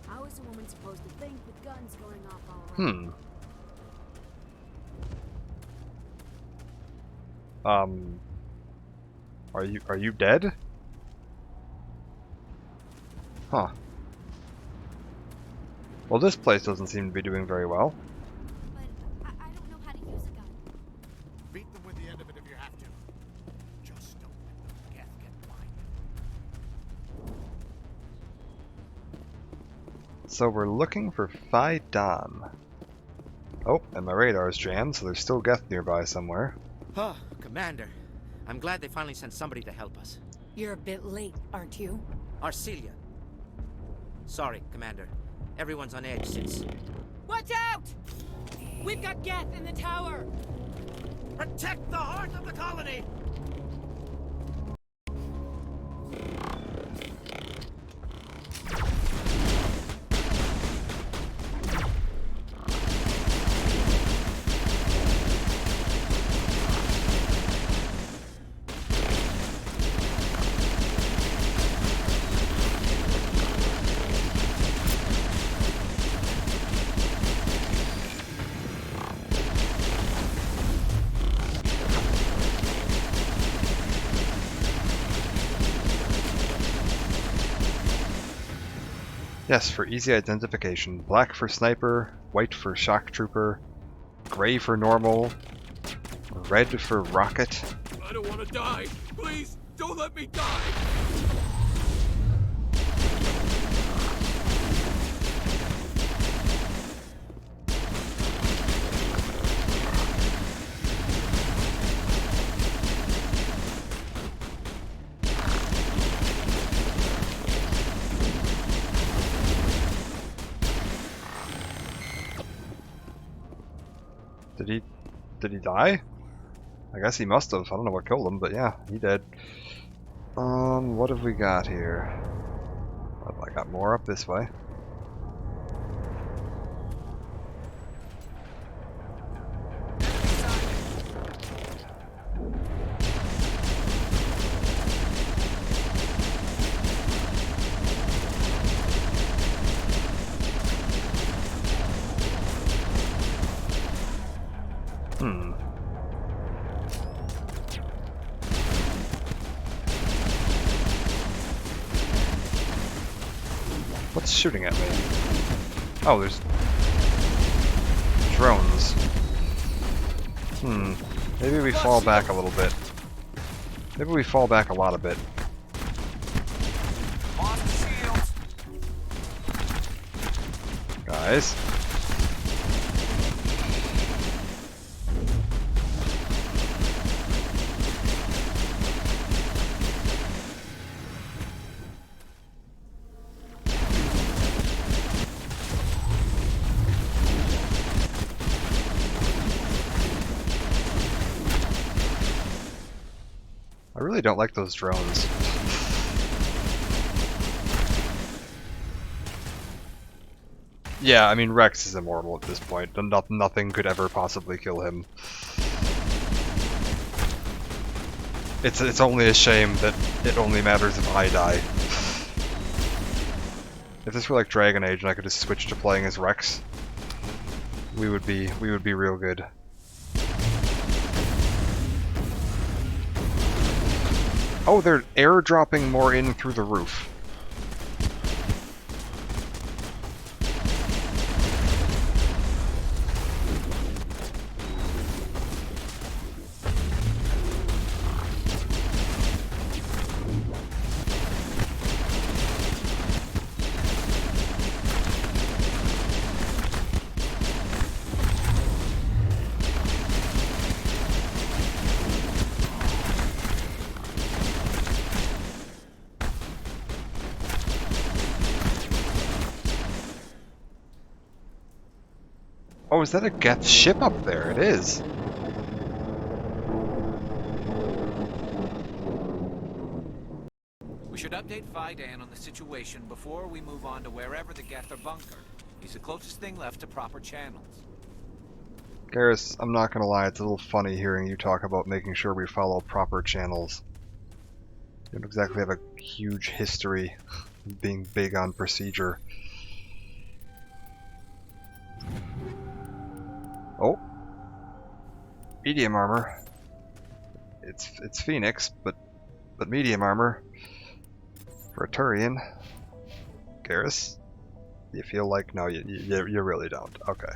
How is a woman supposed to think with guns going off all around? Are you dead? Huh. Well, this place doesn't seem to be doing very well. But I don't know how to use a gun. Beat them with the end of it if you have to. Just don't let the Geth get blinded. So we're looking for Phi Dan. Oh, and my radar's jammed, so there's still Geth nearby somewhere. Oh, Commander. I'm glad they finally sent somebody to help us. You're a bit late, aren't you? Arcelia. Sorry, Commander. Everyone's on edge since... Watch out! We've got Geth in the tower! Protect the heart of the colony! Yes, for easy identification. Black for sniper, white for shock trooper, gray for normal, red for rocket. I don't want to die. Please, don't let me die. Did he die? I guess he must have. I don't know what killed him, but yeah, he did. What have we got here? Oh, I got more up this way. What's shooting at me? Oh, there's drones. Maybe we fall back a little bit. Maybe we fall back a lot a bit. Guys. I really don't like those drones. Yeah, I mean, Rex is immortal at this point. Nothing could ever possibly kill him. It's only a shame that it only matters if I die. If this were like Dragon Age and I could just switch to playing as Rex, we would be real good. Oh, they're airdropping more in through the roof. Oh, is that a Geth ship up there? It is. We should update Phi Dan on the situation before we move on to wherever the Geth are bunkered. He's the closest thing left to proper channels. Garrus, I'm not gonna lie, it's a little funny hearing you talk about making sure we follow proper channels. You don't exactly have a huge history of being big on procedure. Oh, medium armor. It's Phoenix, but medium armor for a Turian. Garrus, you feel like no, you really don't. Okay.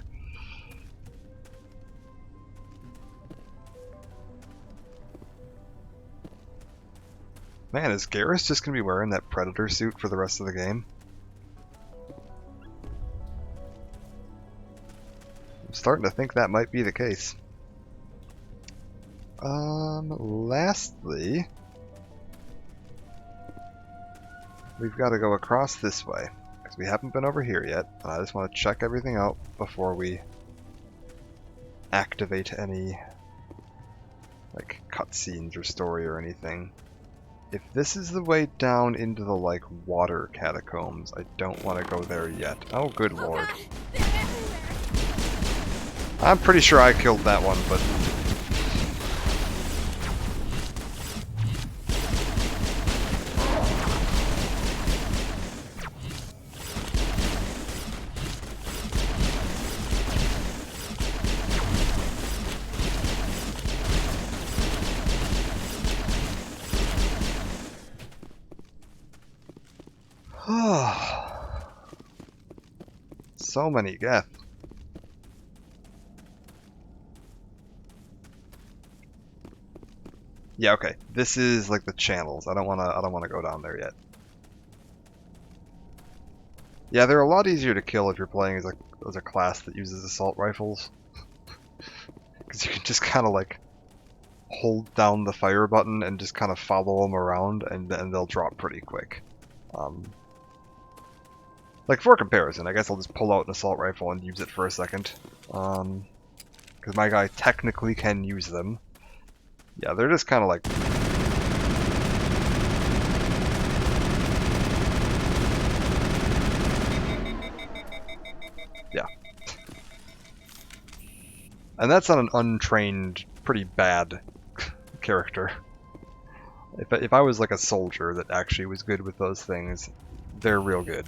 Man, is Garrus just gonna be wearing that Predator suit for the rest of the game? I'm starting to think that might be the case. Lastly, we've got to go across this way, because we haven't been over here yet. I just want to check everything out before we activate any like cutscenes or story or anything. If this is the way down into the like water catacombs, I don't want to go there yet. Oh good lord. I'm pretty sure I killed that one, but so many Geth. Yeah, okay. This is like the channels. I don't wanna go down there yet. Yeah, they're a lot easier to kill if you're playing as a class that uses assault rifles. Because you can just kind of like hold down the fire button and just kind of follow them around, and then they'll drop pretty quick. Like for comparison, I guess I'll just pull out an assault rifle and use it for a second. Because my guy technically can use them. Yeah, they're just kind of like... Yeah. And that's on an untrained, pretty bad character. If I was like a soldier that actually was good with those things, they're real good.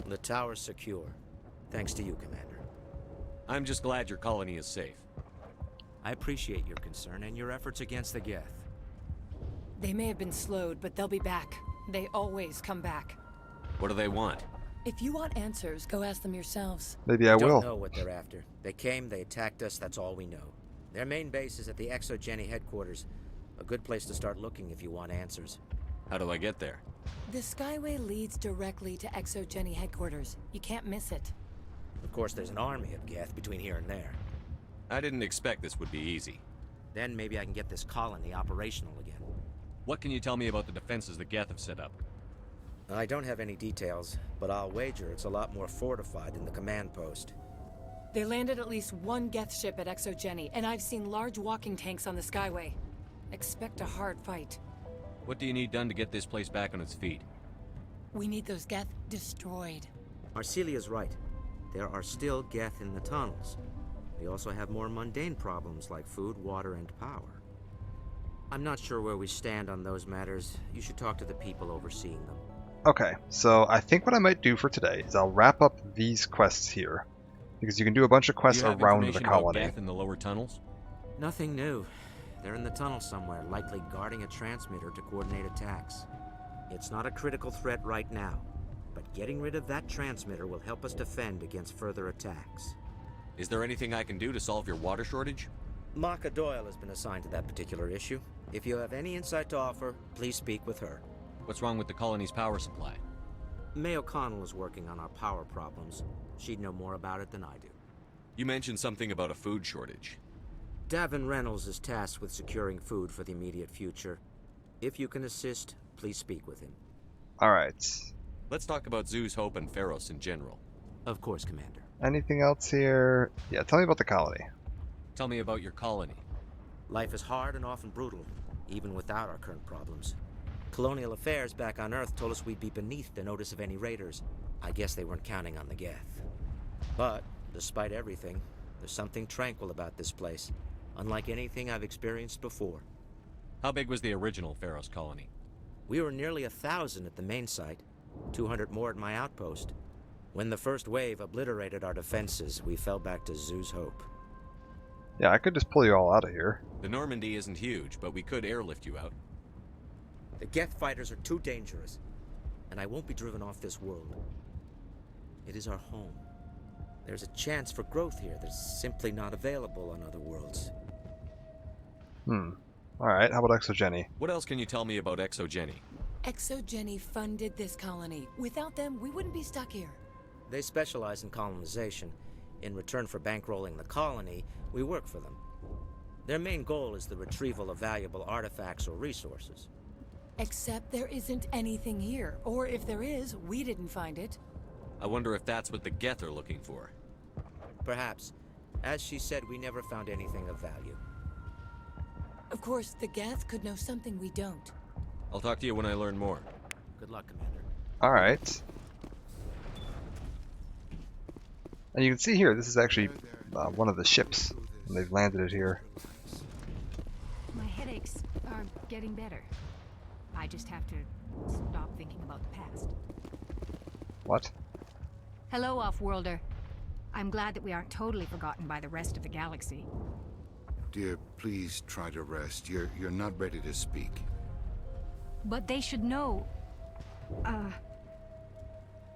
The tower's secure. Thanks to you, Commander. I'm just glad your colony is safe. I appreciate your concern and your efforts against the Geth. They may have been slowed, but they'll be back. They always come back. What do they want? If you want answers, go ask them yourselves. Maybe I will. Don't know what they're after. They came, they attacked us, that's all we know. Their main base is at the ExoGeni headquarters. A good place to start looking if you want answers. How do I get there? The Skyway leads directly to ExoGeni headquarters. You can't miss it. Of course, there's an army of Geth between here and there. I didn't expect this would be easy. Then maybe I can get this colony operational again. What can you tell me about the defenses the Geth have set up? I don't have any details, but I'll wager it's a lot more fortified than the command post. They landed at least one Geth ship at ExoGeni, and I've seen large walking tanks on the Skyway. Expect a hard fight. What do you need done to get this place back on its feet? We need those Geth destroyed. Arcelia's right. There are still Geth in the tunnels. They also have more mundane problems like food, water, and power. I'm not sure where we stand on those matters. You should talk to the people overseeing them. Okay, so I think what I might do for today is I'll wrap up these quests here. Because you can do a bunch of quests around the colony. Geth in the lower tunnels? Nothing new. They're in the tunnel somewhere, likely guarding a transmitter to coordinate attacks. It's not a critical threat right now, but getting rid of that transmitter will help us defend against further attacks. Is there anything I can do to solve your water shortage? Maka Doyle has been assigned to that particular issue. If you have any insight to offer, please speak with her. What's wrong with the colony's power supply? May O'Connell is working on our power problems. She'd know more about it than I do. You mentioned something about a food shortage. Davin Reynolds is tasked with securing food for the immediate future. If you can assist, please speak with him. Alright. Let's talk about Zoo's Hope and Pharos in general. Of course, Commander. Anything else here? Yeah, tell me about the colony. Tell me about your colony. Life is hard and often brutal, even without our current problems. Colonial affairs back on Earth told us we'd be beneath the notice of any raiders. I guess they weren't counting on the Geth. But, despite everything, there's something tranquil about this place, unlike anything I've experienced before. How big was the original Pharos colony? We were nearly 1,000 at the main site, 200 more at my outpost. When the first wave obliterated our defenses, we fell back to Zoo's Hope. Yeah, I could just pull you all out of here. The Normandy isn't huge, but we could airlift you out. The Geth fighters are too dangerous, and I won't be driven off this world. It is our home. There's a chance for growth here that's simply not available on other worlds. Alright, how about ExoGeni? What else can you tell me about ExoGeni? ExoGeni funded this colony. Without them, we wouldn't be stuck here. They specialize in colonization. In return for bankrolling the colony, we work for them. Their main goal is the retrieval of valuable artifacts or resources. Except there isn't anything here. Or if there is, we didn't find it. I wonder if that's what the Geth are looking for. Perhaps. As she said, we never found anything of value. Of course, the Geth could know something we don't. I'll talk to you when I learn more. Good luck, Commander. Alright. And you can see here, this is actually one of the ships. And they've landed it here. My headaches are getting better. I just have to stop thinking about the past. What? Hello, Off-Worlder. I'm glad that we aren't totally forgotten by the rest of the galaxy. Dear, please try to rest. You're not ready to speak. But they should know...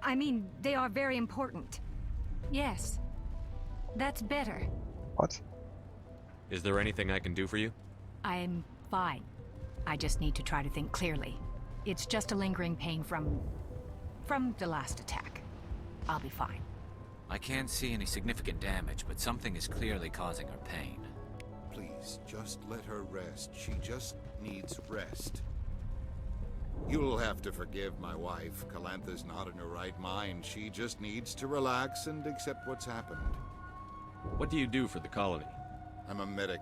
I mean, they are very important. Yes. That's better. What? Is there anything I can do for you? I'm fine. I just need to try to think clearly. It's just a lingering pain from the last attack. I'll be fine. I can't see any significant damage, but something is clearly causing her pain. Please, just let her rest. She just needs rest. You'll have to forgive my wife. Calantha's not in her right mind. She just needs to relax and accept what's happened. What do you do for the colony? I'm a medic.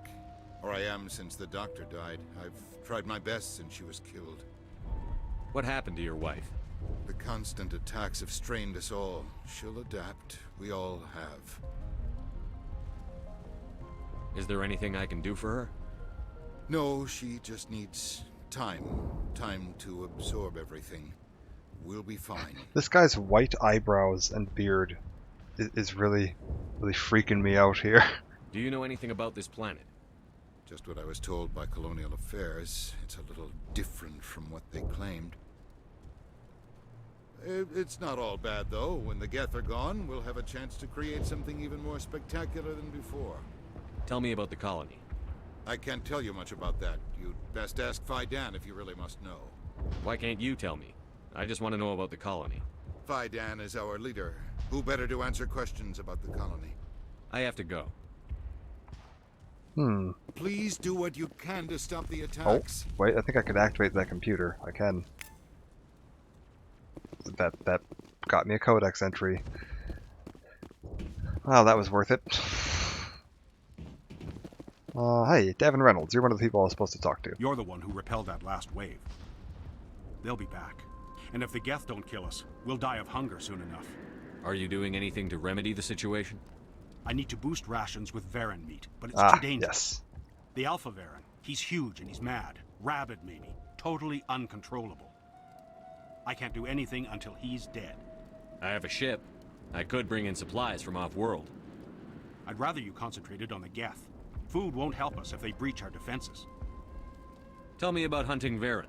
Or I am since the doctor died. I've tried my best since she was killed. What happened to your wife? The constant attacks have strained us all. She'll adapt. We all have. Is there anything I can do for her? No, she just needs time. Time to absorb everything. We'll be fine. This guy's white eyebrows and beard is really freaking me out here. Do you know anything about this planet? Just what I was told by Colonial Affairs. It's a little different from what they claimed. It's not all bad, though. When the Geth are gone, we'll have a chance to create something even more spectacular than before. Tell me about the colony. I can't tell you much about that. You'd best ask Faidan if you really must know. Why can't you tell me? I just want to know about the colony. Faidan is our leader. Who better to answer questions about the colony? I have to go. Please do what you can to stop the Oh, attacks. wait, I think I could activate that computer. I can. That got me a codex entry. Well, that was worth it. Hey, Davin Reynolds, you're one of the people I was supposed to talk to. You're the one who repelled that last wave. They'll be back. And if the Geth don't kill us, we'll die of hunger soon enough. Are you doing anything to remedy the situation? I need to boost rations with Varen meat, but it's too dangerous. Yes. The Alpha Varen, he's huge and he's mad. Rabid, maybe. Totally uncontrollable. I can't do anything until he's dead. I have a ship. I could bring in supplies from off-world. I'd rather you concentrated on the Geth. Food won't help us if they breach our defenses. Tell me about hunting Varen.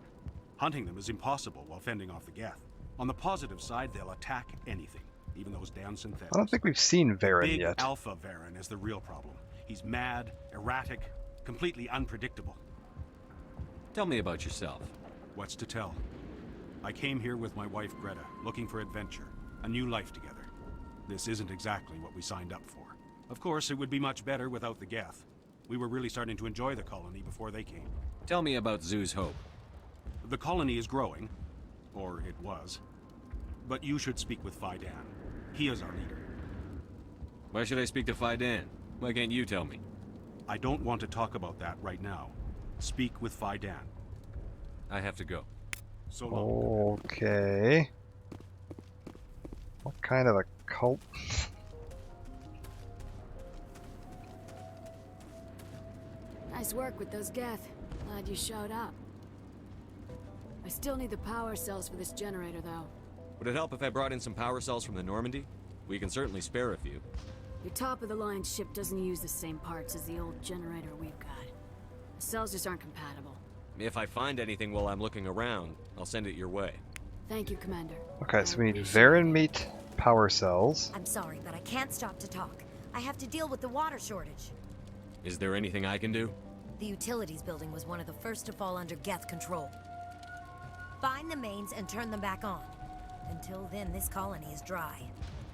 Hunting them is impossible while fending off the Geth. On the positive side, they'll attack anything, even those damn synthetics. I don't think we've seen Varen Big yet. Alpha Varen is the real problem. He's mad, erratic, completely unpredictable. Tell me about yourself. What's to tell? I came here with my wife Greta, looking for adventure, a new life together. This isn't exactly what we signed up for. Of course, it would be much better without the Geth. We were really starting to enjoy the colony before they came. Tell me about Zhu's Hope. The colony is growing, or it was. But you should speak with Faidan. He is our leader. Why should I speak to Faidan? Why can't you tell me? I don't want to talk about that right now. Speak with Faidan. I have to go. So long. Okay. What kind of a cult? Nice work with those Geth. Glad you showed up. I still need the power cells for this generator, though. Would it help if I brought in some power cells from the Normandy? We can certainly spare a few. Your top-of-the-line ship doesn't use the same parts as the old generator we've got. The cells just aren't compatible. If I find anything while I'm looking around, I'll send it your way. Thank you, Commander. Okay, so we need Varen meat power cells. I'm sorry, but I can't stop to talk. I have to deal with the water shortage. Is there anything I can do? The utilities building was one of the first to fall under Geth control. Find the mains and turn them back on. Until then, this colony is dry.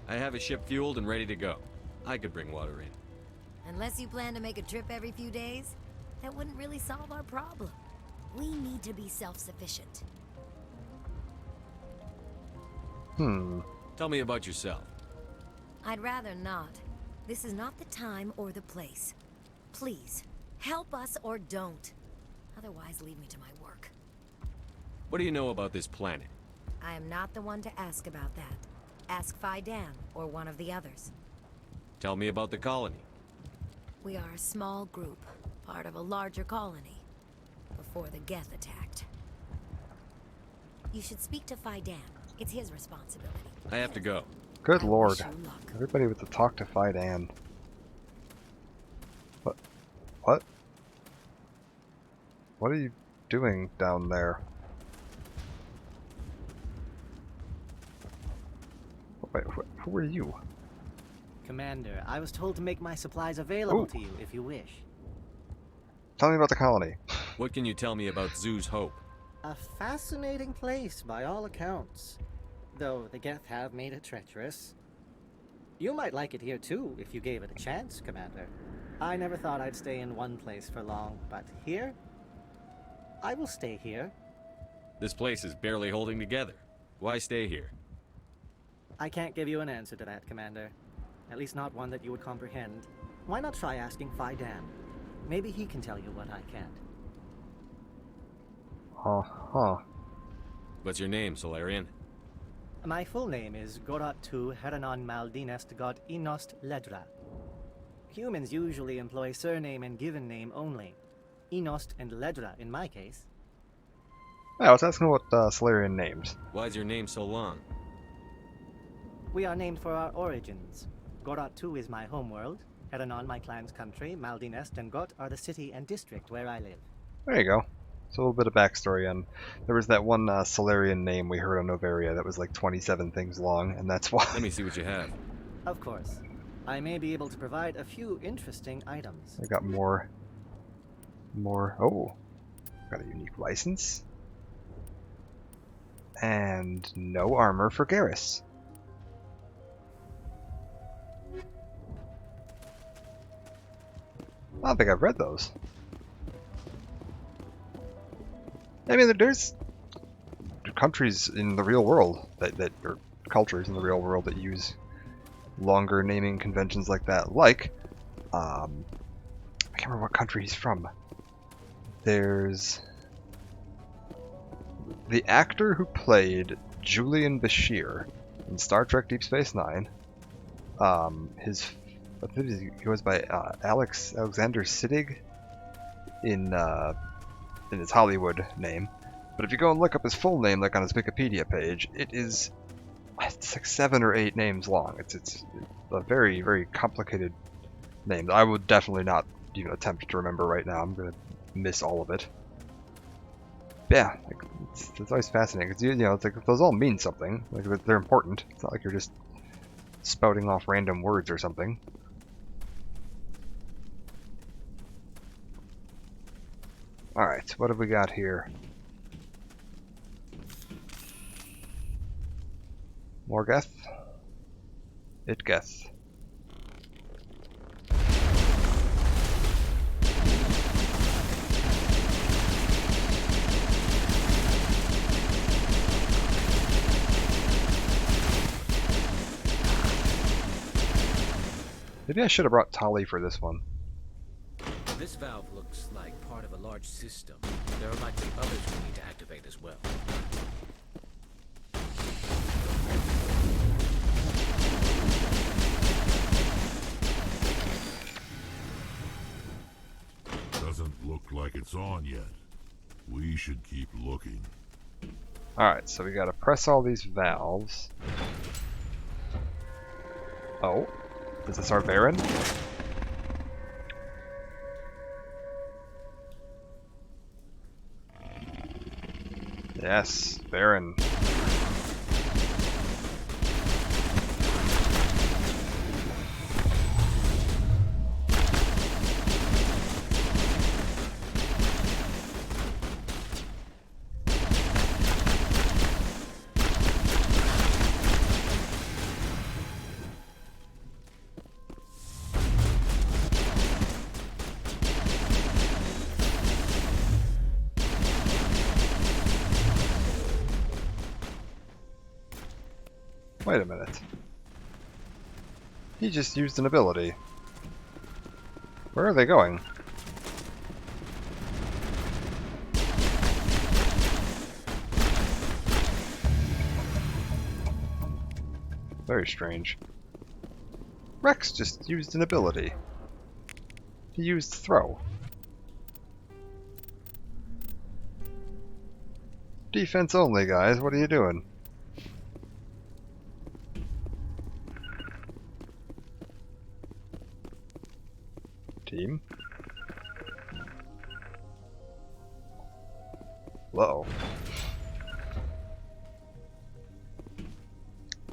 I have a ship fueled and ready to go. I could bring water in. Unless you plan to make a trip every few days, that wouldn't really solve our problem. We need to be self-sufficient. Tell me about yourself. I'd rather not. This is not the time or the place. Please, help us or don't. Otherwise, leave me to my work. What do you know about this planet? I am not the one to ask about that. Ask Faidan or one of the others. Tell me about the colony. We are a small group, part of a larger colony, before the Geth attacked. You should speak to Faidan. It's his responsibility. I have to go. Good lord. Everybody with the talk to Faidan. What? What are you doing down there? Wait, who are you? Commander, I was told to make my supplies available to you if you wish. Tell me about the colony. What can you tell me about Zoo's Hope? A fascinating place by all accounts. Though the Geth have made it treacherous. You might like it here too, if you gave it a chance, Commander. I never thought I'd stay in one place for long, but here? I will stay here. This place is barely holding together. Why stay here? I can't give you an answer to that, Commander. At least not one that you would comprehend. Why not try asking Faidan? Maybe he can tell you what I can't. What's your name, Solarian? My full name is Gorat-tu Heranon Maldinest God Inost Ledra. Humans usually employ surname and given name only. Inost and Ledra in my case. Yeah, I was asking what Solarian names. Why is your name so long? We are named for our origins. Gorat-tu is my homeworld, Heranon my clan's country, Maldinest and Got are the city and district where I live. There you go. So a little bit of backstory on. There was that one Solarian name we heard on Novaria that was like 27 things long, and that's why. Let me see what you have. Of course. I may be able to provide a few interesting items. I got more. Oh, got a unique license. And no armor for Garrus. I don't think I've read those. I mean, there's countries in the real world or cultures in the real world that use longer naming conventions like that. Like, I can't remember what country he's from. There's the actor who played Julian Bashir in Star Trek Deep Space Nine. I think he goes by Alexander Siddig in his Hollywood name. But if you go and look up his full name, like on his Wikipedia page, it's like 7 or 8 names long. It's a very, very complicated name that I would definitely not even attempt to remember right now. I'm gonna miss all of it. But yeah, like, it's always fascinating because it's like those all mean something. Like they're important. It's not like you're just spouting off random words or something. Alright, what have we got here? More Geth? It Geth. Maybe I should have brought Tali for this one. This valve looks like part of a large system. There are likely others we need to activate as well. Doesn't look like it's on yet. We should keep looking. Alright, so we gotta press all these valves. Oh, is this our Baron? Yes, Baron. Wait a minute. He just used an ability. Where are they going? Very strange. Rex just used an ability. He used throw. Defense only, guys. What are you doing? Team? Uh-oh.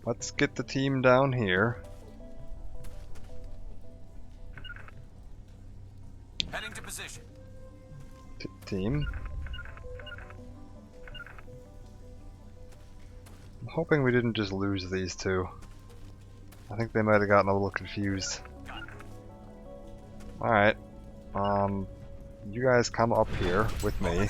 Let's get the team down here. Heading to position. Team. I'm hoping we didn't just lose these two. I think they might have gotten a little confused. Alright. You guys come up here with me.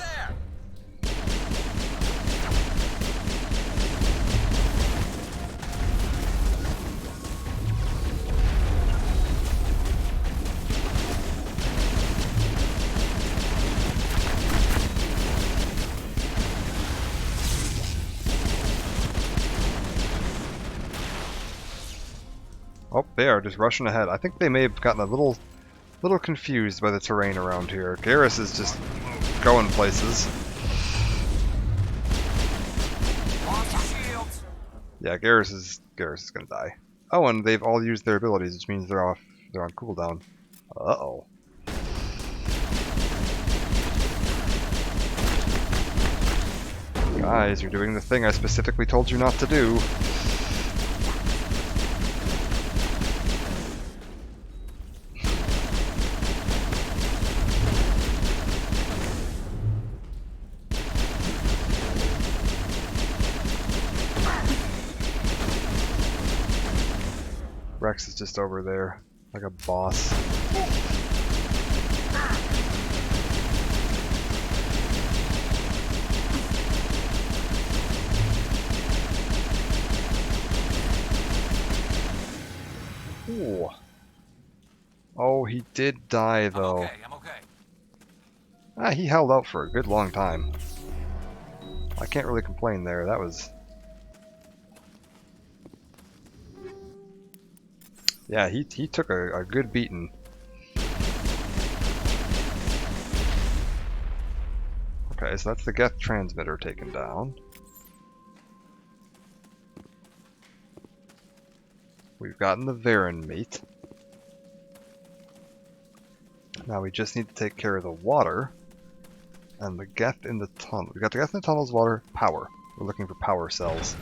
Oh, they are just rushing ahead. I think they may have gotten a little confused by the terrain around here. Garrus is just going places. Yeah, Garrus is gonna die. Oh, and they've all used their abilities, which means they're on cooldown. Uh-oh. Guys, you're doing the thing I specifically told you not to do. Rex is just over there, like a boss. Ooh. Oh, he did die though. I'm okay. Ah, he held out for a good long time. I can't really complain there. That was... Yeah, he took a good beating. Okay, so that's the Geth transmitter taken down. We've gotten the Varen mate. Now we just need to take care of the water and the Geth in the tunnel. We got the Geth in the tunnels, water, power. We're looking for power cells.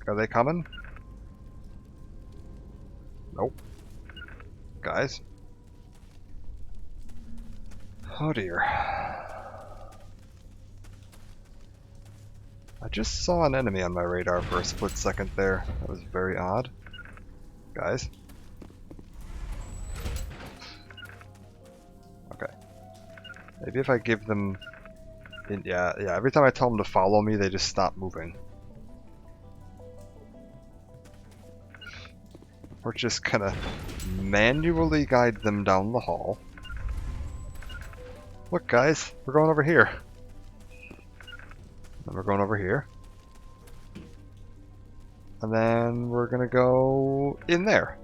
Are they coming? Nope. Guys. Oh dear. I just saw an enemy on my radar for a split second there. That was very odd. Guys. Okay. Maybe if I give them... Yeah, every time I tell them to follow me, they just stop moving. We're just gonna manually guide them down the hall. Look guys, we're going over here. And we're going over here. And then we're gonna go in there.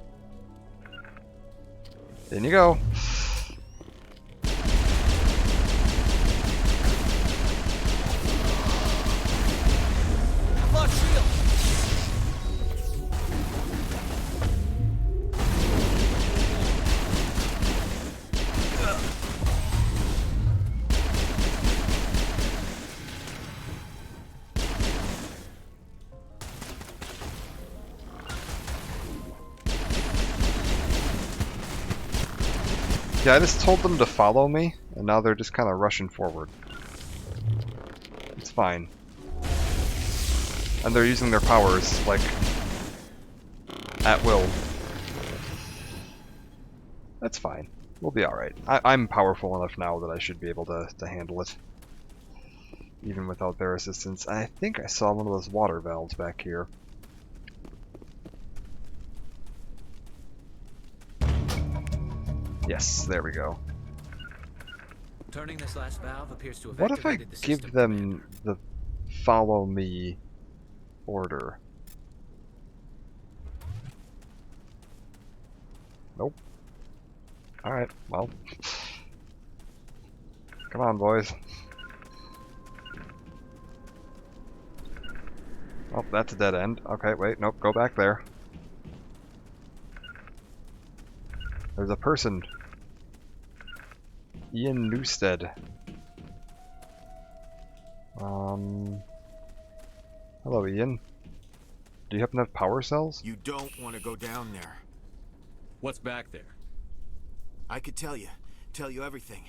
In you go. Yeah, I just told them to follow me, and now they're just kind of rushing forward. It's fine. And they're using their powers, like, at will. That's fine. We'll be alright. I'm powerful enough now that I should be able to handle it. Even without their assistance. I think I saw one of those water valves back here. Yes, there we go. Turning this last valve appears to have What if I activated the give system. them the follow me order? Nope. Alright, well. Come on, boys. Oh, that's a dead end. Okay, wait, nope, go back there. There's a person. Ian Newstead. Hello, Ian. Do you happen to have power cells? You don't want to go down there. What's back there? I could tell you everything.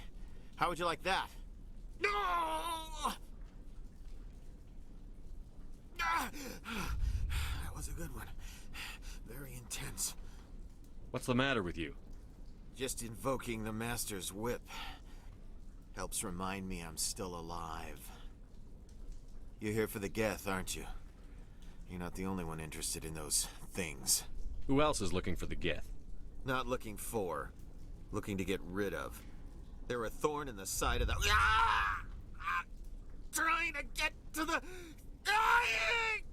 How would you like that? No! That was a good one. Very intense. What's the matter with you? Just invoking the Master's whip helps remind me I'm still alive. You're here for the Geth, aren't you? You're not the only one interested in those things. Who else is looking for the Geth? Not looking for. Looking to get rid of. They're a thorn in the side of the... Ah! Trying to get to the... Dying!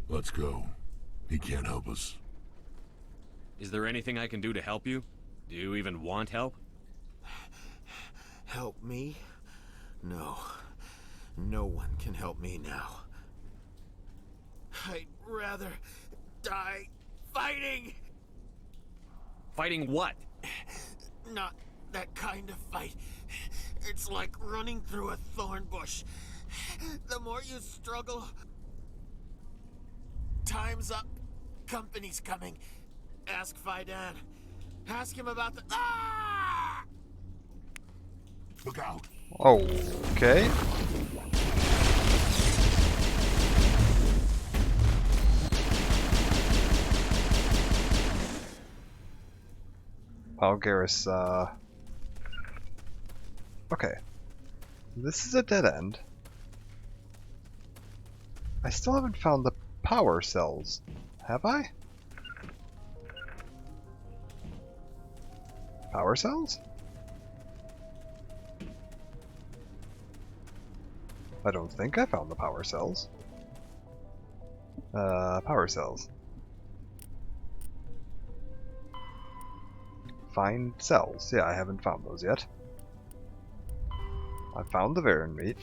Let's go. He can't help us. Is there anything I can do to help you? Do you even want help? Help me? No. No one can help me now. I'd rather die fighting! Fighting what? Not that kind of fight. It's like running through a thorn bush. The more you struggle... Time's up. Company's coming. Ask Faidan. Ask him about the... Ah! Look out! Okay. Garrus, okay. This is a dead end. I still haven't found the power cells. Have I? Power cells? I don't think I found the power cells. Power cells. Find cells. Yeah, I haven't found those yet. I found the Varen meat.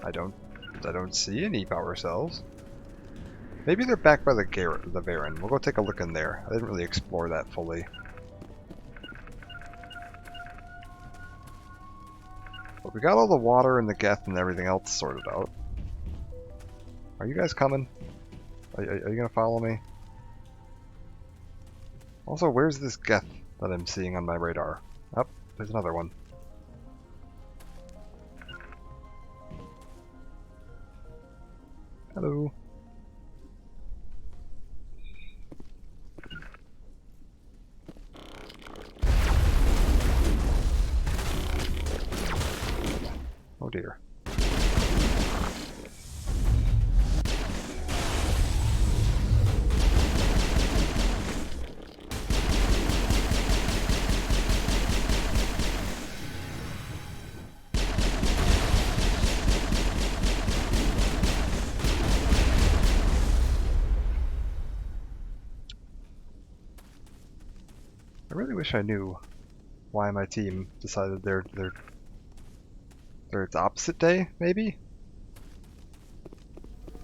I don't see any power cells. Maybe they're back by the Varen. We'll go take a look in there. I didn't really explore that fully. But we got all the water and the Geth and everything else sorted out. Are you guys coming? Are you gonna follow me? Also, where's this Geth that I'm seeing on my radar? Oh, there's another one. Hello. Oh dear. I really wish I knew why my team decided they're it's opposite day, maybe?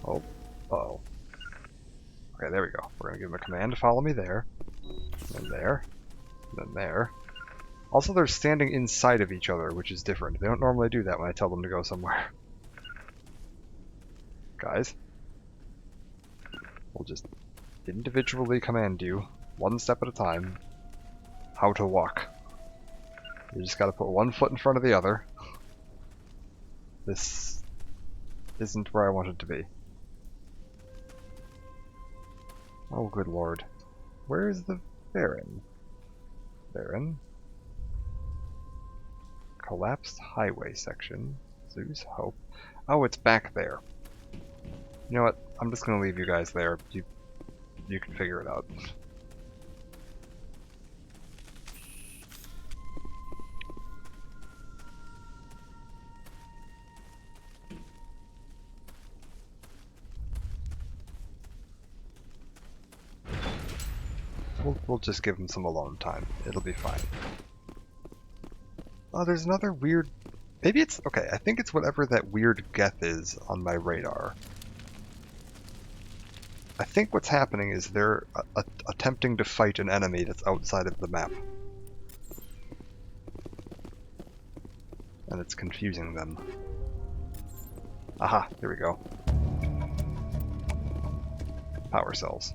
Oh, uh-oh. Okay, there we go. We're gonna give them a command to follow me there. And then there. And then there. Also, they're standing inside of each other, which is different. They don't normally do that when I tell them to go somewhere. Guys. We'll just individually command you, one step at a time, how to walk. You just gotta put one foot in front of the other. This isn't where I wanted to be. Oh, good lord. Where is the Baron? Baron? Collapsed highway section. Zeus Hope. Oh, it's back there. You know what? I'm just gonna leave you guys there. You can figure it out. We'll just give him some alone time. It'll be fine. Oh, there's another weird... Maybe it's... Okay, I think it's whatever that weird Geth is on my radar. I think what's happening is they're attempting to fight an enemy that's outside of the map. And it's confusing them. Aha, here we go. Power cells.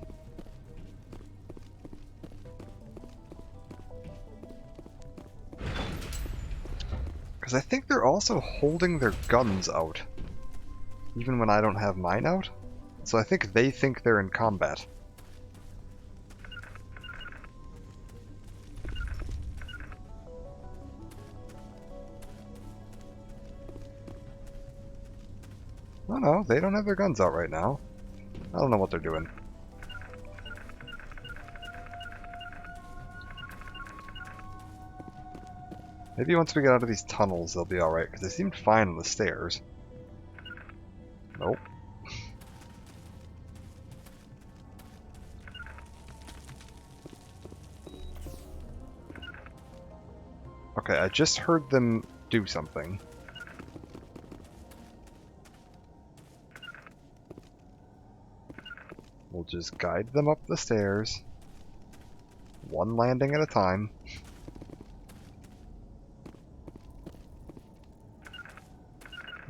Because I think they're also holding their guns out, even when I don't have mine out. So I think they think they're in combat. Oh no, they don't have their guns out right now. I don't know what they're doing. Maybe once we get out of these tunnels, they'll be alright, because they seemed fine on the stairs. Nope. Okay, I just heard them do something. We'll just guide them up the stairs, one landing at a time.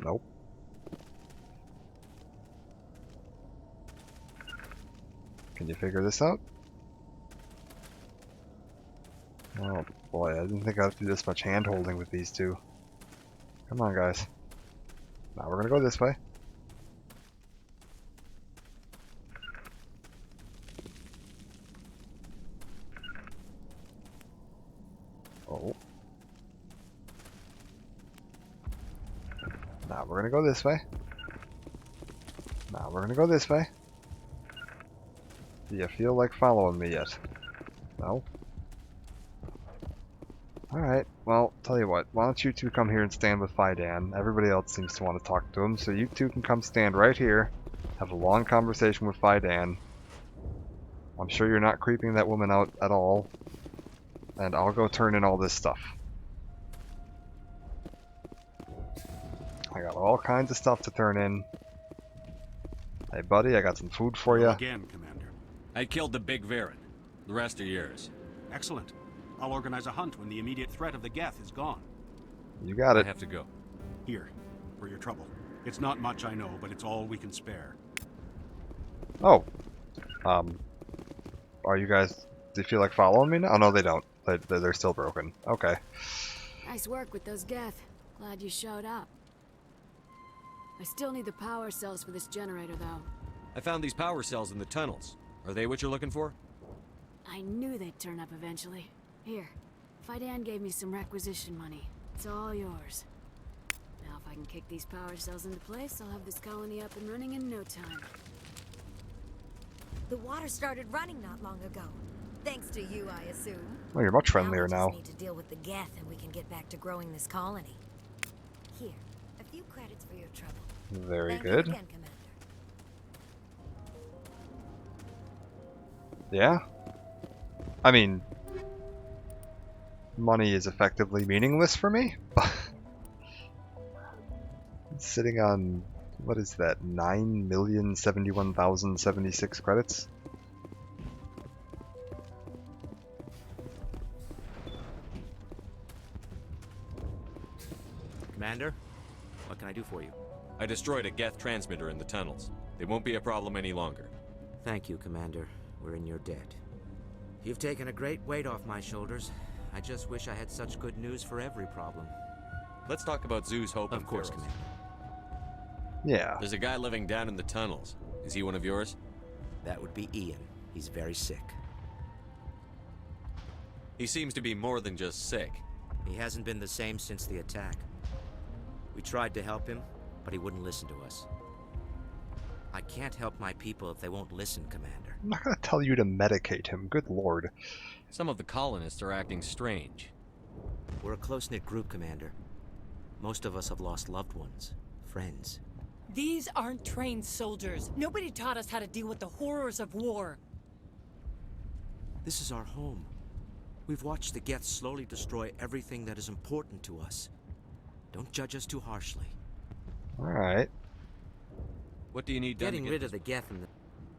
Nope. Can you figure this out? Oh boy, I didn't think I'd do this much hand-holding with these two. Come on, guys. Now we're gonna go this way. Oh. Now we're gonna go this way. Now we're gonna go this way. Do you feel like following me yet? No? Alright, well, tell you what, why don't you two come here and stand with Faidan? Everybody else seems to want to talk to him, so you two can come stand right here, have a long conversation with Faidan. I'm sure you're not creeping that woman out at all, and I'll go turn in all this stuff. I got all kinds of stuff to turn in. Hey buddy, I got some food for you. Again, Commander. I killed the big Varen. The rest are yours. Excellent. I'll organize a hunt when the immediate threat of the Geth is gone. You got it. I have to go. Here, for your trouble. It's not much, I know, but it's all we can spare. Oh. Are you guys... Do you feel like following me now? Oh, no, they don't. They're still broken. Okay. Nice work with those Geth. Glad you showed up. I still need the power cells for this generator, though. I found these power cells in the tunnels. Are they what you're looking for? I knew they'd turn up eventually. Here, Faidan gave me some requisition money. It's all yours. Now if I can kick these power cells into place, I'll have this colony up and running in no time. The water started running not long ago. Thanks to you, I assume. Well, you're much friendlier now. We just need to deal with the Geth and we can get back to growing this colony. Here, a few credits for your trouble. Very Thank you good. again, Commander. Yeah? I mean... money is effectively meaningless for me. Sitting on... what is that? 9,071,076 credits? Commander, what can I do for you? I destroyed a Geth transmitter in the tunnels. They won't be a problem any longer. Thank you, Commander. We're in your debt. You've taken a great weight off my shoulders. I just wish I had such good news for every problem. Let's talk about Zeus Hope. Of course, Theros. Commander. Yeah. There's a guy living down in the tunnels. Is he one of yours? That would be Ian. He's very sick. He seems to be more than just sick. He hasn't been the same since the attack. We tried to help him, but he wouldn't listen to us. I can't help my people if they won't listen, Commander. I'm not gonna tell you to medicate him. Good lord. Some of the colonists are acting strange. We're a close-knit group, Commander. Most of us have lost loved ones, friends. These aren't trained soldiers. Nobody taught us how to deal with the horrors of war. This is our home. We've watched the Geth slowly destroy everything that is important to us. Don't judge us too harshly. Alright. What do you need done? Getting rid of the Geth and the...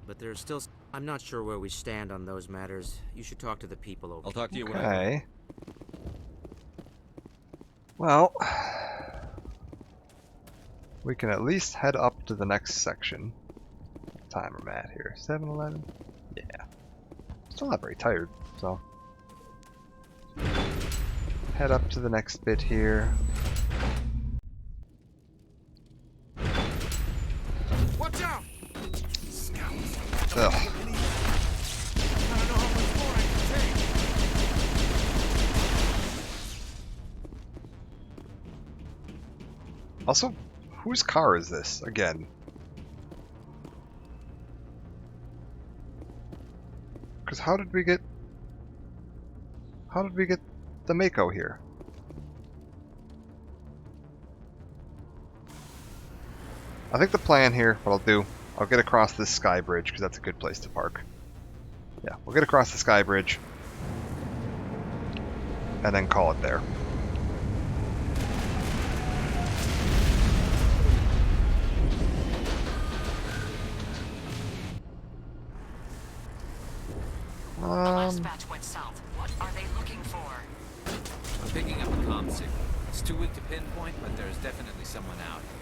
But there's still... I'm not sure where we stand on those matters. You should talk to the people over. I'll talk to you when I... Okay. Well... we can at least head up to the next section. What time am I at here? 7:11? Yeah. Still not very tired, so... head up to the next bit here. Watch out! Ugh. Also, whose car is this again? Because how did we get the Mako here? I think the plan here, what I'll get across this sky bridge because that's a good place to park. Yeah, we'll get across the sky bridge and then call it there. The last batch went south. What are they looking for? I'm picking up a comm signal. It's too weak to pinpoint, but there's definitely someone out here.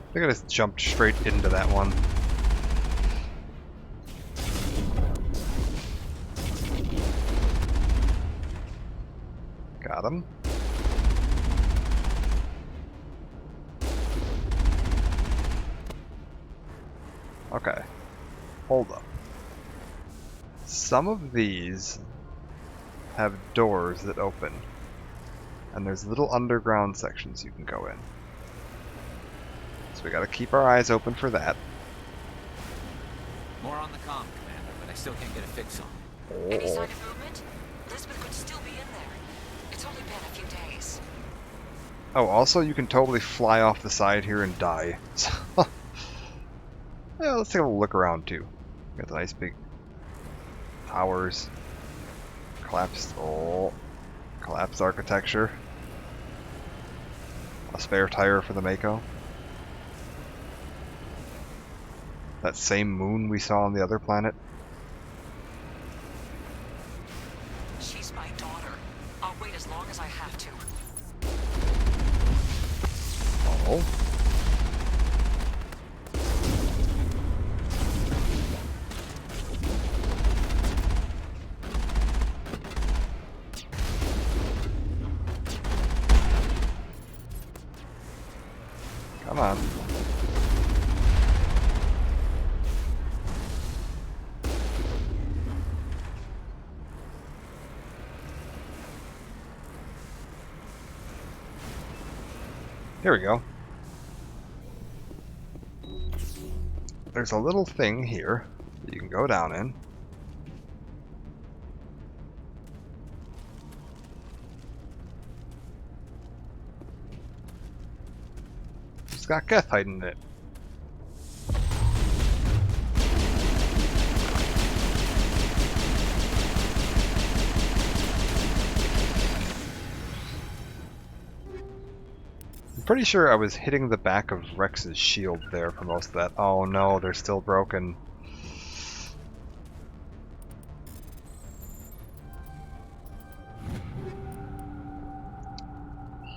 I think I just jumped straight into that one. Got him. Okay. Hold up. Some of these have doors that open. And there's little underground sections you can go in. So we gotta keep our eyes open for that. More on the comm, Commander, but I still can't get a fix on it. Any sign of movement? Elizabeth could still be in there. It's only been a few days. Oh, also you can totally fly off the side here and die. So yeah, let's take a look around too. Got the nice big towers. Collapsed architecture. A spare tire for the Mako. That same moon we saw on the other planet. She's my daughter. I'll wait as long as I have to. Oh. Come on. Here we go. There's a little thing here that you can go down in. It's got Geth hiding in it. I'm pretty sure I was hitting the back of Rex's shield there for most of that. Oh no, they're still broken.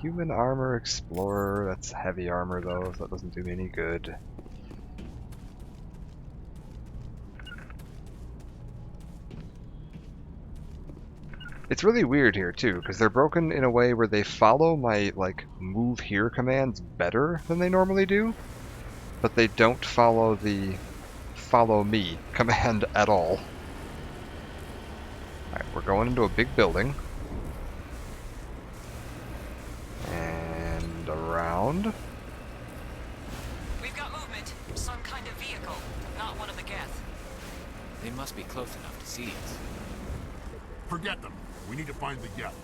Human armor explorer. That's heavy armor though, so that doesn't do me any good. It's really weird here too, because they're broken in a way where they follow my like move here commands better than they normally do, but they don't follow the follow me command at all. Alright, we're going into a big building. And around. We've got movement. Some kind of vehicle. Not one of the Geth. They must be close enough to see us. Forget them. We need to find the Geth.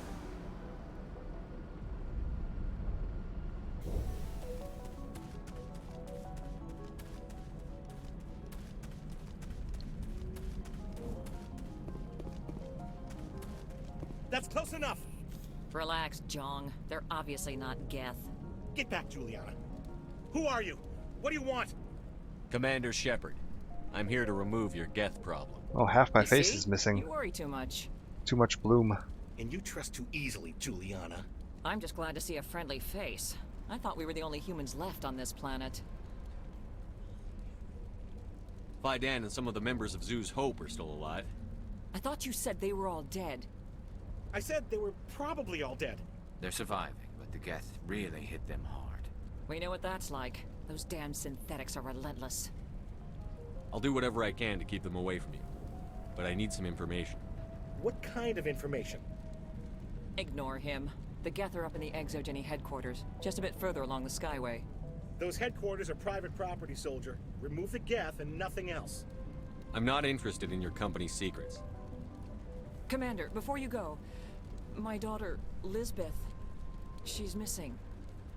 That's close enough. Relax, Jong. They're obviously not Geth. Get back, Juliana. Who are you? What do you want? Commander Shepard. I'm here to remove your Geth problem. Oh, half my You face see? is missing. You worry too much. Too much bloom. And you trust too easily, Juliana. I'm just glad to see a friendly face. I thought we were the only humans left on this planet. Fidan and some of the members of Zoo's Hope are still alive. I thought you said they were all dead. I said they were probably all dead. They're surviving, but the Geth really hit them hard. We know what that's like. Those damn synthetics are relentless. I'll do whatever I can to keep them away from you. But I need some information. What kind of information? Ignore him. The Geth are up in the Exogeny headquarters, just a bit further along the Skyway. Those headquarters are private property, soldier. Remove the Geth and nothing else. I'm not interested in your company's secrets. Commander, before you go, my daughter, Lisbeth, she's missing.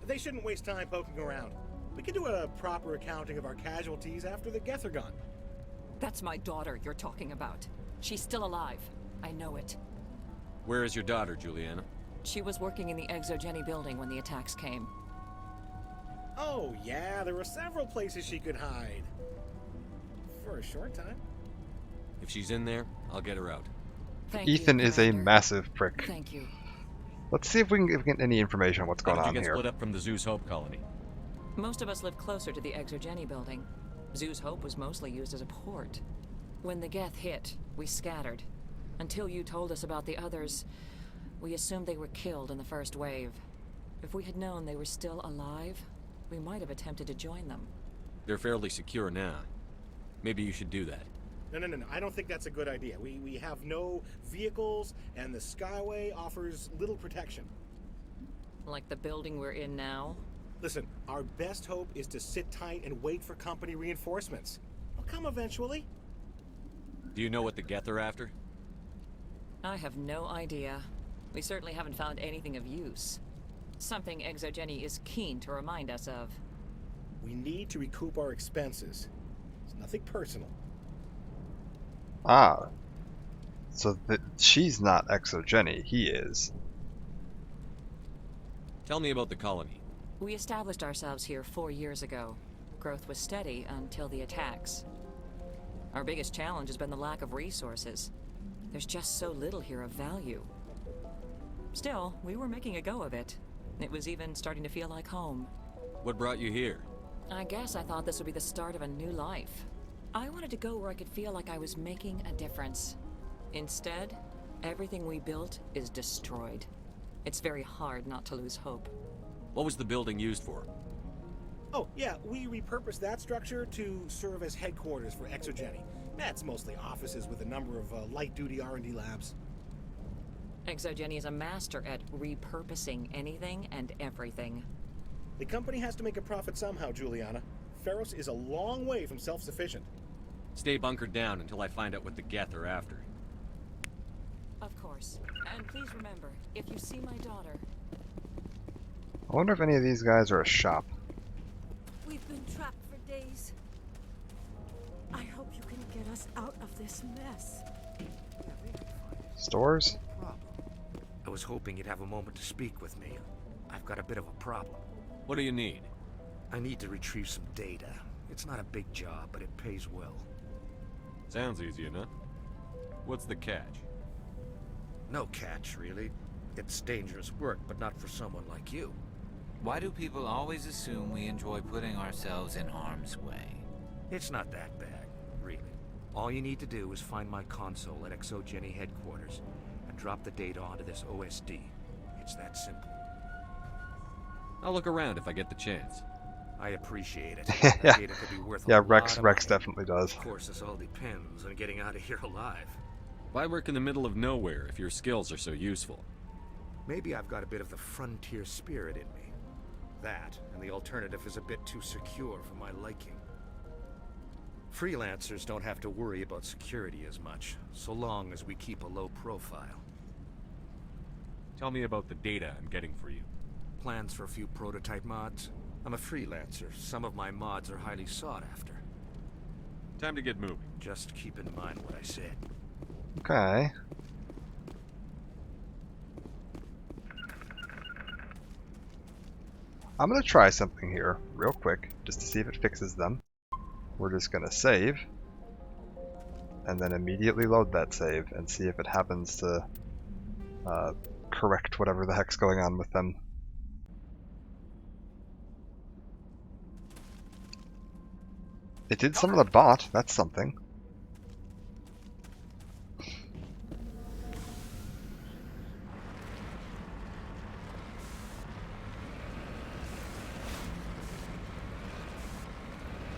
They shouldn't waste time poking around. We can do a proper accounting of our casualties after the Geth are gone. That's my daughter you're talking about. She's still alive. I know it. Where is your daughter, Juliana? She was working in the Exogeny building when the attacks came. Oh, yeah, there were several places she could hide. For a short time. If she's in there, I'll get her out. Thank Ethan you, is a Commander. massive prick. Thank you. Let's see if we can get any information on what's going How did on you get here. split up from the Zeus Hope colony? Most of us live closer to the Exogeny building. Zoo's Hope was mostly used as a port. When the Geth hit, we scattered. Until you told us about the others, we assumed they were killed in the first wave. If we had known they were still alive, we might have attempted to join them. They're fairly secure now. Maybe you should do that. No. I don't think that's a good idea. We have no vehicles, and the Skyway offers little protection. Like the building we're in now? Listen, our best hope is to sit tight and wait for company reinforcements. They'll come eventually. Do you know what the Geth are after? I have no idea. We certainly haven't found anything of use. Something Exogeny is keen to remind us of. We need to recoup our expenses. It's nothing personal. Ah. So she's not Exogeny, he is. Tell me about the colony. We established ourselves here 4 years ago. Growth was steady until the attacks. Our biggest challenge has been the lack of resources. There's just so little here of value. Still, we were making a go of it. It was even starting to feel like home. What brought you here? I guess I thought this would be the start of a new life. I wanted to go where I could feel like I was making a difference. Instead, everything we built is destroyed. It's very hard not to lose hope. What was the building used for? Oh, yeah, we repurposed that structure to serve as headquarters for Exogeny. That's mostly offices with a number of light-duty R&D labs. Exogeny is a master at repurposing anything and everything. The company has to make a profit somehow, Juliana. Feros is a long way from self-sufficient. Stay bunkered down until I find out what the Geth are after. Of course. And please remember, if you see my daughter... I wonder if any of these guys are a shop. We've been trapped for days. I hope you can get us out of this mess. Stores? I was hoping you'd have a moment to speak with me. I've got a bit of a problem. What do you need? I need to retrieve some data. It's not a big job, but it pays well. Sounds easy enough. What's the catch? No catch, really. It's dangerous work, but not for someone like you. Why do people always assume we enjoy putting ourselves in harm's way? It's not that bad, really. All you need to do is find my console at ExoGeni headquarters and drop the data onto this OSD. It's that simple. I'll look around if I get the chance. I appreciate it. Yeah. That data could be worth a Yeah, lot Rex of Rex money. definitely does. Of course, this all depends on getting out of here alive. Why work in the middle of nowhere if your skills are so useful? Maybe I've got a bit of the frontier spirit in me. That, and the alternative is a bit too secure for my liking. Freelancers don't have to worry about security as much, so long as we keep a low profile. Tell me about the data I'm getting for you. Plans for a few prototype mods? I'm a freelancer. Some of my mods are highly sought after. Time to get moving. Just keep in mind what I said. Okay. I'm gonna try something here real quick, just to see if it fixes them. We're just gonna save, and then immediately load that save and see if it happens to correct whatever the heck's going on with them. It did some of the bot, that's something.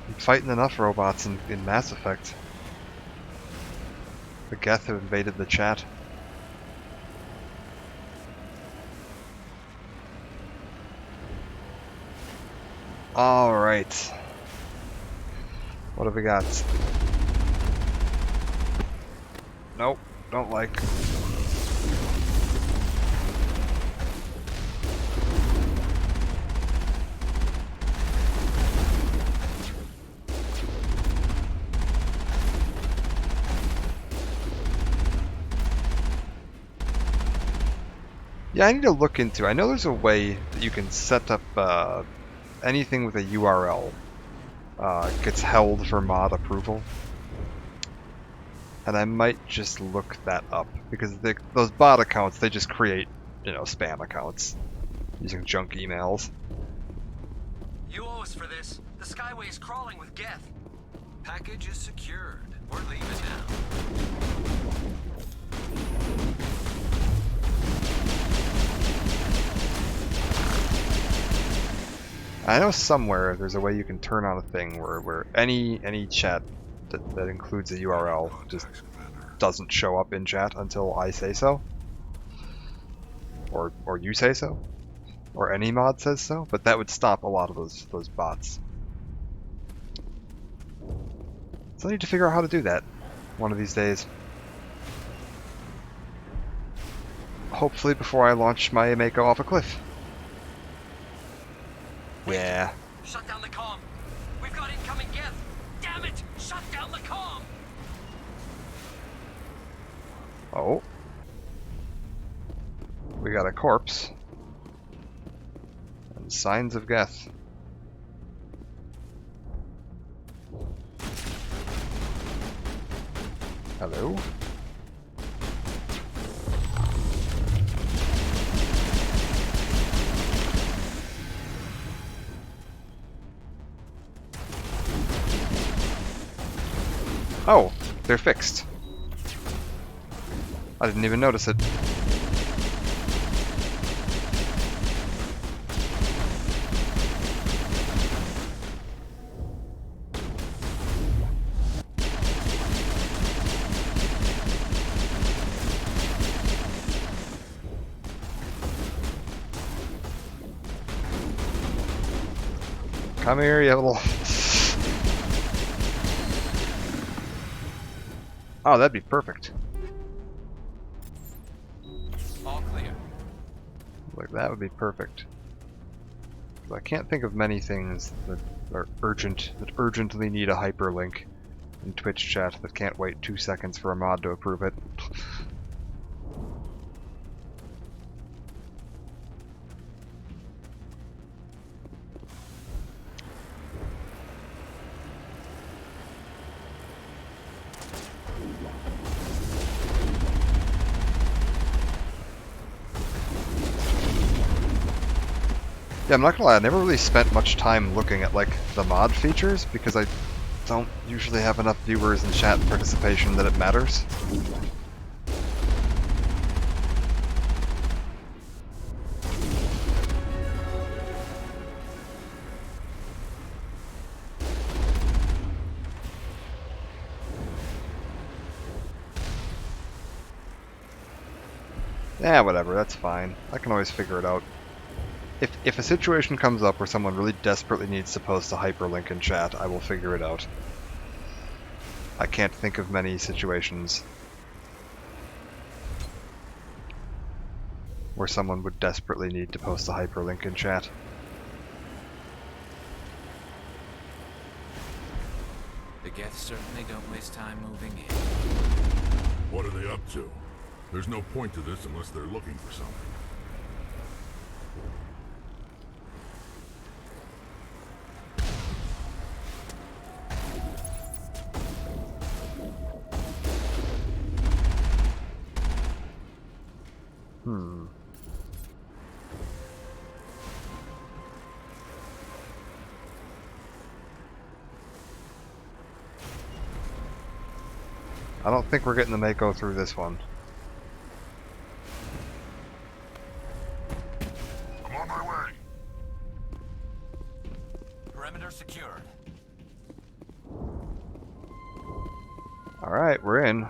I'm fighting enough robots in Mass Effect. The Geth have invaded the chat. Alright. What have we got? Nope, don't like. Yeah, I need to look into. I know there's a way that you can set up anything with a URL gets held for mod approval, and I might just look that up because those bot accounts, they just create, you know, spam accounts using junk emails. You owe us for this. The Skyway is crawling with Geth. Package is secured. We're leaving now. I know somewhere there's a way you can turn on a thing where any chat that includes a URL just doesn't show up in chat until I say so, or you say so, or any mod says so. But that would stop a lot of those bots. So I need to figure out how to do that one of these days. Hopefully before I launch my Mako off a cliff. Yeah. Shut down the comm. We've got incoming Geth. Damn it! Shut down the comm. Oh. We got a corpse. And signs of Geth. Hello? Oh, they're fixed. I didn't even notice it. Come here, you little... Oh, that'd be perfect. All clear. Like, that would be perfect. I can't think of many things that are urgent, that urgently need a hyperlink in Twitch chat that can't wait 2 seconds for a mod to approve it. Yeah, I'm not gonna lie, I never really spent much time looking at like the mod features because I don't usually have enough viewers and chat participation that it matters. Yeah, whatever, that's fine. I can always figure it out. If a situation comes up where someone really desperately needs to post a hyperlink in chat, I will figure it out. I can't think of many situations where someone would desperately need to post a hyperlink in chat. The Geth certainly don't waste time moving in. What are they up to? There's no point to this unless they're looking for something. I don't think we're getting the Mako through this one. I'm on my way. Perimeter secured. Alright, we're in.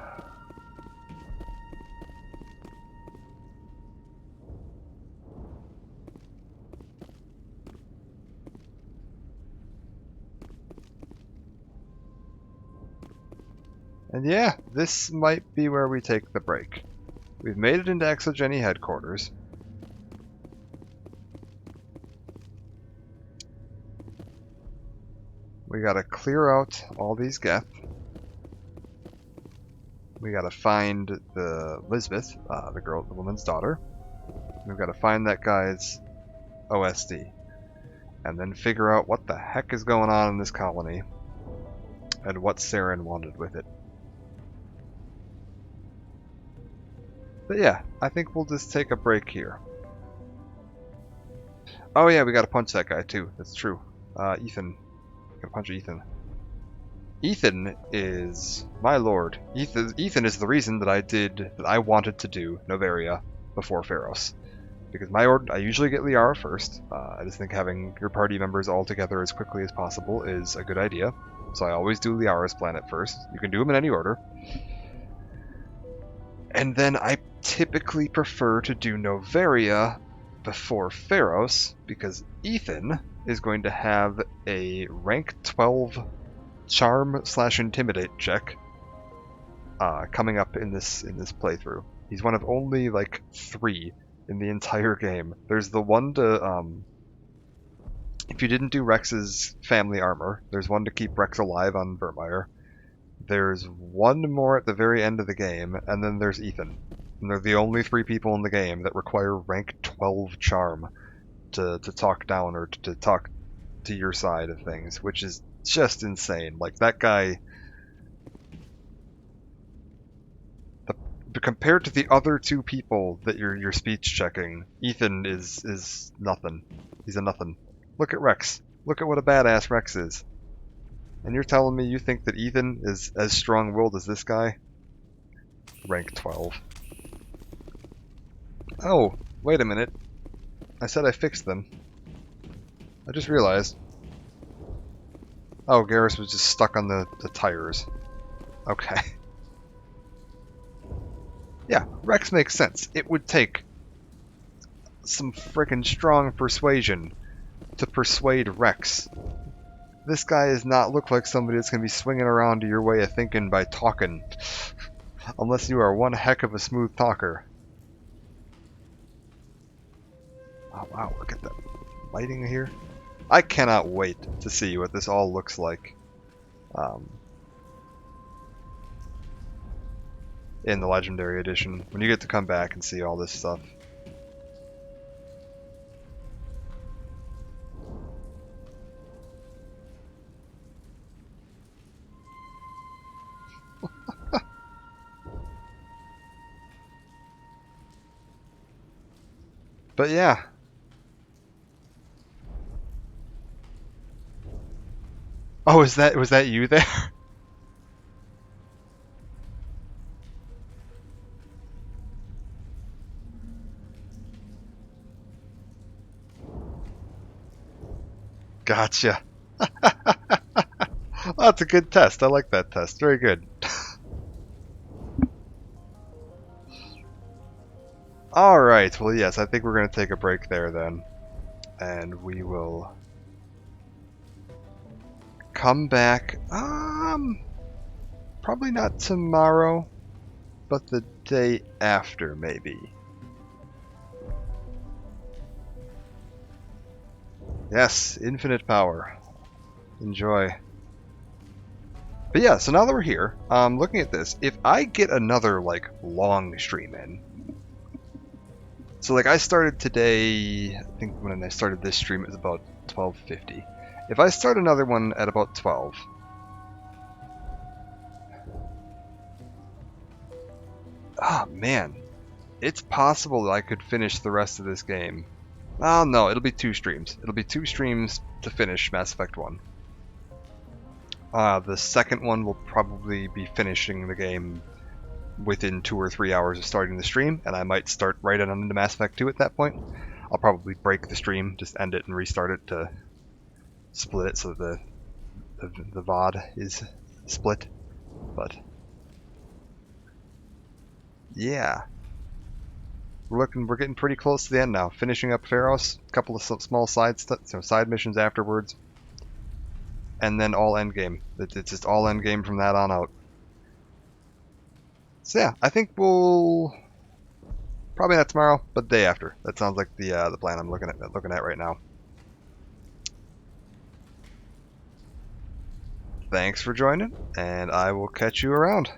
And yeah, this might be where we take the break. We've made it into Exogeny headquarters. We gotta clear out all these Geth. We gotta find the Lisbeth, the woman's daughter. We've gotta find that guy's OSD. And then figure out what the heck is going on in this colony. And what Saren wanted with it. But yeah, I think we'll just take a break here. Oh yeah, we gotta punch that guy too. That's true. Ethan. Gotta punch Ethan. Ethan is my lord. Ethan is the reason that I wanted to do Noveria before Pharos. Because I usually get Liara first. I just think having your party members all together as quickly as possible is a good idea. So I always do Liara's planet first. You can do them in any order. And then I typically prefer to do Noveria before Pharos, because Ethan is going to have a rank 12 Charm/Intimidate check coming up in this playthrough. He's one of only like 3 in the entire game. There's the one to if you didn't do Rex's family armor, there's one to keep Rex alive on Virmire. There's one more at the very end of the game, and then there's Ethan. And they're the only 3 people in the game that require rank 12 charm to talk down or to talk to your side of things, which is just insane. Like, that guy... compared to the other 2 people that you're speech checking, Ethan is nothing. He's a nothing. Look at Rex. Look at what a badass Rex is. And you're telling me you think that Ethan is as strong-willed as this guy? Rank 12. Oh, wait a minute. I said I fixed them. I just realized. Oh, Garrus was just stuck on the tires. Okay. Yeah, Rex makes sense. It would take some frickin' strong persuasion to persuade Rex. This guy does not look like somebody that's going to be swinging around to your way of thinking by talking. Unless you are one heck of a smooth talker. Oh wow, look at that lighting here. I cannot wait to see what this all looks like in the Legendary Edition, when you get to come back and see all this stuff. But yeah, Oh, was that you there? Gotcha. Oh, that's a good test. I like that test. Very good. Alright, well yes, I think we're going to take a break there then. And we will come back, probably not tomorrow, but the day after maybe. Yes, infinite power. Enjoy. But yeah, so now that we're here, looking at this, if I get another, like, long stream in, so like I started today, I think when I started this stream it was about 12:50. If I start another one at about 12, oh man, it's possible that I could finish the rest of this game. Oh no, it'll be 2 streams. It'll be 2 streams to finish Mass Effect 1. The second one will probably be finishing the game within 2 or 3 hours of starting the stream, and I might start right on into Mass Effect 2 at that point. I'll probably break the stream, just end it and restart it to split it so the VOD is split. But yeah, we're getting pretty close to the end now. Finishing up Pharos, a couple of small side missions afterwards, and then all endgame. It's just all endgame from that on out. So yeah, I think we'll probably not tomorrow, but the day after. That sounds like the plan I'm looking at right now. Thanks for joining, and I will catch you around.